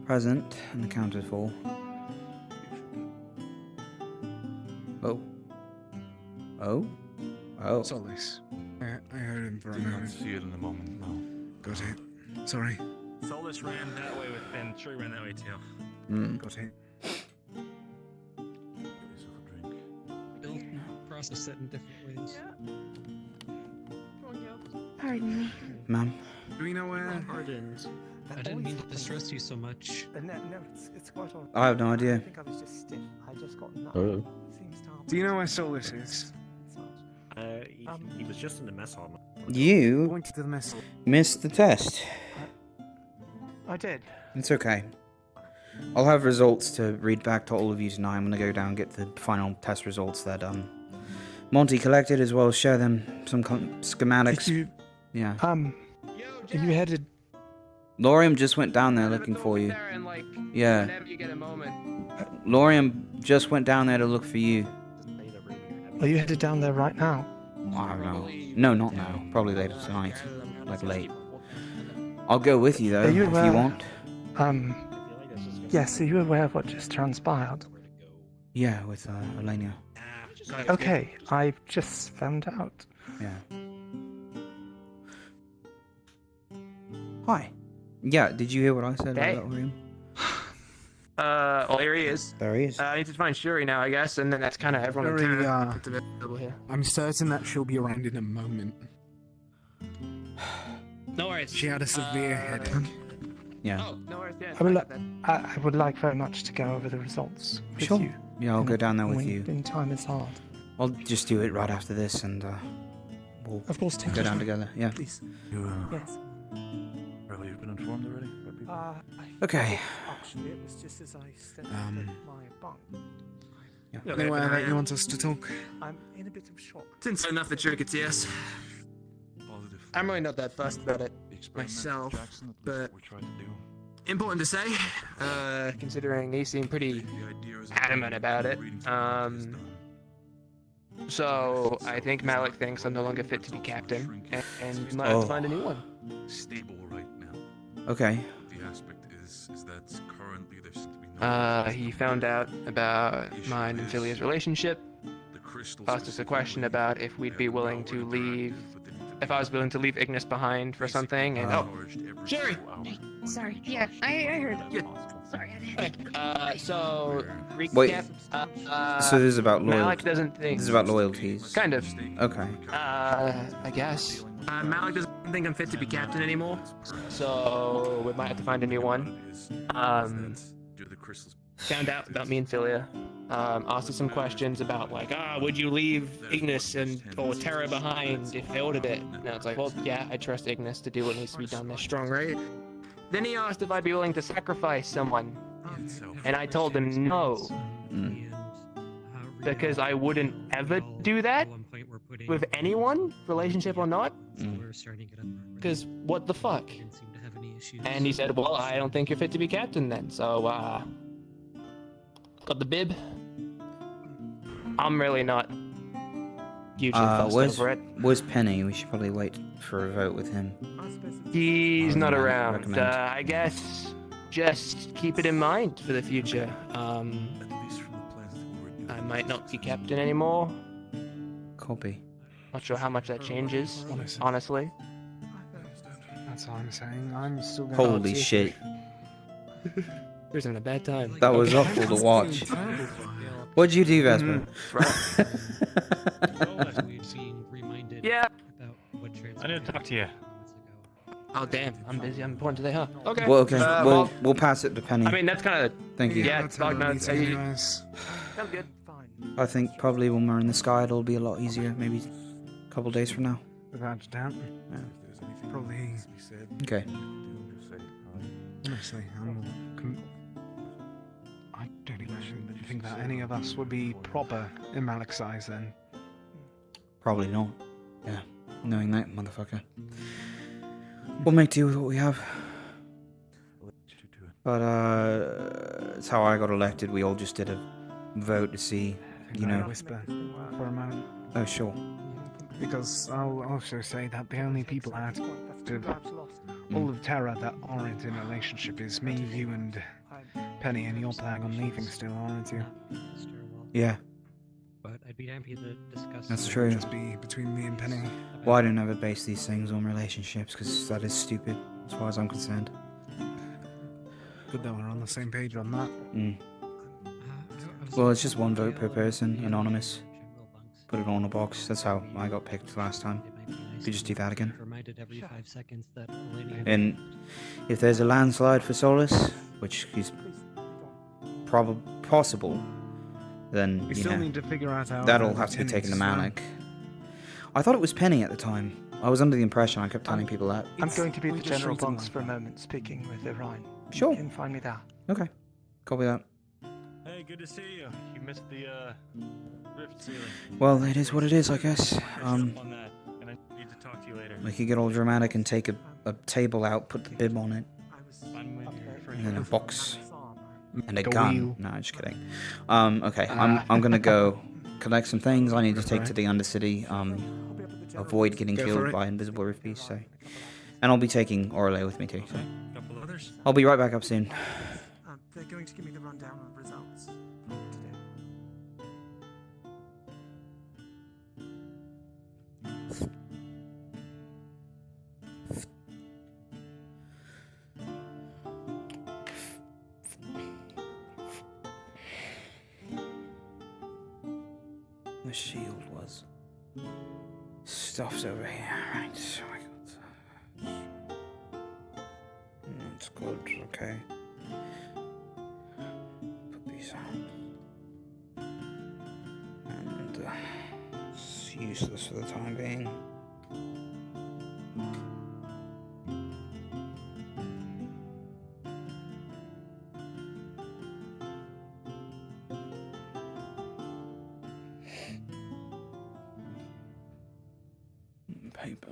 Present and accounted for. Oh. Oh? Oh. Solace. I heard him for a moment. See it in a moment, no. Got it. Sorry. Solus ran that way with Ben. Sure, he ran that way too. Got it. Build process it in different ways. Pardon me. Ma'am. Do we know where? Pardons. I didn't mean to distress you so much. No, it's quite all right. I have no idea. I think I was just stiff. I just got nuts. Oh. Seems to Do you know where Solus is? He was just in the mess hall. You Pointed to the mess. missed the test. I did. It's okay. I'll have results to read back to all of you tonight. I'm gonna go down and get the final test results that Monty collected, as well as share them some schematics. Did you? Yeah. Are you headed? Laurium just went down there looking for you. There and, like, Yeah. whenever you get a moment. Laurium just went down there to look for you. Are you headed down there right now? I don't know. No, not now. Probably later tonight. Like late. I'll go with you though, Are you if aware? you want. Yes. Are you aware of what just transpired? Yeah, with Elenia. Okay, I just found out. Yeah. Hi. Yeah, did you hear what I said Hey. about Laurium? Well, here he is. There he is. I need to find Shuri now, I guess, and then that's kind of everyone. Shuri, trouble here. I'm certain that she'll be around in a moment. No worries. She had a severe headache. Yeah. Oh, no worries. Yeah, I would like very much to go over the results with Sure. you. Yeah, I'll go down there with you. When time is hard. I'll just do it right after this, and we'll Of course, take go your down time. together. Yeah. Please. Yes. Really, you've been informed already? Okay. Actually, it was just as I stepped out of my bunk. Yeah. Anywhere that you want us to talk? I'm in a bit of shock. Since enough that it's yes. I'm really not that fussed about it myself, but important to say, considering they seem pretty adamant about it. So I think Malik thinks I'm no longer fit to be captain, and you might have to find a new one. Stable right now. Okay. The aspect is that currently there seems to be no. He found out about mine and Philia's relationship. Asked us a question about if we'd be willing to leave, if I was willing to leave Ignis behind for something, and Sherry! Sorry. Yeah, I heard. Sorry, I didn't. So Wait. recap. So this is about loyalty. Malik doesn't think. This is about loyalties. Kind of. Okay. I guess. Malik doesn't think I'm fit to be captain anymore, so we might have to find a new one. Found out about me and Philia. Asked us some questions about like, would you leave Ignis or Terra behind if they ordered it? And I was like, well, yeah, I trust Ignis to do what needs to be done. They're strong, right? Then he asked if I'd be willing to sacrifice someone, and I told him no, because I wouldn't ever do that with anyone, relationship or not. Because what the fuck? And he said, well, I don't think you're fit to be captain then. So, got the bib. I'm really not hugely fussed over it. Where's Penny? We should probably wait for a vote with him. He's not around. recommend. I guess just keep it in mind for the future. I might not be captain anymore. Copy. Not sure how much that changes, honestly. That's all I'm saying. I'm still going Holy shit. We're having a bad time. That was awful to watch. What'd you do, Vesper? Yeah. I need to talk to you. Oh damn, I'm busy. I'm important today, huh? Okay. Well, okay. We'll pass it to Penny. I mean, that's kind of. Thank you. Yeah, it's talking about. Sounds good. I think probably when we're in the sky, it'll be a lot easier. Maybe a couple days from now. Without a doubt. Yeah. Probably. Okay. Honestly, I don't even think that any of us would be proper in Malik's eyes then. Probably not. Yeah. Knowing that, motherfucker. We'll make do with what we have. But it's how I got elected. We all just did a vote to see, you know. Whisper for a moment. Oh, sure. Because I'll also say that the only people out of all of Terra that aren't in a relationship is me, you, and Penny, and you're planning on leaving still, aren't you? Yeah. But I'd be happy to discuss. That's true. Just be between me and Penny. Well, I don't ever base these things on relationships, because that is stupid, as far as I'm concerned. Good that we're on the same page on that. Well, it's just one vote per person, anonymous. Put it on a box. That's how I got picked last time. Could just do that again. Reminded every 5 seconds that And if there's a landslide for Solus, which is possible, then We you still know, need to figure out how that'll have to be taken to Malik. I thought it was Penny at the time. I was under the impression I kept telling people that. I'm going to be at the general bunks for a moment, speaking with Orion. Sure. You can find me there. Okay. Copy that. Hey, good to see you. You missed the rift ceiling. Well, it is what it is, I guess. On that, and I need to talk to you later. We could get all dramatic and take a table out, put the bib on it, and then a box, and a gun. No, I'm just kidding. Okay, I'm gonna go collect some things I need to take to the Undercity. Avoid getting killed by invisible rift beasts. So, and I'll be taking Orle with me too. So. Couple others. I'll be right back up soon. They're going to give me the rundown of results today. The shield was. Stuff's over here, right? So I got that's good. Okay. Put these on, and it's useless for the time being. Paper.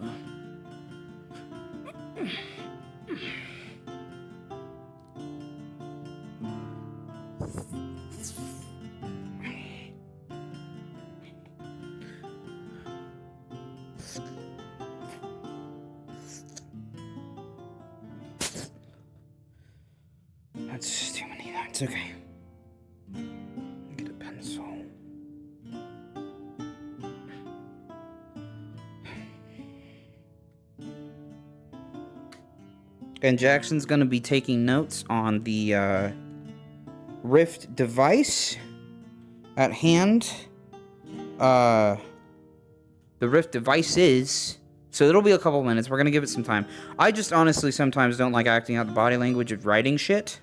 That's too many. That's okay. Get a pencil. And Jackson's going to be taking notes on the Rift device at hand. The Rift device is... So it'll be a couple minutes. We're going to give it some time. I just honestly sometimes don't like acting out the body language of writing shit.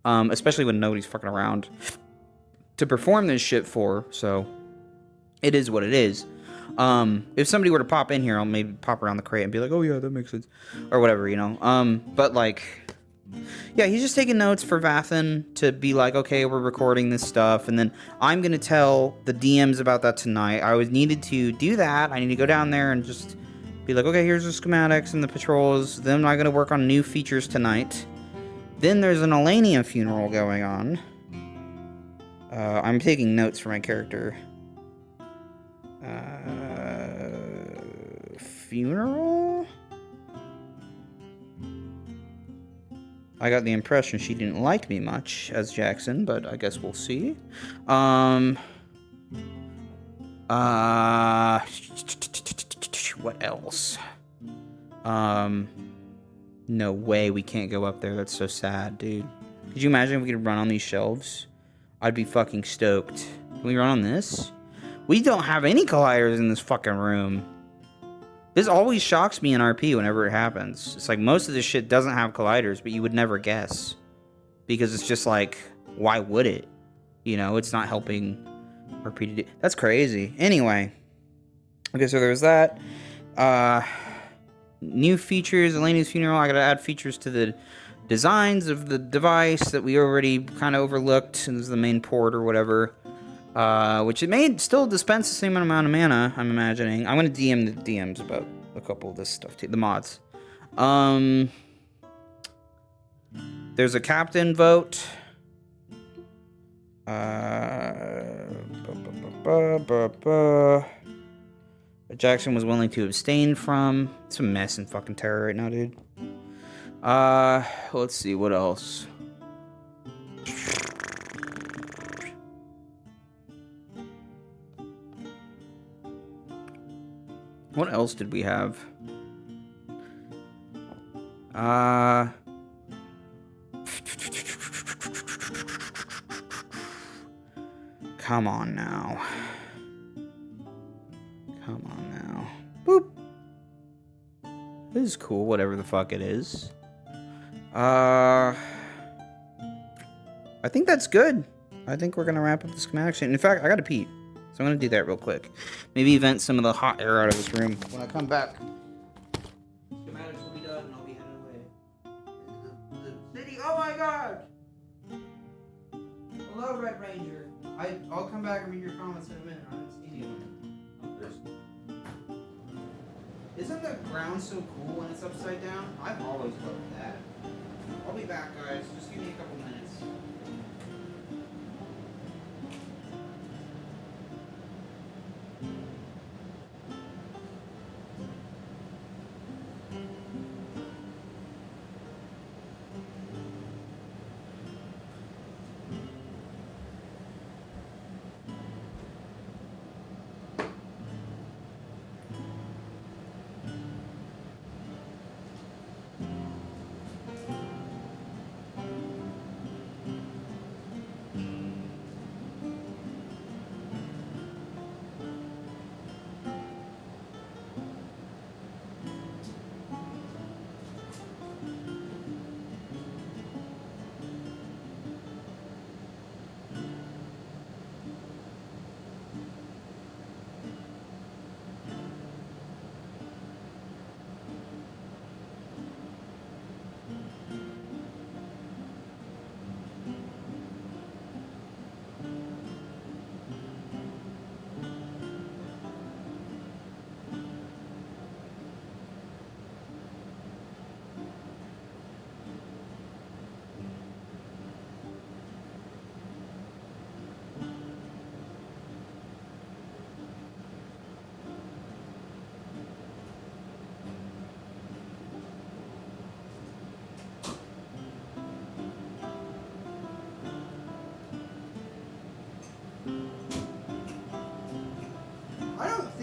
Especially when nobody's fucking around to perform this shit for. So it is what it is. If somebody were to pop in here, I'll maybe pop around the crate and be like, oh yeah, that makes sense. Or whatever, you know. But like, yeah, he's just taking notes for Vathan to be like, okay, we're recording this stuff. And then I'm going to tell the DMs about that tonight. I was needed to do that. I need to go down there and just be like, okay, here's the schematics and the patrols. Then I'm going to work on new features tonight. Then there's an Elenia funeral going on. I'm taking notes for my character. Funeral? I got the impression she didn't like me much as Jackson, but I guess we'll see. What else? No way we can't go up there. That's so sad, dude. Could you imagine if we could run on these shelves? I'd be fucking stoked. Can we run on this? We don't have any colliders in this fucking room. This always shocks me in RP whenever it happens. It's like most of this shit doesn't have colliders, but you would never guess. Because it's just like, why would it? You know, it's not helping RP to do. That's crazy. Anyway. Okay, so there's that. New features, Elena's funeral. I gotta add features to the designs of the device that we already kind of overlooked. And this is the main port or whatever. Which it may still dispense the same amount of mana, I'm imagining. I'm gonna DM the DMs about a couple of this stuff too, the mods. There's a captain vote. Jackson was willing to abstain from. It's a mess in fucking Terror right now, dude. Let's see, what else? What else did we have? Come on now. Come on now. Boop. This is cool, whatever the fuck it is. I think that's good. I think we're gonna wrap up the schematic. In fact, I gotta pee. So I'm gonna do that real quick. Maybe vent some of the hot air out of this room. When I come back, schematics will be done and I'll be headed away. The city, oh my god! Hello, Red Ranger. I'll come back and read your comments in a minute. I haven't seen you. Isn't the ground so cool when it's upside down? I've always loved that. I'll be back, guys. Just give me a couple minutes.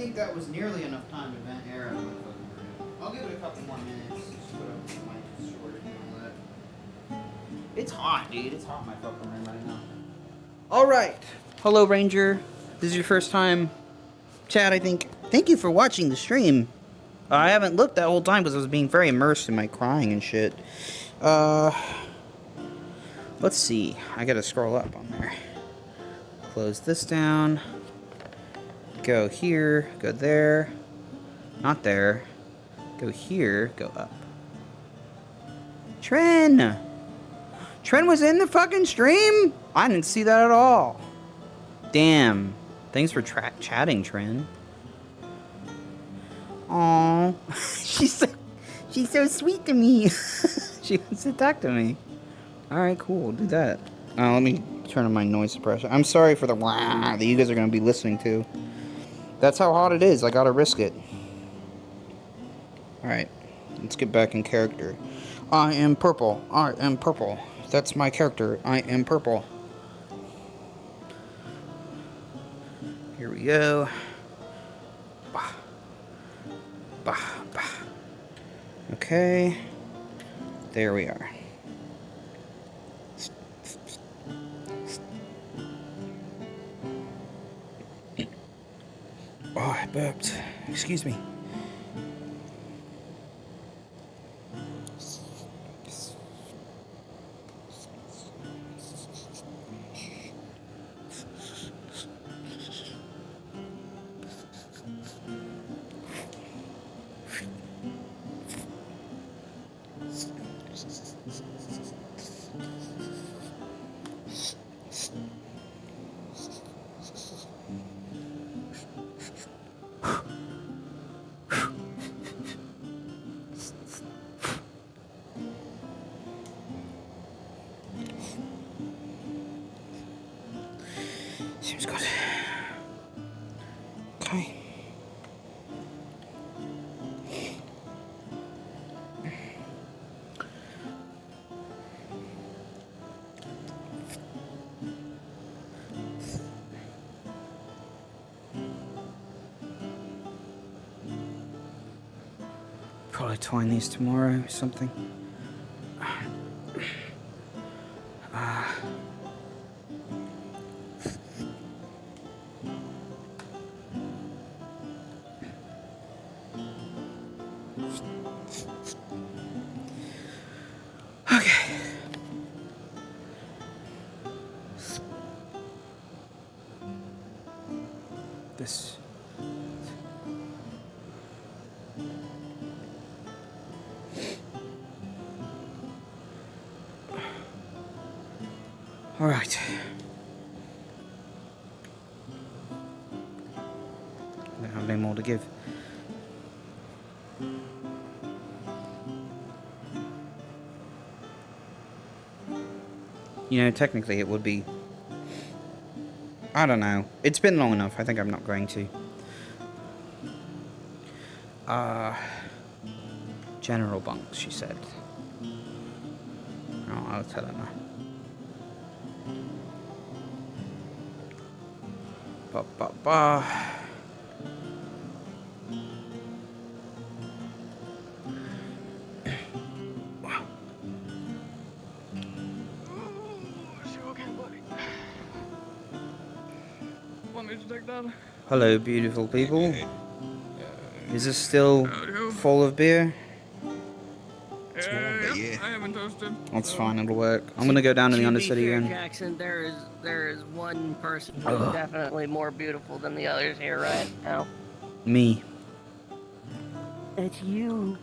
think that was nearly enough time to vent air out of my fucking room. I'll give it a couple more minutes. Just put up the mic shortage and all that. It's hot, dude. It's hot in my fucking room right now. Alright. Hello, Ranger. This is your first time. Chad, I think. Thank you for watching the stream. I haven't looked that whole time because I was being very immersed in my crying and shit. Let's see. I gotta scroll up on there. Close this down. Go here. Go there. Not there. Go here. Go up. Tren! Tren was in the fucking stream? I didn't see that at all. Damn. Thanks for chatting, Tren. Aww. She's so sweet to me. She wants to talk to me. Alright, cool. Do that. Let me turn on my noise suppressor. I'm sorry for the wah that you guys are going to be listening to. That's how hot it is. I gotta risk it. Alright. Let's get back in character. I am purple. I am purple. That's my character. I am purple. Here we go. Bah. Bah, bah. Okay. There we are. Oh, I burped. Excuse me. Seems good. Okay. Probably twine these tomorrow or something. This. All right. I don't have any more to give. You know, technically it would be... I don't know. It's been long enough. I think I'm not going to. General bunks, she said. Oh, I'll tell her now. Ba ba ba. Want me to take that? Hello, beautiful people. Is this still full of beer? Yeah, I haven't toasted. That's fine, it'll work. I'm gonna go down to the To be Undercity fair, again. Jackson, there is one person who's Ugh. definitely more beautiful than the others here right now. Me. It's you.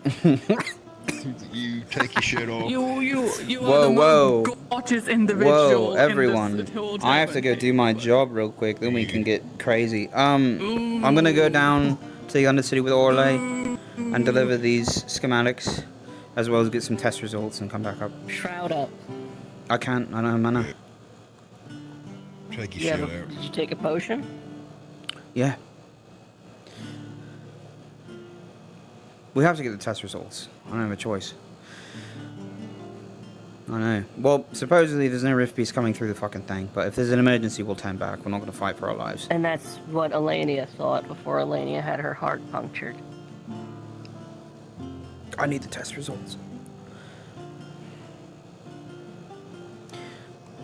You take your shirt off. You Whoa, are the whoa. most gorgeous individual. Whoa, everyone. In this whole I have to go do my job real quick, then we can get crazy. I'm gonna go down to the Undercity with Orlay and deliver these schematics, as well as get some test results and come back up. Shroud up. I can't, I don't have mana. Take You have a- Did you take a potion? Yeah. We have to get the test results. I don't have a choice. I know. Well, supposedly there's no rift beast coming through the fucking thing, but if there's an emergency, we'll turn back. We're not going to fight for our lives. And that's what Elenia thought before Elenia had her heart punctured. I need the test results.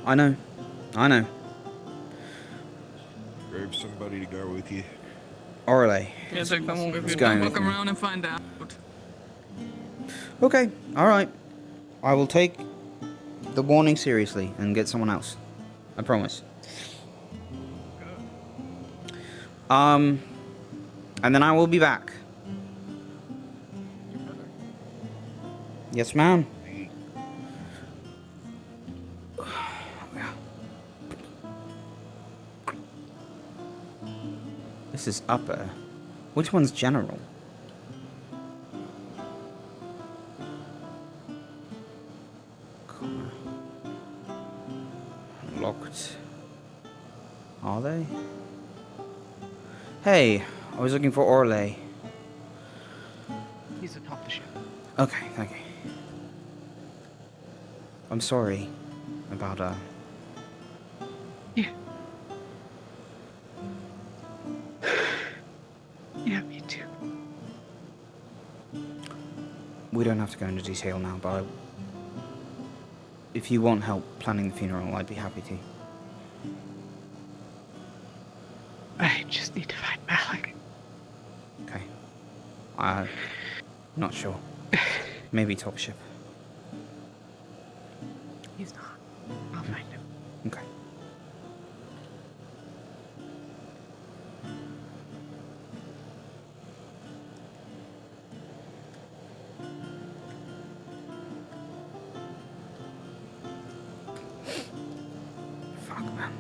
I know. I know. Grab somebody to go with you. Orale. Yeah, take someone with Let's you. go Don't with look me. around and find out. Okay, alright. I will take the warning seriously and get someone else. I promise. And then I will be back. Yes, ma'am. This is upper. Which one's general? Locked. Are they? Hey, I was looking for Orlay. He's atop the ship. Okay, thank you. I'm sorry about Yeah. Yeah, me too. we don't have to go into detail now, but if you want help planning the funeral, I'd be happy to. I just need to find Malik. Okay. Not sure. Maybe top ship. He's not. I'll find him. Okay. Fuck, man.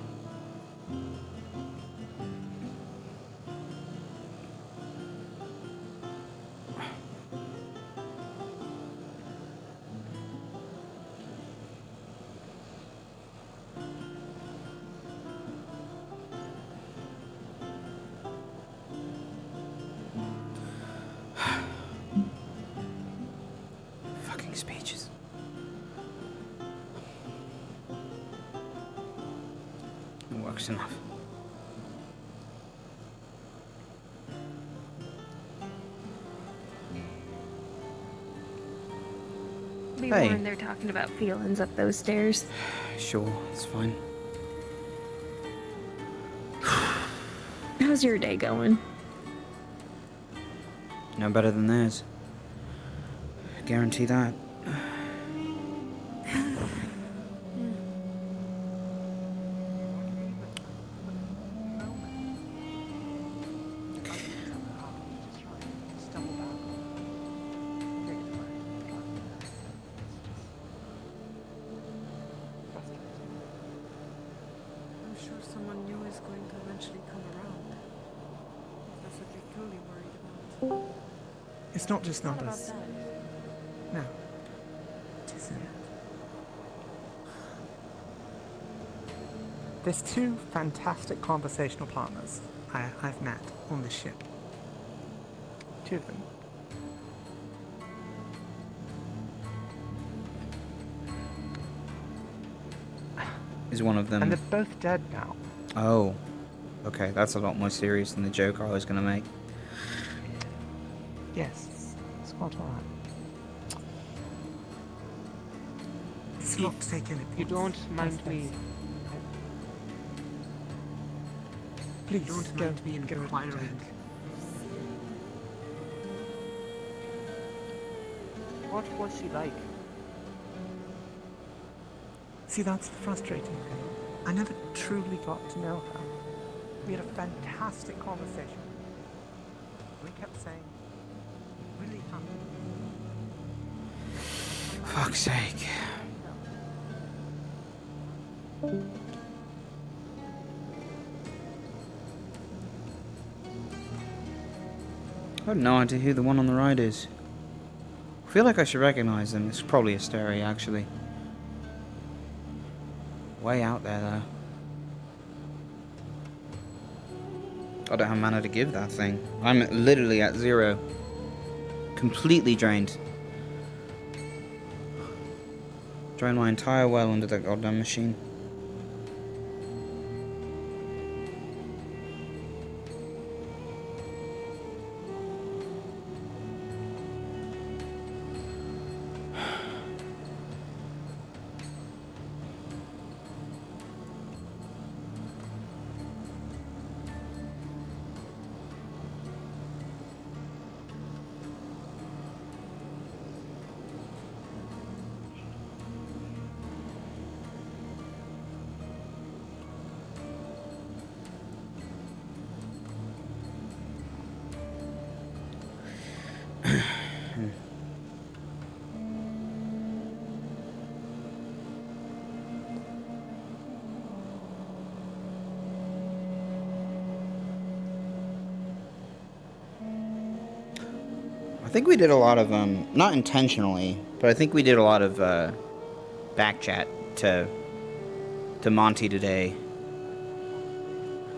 Fucking speeches. It works enough. Be Hey. warned, they're talking about feelings up those stairs. Sure, it's fine. How's your day going? No better than theirs. Guarantee that. I'm sure someone new is going to eventually come around. That's what you're truly worried about. It's not just What about numbers. that? No. It isn't. There's two fantastic conversational partners I've met on this ship. Two of them. Is one of them. And they're both dead now. Oh. Okay, that's a lot more serious than the joke I was gonna make. Yes, it's quite alright. It's not taken. You don't mind me. Please Don't go, mind me inquiring. What was she like? See, that's the frustrating thing. I never truly got to know her. We had a fantastic conversation. We kept saying, really happy. Fuck's sake. I have no idea who the one on the right is. I feel like I should recognize them. It's probably a stereo, actually. Way out there, though. I don't have mana to give that thing. I'm literally at 0. Completely drained. Drain my entire well into that goddamn machine. I think we did a lot of, not intentionally, but I think we did a lot of, back chat to Monty today.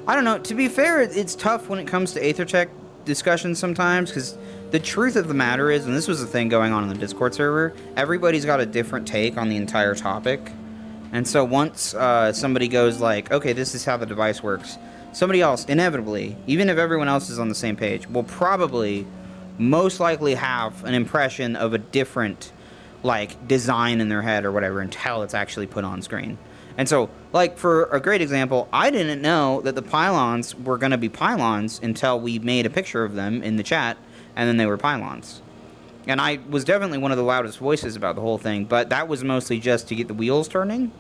I don't know, to be fair, it's tough when it comes to AetherTech discussions sometimes, because the truth of the matter is, and this was the thing going on in the Discord server, everybody's got a different take on the entire topic. And so once, somebody goes like, okay, this is how the device works, somebody else, inevitably, even if everyone else is on the same page, will probably most likely have an impression of a different, like, design in their head or whatever until it's actually put on screen. And so, like, for a great example, I didn't know that the pylons were going to be pylons until we made a picture of them in the chat, and then they were pylons. And I was definitely one of the loudest voices about the whole thing, but that was mostly just to get the wheels turning.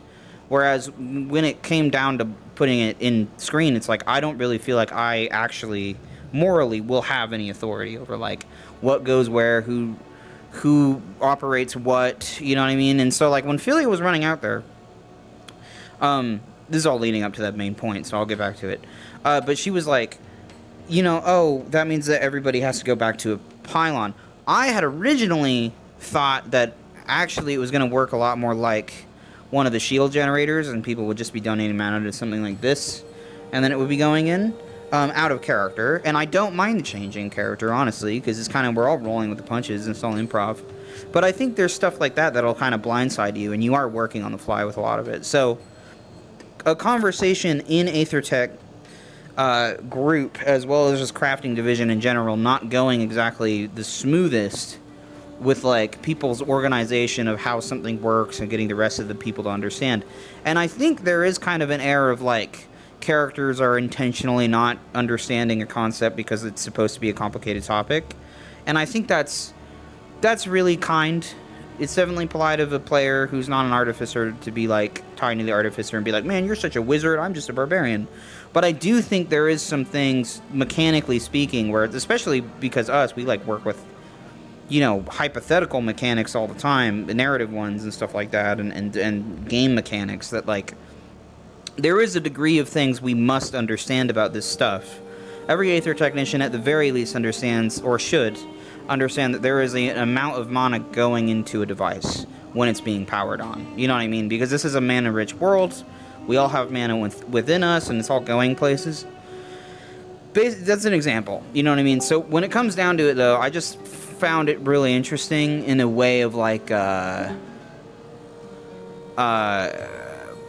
Whereas when it came down to putting it in screen, it's like, I don't really feel like I actually morally will have any authority over, like, what goes where, who operates what, you know what I mean? And so, like, when Philia was running out there, this is all leading up to that main point, so I'll get back to it. But she was like, you know, oh, that means that everybody has to go back to a pylon. I had originally thought that actually it was going to work a lot more like one of the shield generators, and people would just be donating mana to something like this, and then it would be going in. Out of character, and I don't mind changing character, honestly, because it's kind of, we're all rolling with the punches, and it's all improv. But I think there's stuff like that that'll kind of blindside you, and you are working on the fly with a lot of it. So, a conversation in AetherTech group, as well as just crafting division in general, not going exactly the smoothest with, like, people's organization of how something works and getting the rest of the people to understand. And I think there is kind of an air of, like, characters are intentionally not understanding a concept because it's supposed to be a complicated topic, and I think that's really kind. It's definitely polite of a player who's not an artificer to be like talking to the artificer and be like, man, you're such a wizard, I'm just a barbarian. But I do think there is some things, mechanically speaking, where, especially because we like work with, you know, hypothetical mechanics all the time, the narrative ones and stuff like that, and game mechanics, that, like, there is a degree of things we must understand about this stuff. Every Aether technician at the very least understands, or should understand, that there is an amount of mana going into a device when it's being powered on. You know what I mean? Because this is a mana-rich world. We all have mana within us, and it's all going places. That's an example. You know what I mean? So when it comes down to it, though, I just found it really interesting in a way of, like,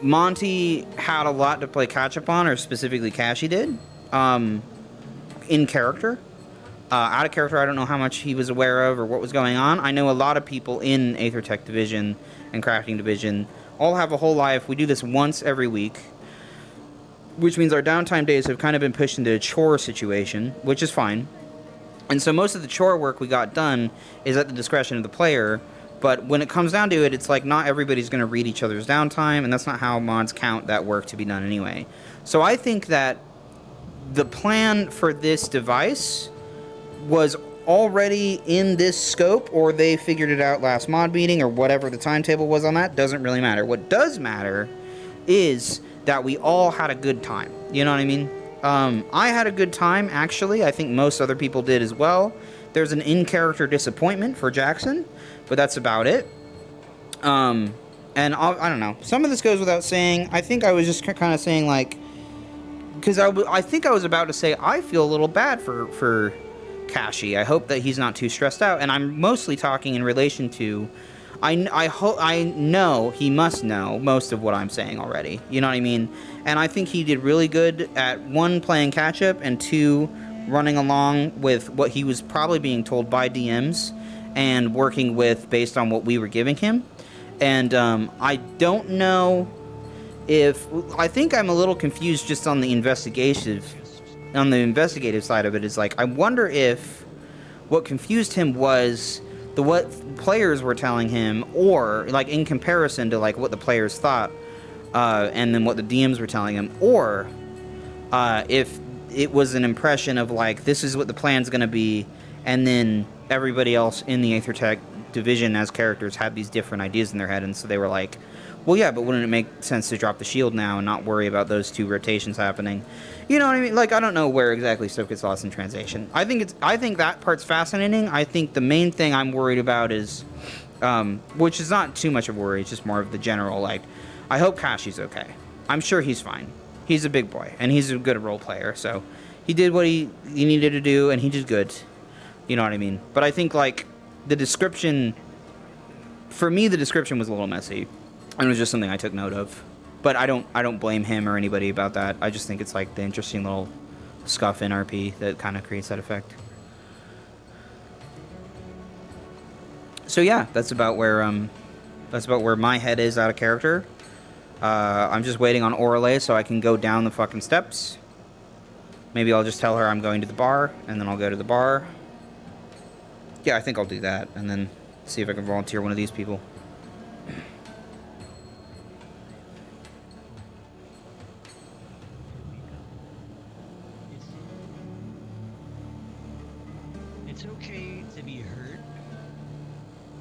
Monty had a lot to play catch-up on, or specifically Cashy did, in character. Out of character, I don't know how much he was aware of or what was going on. I know a lot of people in AetherTech Division and Crafting Division all have a whole life. We do this once every week, which means our downtime days have kind of been pushed into a chore situation, which is fine. And so most of the chore work we got done is at the discretion of the player. But when it comes down to it, it's like not everybody's going to read each other's downtime, and that's not how mods count that work to be done anyway. So I think that the plan for this device was already in this scope, or they figured it out last mod meeting, or whatever the timetable was on that. Doesn't really matter. What does matter is that we all had a good time. You know what I mean? I had a good time, actually. I think most other people did as well. There's an in-character disappointment for Jackson, but that's about it. And I don't know. Some of this goes without saying. I think I was just kind of saying, like, because I think I was about to say I feel a little bad for Cashy. I hope that he's not too stressed out. And I'm mostly talking in relation to I know he must know most of what I'm saying already. You know what I mean? And I think he did really good at, one, playing catch up, and two, running along with what he was probably being told by DMs and working with based on what we were giving him. And I don't know if, I think I'm a little confused just on the investigative side of it. Is like, I wonder if what confused him was what players were telling him, or like in comparison to like what the players thought, and then what the DMs were telling him, or if it was an impression of like, this is what the plan's gonna be, and then everybody else in the Aethertech division as characters had these different ideas in their head, and so they were like, well, yeah, but wouldn't it make sense to drop the shield now and not worry about those two rotations happening? You know what I mean? Like, I don't know where exactly stuff gets lost in translation. I think that part's fascinating. I think the main thing I'm worried about is, which is not too much of a worry, it's just more of the general, like, I hope Kashi's okay. I'm sure he's fine. He's a big boy, and he's a good role player, so he did what he needed to do, and he did good. You know what I mean? But I think, like, the description, for me, the description was a little messy. And it was just something I took note of. But I don't blame him or anybody about that. I just think it's like the interesting little scuff in RP that kind of creates that effect. So yeah, that's about where my head is out of character. I'm just waiting on Orale so I can go down the fucking steps. Maybe I'll just tell her I'm going to the bar, and then I'll go to the bar. Yeah, I think I'll do that, and then see if I can volunteer one of these people. It's okay to be hurt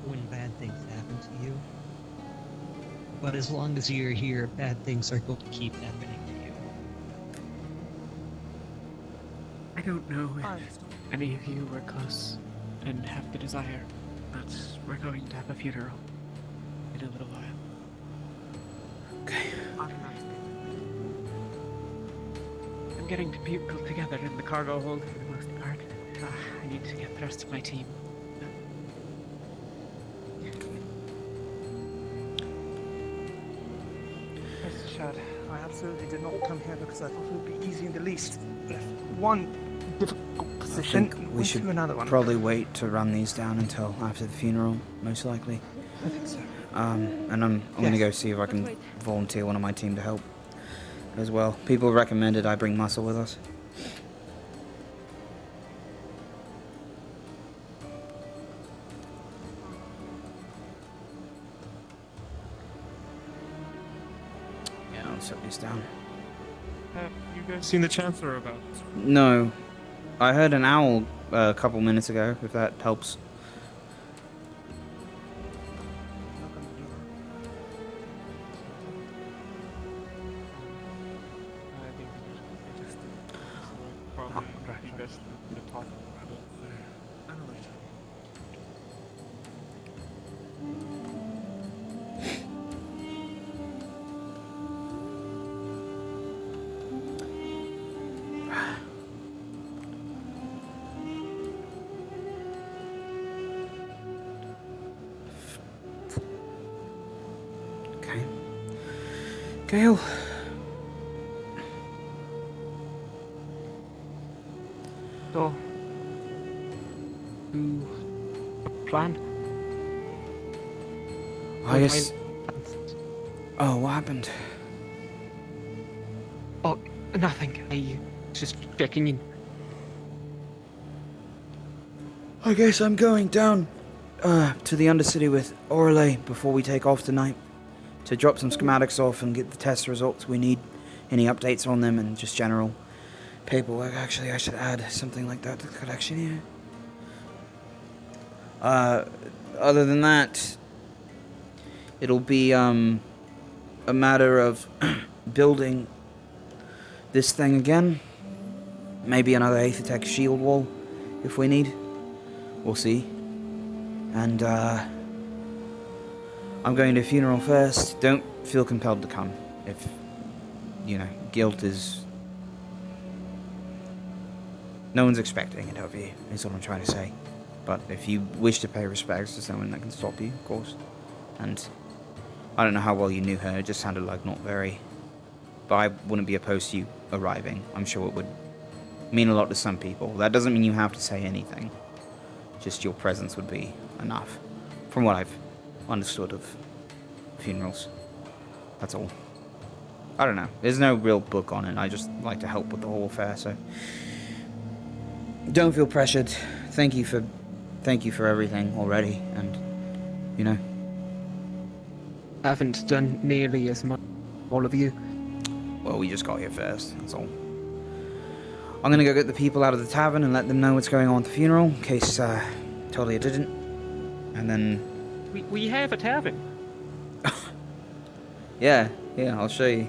when bad things happen to you. But as long as you're here, bad things are going to keep happening to you. I don't know if any of you were close and have the desire, but we're going to have a funeral in a little while. Okay. I'm getting people together in the cargo hold for the most part. I need to get the rest of my team. Mr. Chad, I absolutely did not come here because I thought it would be easy in the least. But if one difficult position, I think we should another one. probably wait to run these down until after the funeral, most likely. I think so. And I'm gonna go see if I can volunteer one of my team to help as well. People recommended I bring Muscle with us. Yeah, I'll set these down. Have you guys seen the Chancellor about? No, I heard an owl a couple minutes ago, if that helps. Okay. Gale. So, plan? I guess. Oh, what happened? Oh, nothing. I just checking in. I guess I'm going down to the Undercity with Orale before we take off tonight to drop some schematics off and get the test results we need, any updates on them, and just general paperwork. Actually, I should add something like that to the collection here. Other than that, it'll be a matter of building this thing again. Maybe another Aethertech shield wall if we need. We'll see. And I'm going to a funeral first. Don't feel compelled to come. If, you know, guilt is... No one's expecting it of you, is what I'm trying to say. But if you wish to pay respects to someone that can stop you, of course, and I don't know how well you knew her. It just sounded like not very. But I wouldn't be opposed to you arriving. I'm sure it would mean a lot to some people. That doesn't mean you have to say anything. Just your presence would be enough, from what I've understood of funerals. That's all. I don't know. There's no real book on it. I just like to help with the whole affair, so don't feel pressured. Thank you for everything already, and you know. I haven't done nearly as much. All of you. Well, we just got here first. That's all. I'm gonna go get the people out of the tavern and let them know what's going on at the funeral, in case totally I didn't. And then We have a tavern. yeah, I'll show you.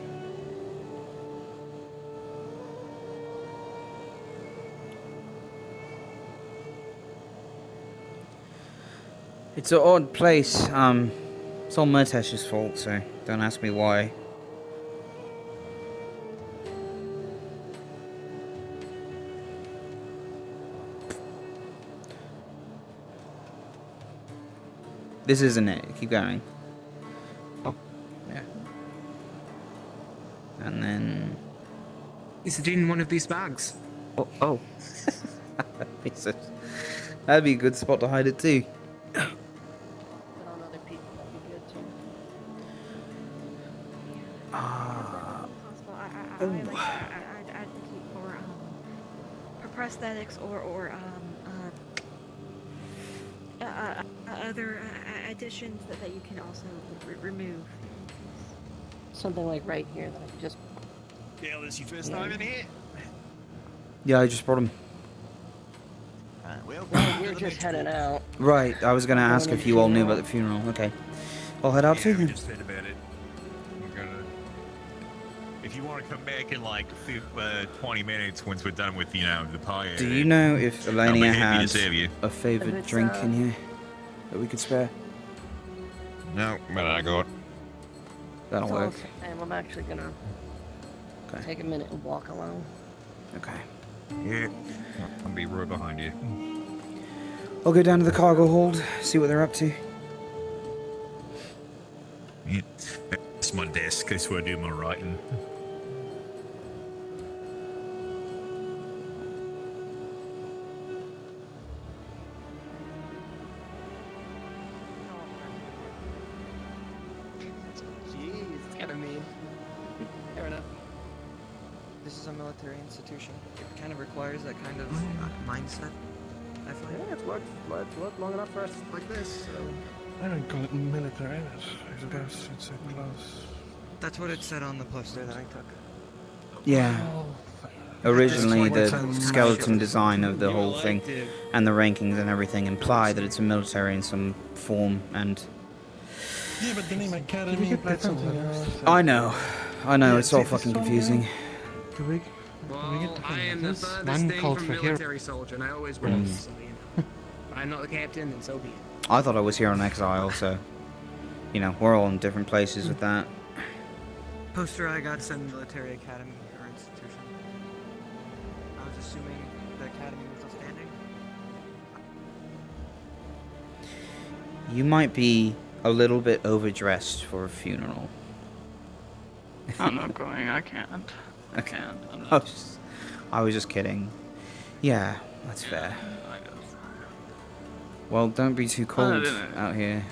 It's an odd place. It's all Murtesh's fault, so don't ask me why. This isn't it. Keep going. Oh. Yeah. And then... Is it in one of these bags? Oh. That'd be a good spot to hide it too. Advocate for prosthetics or other additions that you can also remove. Something like right here that I can just. Dale, this your first time in here? Yeah, I just brought him. Well, we're just heading out. Right, I was gonna ask if you all knew about the funeral. Okay. I'll head out too. We just said about it. We're gonna... If you want to come back in like 20 minutes once we're done with, you know, the party. Do you know if I'll be Elenia happy to has serve you. a favorite It's, drink in here that we could spare? No, but I got. That'll So, work. And I'm actually gonna take a minute and walk along. Okay. Yeah, I'll be right behind you. I'll go down to the cargo hold, see what they're up to. Yeah, that's my desk. That's where I do my writing. Jeez, it's kind of mean. Fair enough. This is a military institution. It kind of requires that kind of mindset. I feel Yeah, it's worked long enough for us like this, so... I don't call it military, I suppose it's a close. That's what it said on the poster that I took. Yeah. Originally, the skeleton design of the whole thing and the rankings and everything imply that it's a military in some form, and... Yeah, but the name Academy, that's something else. I know, it's all fucking confusing. Well, I am the furthest thing from military soldier, and I always will, so you know. If I'm not the captain, then so be it. I thought I was here on exile, so... You know, we're all in different places with that. Poster I got said military academy or institution. I was assuming the academy was still standing. You might be a little bit overdressed for a funeral. I'm not going. I can't. I can't. I'm not. I was just kidding. Yeah, that's fair. Well, don't be too cold out here.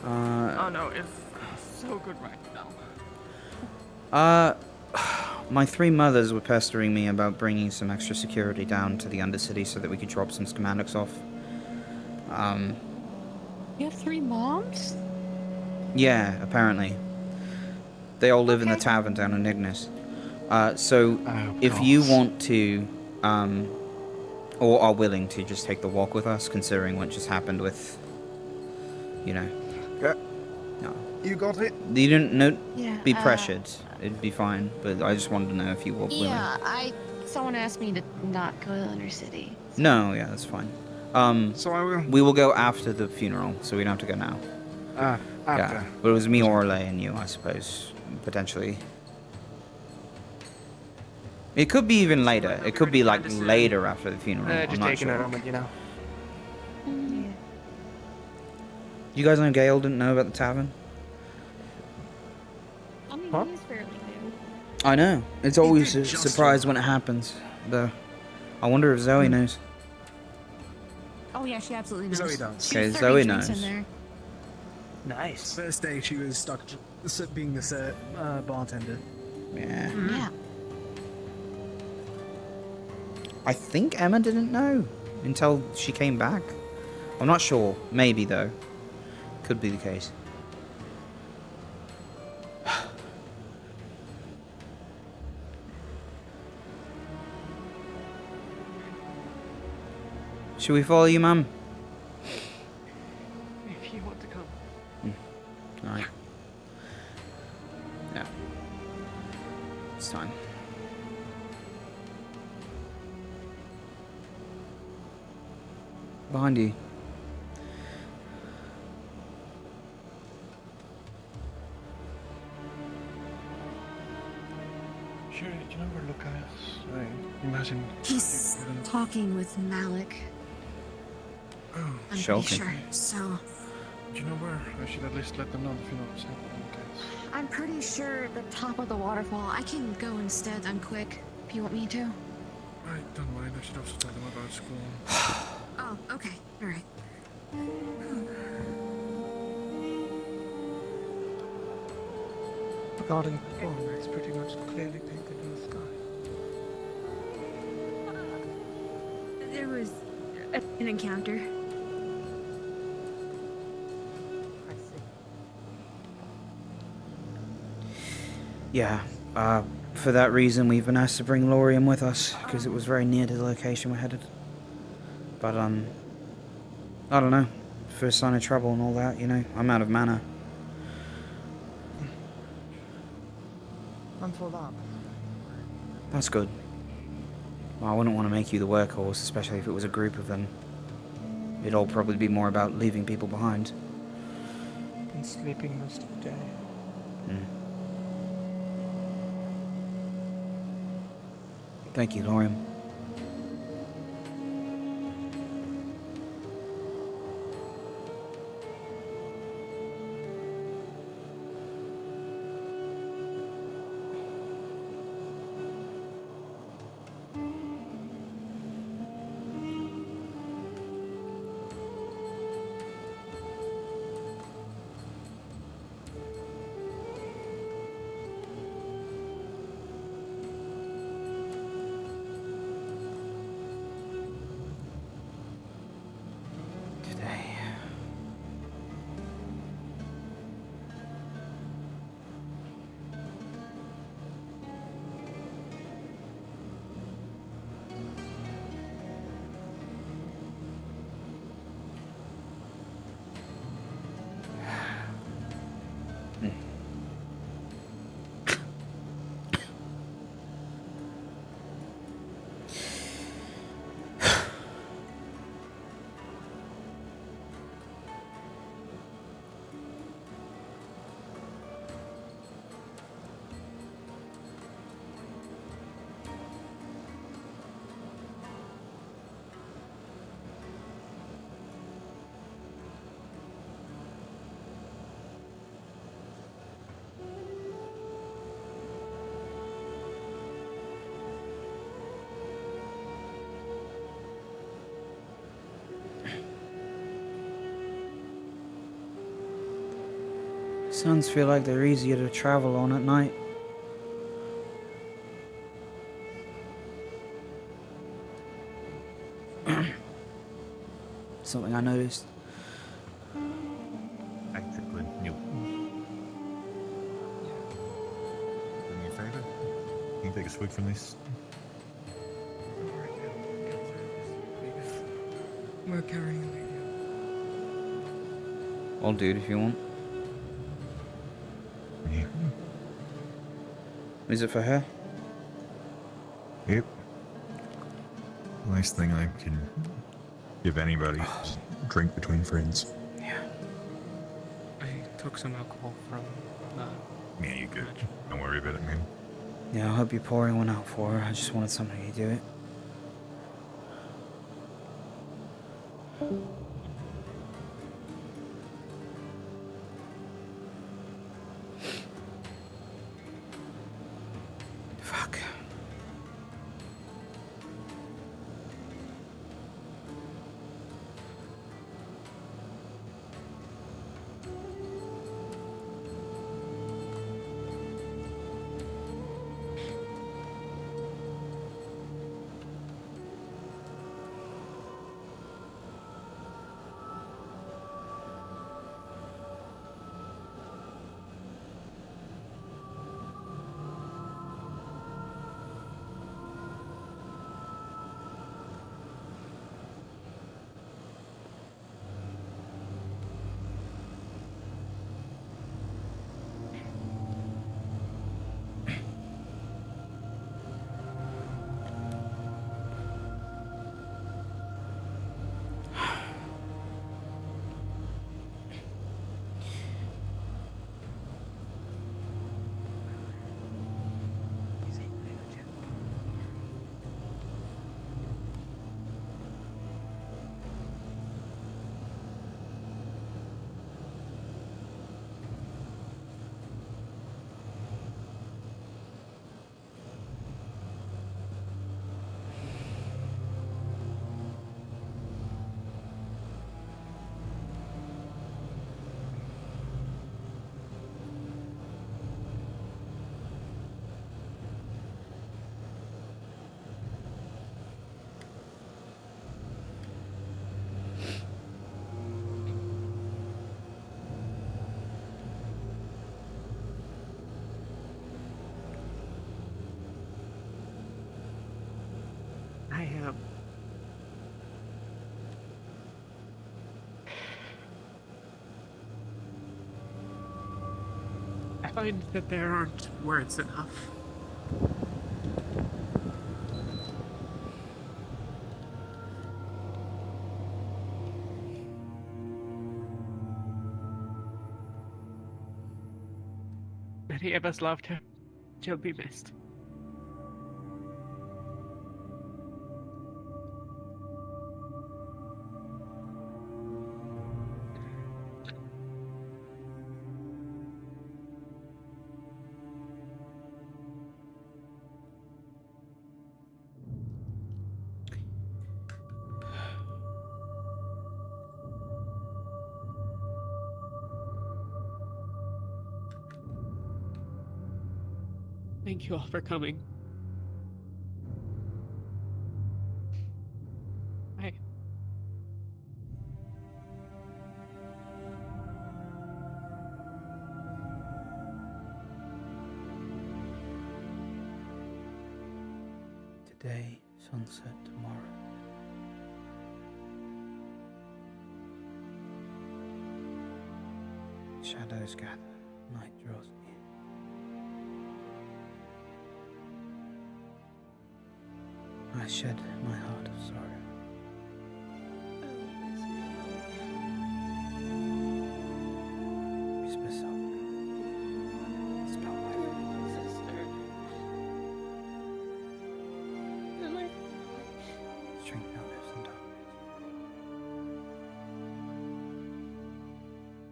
Oh no, it's so good right now. My three mothers were pestering me about bringing some extra security down to the Undercity so that we could drop some schematics off. You have 3 moms? Yeah, apparently. They all live in the tavern down in Ignis. So, if you want to, or are willing to just take the walk with us, considering what just happened with, you know. Yeah. No. You got it? You didn't Yeah, be pressured. It'd be fine, but I just wanted to know if you were willing. Yeah, someone asked me to not go to Undercity. No, yeah, that's fine. So I will. We will go after the funeral, so we don't have to go now. After. Yeah, but it was me, Orlay, and you, I suppose, potentially. It could be even later. It could be like later after the funeral. I'm Just not taking sure. a moment, you know. You guys know Gale didn't know about the tavern? I mean, Huh? he's fairly new. I know. It's always a surprise when it happens, though. I wonder if Zoe knows. Oh yeah, she absolutely knows. Zoe does. She Okay, was Zoe serving drinks knows. in there. Nice. First day she was stuck being the bartender. Yeah. Yeah. I think Emma didn't know until she came back. I'm not sure. Maybe, though. Could be the case. Should we follow you, Mum? If you want to come. Alright. Yeah. It's time. Behind you. Sure, you never look at us. I imagine. He's talking with Malik. Oh, I'm pretty Shocking. sure. So do you know where? I should at least let them know if you know what's happening, guys. I'm pretty sure at the top of the waterfall. I can go instead. I'm quick. If you want me to. I don't mind. I should also tell them about school. Oh, okay. All right. Regarding the bomb, it's pretty much clearly painted in the sky. There was an encounter. I see. Yeah. For that reason, we've been asked to bring Laurium with us, because it was very near to the location we're headed. But, I don't know. First sign of trouble and all that, you know. I'm out of mana. I'm full up. That's good. Well, I wouldn't want to make you the workhorse, especially if it was a group of them. It'd all probably be more about leaving people behind. Been sleeping most of the day. Thank you, Laurium. Suns feel like they're easier to travel on at night. Something I noticed. Technically, you. Do me a favor. You can take a swig from this. We're carrying the I'll do it if you want. Yeah. Is it for her? Yep. Nice thing I can give anybody. Just drink between friends. I took some alcohol from Yeah, you good. Don't worry about it, man. Yeah, I hope you're pouring one out for her. I just wanted somebody to do it. find that there aren't words enough. Many of us loved her. She'll be missed. Thank you all for coming. Bye. Today, sunset tomorrow. Shadows gather, night draws near. I shed my heart of sorrow. Whisper softly. Spell my friend. Sister. And my Strength now lives in darkness.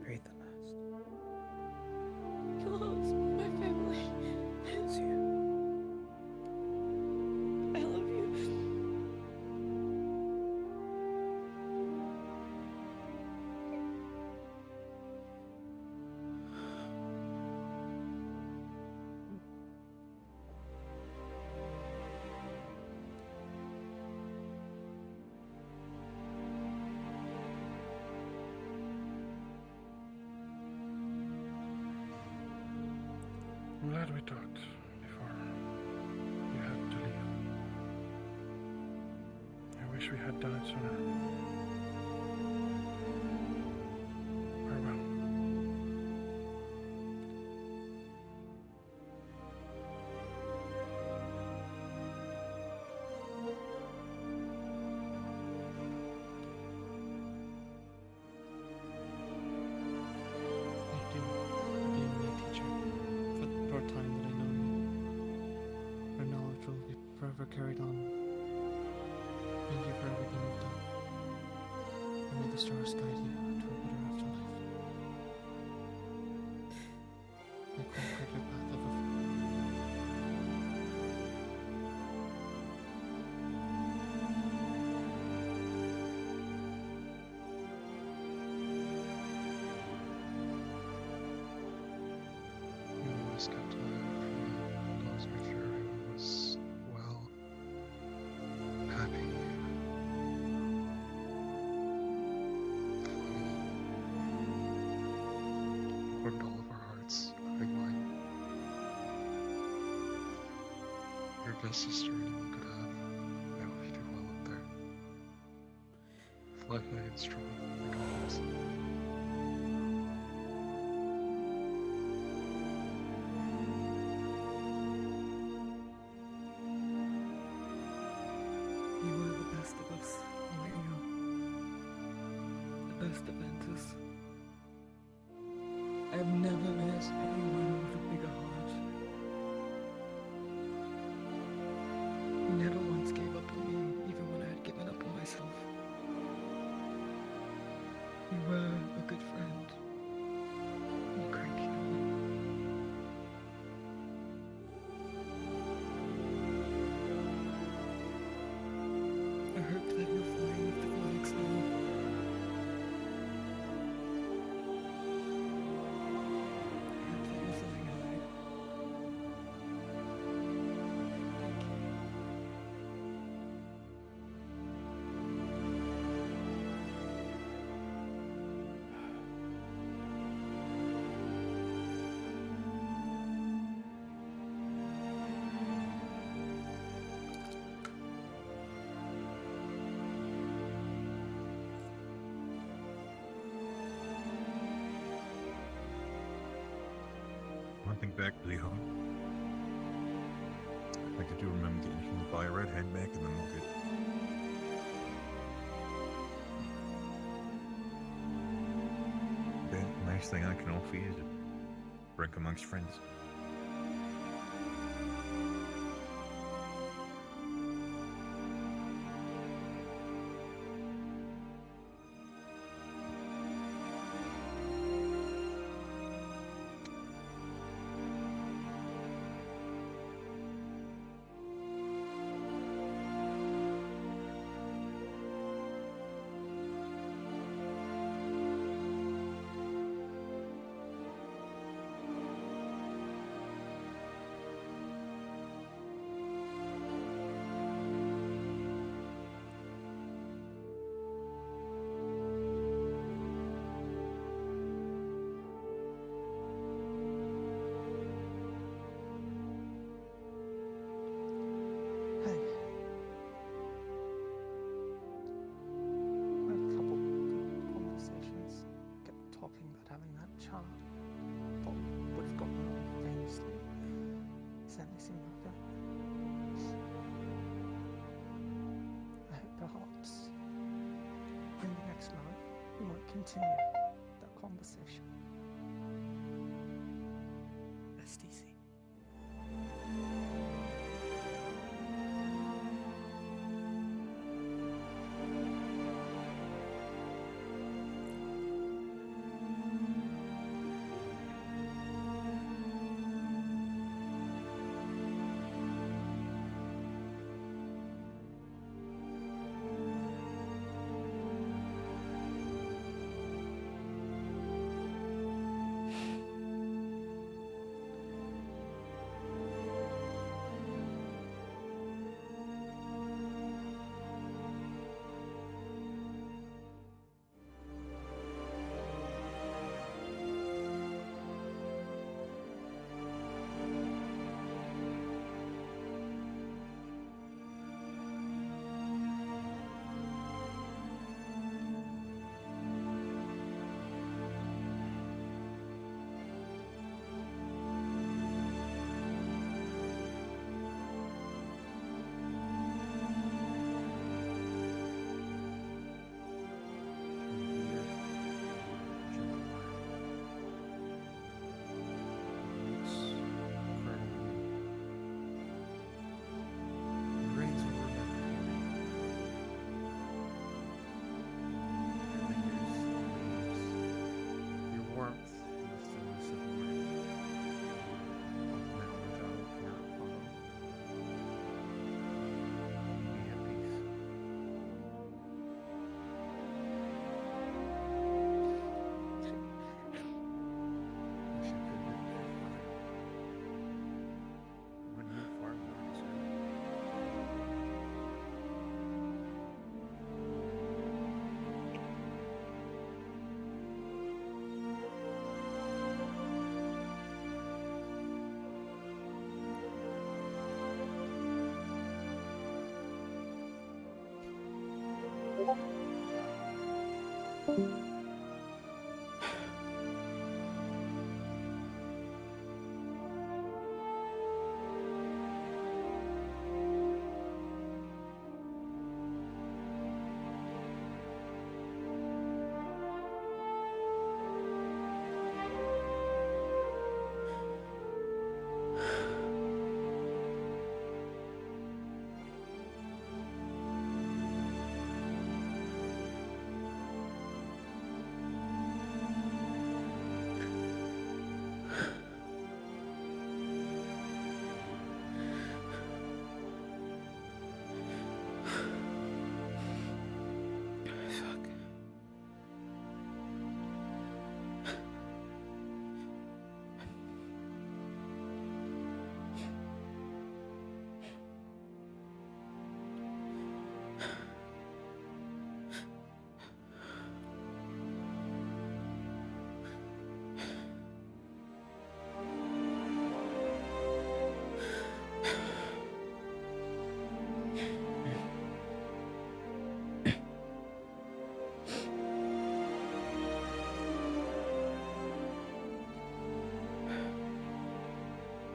Breathe the last. close, my family. It's you. I love you. I'm glad we talked before you had to leave. I wish we had done it sooner. Farewell. Thank you for being my teacher, for the short time that I know you. Our knowledge will be forever carried on. Thank you for everything you've done. And may the stars guide you to a better afterlife. May conquer the path of a You always kept those with you was well, happy, funny, warmed all of our hearts, including mine. You're the best sister anyone could have. I hope you do well up there. Fly high and strong, like always. You were the best of us, weren't you? The best of Ventus. I've never met anyone with a bigger heart. You never once gave up on me, even when I had given up on myself. You were a good friend. You cranky one. I hope that you're flying with the flags now. I hope that you're flying think back really hard. Like, I do remember getting him to buy a red hen back in the market. The nice thing I can offer you is a drink amongst friends. Continue that conversation. STC.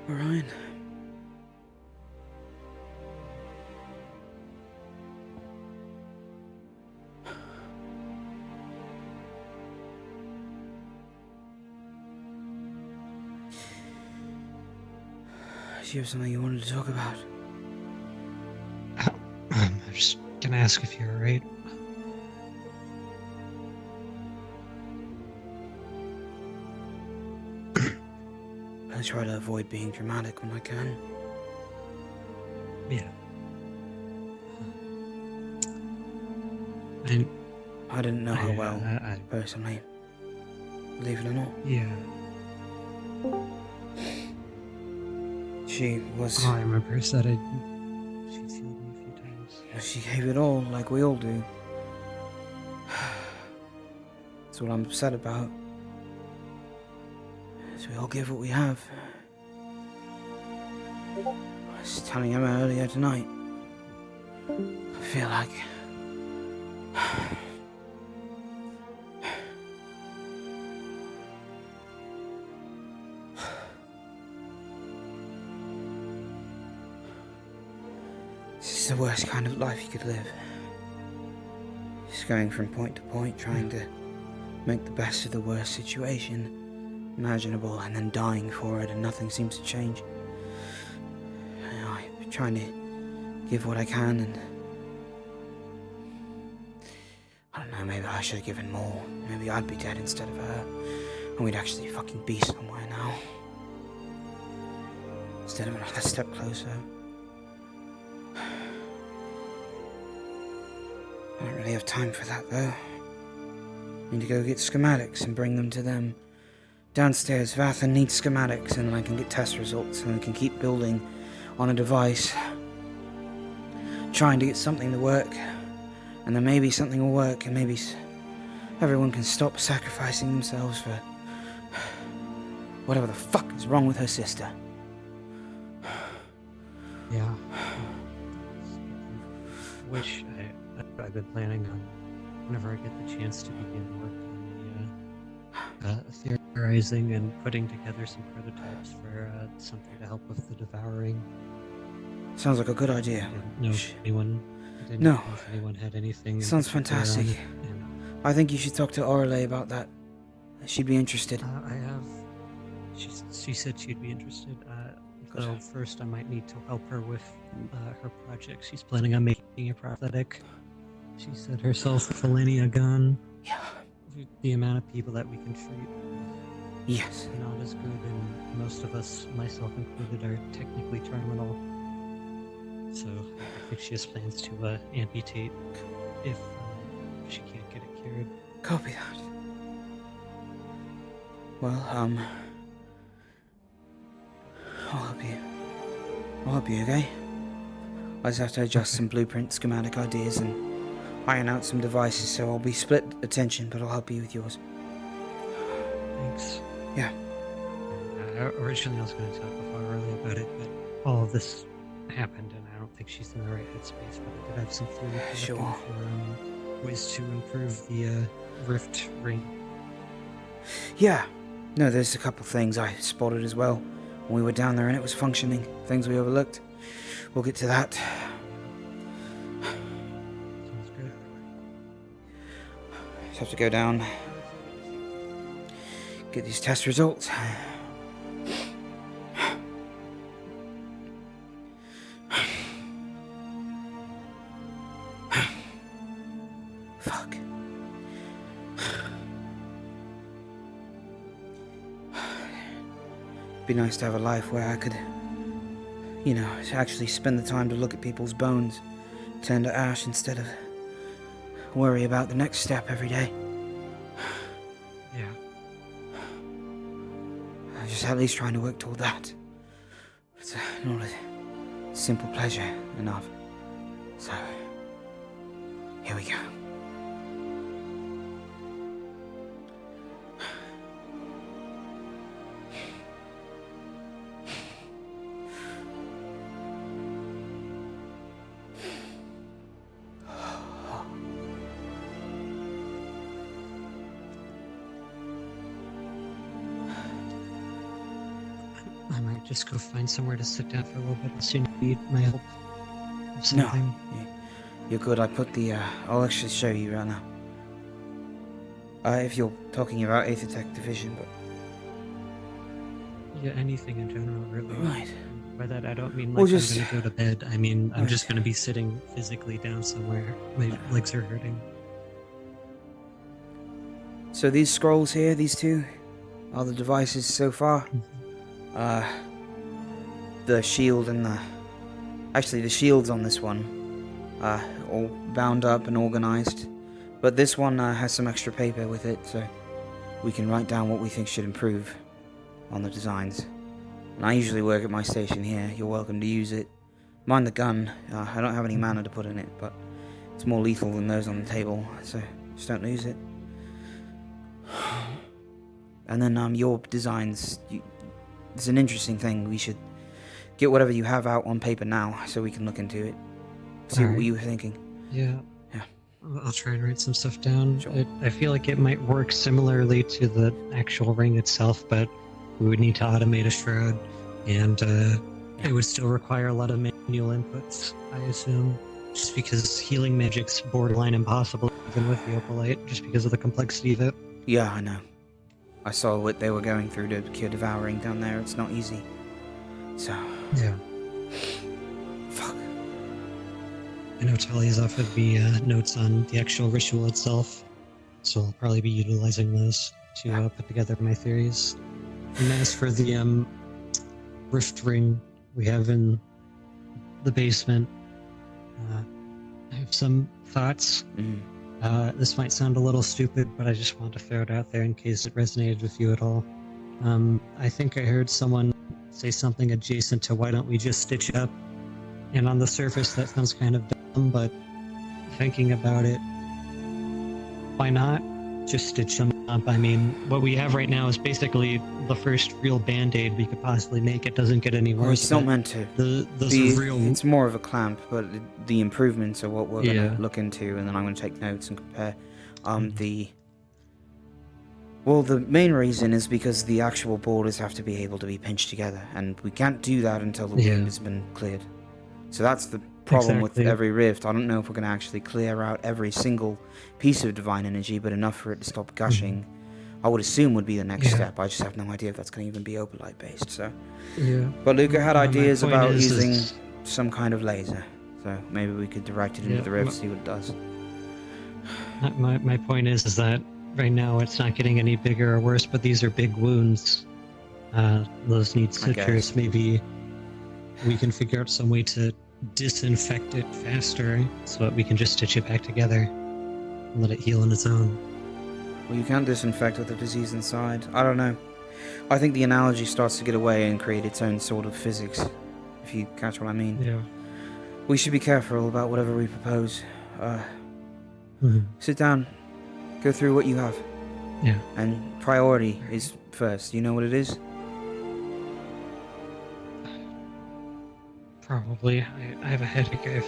Orion. Do you have something you wanted to talk about? I'm just gonna ask if you're alright. I try to avoid being dramatic when I can. Yeah. I didn't know her well, I personally. Believe it or not. Yeah. She was... Oh, I remember her said she'd healed me a few times. She gave it all, like we all do. That's what I'm upset about. So we all give what we have. I was telling Emma earlier tonight. I feel like... This is the worst kind of life you could live. Just going from point to point, trying to make the best of the worst situation imaginable, and then dying for it, and nothing seems to change. I'm trying to give what I can, and I don't know, maybe I should have given more. Maybe I'd be dead instead of her, and we'd actually fucking be somewhere now. Instead of another step closer. I don't really have time for that, though. I need to go get schematics and bring them to them. Downstairs, Vathan needs schematics, and then I can get test results, and we can keep building on a device. Trying to get something to work, and then maybe something will work, and maybe everyone can stop sacrificing themselves for whatever the fuck is wrong with her sister. Yeah. Wish I've been planning on, whenever I get the chance to begin work on the theorizing and putting together some prototypes for something to help with the devouring. Sounds like a good idea. No, anyone had anything. Sounds fantastic. I think you should talk to Orle about that. She'd be interested. I have. She said she'd be interested. Though first I might need to help her with her project. She's planning on making a prosthetic. She said herself, Felenia gun. Yeah. The amount of people that we can treat. Yes. Not as good, and most of us, myself included, are technically terminal. So I think she has plans to amputate if she can't get it cured. Copy that. Well, I'll help you. I'll help you, okay? I just have to adjust some blueprint schematic ideas and iron out some devices, so I'll be split attention, but I'll help you with yours. Thanks. Yeah. Originally I was going to talk with her earlier about it, but all of this happened, and I don't think she's in the right headspace, but I did have some theory for ways to improve the rift ring. Yeah. No, there's a couple things I spotted as well when we were down there and it was functioning. Things we overlooked. We'll get to that. Sounds good. Just have to go down, get these test results. Fuck. Be nice to have a life where I could, you know, actually spend the time to look at people's bones, turn to ash instead of worry about the next step every day. Yeah. I'm just at least trying to work toward that. It's not a simple pleasure enough. So, here we go. I might just go find somewhere to sit down for a little bit. I'll soon need my help. Of something. No, you're good. I put the. I'll actually show you right now. If you're talking about Aethertech Division, but. Yeah, anything in general, really. Right. By that, I don't mean We'll like just- I'm gonna go to bed. I mean, I'm Right. just gonna be sitting physically down somewhere. My legs are hurting. So these scrolls here, these two, are the devices so far. The shield and the... Actually, the shield's on this one. All bound up and organized. But this one has some extra paper with it, so we can write down what we think should improve on the designs. And I usually work at my station here. You're welcome to use it. Mind the gun. I don't have any mana to put in it, but it's more lethal than those on the table, so just don't lose it. And then your designs, it's an interesting thing. We should get whatever you have out on paper now so we can look into it. See what Alright. you were thinking. Yeah. Yeah. I'll try and write some stuff down. I feel like it might work similarly to the actual ring itself, but we would need to automate a shroud, and it would still require a lot of manual inputs, I assume. Just because healing magic's borderline impossible, even with the opalite, just because of the complexity of it. Yeah, I know. I saw what they were going through to cure devouring down there. It's not easy. So... Yeah. Fuck. I know Tali's offered me notes on the actual ritual itself, so I'll probably be utilizing those to put together my theories. And as for the rift ring we have in the basement, I have some thoughts. This might sound a little stupid, but I just want to throw it out there in case it resonated with you at all. I think I heard someone say something adjacent to why don't we just stitch up? And on the surface that sounds kind of dumb, but thinking about it, why not just stitch them up? I mean, what we have right now is basically the first real band-aid we could possibly make. It doesn't get any Well, worse. it's not meant to. Those are real... It's more of a clamp, but the improvements are what we're going Yeah. to look into, and then I'm going to take notes and compare. The main reason is because the actual borders have to be able to be pinched together, and we can't do that until the wound has been cleared. So that's the problem with Exactly. every rift. I don't know if we're going to actually clear out every single piece of divine energy, but enough for it to stop gushing. I would assume would be the next Yeah. step. I just have no idea if that's going to even be opalite based. So, Yeah. but Luca had My ideas point about is using is- some kind of laser. So maybe we could direct it into Yeah, the rift, see what it does. My point is that right now it's not getting any bigger or worse, but these are big wounds. Those need I guess. sutures. Maybe we can figure out some way to disinfect it faster so that we can just stitch it back together and let it heal on its own. Well, you can't disinfect with the disease inside. I don't know. I think the analogy starts to get away and create its own sort of physics, if you catch what I mean. Yeah. We should be careful about whatever we propose. Sit down, go through what you have. Yeah. And priority is first. You know what it is? Probably. I have a headache.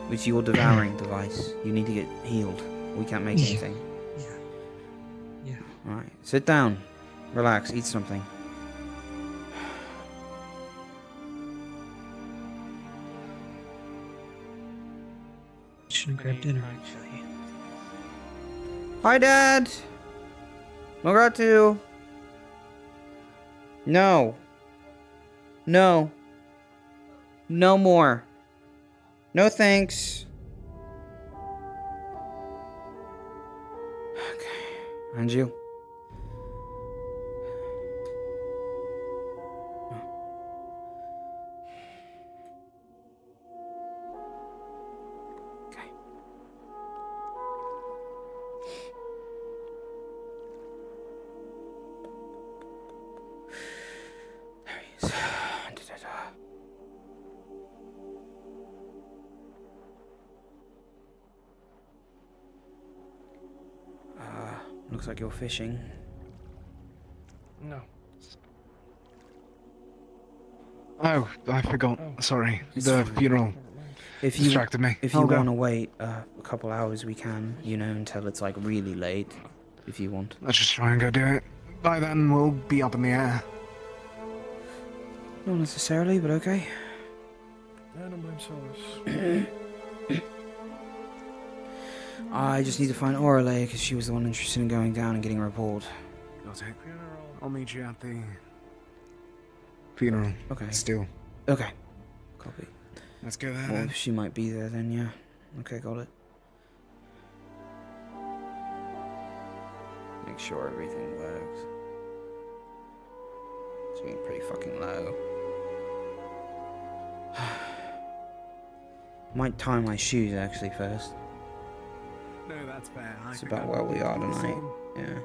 It's your devouring device. You need to get healed. We can't make Yeah. anything. Yeah. Alright, sit down. Relax, eat something. Shouldn't grab dinner, actually. Hi, Dad! Mogatu! No. No. No more. No thanks. Okay. And you? Looks like you're fishing. No. Oh, I forgot. Sorry. The funeral If you distracted me. If you I'll go. want to wait a couple hours, we can. You know, until it's like really late. If you want. Let's just try and go do it. By then, we'll be up in the air. Not necessarily, but okay. I don't blame Solus. I just need to find Orale because she was the one interested in going down and getting a report. Got it. I'll meet you at the funeral. Okay. Still. Okay. Copy. Let's go there Well, then. she might be there then, yeah. Okay, got it. Make sure everything works. It's getting pretty fucking low. Might tie my shoes actually first. No, that's fair. It's about where we are tonight. Yeah.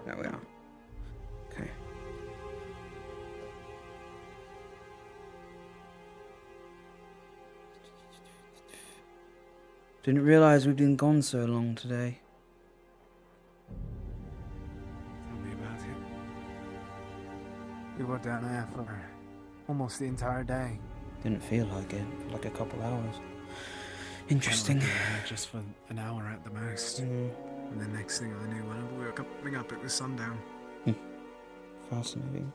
There we are. Okay. Didn't realize we'd been gone so long today. Tell me about it. We were down there for almost the entire day. Didn't feel like it. For like a couple hours. Interesting. We were there just for an hour at the most. And the next thing I knew, whenever we were coming up, it was sundown. Fascinating.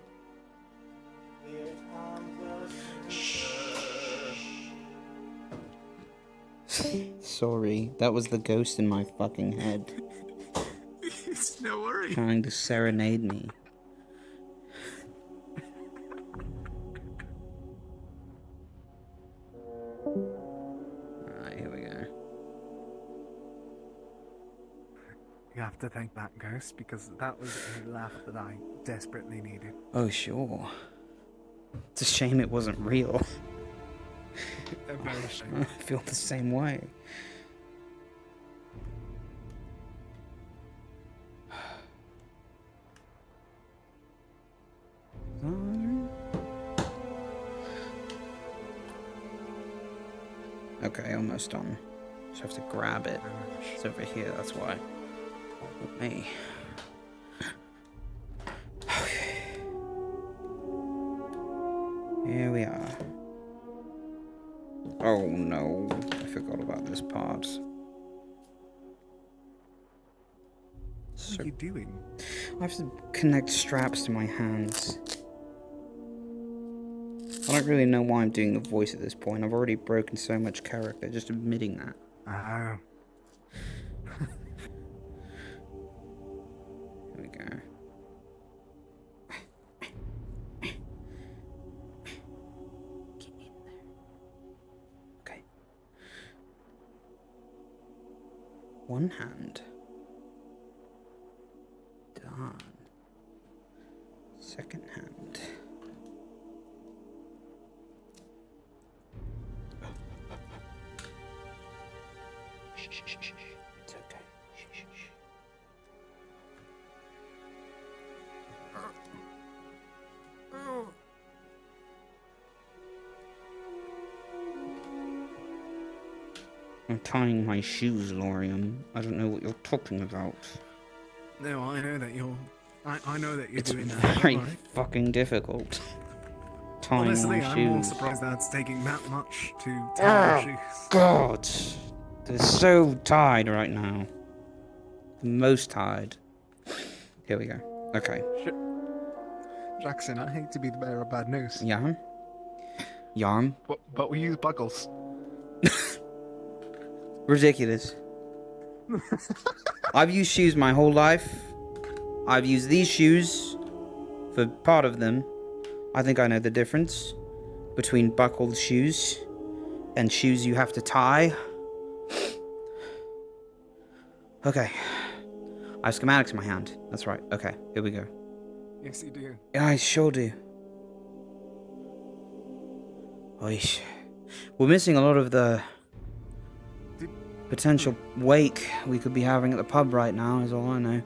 Sorry, that was the ghost in my fucking head. It's no worry. Trying to serenade me. Alright, here we go. You have to thank that ghost because that was a laugh that I desperately needed. Oh, sure. It's a shame it wasn't real. A very shame. I feel the same way. Okay, almost done. Just have to grab it. It's over here, that's why. Not me. Okay. Here we are. Oh no, I forgot about this part. What are you doing? I have to connect straps to my hands. I don't really know why I'm doing the voice at this point. I've already broken so much character, just admitting that. Oh. Here we go. Get in there. Okay. One hand. Done. Second hand. It's okay. Shh. I'm tying my shoes, Lorium. I don't know what you're talking about. No, I know that you're. I know that you're It's doing that. very don't worry. fucking difficult. Tying Honestly, my I'm shoes. more surprised that it's taking that much to tie your shoes. God, they're so tied right now. The most tied. Here we go. Okay. Jackson, I hate to be the bearer of bad news. Yarm? Yarm? But we use buckles. Ridiculous. I've used shoes my whole life. I've used these shoes for part of them. I think I know the difference between buckled shoes and shoes you have to tie. Okay. I have schematics in my hand. That's right. Okay, here we go. Yes, you do. Yeah, I sure do. Oish. We're missing a lot of the potential wake we could be having at the pub right now, is all I know.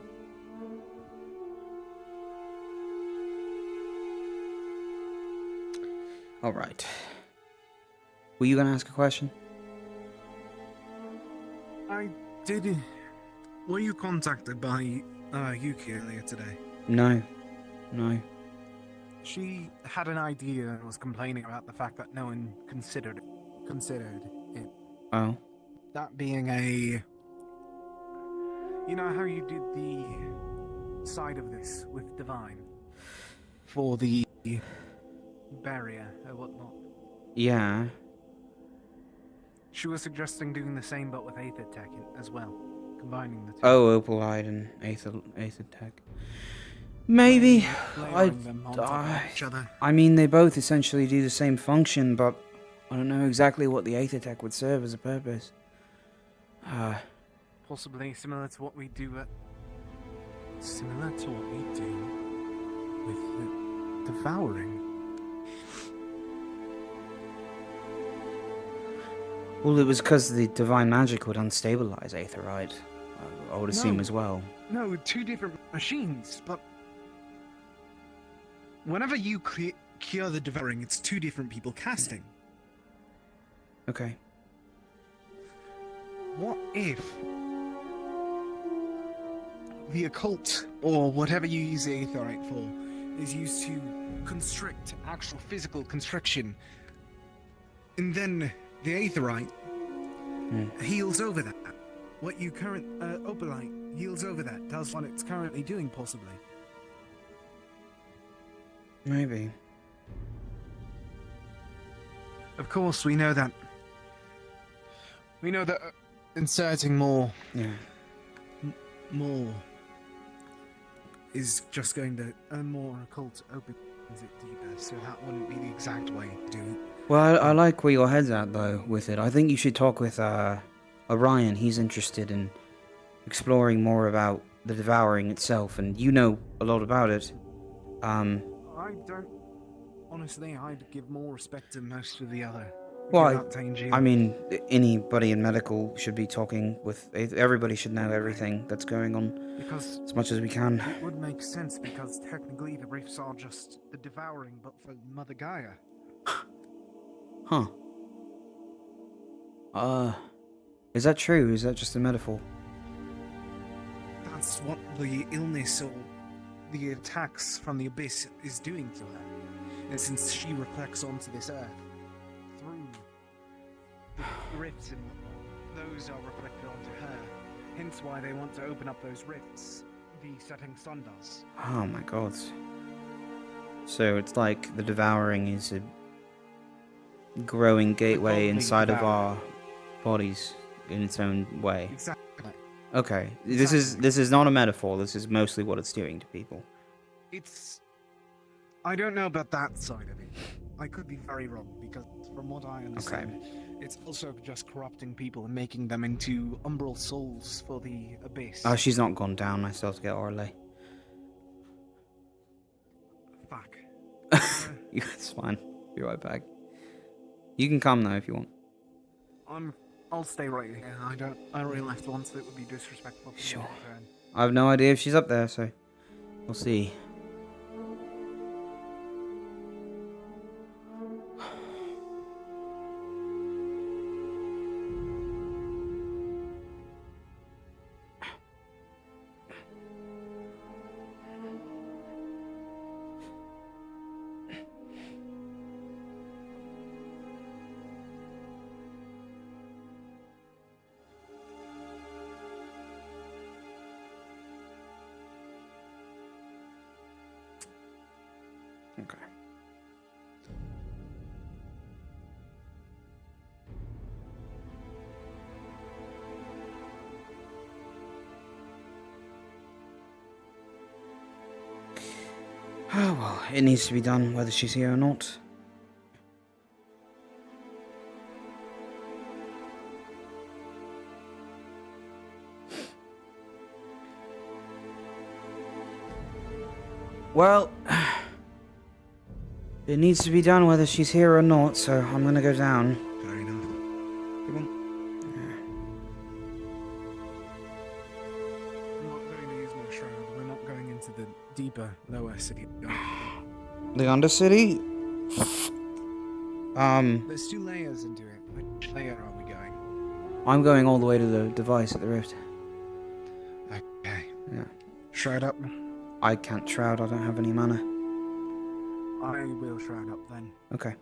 Alright. Were you gonna ask a question? I did. Were you contacted by Yuki earlier today? No. She had an idea and was complaining about the fact that no one considered it. Oh. That being a... You know how you did the side of this with Divine for the barrier or whatnot. Yeah. She was suggesting doing the same but with Aether Tech as well, combining the two. Oh, Opalite and Aether Tech. Maybe. Layering them on top of each other. I mean, they both essentially do the same function, but I don't know exactly what the Aether Tech would serve as a purpose. Possibly similar to what we do at... Similar to what we do with the Devouring. Well, it was because the divine magic would unstabilize Aetherite. I would assume as well. No, two different machines, but... Whenever you cure the Devouring, it's two different people casting. Okay. What if the occult, or whatever you use the Aetherite for, is used to constrict, actual physical constriction, and then the Aetherite heals over that? What you Opalite heals over that, does what it's currently doing, possibly. Maybe. Of course, we know that. Inserting more. Yeah. More. Is just going to more occult opens it deeper, so that wouldn't be the exact way to do it. Well, I like where your head's at, though, with it. I think you should talk with Orion. He's interested in exploring more about the Devouring itself, and you know a lot about it. I don't... Honestly, I'd give more respect to most of the other. Well, I mean, anybody in medical should be talking with... Everybody should know everything that's going on, because as much as we can. It would make sense, because technically the rifts are just the Devouring, but for Mother Gaia. Huh. Is that true? Is that just a metaphor? That's what the illness or the attacks from the Abyss is doing to her. And since she reflects onto this earth, through the rifts and whatnot, those are reflected onto her. Hence why they want to open up those rifts. The setting sun does. Oh my god. So it's like the Devouring is a growing gateway inside of our bodies in its own way. Exactly. Okay. This is not a metaphor. This is mostly what it's doing to people. It's... I don't know about that side of it. I could be very wrong, because from what I understand, it's also just corrupting people and making them into umbral souls for the Abyss. Oh, she's not gone down. I still have to get Orlay. Fuck. It's fine. Be right back. You can come though if you want. I'll stay right here. I already left once. It would be disrespectful. Sure. I have no idea if she's up there, so we'll see. Okay. Oh well, it needs to be done whether she's here or not. Well, it needs to be done whether she's here or not, so I'm gonna go down. Fair enough. Come on. I'm not going to use my shroud. We're not going into the deeper, lower city. The Undercity? There's 2 layers into it. Which layer are we going? I'm going all the way to the device at the rift. Okay. Yeah. Shroud up. I can't shroud, I don't have any mana. I will shroud up then. Okay.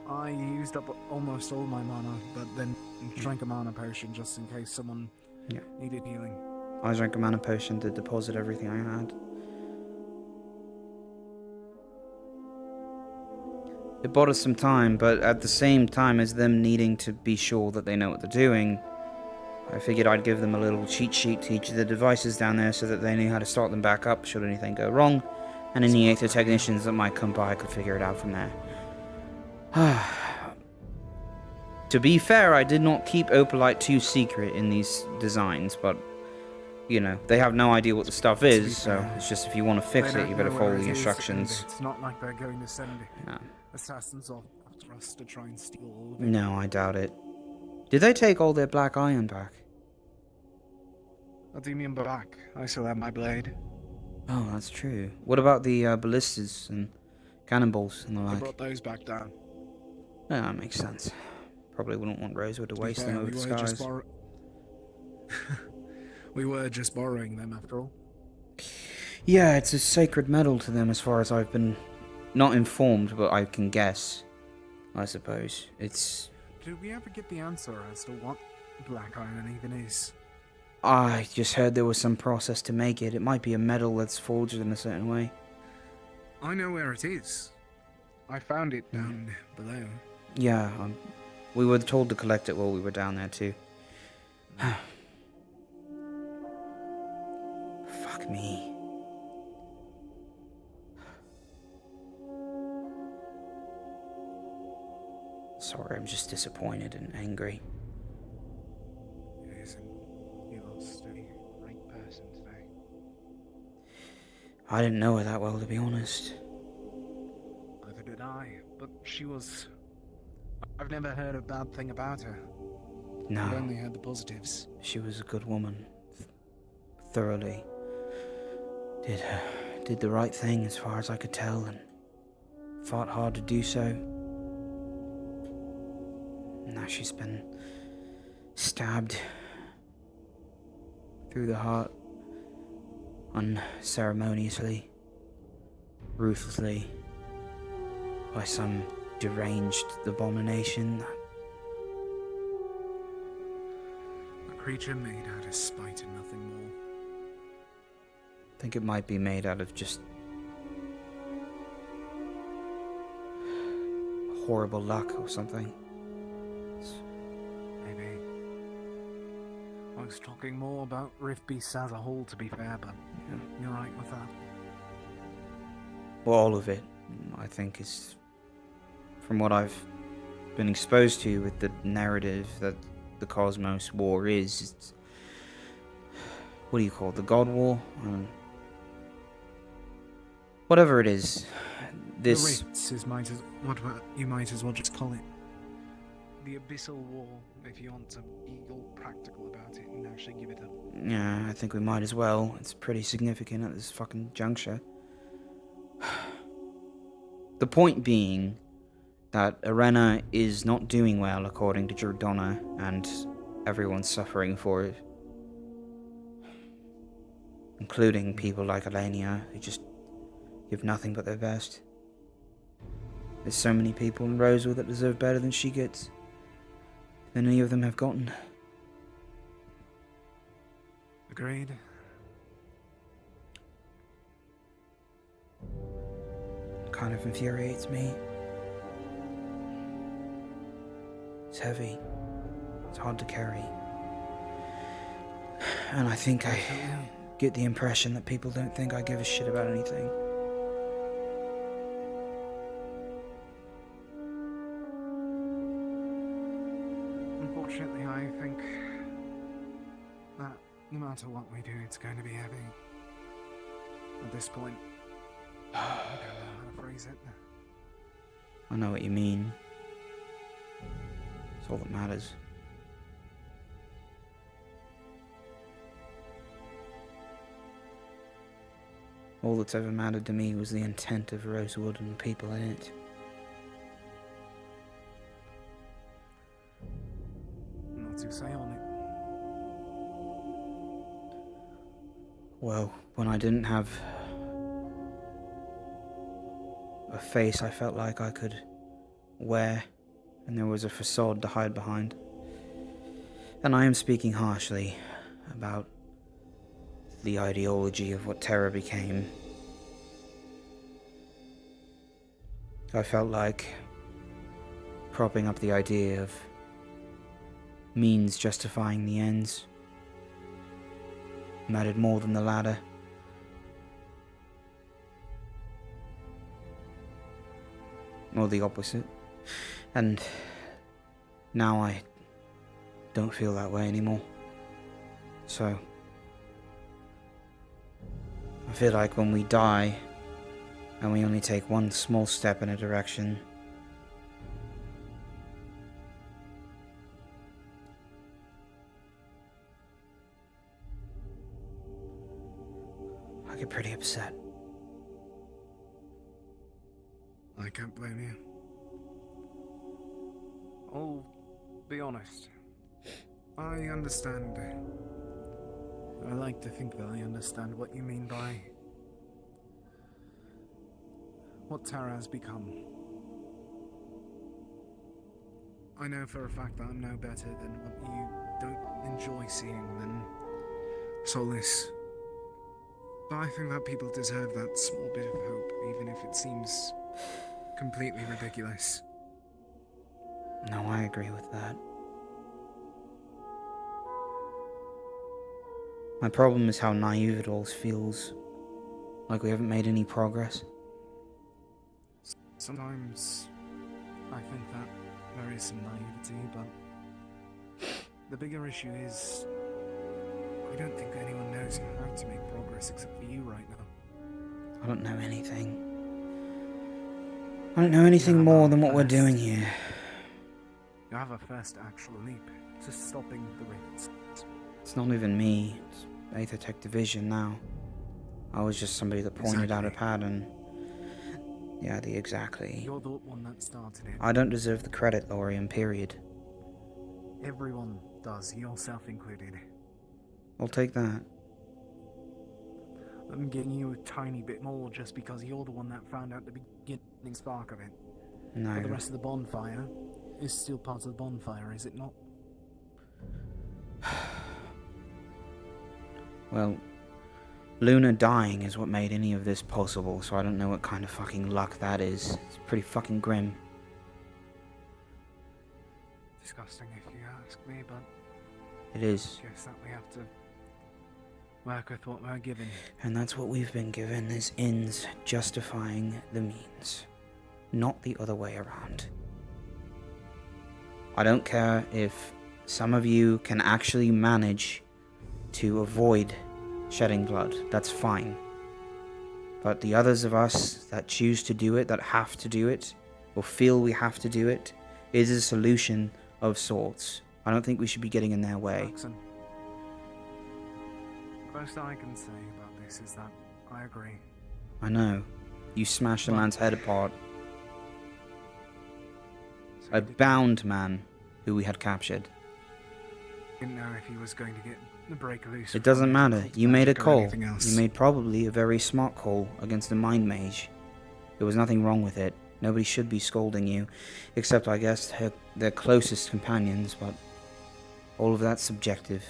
I used up almost all my mana, but then drank a mana potion just in case someone needed healing. I drank a mana potion to deposit everything I had. It bought us some time, but at the same time as them needing to be sure that they know what they're doing, I figured I'd give them a little cheat sheet to each of the devices down there so that they knew how to start them back up should anything go wrong, and any Aether technicians that might come by could figure it out from there. To be fair, I did not keep Opalite too secret in these designs, but, you know, they have no idea what the stuff is, so it's just if you want to fix it, you better follow the instructions. It's not like they're going to send assassins off after us to try and steal all of it. No, I doubt it. Did they take all their black iron back? What do you mean by back? I still have my blade. Oh, that's true. What about the ballistas and cannonballs and the I like? brought those back down. Yeah, that makes sense. Probably wouldn't want Rosewood to waste them over the skies. We were just borrowing them, after all. Yeah, it's a sacred metal to them as far as I've been not informed, but I can guess. I suppose. It's... Did we ever get the answer as to what black iron even is? I just heard there was some process to make it. It might be a metal that's forged in a certain way. I know where it is. I found it down below. Yeah, we were told to collect it while we were down there too. Fuck me. Sorry, I'm just disappointed and angry. You lost a great person today. I didn't know her that well, to be honest. Neither did I, but she was... I've never heard a bad thing about her. No. I've only heard the positives. She was a good woman. Thoroughly. Did the right thing as far as I could tell, and fought hard to do so. Now she's been stabbed through the heart, unceremoniously, ruthlessly, by some deranged abomination. A creature made out of spite and nothing more. I think it might be made out of just horrible luck or something. Maybe. I was talking more about Rift Beasts as a whole, to be fair, but you're right with that. Well, all of it, I think, is from what I've been exposed to with the narrative that the Cosmos War is. It's, what do you call it? The God War? Whatever it is. This... The Rifts is what you might as well just call it. The Abyssal War, if you want to be all practical about it and actually give it a... Yeah, I think we might as well. It's pretty significant at this fucking juncture. The point being that Arena is not doing well according to Jordana, and everyone's suffering for it. Including people like Elenia, who just give nothing but their best. There's so many people in Rosewood that deserve better than she gets. Than any of them have gotten. Agreed. Kind of infuriates me. It's heavy. It's hard to carry. And I think I get the impression that people don't think I give a shit about anything. Unfortunately, I think that no matter what we do, it's going to be heavy. At this point, I don't know how to phrase it. I know what you mean. It's all that matters. All that's ever mattered to me was the intent of Rosewood and the people in it. What do you say on it? Well, when I didn't have a face I felt like I could wear, and there was a facade to hide behind. And I am speaking harshly about the ideology of what Terra became. I felt like propping up the idea of means justifying the ends mattered more than the latter. Or the opposite. And now I don't feel that way anymore. So I feel like when we die and we only take one small step in a direction, I get pretty upset. I can't blame you. I'll be honest. I understand. I like to think that I understand what you mean by what Terra has become. I know for a fact that I'm no better than what you don't enjoy seeing than Solace. But I think that people deserve that small bit of hope, even if it seems completely ridiculous. No, I agree with that. My problem is how naive it all feels. Like we haven't made any progress. Sometimes I think that there is some naivety, but the bigger issue is I don't think anyone knows how to make progress except for you right now. I don't know anything. I don't know anything more than what we're doing here. You have a first actual leap to stopping the rifts. It's not even me. It's Aether Tech Division now. I was just somebody that pointed out a pattern. Yeah, exactly. You're the one that started it. I don't deserve the credit, Lorian, period. Everyone does, yourself included. I'll take that. I'm giving you a tiny bit more just because you're the one that found out the beginning spark of it. No. But the rest of the bonfire is still part of the bonfire, is it not? Well, Luna dying is what made any of this possible, so I don't know what kind of fucking luck that is. It's pretty fucking grim. Disgusting if you ask me, but It is. I guess that we have to work with what we're given. And that's what we've been given, is ends justifying the means. Not the other way around. I don't care if some of you can actually manage to avoid shedding blood. That's fine. But the others of us that choose to do it, that have to do it, or feel we have to do it, is a solution of sorts. I don't think we should be getting in their way. Jackson, the most I can say about this is that I agree. I know. You smashed a man's head apart. A bound man who we had captured. Didn't know if he was going to get the break loose. It doesn't matter. You made a call. You You made probably a very smart call against a mind mage. There was nothing wrong with it. Nobody should be scolding you, except I guess their closest companions, but all of that's subjective.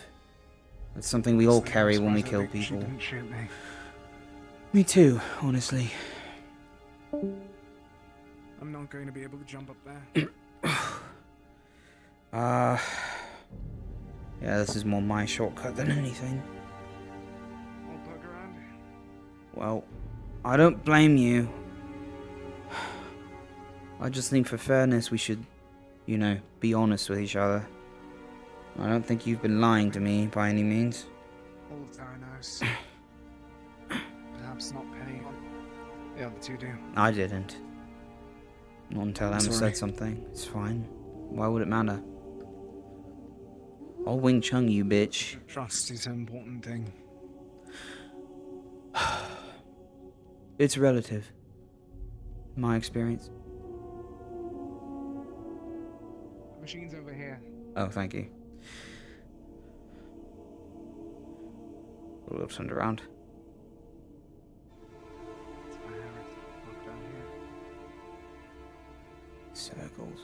That's something we all carry when we kill people. She didn't shoot me. Me too, honestly. I'm not going to be able to jump up there. Yeah, this is more my shortcut than anything. I'll poke around. Well, I don't blame you. I just think for fairness we should, you know, be honest with each other. I don't think you've been lying to me by any means. All of Tara knows. Perhaps not Penny. The other two do. I didn't. Not until Emma sorry. said something. It's fine. Why would it matter? I'll Wing Chun you, bitch. Trust is an important thing. It's relative. In my experience. The machine's over here. Oh, thank you. A little turned around. It's my Harris. Look down here. Circles.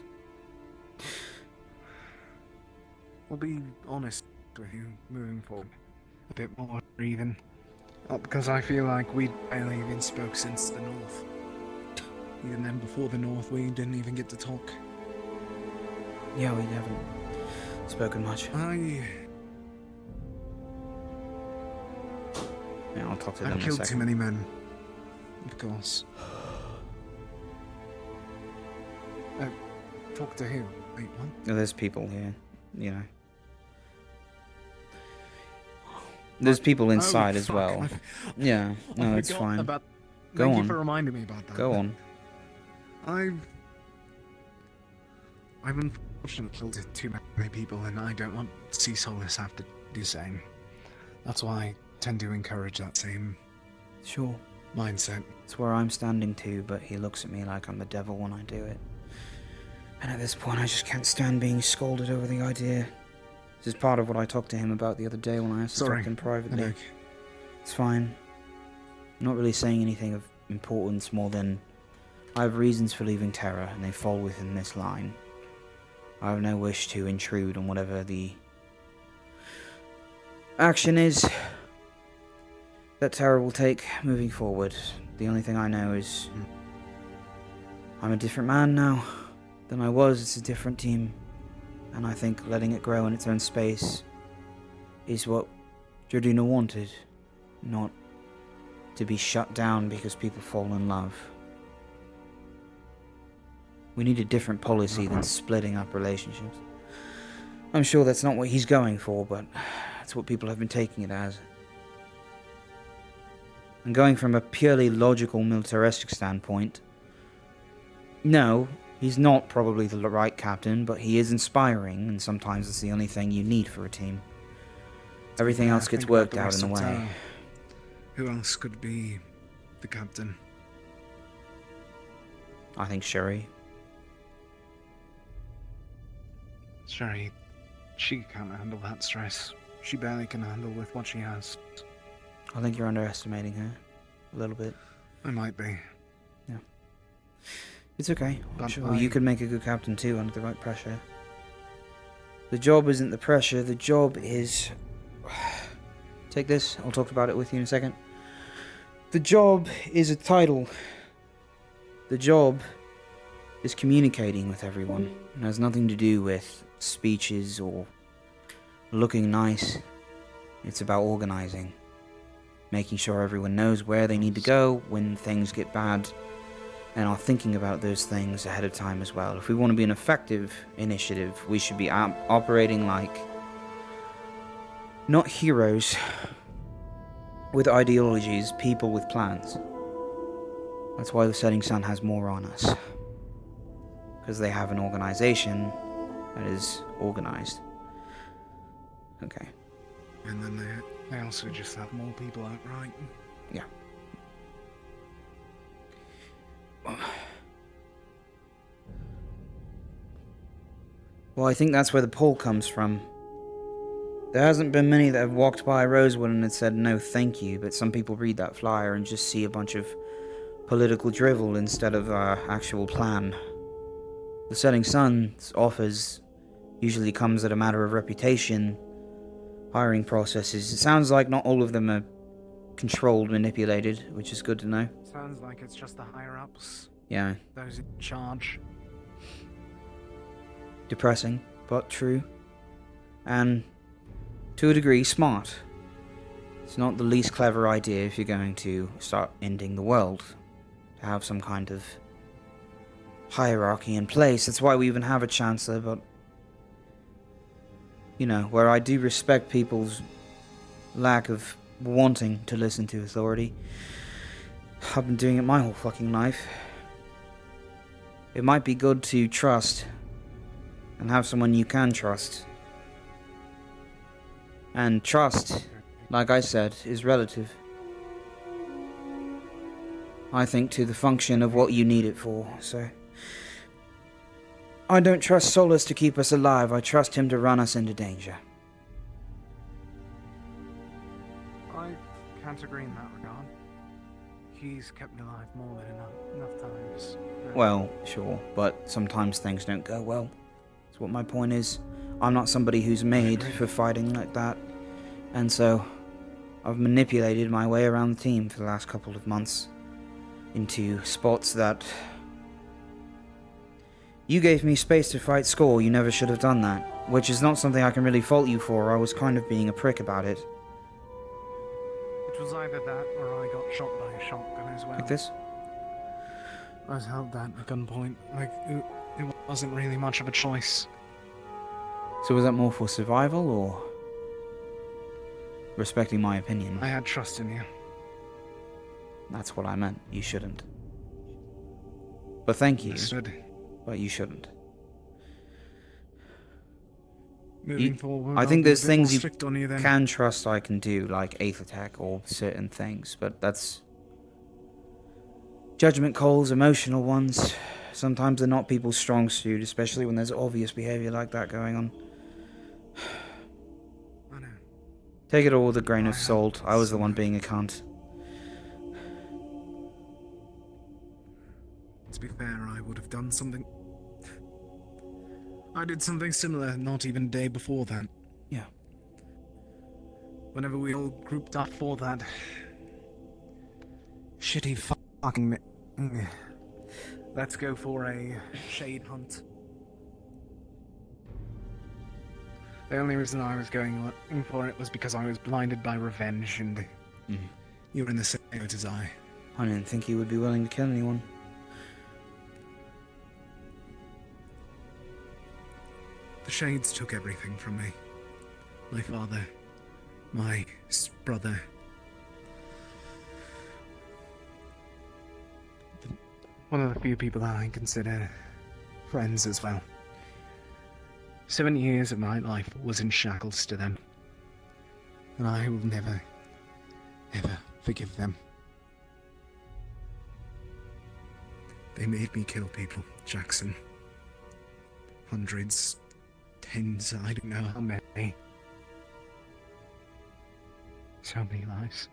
I'll be honest with you moving forward. A bit more even. Because I feel like we barely even spoke since the North. Even then, before the North, we didn't even get to talk. Yeah, we haven't spoken much. Yeah, I'll talk to them I've in a killed second. too many men. Of course. Talk to who? Wait, what? There's people here, you know. There's people inside as fuck. well. Yeah, no, it's fine. Go Thank on. you for reminding me about that. Go on. I've unfortunately killed too many people, and I don't want to see Solus have to do the same. That's why I tend to encourage that same Sure. mindset. It's where I'm standing too, but he looks at me like I'm the devil when I do it. And at this point, I just can't stand being scolded over the idea. This is part of what I talked to him about the other day when I asked to talk to him privately. It's fine. I'm not really saying anything of importance more than I have reasons for leaving Terra, and they fall within this line. I have no wish to intrude on whatever the action is that Terra will take moving forward. The only thing I know is I'm a different man now than I was. It's a different team, and I think letting it grow in its own space is what Jordina wanted, not to be shut down because people fall in love. We need a different policy than splitting up relationships. I'm sure that's not what he's going for, but that's what people have been taking it as. And going from a purely logical militaristic standpoint, no, he's not probably the right captain, but he is inspiring, and sometimes it's the only thing you need for a team. Everything else gets worked out in the way. Who else could be the captain? I think Sherry. Sherry, she can't handle that stress. She barely can handle with what she has. I think you're underestimating her a little bit. I might be. Yeah. It's okay. I'm sure you could make a good captain too under the right pressure. The job isn't the pressure, the job is... Take this, I'll talk about it with you in a second. The job is a title. The job is communicating with everyone. It has nothing to do with speeches or looking nice. It's about organizing. Making sure everyone knows where they need to go when things get bad, and are thinking about those things ahead of time as well. If we want to be an effective initiative, we should be operating like not heroes with ideologies, people with plans. That's why the Setting Sun has more on us. Because they have an organization that is organized. Okay. And then they also just have more people outright. Yeah. Well, I think that's where the pull comes from. There hasn't been many that have walked by Rosewood and had said no thank you, but some people read that flyer and just see a bunch of political drivel instead of actual plan. The Setting Sun's offers usually comes at a matter of reputation, hiring processes. It sounds like not all of them are controlled, manipulated, which is good to know. Sounds like it's just the higher-ups. Yeah. Those in charge. Depressing, but true. And, to a degree, smart. It's not the least clever idea if you're going to start ending the world, to have some kind of hierarchy in place. That's why we even have a Chancellor, but, you know, where I do respect people's lack of wanting to listen to authority, I've been doing it my whole fucking life. It might be good to trust and have someone you can trust. And trust, like I said, is relative. I think to the function of what you need it for, so... I don't trust Solus to keep us alive, I trust him to run us into danger. I can't agree in that regard. He's kept me alive more than enough times. Well, sure, but sometimes things don't go well. That's what my point is. I'm not somebody who's made for fighting like that. And so, I've manipulated my way around the team for the last couple of months into spots that... You gave me space to fight Score, you never should have done that. Which is not something I can really fault you for, I was kind of being a prick about it. It was either that or I got shot by a shotgun as well. Like this? I was held at gunpoint. Like, it wasn't really much of a choice. So was that more for survival, or respecting my opinion? I had trust in you. That's what I meant. You shouldn't. But thank you. Understood. But you shouldn't. Moving forward, I I'll think be a there's bit things more you strict on you then. can trust I can do, like Aether Tech or certain things, but that's... Judgment calls, emotional ones. Sometimes they're not people's strong suit, especially when there's obvious behavior like that going on. I know. Take it all with a grain of salt. I was the one being a cunt. To be fair, I would have done something. I did something similar not even a day before that. Yeah. Whenever we all grouped up for that shitty fucking... Let's go for a shade hunt. The only reason I was going for it was because I was blinded by revenge and you were in the same boat as I. I didn't think he would be willing to kill anyone. The Shades took everything from me. My father, my brother. One of the few people that I consider friends as well. 7 years of my life was in shackles to them. And I will never, ever forgive them. They made me kill people, Jackson. Hundreds, tens, I don't know how many. So many lives.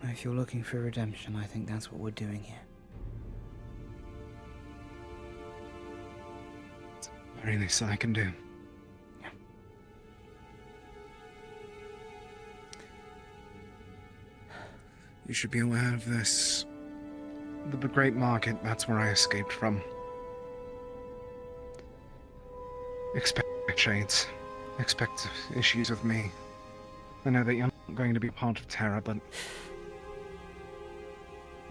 If you're looking for redemption, I think that's what we're doing here. It's the very least I can do. Yeah. You should be aware of this. The Great Market, that's where I escaped from. Expect Shades. Expect issues with me. I know that you're not going to be part of Terra, but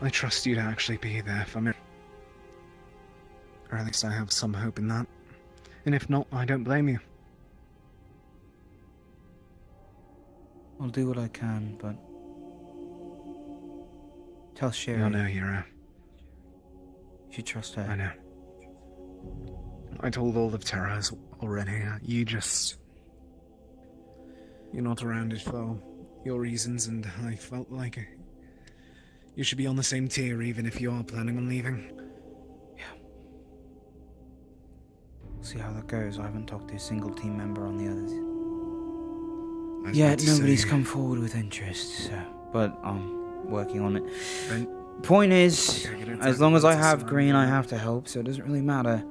I trust you to actually be there for me. Or at least I have some hope in that. And if not, I don't blame you. I'll do what I can, but... Tell Sherry. I know, Hero. You should trust her. I know. I told all of Terra's already. You just... You're not around it for your reasons, and I felt like you should be on the same tier even if you are planning on leaving. Yeah. We'll see how that goes. I haven't talked to a single team member on the others. Yet nobody's come forward with interest, so... But I'm working on it. Point is, as long as I have green, I have to help, so it doesn't really matter.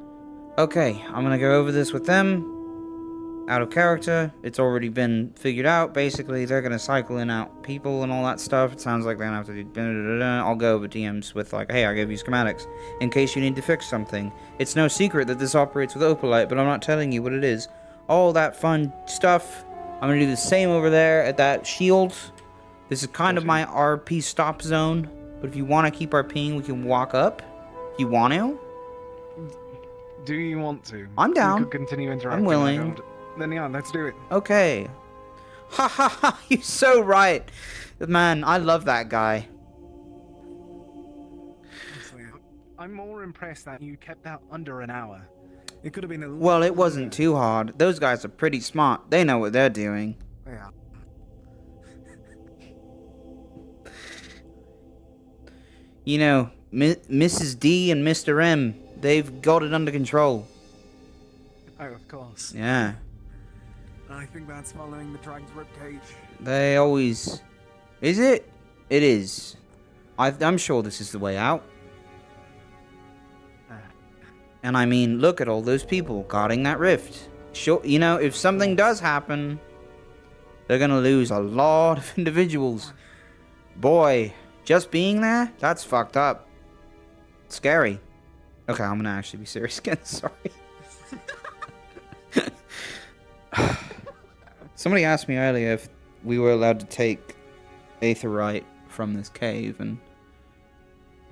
Okay, I'm gonna go over this with them. Out of character, it's already been figured out. Basically, they're gonna cycle in out people and all that stuff. It sounds like they're gonna have to do... I'll go over DMs with like, hey, I gave you schematics in case you need to fix something. It's no secret that this operates with Opalite, but I'm not telling you what it is. All that fun stuff. I'm gonna do the same over there at that shield. This is kind of my RP stop zone. But if you want to keep RPing, we can walk up. If you want to. Do you want to? I'm down. We could continue interacting. I'm willing. Then yeah, let's do it. Okay. Ha ha ha, you're so right. Man, I love that guy. Honestly, I'm more impressed that you kept that under an hour. It could have been a little... Well, it wasn't too hard. Those guys are pretty smart. They know what they're doing. Yeah. You know, Mrs. D and Mr. M, they've got it under control. Oh, of course. Yeah. I think that's following the dragon's ribcage. They always... Is it? It is. I'm sure this is the way out. And I mean, look at all those people guarding that rift. Sure, you know, if something does happen, they're gonna lose a lot of individuals. Boy, just being there, that's fucked up. Scary. Okay, I'm gonna actually be serious again, sorry. Somebody asked me earlier if we were allowed to take aetherite from this cave, and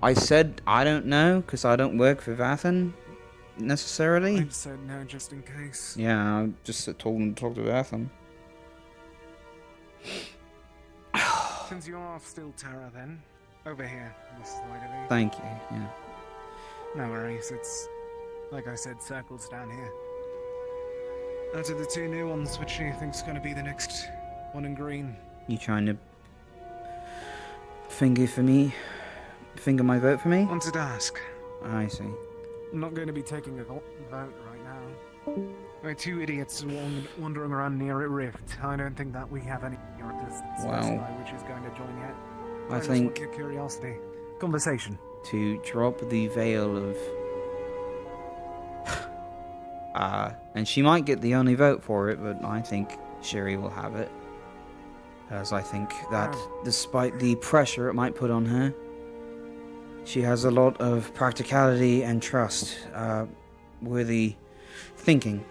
I said I don't know, because I don't work for Vathan, necessarily. I said no, just in case. Yeah, I just told him to talk to Vathan. Since you are still Terra, then, over here, this side of it. Thank you, yeah. No worries, it's, like I said, circles down here. Out of the two new ones, which do you think's going to be the next one in green? You trying to finger my vote for me? Wanted to ask. I see. I'm not going to be taking a vote right now. We're two idiots wandering around near a rift. I don't think that we have any characters which is going to join yet. I just think want your curiosity. Conversation. To drop the veil of... and she might get the only vote for it, but I think Sherry will have it. As I think that, despite the pressure it might put on her, she has a lot of practicality and trust, worthy thinking.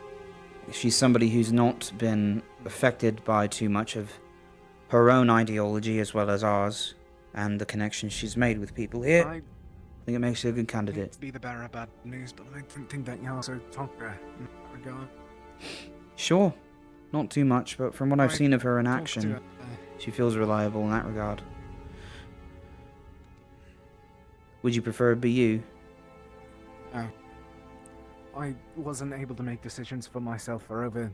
She's somebody who's not been affected by too much of her own ideology as well as ours, and the connections she's made with people here. I think it makes her a good candidate. To be the bearer of bad news, but I don't think that you also talk to her in that regard. Sure. Not too much, but from what I've seen of her in action, she feels reliable in that regard. Would you prefer it be you? No. I wasn't able to make decisions for myself for over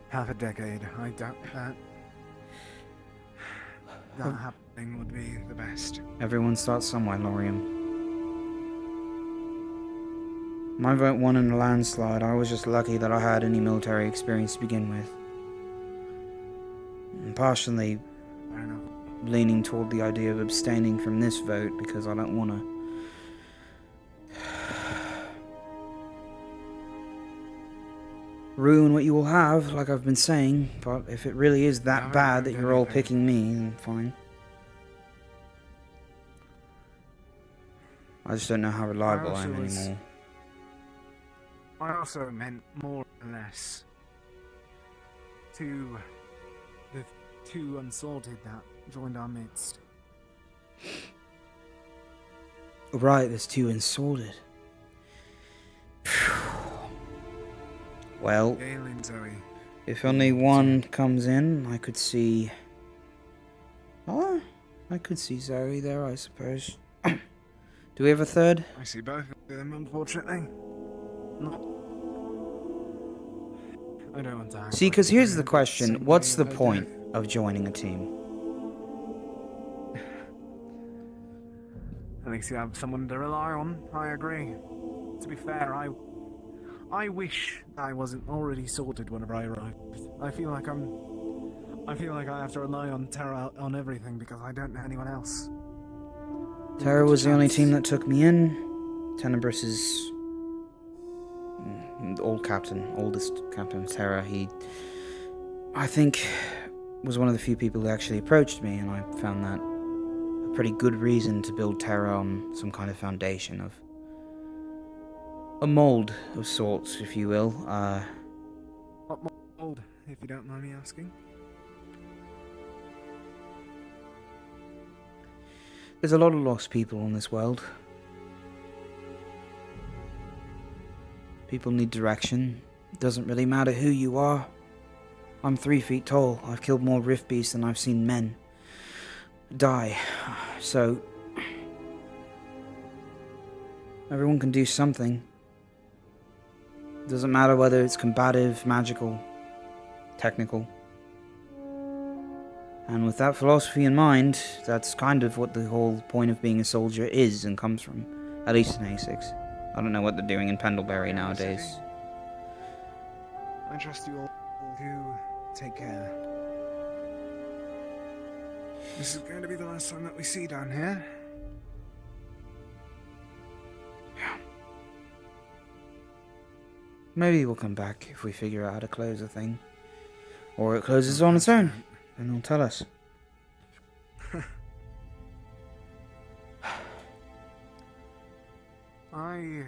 half a decade. I doubt that happening would be the best. Everyone starts somewhere, Lorium. My vote won in a landslide. I was just lucky that I had any military experience to begin with. I'm partially leaning toward the idea of abstaining from this vote because I don't want to ruin what you all have, like I've been saying, but if it really is that bad that you're all picking me, then fine. I just don't know how reliable I am anymore. I also meant more or less to the two unsorted that joined our midst. Right, there's two unsorted. Well, if only one comes in, I could see... Oh, I could see Zoe there, I suppose. Do we have a third? I see both of them, unfortunately. I don't want to... See, because here's the question. What's the point of joining a team? At least you have someone to rely on, I agree. To be fair, I wish I wasn't already sorted whenever I arrived. I feel like I have to rely on Terra on everything because I don't know anyone else. Terra was the only team that took me in. Tenebrus's oldest captain, Terra, he, I think, was one of the few people who actually approached me, and I found that a pretty good reason to build Terra on some kind of foundation of a mold of sorts, if you will. What mold, if you don't mind me asking? There's a lot of lost people in this world. People need direction. It doesn't really matter who you are. I'm 3 feet tall. I've killed more rift beasts than I've seen men die. So everyone can do something. It doesn't matter whether it's combative, magical, technical. And with that philosophy in mind, that's kind of what the whole point of being a soldier is and comes from. At least in A6. I don't know what they're doing in Pendlebury nowadays. I trust you all to take care. This is going to be the last time that we see down here. maybe we'll come back if we figure out how to close the thing. Or it closes on its own, and it'll tell us. I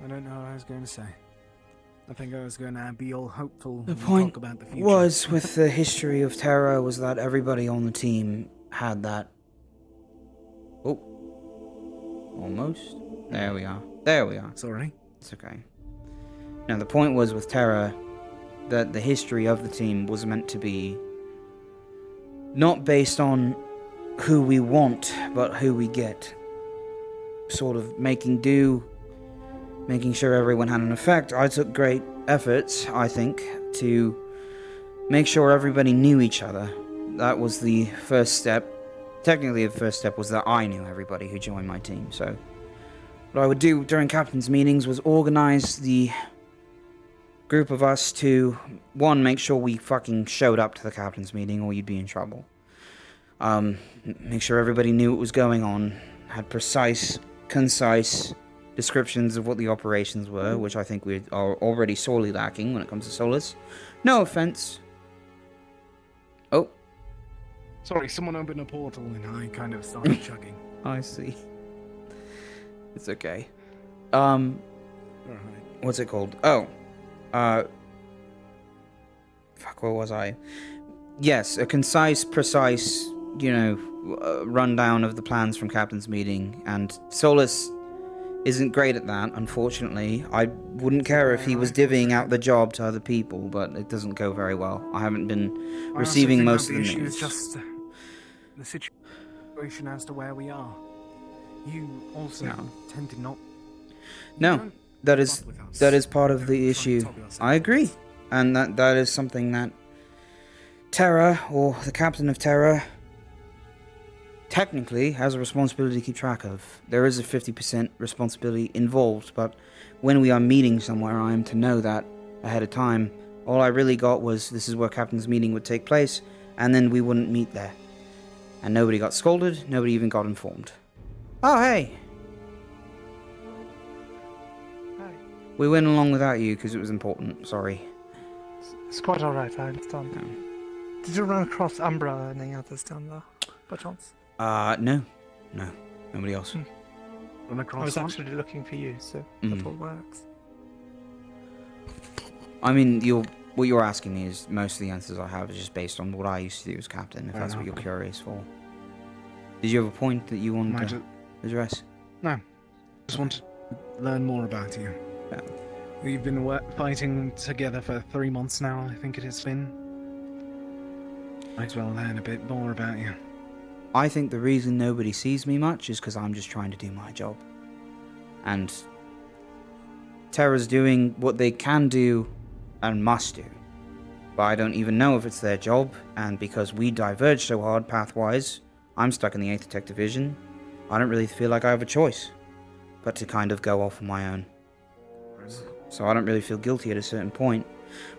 don't know what I was going to say. I think I was going to be all hopeful The and point talk about the future. was, with the history of Terra, was that everybody on the team had that. Oh. Almost. There we are. There we are. Sorry. It's okay. Now, the point was with Terra that the history of the team was meant to be not based on who we want, but who we get. Sort of making do, making sure everyone had an effect. I took great efforts, I think, to make sure everybody knew each other. That was the first step. Technically, the first step was that I knew everybody who joined my team, so what I would do during captain's meetings was organize the group of us to, one, make sure we fucking showed up to the captain's meeting or you'd be in trouble. Make sure everybody knew what was going on, had precise, concise descriptions of what the operations were, which I think we are already sorely lacking when it comes to Solus. No offense. Oh. Sorry, someone opened a portal and I kind of started chugging. I see. It's okay. Alright. What's it called? Oh. Fuck, where was I? Yes, a concise, precise, rundown of the plans from Captain's meeting, and Solus isn't great at that, unfortunately. I wouldn't care if he was divvying out the job to other people, but it doesn't go very well. I haven't been receiving most of the issue news. is just the situation as to where we are. You also tend to not... No, that is part of the issue. I agree, and that is something that Terra, or the captain of Terra, technically has a responsibility to keep track of. There is a 50% responsibility involved, but when we are meeting somewhere, I am to know that ahead of time. All I really got was this is where captain's meeting would take place, and then we wouldn't meet there. And nobody got scolded, nobody even got informed. Oh, hey! Hi. We went along without you because it was important, sorry. It's quite alright, I understand. No. Did you run across Umbra or any others down there, by chance? No. Nobody else. Run across I was one? actually looking for you, so that all works. I mean, what you're asking me is most of the answers I have is just based on what I used to do as captain, if that's what you're curious for. Did you have a point that you wanted to address? No. Just wanted to learn more about you. Yeah. We've been fighting together for 3 months now, I think it has been. Might as well learn a bit more about you. I think the reason nobody sees me much is because I'm just trying to do my job. And Terra's doing what they can do and must do. But I don't even know if it's their job, and because we diverge so hard pathwise, I'm stuck in the 8th Tech Division. I don't really feel like I have a choice but to kind of go off on my own. So I don't really feel guilty at a certain point.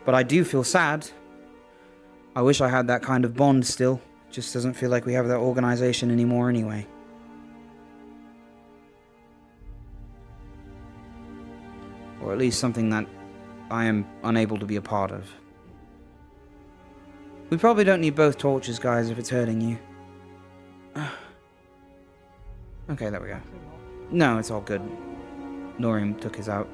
But I do feel sad. I wish I had that kind of bond still. Just doesn't feel like we have that organization anymore anyway. Or at least something that I am unable to be a part of. We probably don't need both torches, guys, if it's hurting you. Okay, there we go. No, it's all good. Norium took his out.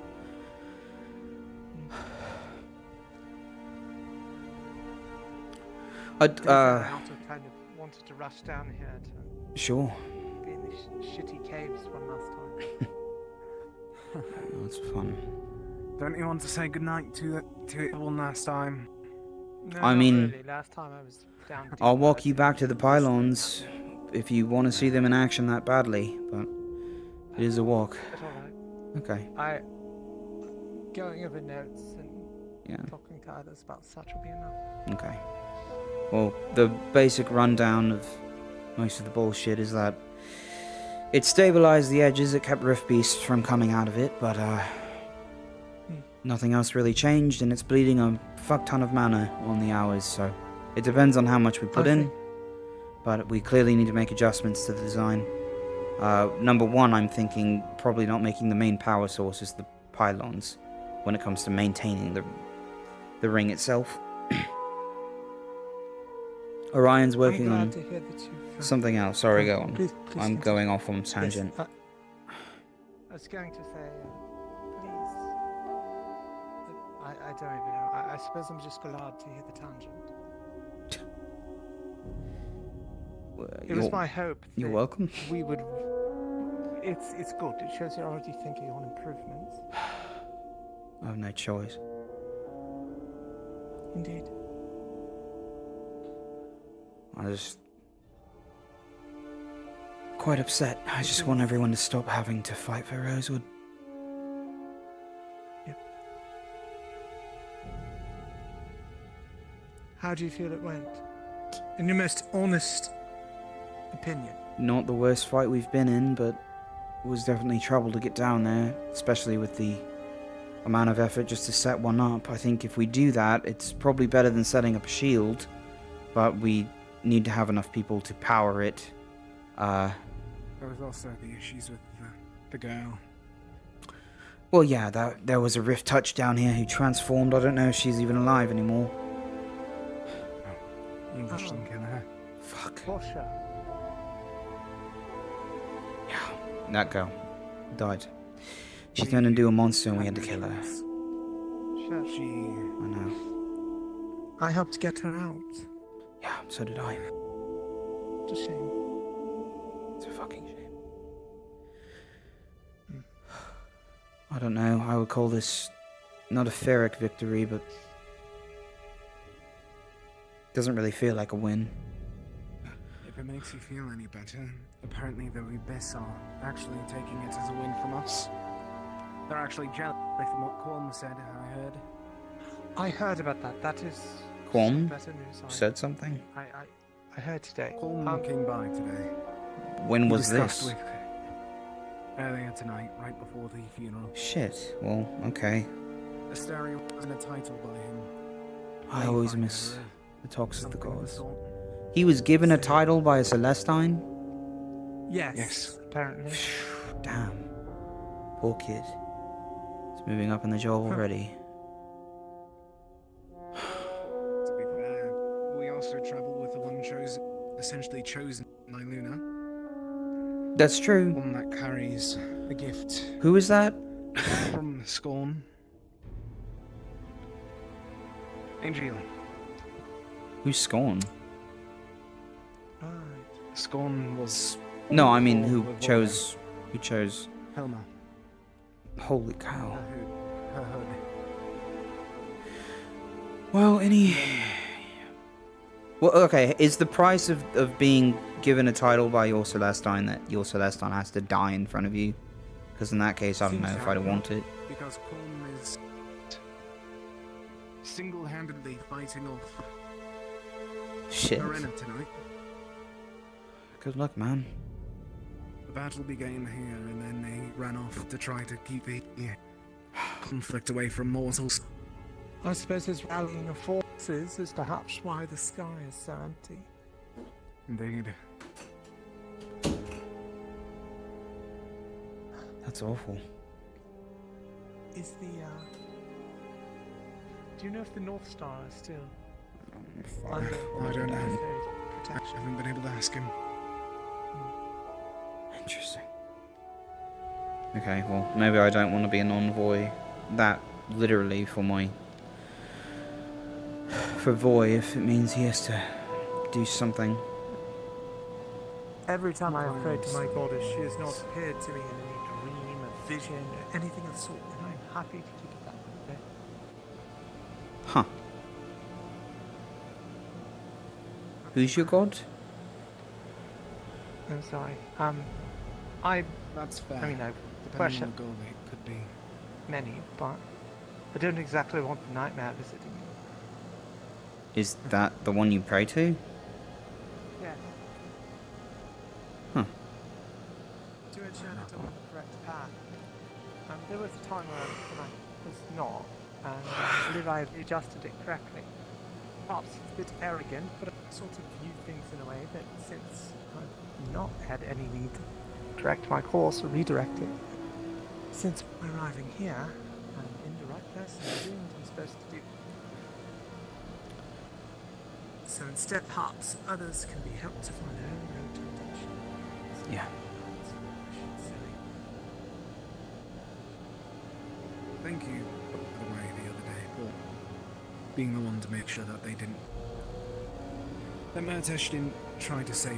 I kind of wanted to rush down here to Sure. be in these shitty caves one last time. That's fun. Don't you want to say goodnight to it one last time? No, I not mean, really. Last time I was down deep. I'll walk you back to the pylons if you want to see them in action that badly, but it is a walk. It's alright. Okay. Going over notes and talking to others about such will be enough. Okay. Well, the basic rundown of most of the bullshit is that it stabilized the edges, it kept Rift Beasts from coming out of it, but nothing else really changed, and it's bleeding a fuck ton of mana on the hours, so it depends on how much we put in, but we clearly need to make adjustments to the design. Number one, I'm thinking probably not making the main power sources the pylons when it comes to maintaining the ring itself. Orion's working on something else. Sorry, go on. Please I'm continue. going off on tangent. Yes, I was going to say, please. I don't even know. I suppose I'm just glad to hear the tangent. It was my hope. You're that welcome. We would. It's good. It shows you're already thinking on improvements. I have no choice. Indeed. I just quite upset. I just want everyone to stop having to fight for Rosewood. How do you feel it went? In your most honest opinion. Not the worst fight we've been in, but it was definitely trouble to get down there, especially with the amount of effort just to set one up. I think if we do that, it's probably better than setting up a shield, but we need to have enough people to power it. There was also the issues with the girl. Well, yeah, there was a Rift Touch down here who transformed. I don't know if she's even alive anymore. English didn't kill her. Fuck. Portia. That girl died. She turned into a monster and we had to kill her. She. I know. I helped get her out. Yeah, so did I. It's a shame. It's a fucking shame. I don't know. I would call this not a Ferric victory, but doesn't really feel like a win. If it makes you feel any better, apparently the Abyss are actually taking it as a win from us. They're actually jealous from what Qualm said, I heard. I heard about that. That is Qualm better news. said something? I heard today. Qualm came by today. When was We discussed this? with earlier tonight, right before the funeral. Shit. Well, okay. Asteria wasn't a title by him. I always miss the talks of the gods. He was given a title by a Celestine? Yes. Apparently. Damn. Poor kid. He's moving up in the job already. To be fair, we also travel with the one essentially chosen by Luna. That's true. One that carries a gift. Who is that? From Scorn. Angel. Who's Scorn? Scorn was. No, I mean who chose Helma. Holy cow. Her hood. Well, well, okay, is the price of being given a title by your Celestine that your Celestine has to die in front of you? Because in that case, I don't know if I'd want it. Because Qualm is single-handedly fighting off Shit. Arena tonight. Good luck, man. The battle began here, and then they ran off to try to keep the conflict away from mortals. I suppose his rallying of forces is perhaps why the sky is so empty. Indeed. That's awful. Is the, do you know if the North Star is still under I don't know. protection? I haven't been able to ask him. Interesting. Okay, well, maybe I don't want to be an envoy. That literally for Voy, if it means he has to do something. Every time I have prayed to my goddess, she has not appeared to me in any dream, a vision, or anything of the sort, and I'm happy to keep it that way. Huh. Who's your god? I'm sorry. That's fair. I mean, I worship on the goal, it could be many, but I don't exactly want the nightmare visiting me. Is that the one you pray to? Yes. Huh. To ensure that I'm on the correct path. There was a time when I was not, and I believe I have adjusted it correctly. Perhaps it's a bit arrogant, but I sort of view things in a way that since I've not had any need correct my course or redirect it. Since arriving here, I'm in the right place and doing what I'm supposed to do. So instead, perhaps others can be helped to find their own road to redemption. Yeah. Thank you, by the way, the other day, for being the one to make sure that they didn't. That Murtesh didn't try to save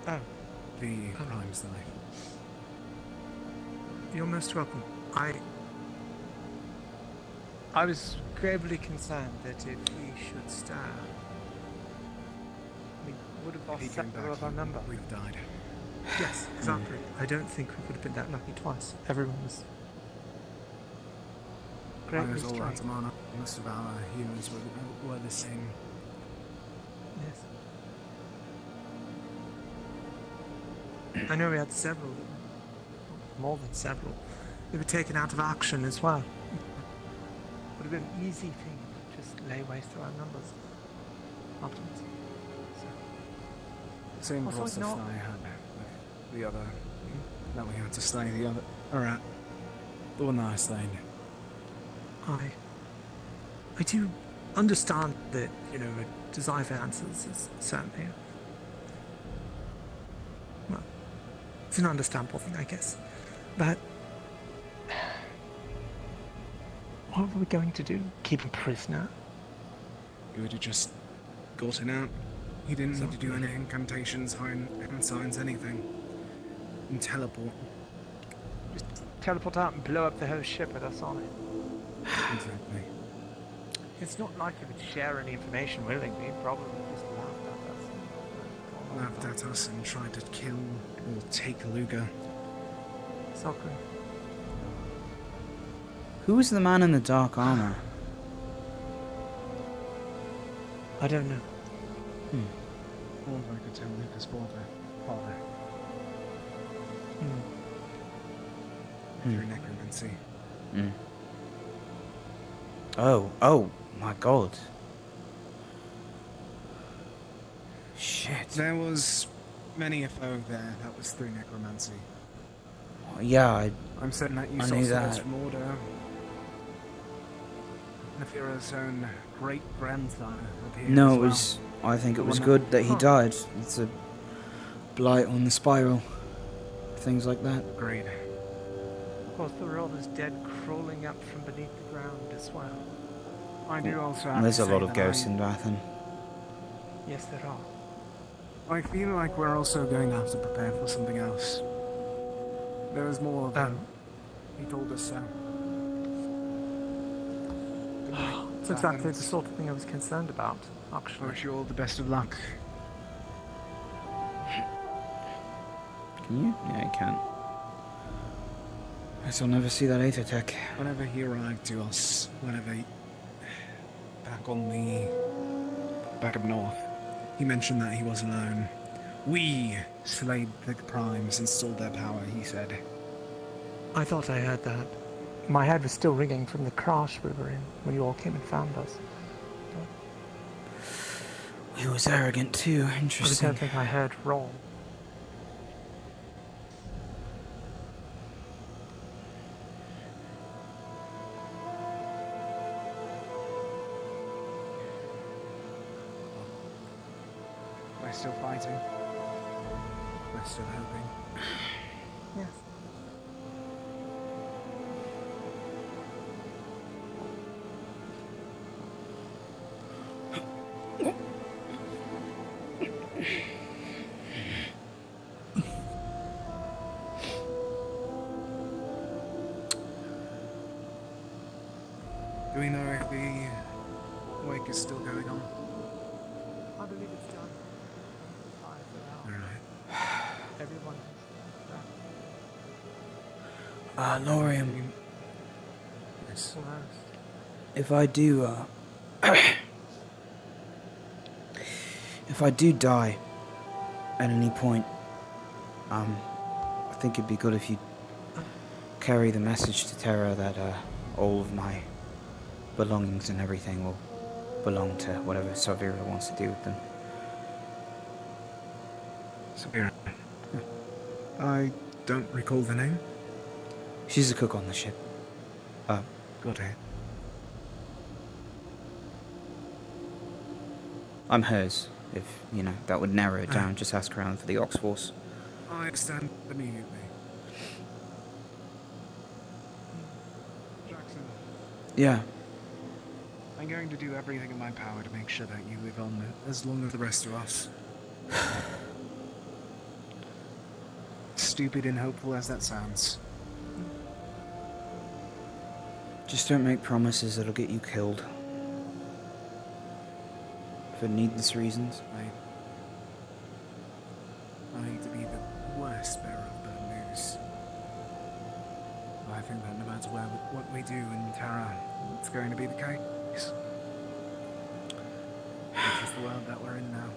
the Prime's life. You're most welcome. I was gravely concerned that if we should stir, we would have lost several of our number. We've died. Yes, exactly. I don't think we would have been that lucky twice. Everyone was I greatly was all strong. out of mana. Most of our humans were the same. Yes. I know we had several, more than several. They were taken out of action as well. Would have been an easy thing to just lay waste to our numbers afterwards. Same Also, process that not- I had with the other. That we had to slay the other. Alright. The one that I slayed. I do understand that, you know, a desire for answers is certainly well, it's an understandable thing, I guess. But what were we going to do? Keep him prisoner? You would have just gotten out. He didn't need to do any incantations, hand signs, anything. And teleport. Just teleport out and blow up the whole ship with us on it. Exactly. It's not like he would share any information willingly, probably just laughed Laughed at us and tried to kill or take Luga. Exactly. Who was the man in the dark armor? I don't know. Or I could tell Luca's father. Through necromancy. Oh my god. Shit. There was many a foe there that was through necromancy. Yeah, I'm certain that you I saw knew swords that. from Order. Nefira's own great-grandfather appeared No, as it well. was. I think The it was one good that he died. It's a blight on the spiral. Things like that. Great. Of course, there were all those dead crawling up from beneath the ground as well. I do also have There's to a say lot of that ghosts in Bathan. Yes, there are. I feel like we're also going to have to prepare for something else. There was more of them. He told us so. It's exactly the sort of thing I was concerned about, I actually. wish you all the best of luck. Can you? Yeah, you can. Guess I'll never see that Aether Tech. Whenever he arrived to us, back on the back up north, he mentioned that he was alone. We slayed the primes and stole their power, he said. I thought I heard that. My head was still ringing from the crash we were in when you all came and found us. He was arrogant too. I Interesting. don't think I heard wrong. We're still fighting. We're still hoping. Yes. Do we know if the wake is still going on? I believe it's done. Alright. Everyone Lorium, Yes. if I do, if I do die at any point, I think it'd be good if you carry the message to Terra that, all of my belongings and everything will belong to whatever Savira wants to do with them. Savira. I don't recall the name. She's a cook on the ship. Got it. I'm hers. If, you know, that would narrow it down. Just ask around for the Ox Force. I understand immediately. Jackson, Yeah. I'm going to do everything in my power to make sure that you live on as long as the rest of us. Stupid and hopeful as that sounds. Just don't make promises that'll get you killed. For needless reasons. I hate to be the worst bearer of bad news. But I think that no matter what we do in Terra, it's going to be the case. It's just the world that we're in now.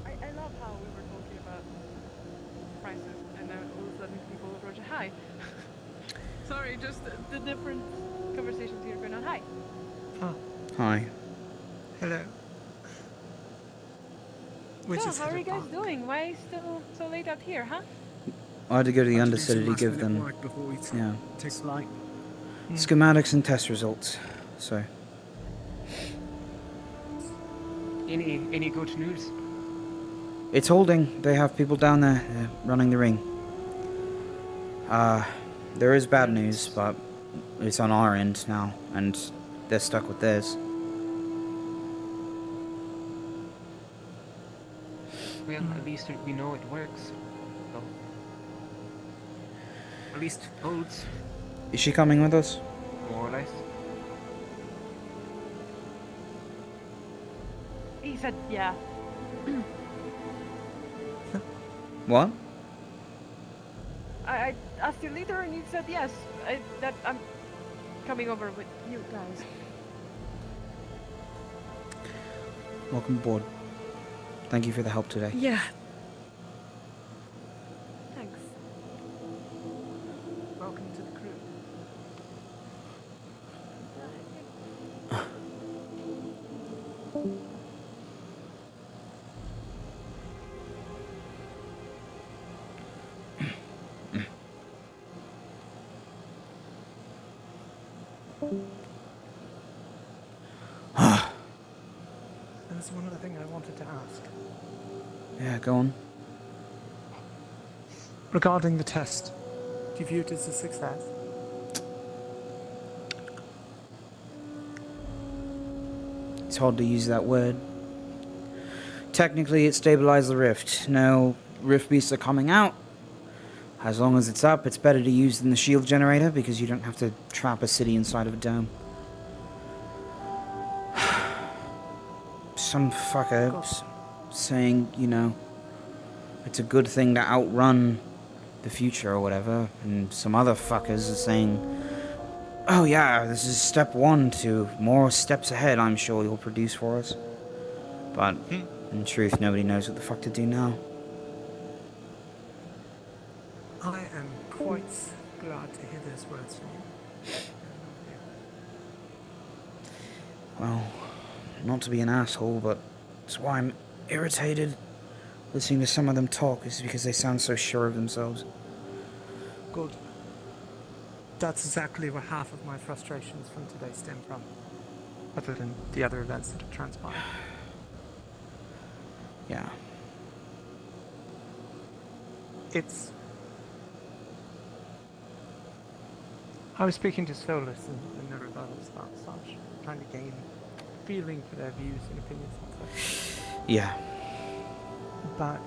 I love how we were talking about prices and now all of a sudden people approach a hi. Sorry, just the different conversations here going on. Hi. Oh, Hi. hello. We're So, just how are you headed guys back. doing? Why so late out here, huh? I had to go to the I'll just do Undercity some to give last-minute them, work before we yeah, take flight. schematics and test results. So, Any good news? it's holding. They have people down there running the ring. There is bad news, but it's on our end now, and they're stuck with theirs. Well, at least we know it works. So, at least holds, Is she coming with us? more or less. He said, yeah. What? I asked you later and you said yes. That I'm coming over with you guys. Welcome aboard. Thank you for the help today. Yeah. Thanks. Welcome to the crew. There's one other thing I wanted to ask. Yeah, go on. Regarding the test, do you view it as a success? It's hard to use that word. Technically, it stabilized the rift. No rift beasts are coming out. As long as it's up, it's better to use than the shield generator because you don't have to trap a city inside of a dome. Some fucker saying, you know, it's a good thing to outrun the future or whatever, and some other fuckers are saying, oh yeah, this is step one to more steps ahead I'm sure you'll produce for us. But, in truth, nobody knows what the fuck to do now. I am quite glad to hear those words from you. Well, not to be an asshole, but that's why I'm irritated listening to some of them talk, is because they sound so sure of themselves. Good. That's exactly where half of my frustrations from today stem from, other than the other events that have transpired. Yeah. It's... I was speaking to Solus and the rebuttals about such, trying to gain feeling for their views and opinions and such. Yeah. But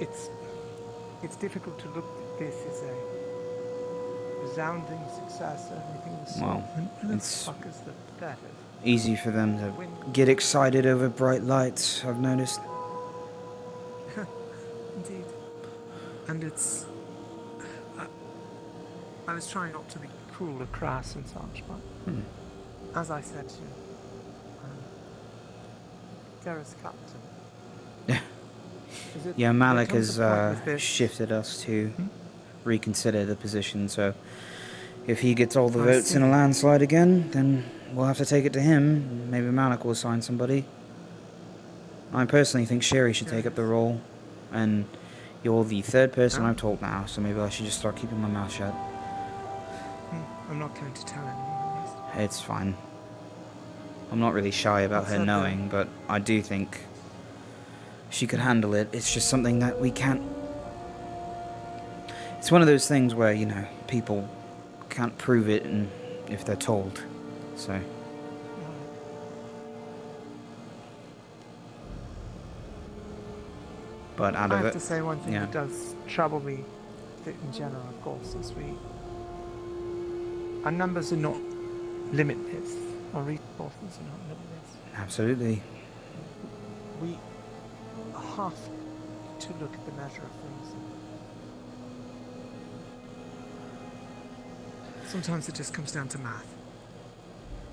it's difficult to look at this as a resounding success or anything of the sort. Well, Who the it's fuck is that? easy for them to get excited over bright lights, I've noticed. Indeed. And it's... I was trying not to be cruel or crass and such, but as I said to you, Gareth's captain. Yeah, Malik there comes has a point with this- shifted us to reconsider the position, so if he gets all the I votes in a see. landslide again, then we'll have to take it to him. Maybe Malik will assign somebody. I personally think Sherry should take up the role, and You're the third person I've told now, so maybe I should just start keeping my mouth shut. I'm not going to tell anyone. It's fine. I'm not really shy about her knowing, but I do think she could handle it. It's just something that we can't... It's one of those things where, you know, people can't prove it and if they're told, so... But out of I it... have to say one thing that does trouble me in general, of course, is our numbers are not limitless. Our resources are not limitless. Absolutely. We have to look at the measure of things. Sometimes it just comes down to math.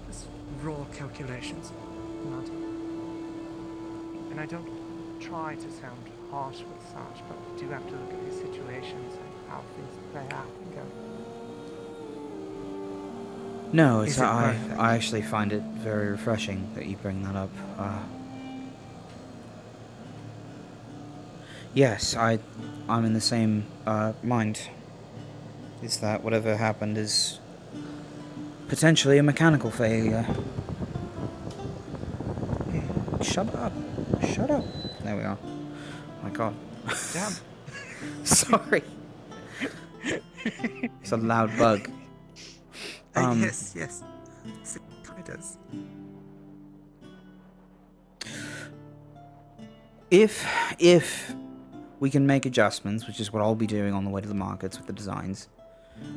Just raw calculations. And I don't try to sound harsh with such, but we do have to look at these situations and how things play out and go. No, it's I actually find it very refreshing that you bring that up. Yes, I'm in the same mind. Is that whatever happened is potentially a mechanical failure. Shut up. Shut up. There we are. Oh my god. Damn. Sorry. It's a loud bug. Yes. It kind of does. If we can make adjustments, which is what I'll be doing on the way to the markets with the designs,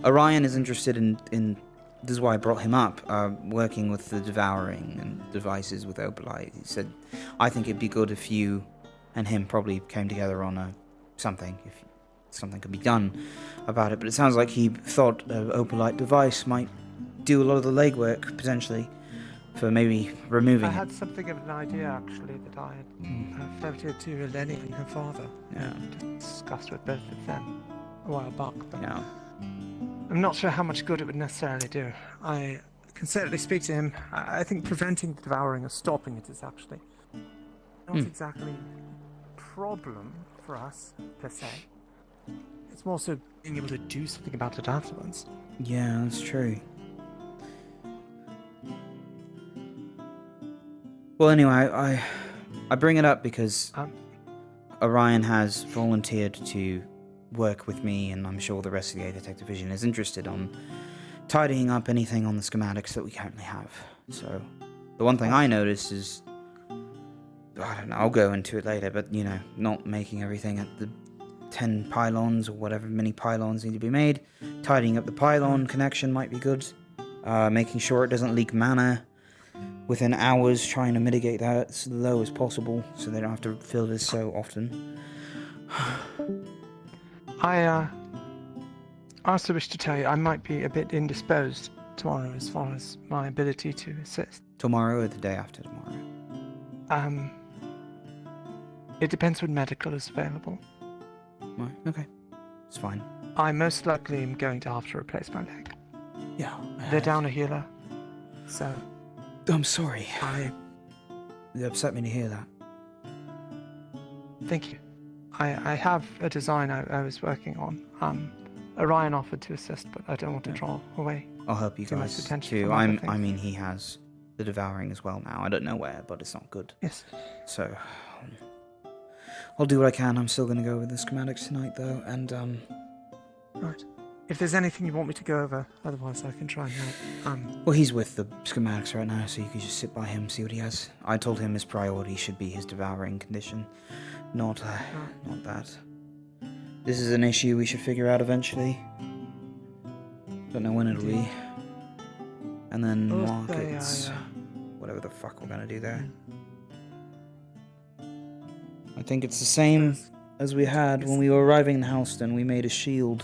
Orion is interested in this is why I brought him up, working with the devouring and devices with Opalite. He said, I think it'd be good if you and him probably came together on something, if something could be done about it. But it sounds like he thought an Opalite device might do a lot of the legwork, potentially, for maybe removing I it. had something of an idea, actually, that I had floated to Eleni and her father. Yeah. Discussed with both of them a while back. But yeah. I'm not sure how much good it would necessarily do. I can certainly speak to him. I think preventing the devouring or stopping it is actually not exactly a problem for us, per se. It's more so being able to do something about it afterwards. Yeah, that's true. Well, anyway, I bring it up because Orion has volunteered to work with me, and I'm sure the rest of the Aether Division is interested on tidying up anything on the schematics that we currently have. So, the one thing I noticed is, I don't know, I'll go into it later, but, you know, not making everything at the 10 pylons or whatever many pylons need to be made. Tidying up the pylon connection might be good. Making sure it doesn't leak mana within hours, trying to mitigate that as low as possible so they don't have to fill this so often. I also wish to tell you I might be a bit indisposed tomorrow as far as my ability to assist. Tomorrow or the day after tomorrow? It depends when medical is available. Right, okay. It's fine. I most likely am going to have to replace my leg. Yeah. They're down a healer, so... I'm sorry. It upset me to hear that. Thank you. I have a design I was working on. Orion offered to assist, but I don't want to draw away. I'll help you too much guys attention too. from other things. I mean, he has the devouring as well now. I don't know where, but it's not good. Yes. So, I'll do what I can. I'm still going to go over the schematics tonight, though, and Right. If there's anything you want me to go over, otherwise I can try and help. Well, he's with the schematics right now, so you could just sit by him, see what he has. I told him his priority should be his devouring condition, not that. This is an issue we should figure out eventually. Don't know when it'll be. And then markets, whatever the fuck we're gonna do there. I think it's the same as we had when we were arriving in Houston. We made a shield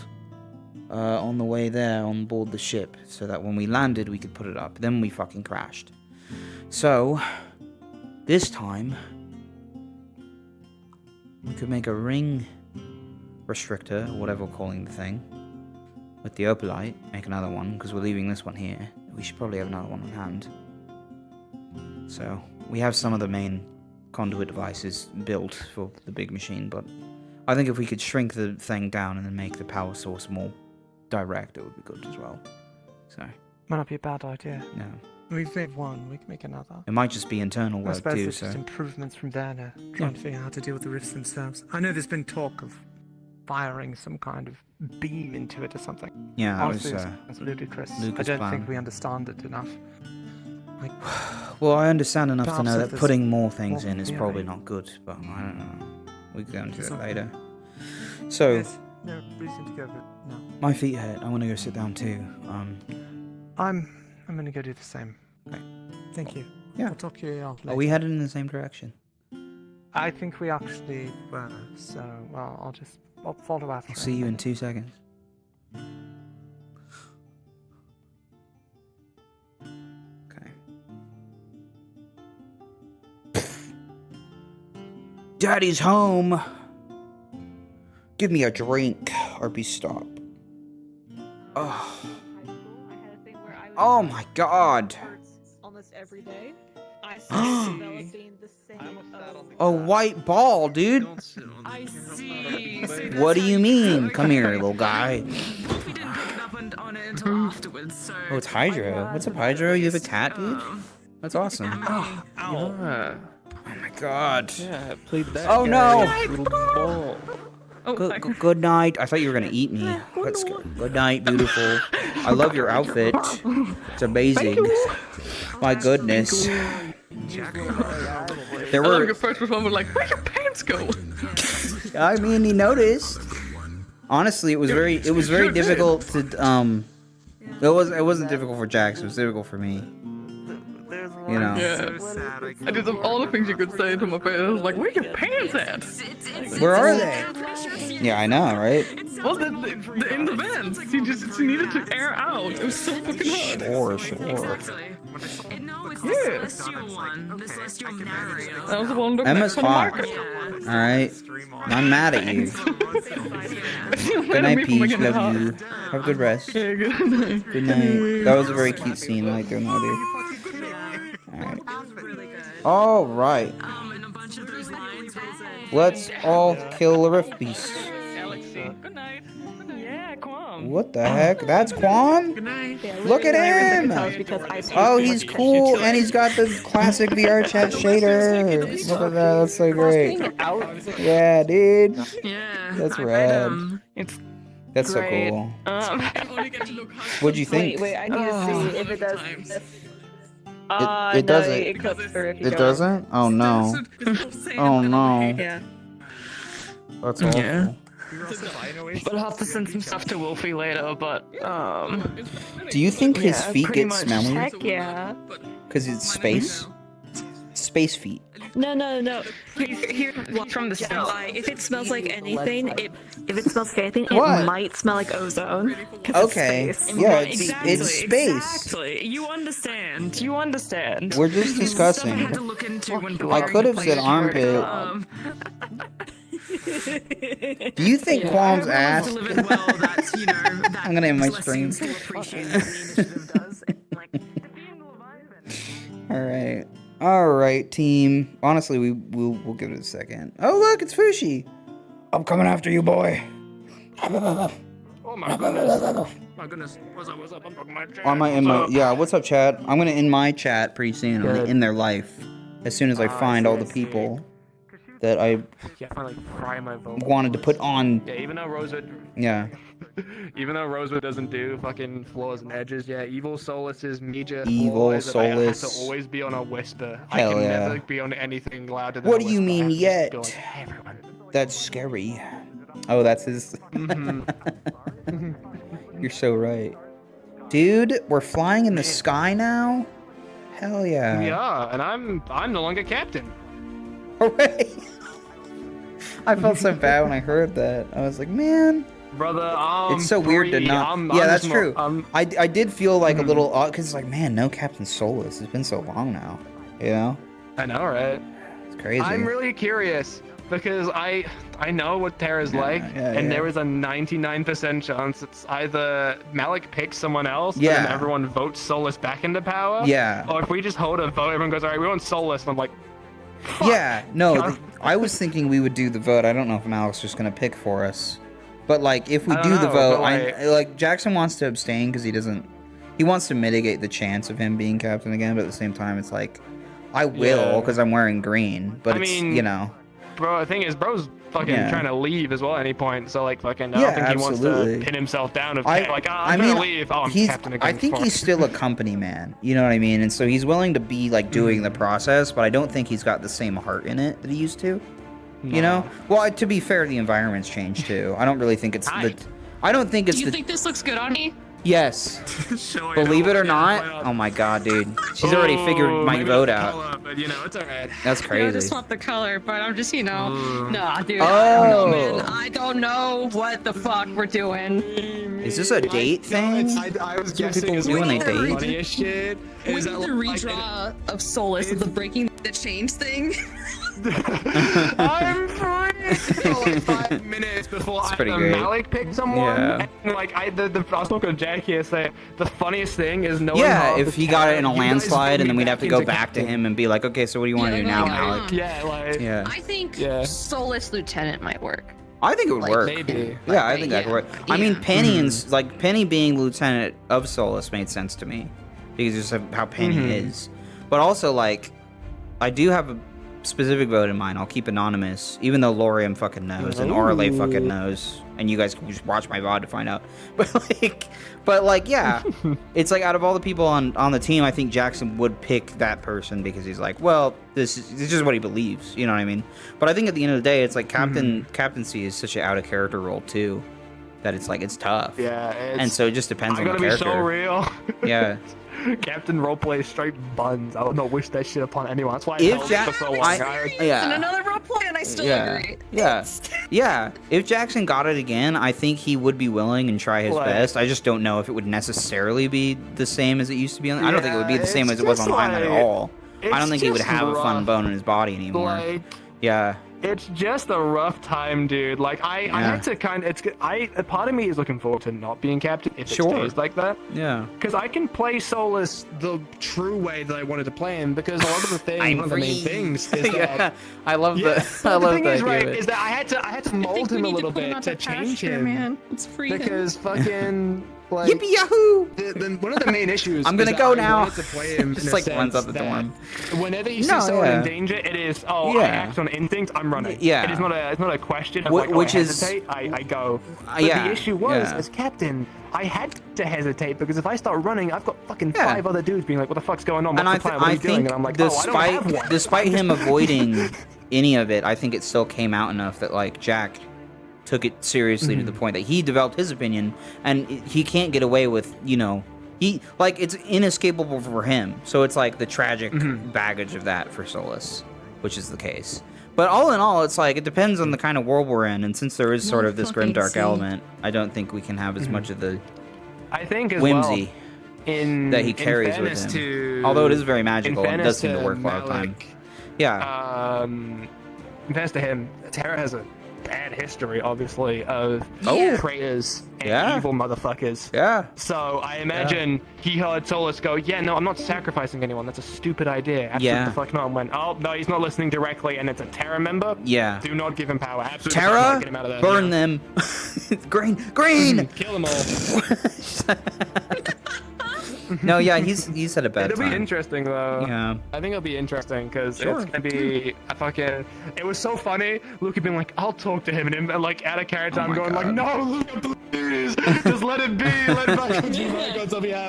on the way there on board the ship, so that when we landed we could put it up. Then we fucking crashed. So, this time, we could make a ring restrictor, or whatever we're calling the thing, with the opalite, make another one, because we're leaving this one here. We should probably have another one on hand. So, we have some of the main conduit devices built for the big machine, but I think if we could shrink the thing down and then make the power source more direct, it would be good as well. So. Might not be a bad idea. No. We've made one, we can make another. It might just be internal I work suppose too, it's so. just improvements from there to trying to figure out how to deal with the rifts themselves. I know there's been talk of firing some kind of beam into it or something. Yeah, that honestly, was, that's ludicrous. Lucas' I don't plan. think we understand it enough. Like, Well, I understand enough to perhaps know if that there's putting more things in is theory. probably not good, but I don't know. We can go into It's it okay. later. So, Yes, no reason to go, but no. my feet hurt. I want to go sit down too. I'm gonna go do the same. Okay. Thank you. Yeah. I'll talk to you later. Are we headed in the same direction? I think we actually were, so, well, I'll follow after. I'll see you in 2 seconds. Okay. Daddy's home. Give me a drink or be stopped. Oh. Oh my god. Almost every day. I started developing the same. A white ball, dude. I see. What do you mean? Come here, little guy. We didn't pick it up on it until afterwards, so. Oh, it's Hydro. What's up, Hydro? You have a cat, dude? That's awesome. Oh, Oh my god. yeah, played that. Oh guy. no! Little ball. Good night. I thought you were gonna eat me. Let's go. Good night, beautiful. I love your outfit. It's amazing. My goodness. There I love were. your first performance, like, where'd your pants go? I mean, he noticed. Honestly, it was very difficult to It wasn't difficult for Jax. It was difficult for me. You know. Yeah. I did all the things you could say to my face. I was like, where your pants at? Where are they? Yeah, I know, right? Well, in the vents. She needed to air out. It was so fucking hot. Sure. Yeah. That was the one that Emma's on the hot. market. Alright. I'm mad at you. Good night, Peach. Love you. Have a good rest. Yeah, good night. Good night. That was a very cute scene. I like their mother. Alright. Let's all kill a rift beast. Good night. Yeah, Quam. What the heck? That's Quan? Look at him! Oh, he's cool, and he's got the classic VRChat shader. Look at that, that's so great. Yeah, dude. Yeah. That's rad. It's That's so great. cool. What'd you think? Wait, I need to see if it does. It doesn't. It clips through if you It go. doesn't? Oh no. Oh no. Yeah. That's awful. Yeah. But I'll have to send some stuff to Wolfie later, but, Do you think his yeah, feet pretty get much. smelly? Heck yeah. Because it's space? Space feet. No. Here From the smell. If it smells like anything, if it smells like anything, What? it might smell like ozone. 'cause Okay. It's space. Yeah, exactly, it's space. Exactly. You understand. We're just discussing. Stuff I had to look into when I preparing could the have said players. armpit. Do you think Qualm's ass? I'm gonna end my stream. Alright, team. Honestly, we'll give it a second. Oh look, it's Fushi. I'm coming after you, boy. Oh my goodness. My goodness. What's up? I'm talking my chat. What's up, chat? I'm gonna end my chat pretty soon. I'm gonna end their life as soon as I find all the people that I finally fry my vote. wanted to put on. Yeah, even though Rosewood doesn't do fucking flaws and edges, yeah, Evil Solus's major flaw is that I have to always be on a whisper. I Hell can yeah. never be on anything louder than What a do you whisper. I mean have to just yet? go like, "Hey, everyone." That's scary. Oh, that's his. You're so right. Dude, we're flying in the sky now? Hell yeah. Yeah, and I'm no longer captain. Hooray! I felt so bad when I heard that. I was like, man. Brother, It's so weird to not. Yeah, that's true. I did feel like a little odd because it's like, man, no Captain Solus. It's been so long now. You know? I know, right? It's crazy. I'm really curious because I know what Terra's like, and there is a 99% chance it's either Malik picks someone else, and then everyone votes Solus back into power. Yeah. Or if we just hold a vote, everyone goes, all right, we want Solus, and I'm like, Yeah, no, I was thinking we would do the vote. I don't know if Malik's just gonna pick for us. But, like, if we do the vote, like, Jackson wants to abstain because he wants to mitigate the chance of him being captain again, but at the same time, it's like, I will because I'm wearing green, but you know. Bro, the thing is, bro's fucking trying to leave as well at any point, so, like, fucking, I don't think he wants to pin himself down. I'm gonna leave. Oh, I'm captain again. I think he's still a company man, you know what I mean? And so he's willing to be, like, doing the process, but I don't think he's got the same heart in it that he used to. You know? Well, to be fair, the environment's changed too. I don't really think it's I don't think it's Do you think this looks good on me? Yes. Believe it or not. Oh my god, dude. She's already figured my vote out. But, you know, it's alright. That's crazy. I just swap the color, but I'm just, you know. Nah, dude. Oh. I don't know, man. I don't know what the fuck we're doing. Is this a date thing? I was guessing as when they the date. funniest shit. We need the redraw of Solus of the breaking the chains thing. I'm free for like 5 minutes before Malik picked someone. Yeah. And like I was talking to Jack here, say the funniest thing is no. Yeah, if he got it in a landslide, and then we'd have to go back to him and be like, okay, so what do you want to do now, Malik? Yeah, I think Solus Lieutenant might work. I think it would work. Maybe. Yeah, I think that could work. I mean, Penny and Penny being lieutenant of Solus made sense to me because just of how Penny is. But also, like, I do have a specific vote in mind. I'll keep anonymous, even though Lorium fucking knows and Orale fucking knows, and you guys can just watch my VOD to find out. But like, yeah, it's like out of all the people on the team, I think Jackson would pick that person because he's like, well, this is just what he believes. You know what I mean? But I think at the end of the day, it's like captaincy is such an out of character role too, that it's like it's tough. Yeah, and so it just depends on the character. I gotta be so real. Yeah. Captain roleplay straight buns. I would not wish that shit upon anyone. That's why I If held it for so long. And another roleplay, and I still agree. Yeah. If Jackson got it again, I think he would be willing and try his best. I just don't know if it would necessarily be the same as it used to be. I don't think it would be the same as it was on Heinlein at all. I don't think he would have a fun bone in his body anymore. Yeah. It's just a rough time, dude. Like, I had to kind of, a part of me is looking forward to not being captain if it stays like that. Yeah. Because I can play Solus the true way that I wanted to play him, because a lot of the things, one of the main things is that... I love the thing is, right, is that I had to mold him a little bit to change him. Man. It's freedom. Because fucking... Like, Yippee yahoo! One of the main issues. I'm gonna go now. To play him just like runs up the dorm. Whenever you see someone in danger, it is I act on instinct. I'm running. Yeah. It's not a question of I hesitate. I go. But the issue was as captain, I had to hesitate because if I start running, I've got fucking 5 other dudes being like, "What the fuck's going on? What's the plan? What are you doing?" And I'm like, despite him avoiding any of it, I think it still came out enough that like Jack took it seriously to the point that he developed his opinion, and he can't get away with, you know, it's inescapable for him. So it's like the tragic baggage of that for Solus, which is the case. But all in all, it's like it depends on the kind of world we're in, and since there is sort of this grimdark element, I don't think we can have as much of the whimsy that he carries with him. Although it is very magical and does seem to work a lot of time. Yeah. In fairness to him, Terra has a bad history, obviously, of traitors and evil motherfuckers. Yeah. So I imagine he heard Solus go, "Yeah, no, I'm not sacrificing anyone. That's a stupid idea. Absolutely the fuck not." And went, "Oh no, he's not listening directly, and it's a Terra member. Yeah. Do not give him power. Absolutely Terra, get him out of there. burn them. Green. Kill them all." No, yeah, he's had a bad time. It'll be interesting though. Yeah. I think it'll be interesting because it's gonna be a fucking. It was so funny. Luca being like, "I'll talk to him," and like out of character, I'm going like, "No, Luca, please, just let it be. Let it back.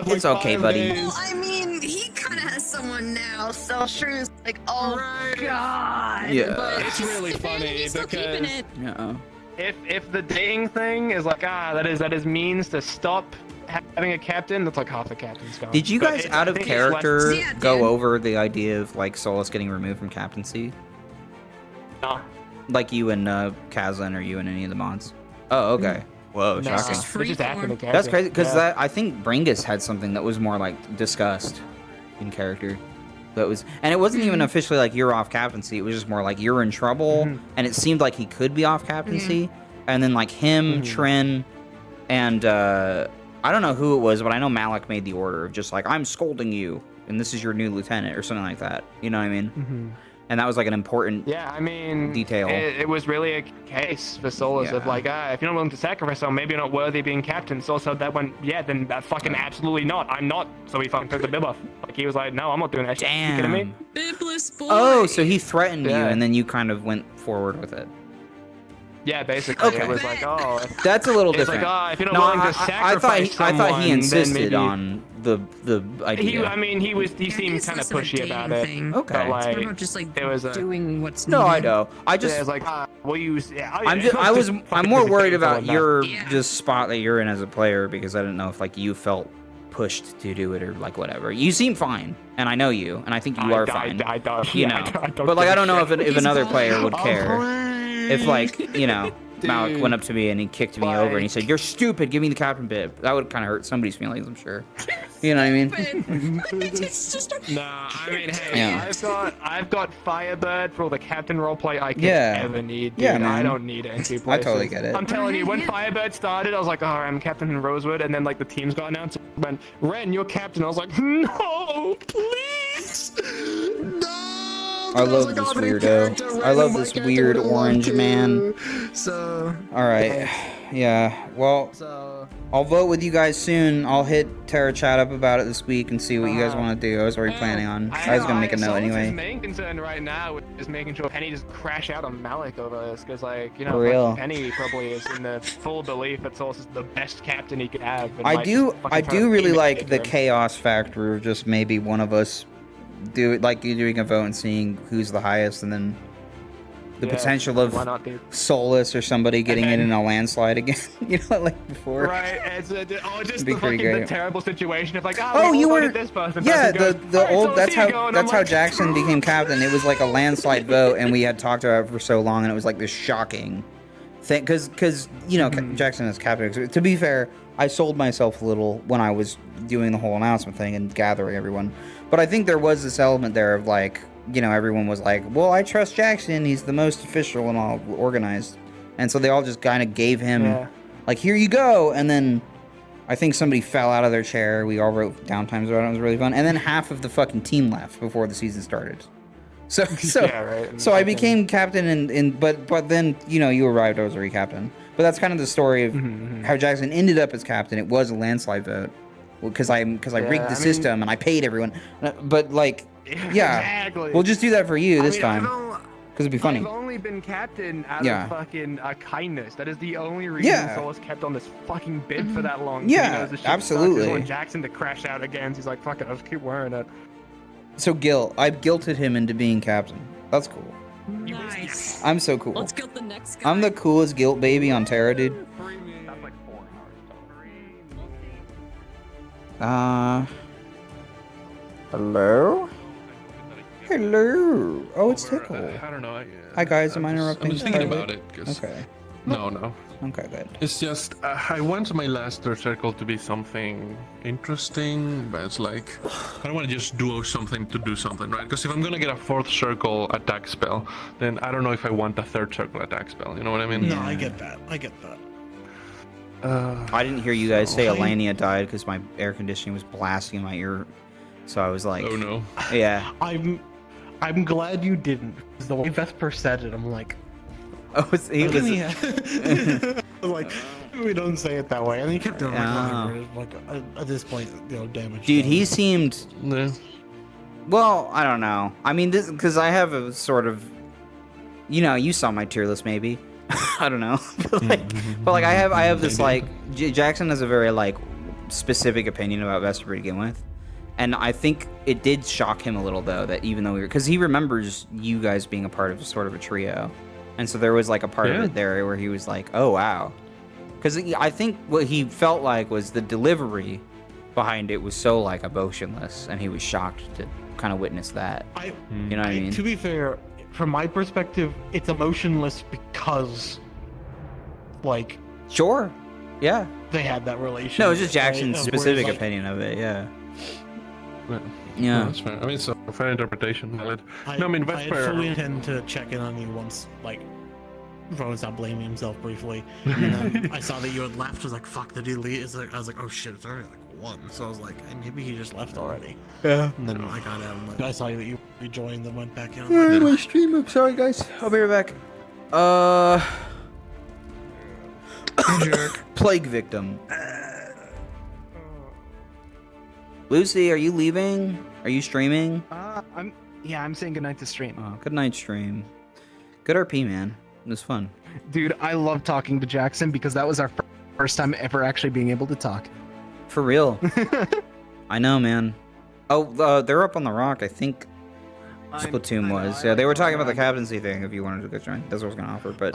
It's okay, buddy. Well, I mean, he kind of has someone now, so Shrew's like, "Oh God." Yeah. But it's really funny because yeah. If the dating thing is like that is means to stop having a captain, that's like half the captain's gone. Did you guys out of character go over the idea of like Solus getting removed from captaincy? No. Like you and Kazan or you and any of the mods? Oh, okay. Whoa, shocking. That's crazy because I think Bringus had something that was more like discussed in character. That was, and it wasn't even officially like you're off captaincy. It was just more like you're in trouble, and it seemed like he could be off captaincy. And then like him, Trin, and I don't know who it was, but I know Malik made the order of just like, I'm scolding you, and this is your new lieutenant, or something like that. You know what I mean? and that was like an important I mean, detail. It was really a case for Solus of like, if you're not willing to sacrifice someone, maybe you're not worthy of being captain. So that went, then fucking absolutely not. I'm not. So he fucking took the bib off. Like he was like, no, I'm not doing that shit. You kidding me? Bibless boy. Oh, so he threatened you, and then you kind of went forward with it. Yeah, basically, Okay. it was like, oh, That's a little it's different. If you're not willing to sacrifice I thought he someone, insisted then maybe... on the idea. He seemed kind of pushy about it. Okay. But, like, It's more about just like it was doing what's No, I needed. know. I just. Yeah, it's like, we'll use. I'm more worried about your just spot that you're in as a player because I didn't know if like you felt pushed to do it or like whatever. You seem fine, and I know you, and I think you are fine. I don't. You Yeah, know, I don't but like give I a don't know shit. if another player would Oh, care. If like Malik went up to me and he kicked me over and he said, "You're stupid. Give me the captain bib." That would kind of hurt somebody's feelings, I'm sure. You know what I mean? Nah, I mean, hey, Yeah. I've got Firebird for all the captain roleplay I could Yeah. ever need. Dude. Yeah, man. I don't need NC places. I totally get it. I'm telling you, when Firebird started, I was like, oh, I'm captain in Rosewood, and then like the teams got announced. When Ren, you're captain, I was like, no, please, no. I love this weirdo. I love this weird orange man. So. All right. Yeah. Well, I'll vote with you guys soon. I'll hit VRChat up about it this week and see what you guys want to do. I was already planning on. I was gonna make a note His anyway. main concern right now is making sure Penny doesn't crash out on Malik over this, because like For real. like, Penny probably is in the full belief that Solus is the best captain he could have. And, I like, do. fucking I trying do to really imitate like the him. chaos factor of just maybe one of us do it, like you doing a vote and seeing who's the highest, and then the Yeah, potential of why not, dude? Solus or somebody getting it in a landslide again. You know, like before. Right, it's just It'd be the pretty fucking great. terrible situation of like, Oh, we you all were. voted this person. Yeah, person goes, the "Alright, old. Solus, That's here you how. go," and That's I'm how like, Jackson became captain. It was like a landslide vote, and we had talked about it for so long, and it was like this shocking thing. Because you know, Jackson is captain. To be fair, I sold myself a little when I was doing the whole announcement thing and gathering everyone. But I think there was this element there of like, you know, everyone was like, well, I trust Jackson. He's the most official and all organized. And so they all just kind of gave him, like, here you go. And then I think somebody fell out of their chair. We all wrote downtimes about it. It was really fun. And then half of the fucking team left before the season started. So Yeah, right. so I became captain, but then, you know, you arrived, I was already captain. But that's kind of the story of how Jackson ended up as captain. It was a landslide vote because I rigged the system and I paid everyone. But like, yeah, Exactly. we'll just do that for you this I mean, time because it'd be funny. I've only been captain out Yeah. of fucking kindness. That is the only reason Solus kept on this fucking bid for that long. Yeah, He knows this shit absolutely. sucks. He wanted Jackson to crash out again. So he's like, fuck it, I'll just keep wearing it. So guilt. I've guilted him into being captain. That's cool. Nice. I'm so cool. Let's get the next guy. I'm the coolest guilt baby on Terra, dude. Hello? Hello. Oh, it's Tickle. I don't know. Hi guys, am I interrupting? I'm just thinking Sorry. about it. 'Cause Okay. No. Okay, good. It's just I want my last third circle to be something interesting, but it's like I don't want to just do something to do something, right? Because if I'm gonna get a fourth circle attack spell, then I don't know if I want a third circle attack spell. You know what I mean? No, I get that. I get that. I didn't hear you guys say so- Alania died because my air conditioning was blasting in my ear. So I was like, oh no. Yeah. I'm glad you didn't. Because the way Vesper said it, I'm like, oh, he was. like, we don't say it that way. And he kept doing Oh. like at this point, you know, damage. Dude, he seemed. Yeah. Well, I don't know. I mean, this because I have a sort of, you know, you saw my tier list maybe. I don't know, but like I have this like Jackson has a very like specific opinion about Vesper to begin with, and I think it did shock him a little though that even though because he remembers you guys being a part of sort of a trio, and so there was like a part of it there where he was like, oh wow, because I think what he felt like was the delivery behind it was so like emotionless, and he was shocked to kind of witness that. You know what I mean? To be fair, from my perspective, it's emotionless because, like, sure, yeah, they had that relationship. No, it's just Jackson's right? specific Whereas, like, opinion of it. Yeah. Yeah, Yeah. that's fair. I mean, it's a fair interpretation. Valid. I No, I had fully intend to check in on you once, like, Rowan stopped blaming himself briefly, and then I saw that you had left. I was like, "Fuck, did he leave?" I was like, "Oh shit, sorry." Like, 1, so I was like, hey, maybe he just left already. Yeah. And then I got out, and I saw that you rejoined and went back in. My stream up. Sorry, guys. I'll be right back. Plague victim. Lucy, are you leaving? Are you streaming? I'm saying goodnight to stream. Oh, good night, stream. Good RP, man. It was fun. Dude, I love talking to Jackson because that was our first time ever actually being able to talk. For real. I know, man. Oh, they're up on the rock, I think. Splatoon was. Yeah, they were talking about the captaincy thing. If you wanted to go join, that's what I was gonna offer. But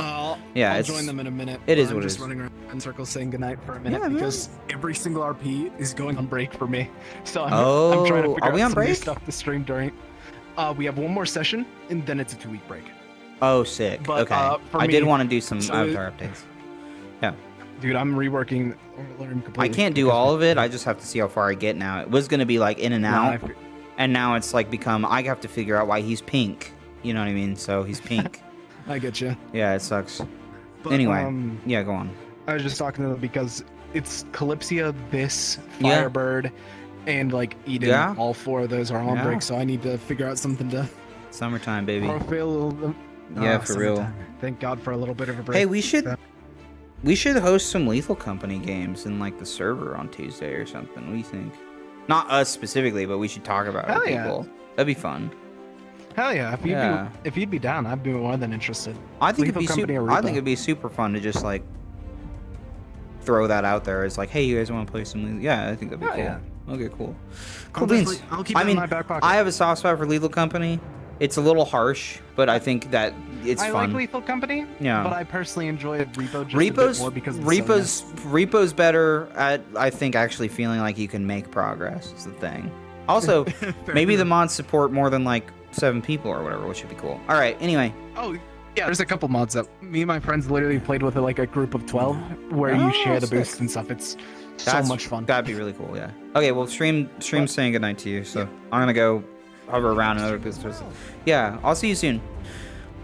yeah, I'll it's join them in a minute. It is I'm what it just is. running around in circles saying goodnight for a minute Yeah, because every single RP is going on break for me. So I'm trying to figure are we out on some new break? stuff to stream during. We have one more session and then it's a 2-week break. Oh, sick. But, Okay. for I did me- want to do some so- avatar updates. Yeah. Dude, I'm reworking Overlord completely. I can't do all of it. I just have to see how far I get now. It was gonna be like in and out, and now it's like become. I have to figure out why he's pink. You know what I mean? So he's pink. I get you. Yeah, it sucks. But, Anyway, yeah, go on. I was just talking to them because it's Calypsia, this, Yeah. Firebird, and like Eden. Yeah. All 4 of those are on Yeah. break, so I need to figure out something to. Summertime, baby. Fulfill. Yeah, for real. summertime. Thank God for a little bit of a break. Hey, we should host some Lethal Company games in like the server on Tuesday or something. What do you think? Not us specifically, but we should talk about it Hell with yeah. people. That'd be fun. Hell yeah! Yeah. If you'd be down, I'd be more than interested. I think Lethal it'd be Company super. or I Repo. think it'd be super fun to just like throw that out there. It's like, hey, you guys want to play some? Yeah, I think that'd be Hell cool. yeah. Okay, cool. I'll Cool beans. definitely- I'll keep I that in mean, my back pocket. I have a soft spot for Lethal Company. It's a little harsh, but I think that it's I fun. like Lethal Company. Yeah. But I personally enjoy Repo just a bit more because it's Repo's better at, I think, actually feeling like you can make progress is the thing. Also, maybe the mods support more than like 7 people or whatever, which would be cool. All right. Anyway. Oh yeah, there's a couple mods that me and my friends literally played with like a group of 12 where you share the sick. boosts and stuff. It's That's so much fun. That'd be really cool. Yeah. Okay. Well, stream's saying goodnight to you, so I'm gonna go hover around another business. Yeah. I'll see you soon.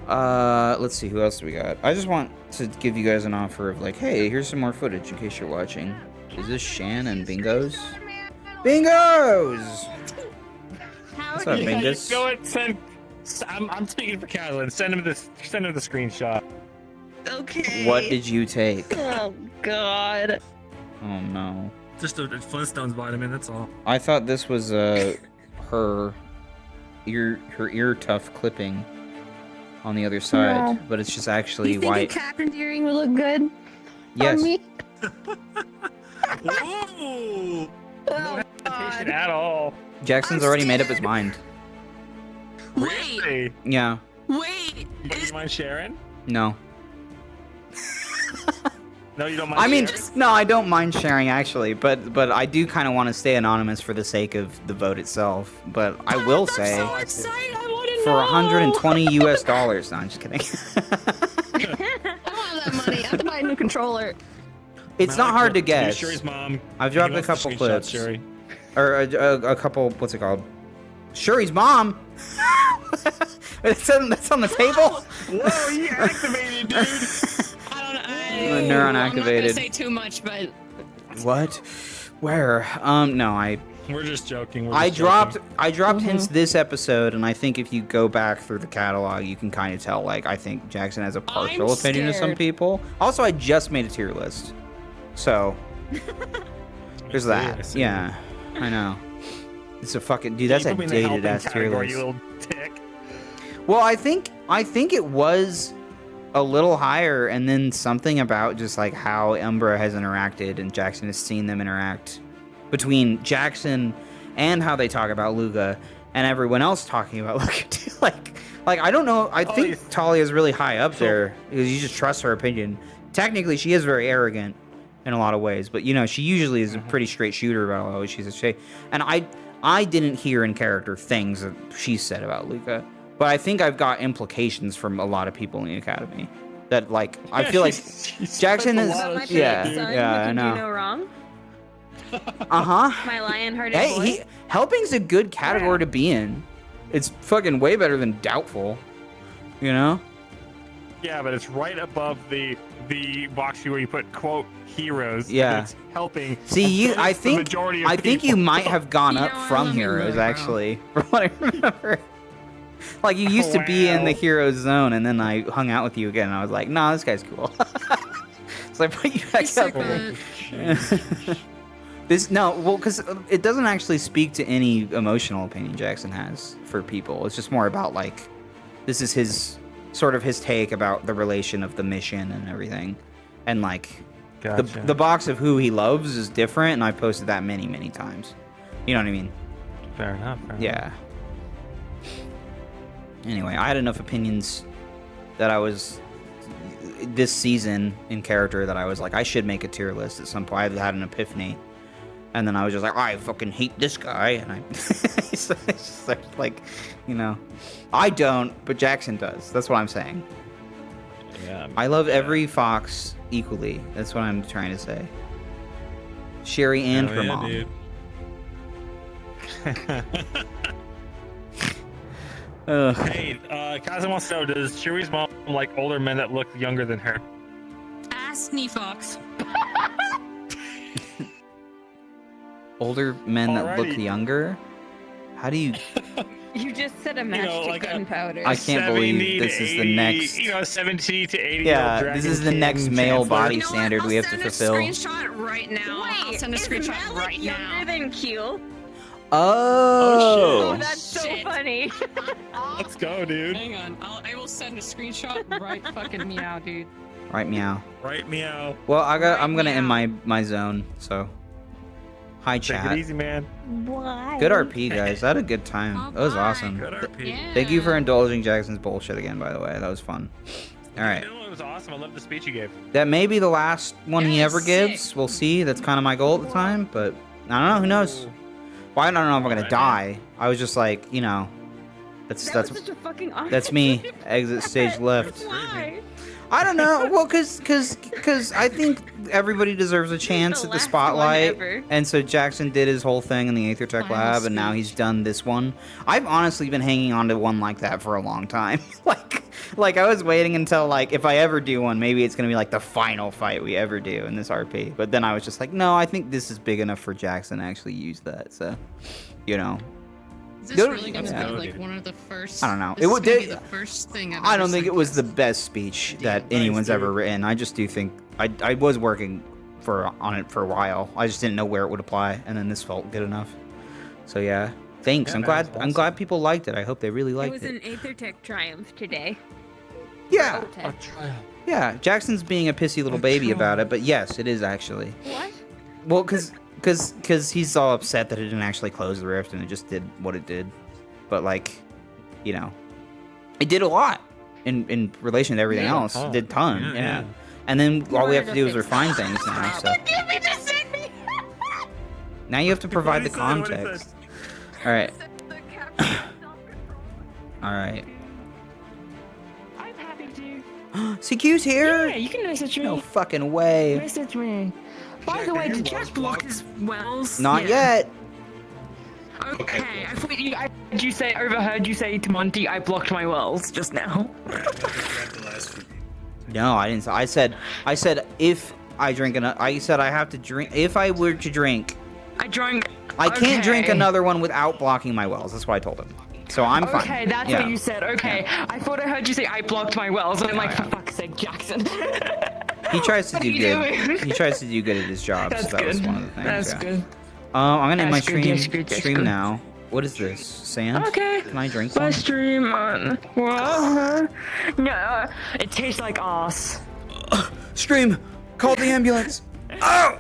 Let's see who else do we got. I just want to give you guys an offer of like, hey, here's some more footage in case you're watching. Is this Shan and Bingos? Bingos! What's up, Bingus? Go and send. I'm speaking for Catalan. Send him the screenshot. Okay. What did you take? Oh God. Oh no. Just a Flintstones vitamin. That's all. I thought this was her ear tuft clipping on the other side, No. but it's just actually You think white. a cap endearing would look good? Yes. On me? Whoa! Oh, Hesitation at all. Jackson's already made up his mind. Really? Yeah. Wait. You don't mind sharing? No. No, you don't mind. I mean, sharing? no, I don't mind sharing actually, but I do kind of want to stay anonymous for the sake of the vote itself. But I will say, for $120 US. No, I'm just kidding. I don't have that money. I have to buy a new controller. It's not hard to guess. Sherry's mom. I've dropped He a wants the couple screenshot, clips. Sherry. Or a couple, what's it called? Shuri's mom? That's on the table? Whoa, he activated, dude. The neuron I'm not activated. gonna say too much, but What? Where? No, We're just joking. I dropped hints this episode, and I think if you go back through the catalog, you can kind of tell. Like, I think Jackson has a partial opinion of some scared. people. Also, I just made a tier list, so there's that. Yeah, I know. It's a fucking dude. That's You a put me in the dated ass helping tier category, list. you little dick. Well, I think it was a little higher, and then something about just like how Umbra has interacted and Jackson has seen them interact between Jackson and how they talk about Luga and everyone else talking about Luga too. Like I don't know. I think Talia is really high up there because you just trust her opinion. Technically, she is very arrogant in a lot of ways, but you know she usually is a pretty straight shooter about what she's a say. And I didn't hear in character things that she said about Luga. But I think I've got implications from a lot of people in the academy that, like, I feel like Jackson is, I know. Do no wrong. Uh-huh. My lion-hearted Hey, boy. helping's a good category to be in. It's fucking way better than doubtful, you know? Yeah, but it's right above the box where you put quote heroes. Yeah. And it's helping. See, I the think majority of I think you people. might have gone up from heroes actually, from what I remember. Like you used to be in the hero zone, and then I hung out with you again, and I was like, "Nah, this guy's cool." So I put you back up. Because it doesn't actually speak to any emotional opinion Jackson has for people. It's just more about like, this is his sort of his take about the relation of the mission and everything, and like, the box of who he loves is different, and I posted that many times. You know what I mean? Fair enough. Yeah. Anyway, I had enough opinions that I was this season in character that I was like, I should make a tier list at some point. I had an epiphany, and then I was just like, I fucking hate this guy, and I started like, you know, I don't, but Jackson does. That's what I'm saying. Yeah. I love every fox equally. That's what I'm trying to say. Sherry and her mom. Dude. Hey, Kazan wants to know, does Sherry's mom like older men that look younger than her? Ask Fox. Older men that look Alrighty. younger? How do you... You just said a match to gunpowder. I can't believe this is the next... 70 to 80 Yeah, year old this is the Dragon next King male Chancellor. body standard we have to fulfill. Screenshot right now. I'll send a screenshot right now. Younger than Q. Oh! Oh, that's so funny. Let's go, dude. Hang on, I will send a screenshot right fucking meow, dude. Right, meow. Right, meow. Well, I'm gonna end my zone, so... Hi, chat. Take it easy, man. Why? Good RP, guys. I had a good time. That was awesome. Good RP. Thank you for indulging Jackson's bullshit again, by the way. That was fun. All right. It was awesome. I love the speech you gave. That may be the last one he ever gives. We'll see. That's kind of my goal at the time, but I don't know. Who knows? Well, I don't know if I'm gonna die. I was just like, you know, that's That was such a fucking awesome that's me. Exit stage left. Why? I don't know. Well, cause I think everybody deserves a chance at the last spotlight, one ever. and so Jackson did his whole thing in the Aether Tech Lab, and now he's done this one. I've honestly been hanging on to one like that for a long time. like I was waiting until like if I ever do one, maybe it's gonna be like the final fight we ever do in this RP. But then I was just like, no, I think this is big enough for Jackson to actually use that. So, you know. Is this really gonna be like one of the first? I don't know. This is gonna be the first thing I don't think it was the best speech that anyone's ever written. I just do think I was working on it for a while. I just didn't know where it would apply, and then this felt good enough. So yeah, thanks. Yeah, I'm glad people liked it. I hope they really It liked was an Aether Tech triumph today. Yeah. For OTech. Yeah, Jackson's being a pissy little baby about it, but yes, it is actually. What? Well, because he's all upset that it didn't actually close the rift and it just did what it did. But like, you know, it did a lot in relation to everything else. It did a ton, yeah. And then all we have to do is refine things now. So now you have to provide the context. All right. All right. I'm happy to. CQ's here. Yeah, you can message me. No fucking way. Message me. By the way, did Jack block his wells? Not yet. Okay, I thought you. I heard you say, overheard you say to Monty, I blocked my wells just now. No, I didn't. I said if I drink enough. I said I have to drink. If I were to drink, I drank. I can't drink another one without blocking my wells. That's what I told him. So I'm fine. Okay, that's what you said. Okay, I thought I heard you say I blocked my wells, and I'm like, for fuck's sake, Jackson. He tries to What do are you good. doing? He tries to do good at his job. That's so that was good. one of the things. That's yeah. good. I'm gonna end my That's good, stream that's good, that's stream good. now. What is this? Sand? Okay. Can I drink My one? stream on. Well, no, it tastes like ass. Stream. Call the ambulance. Oh.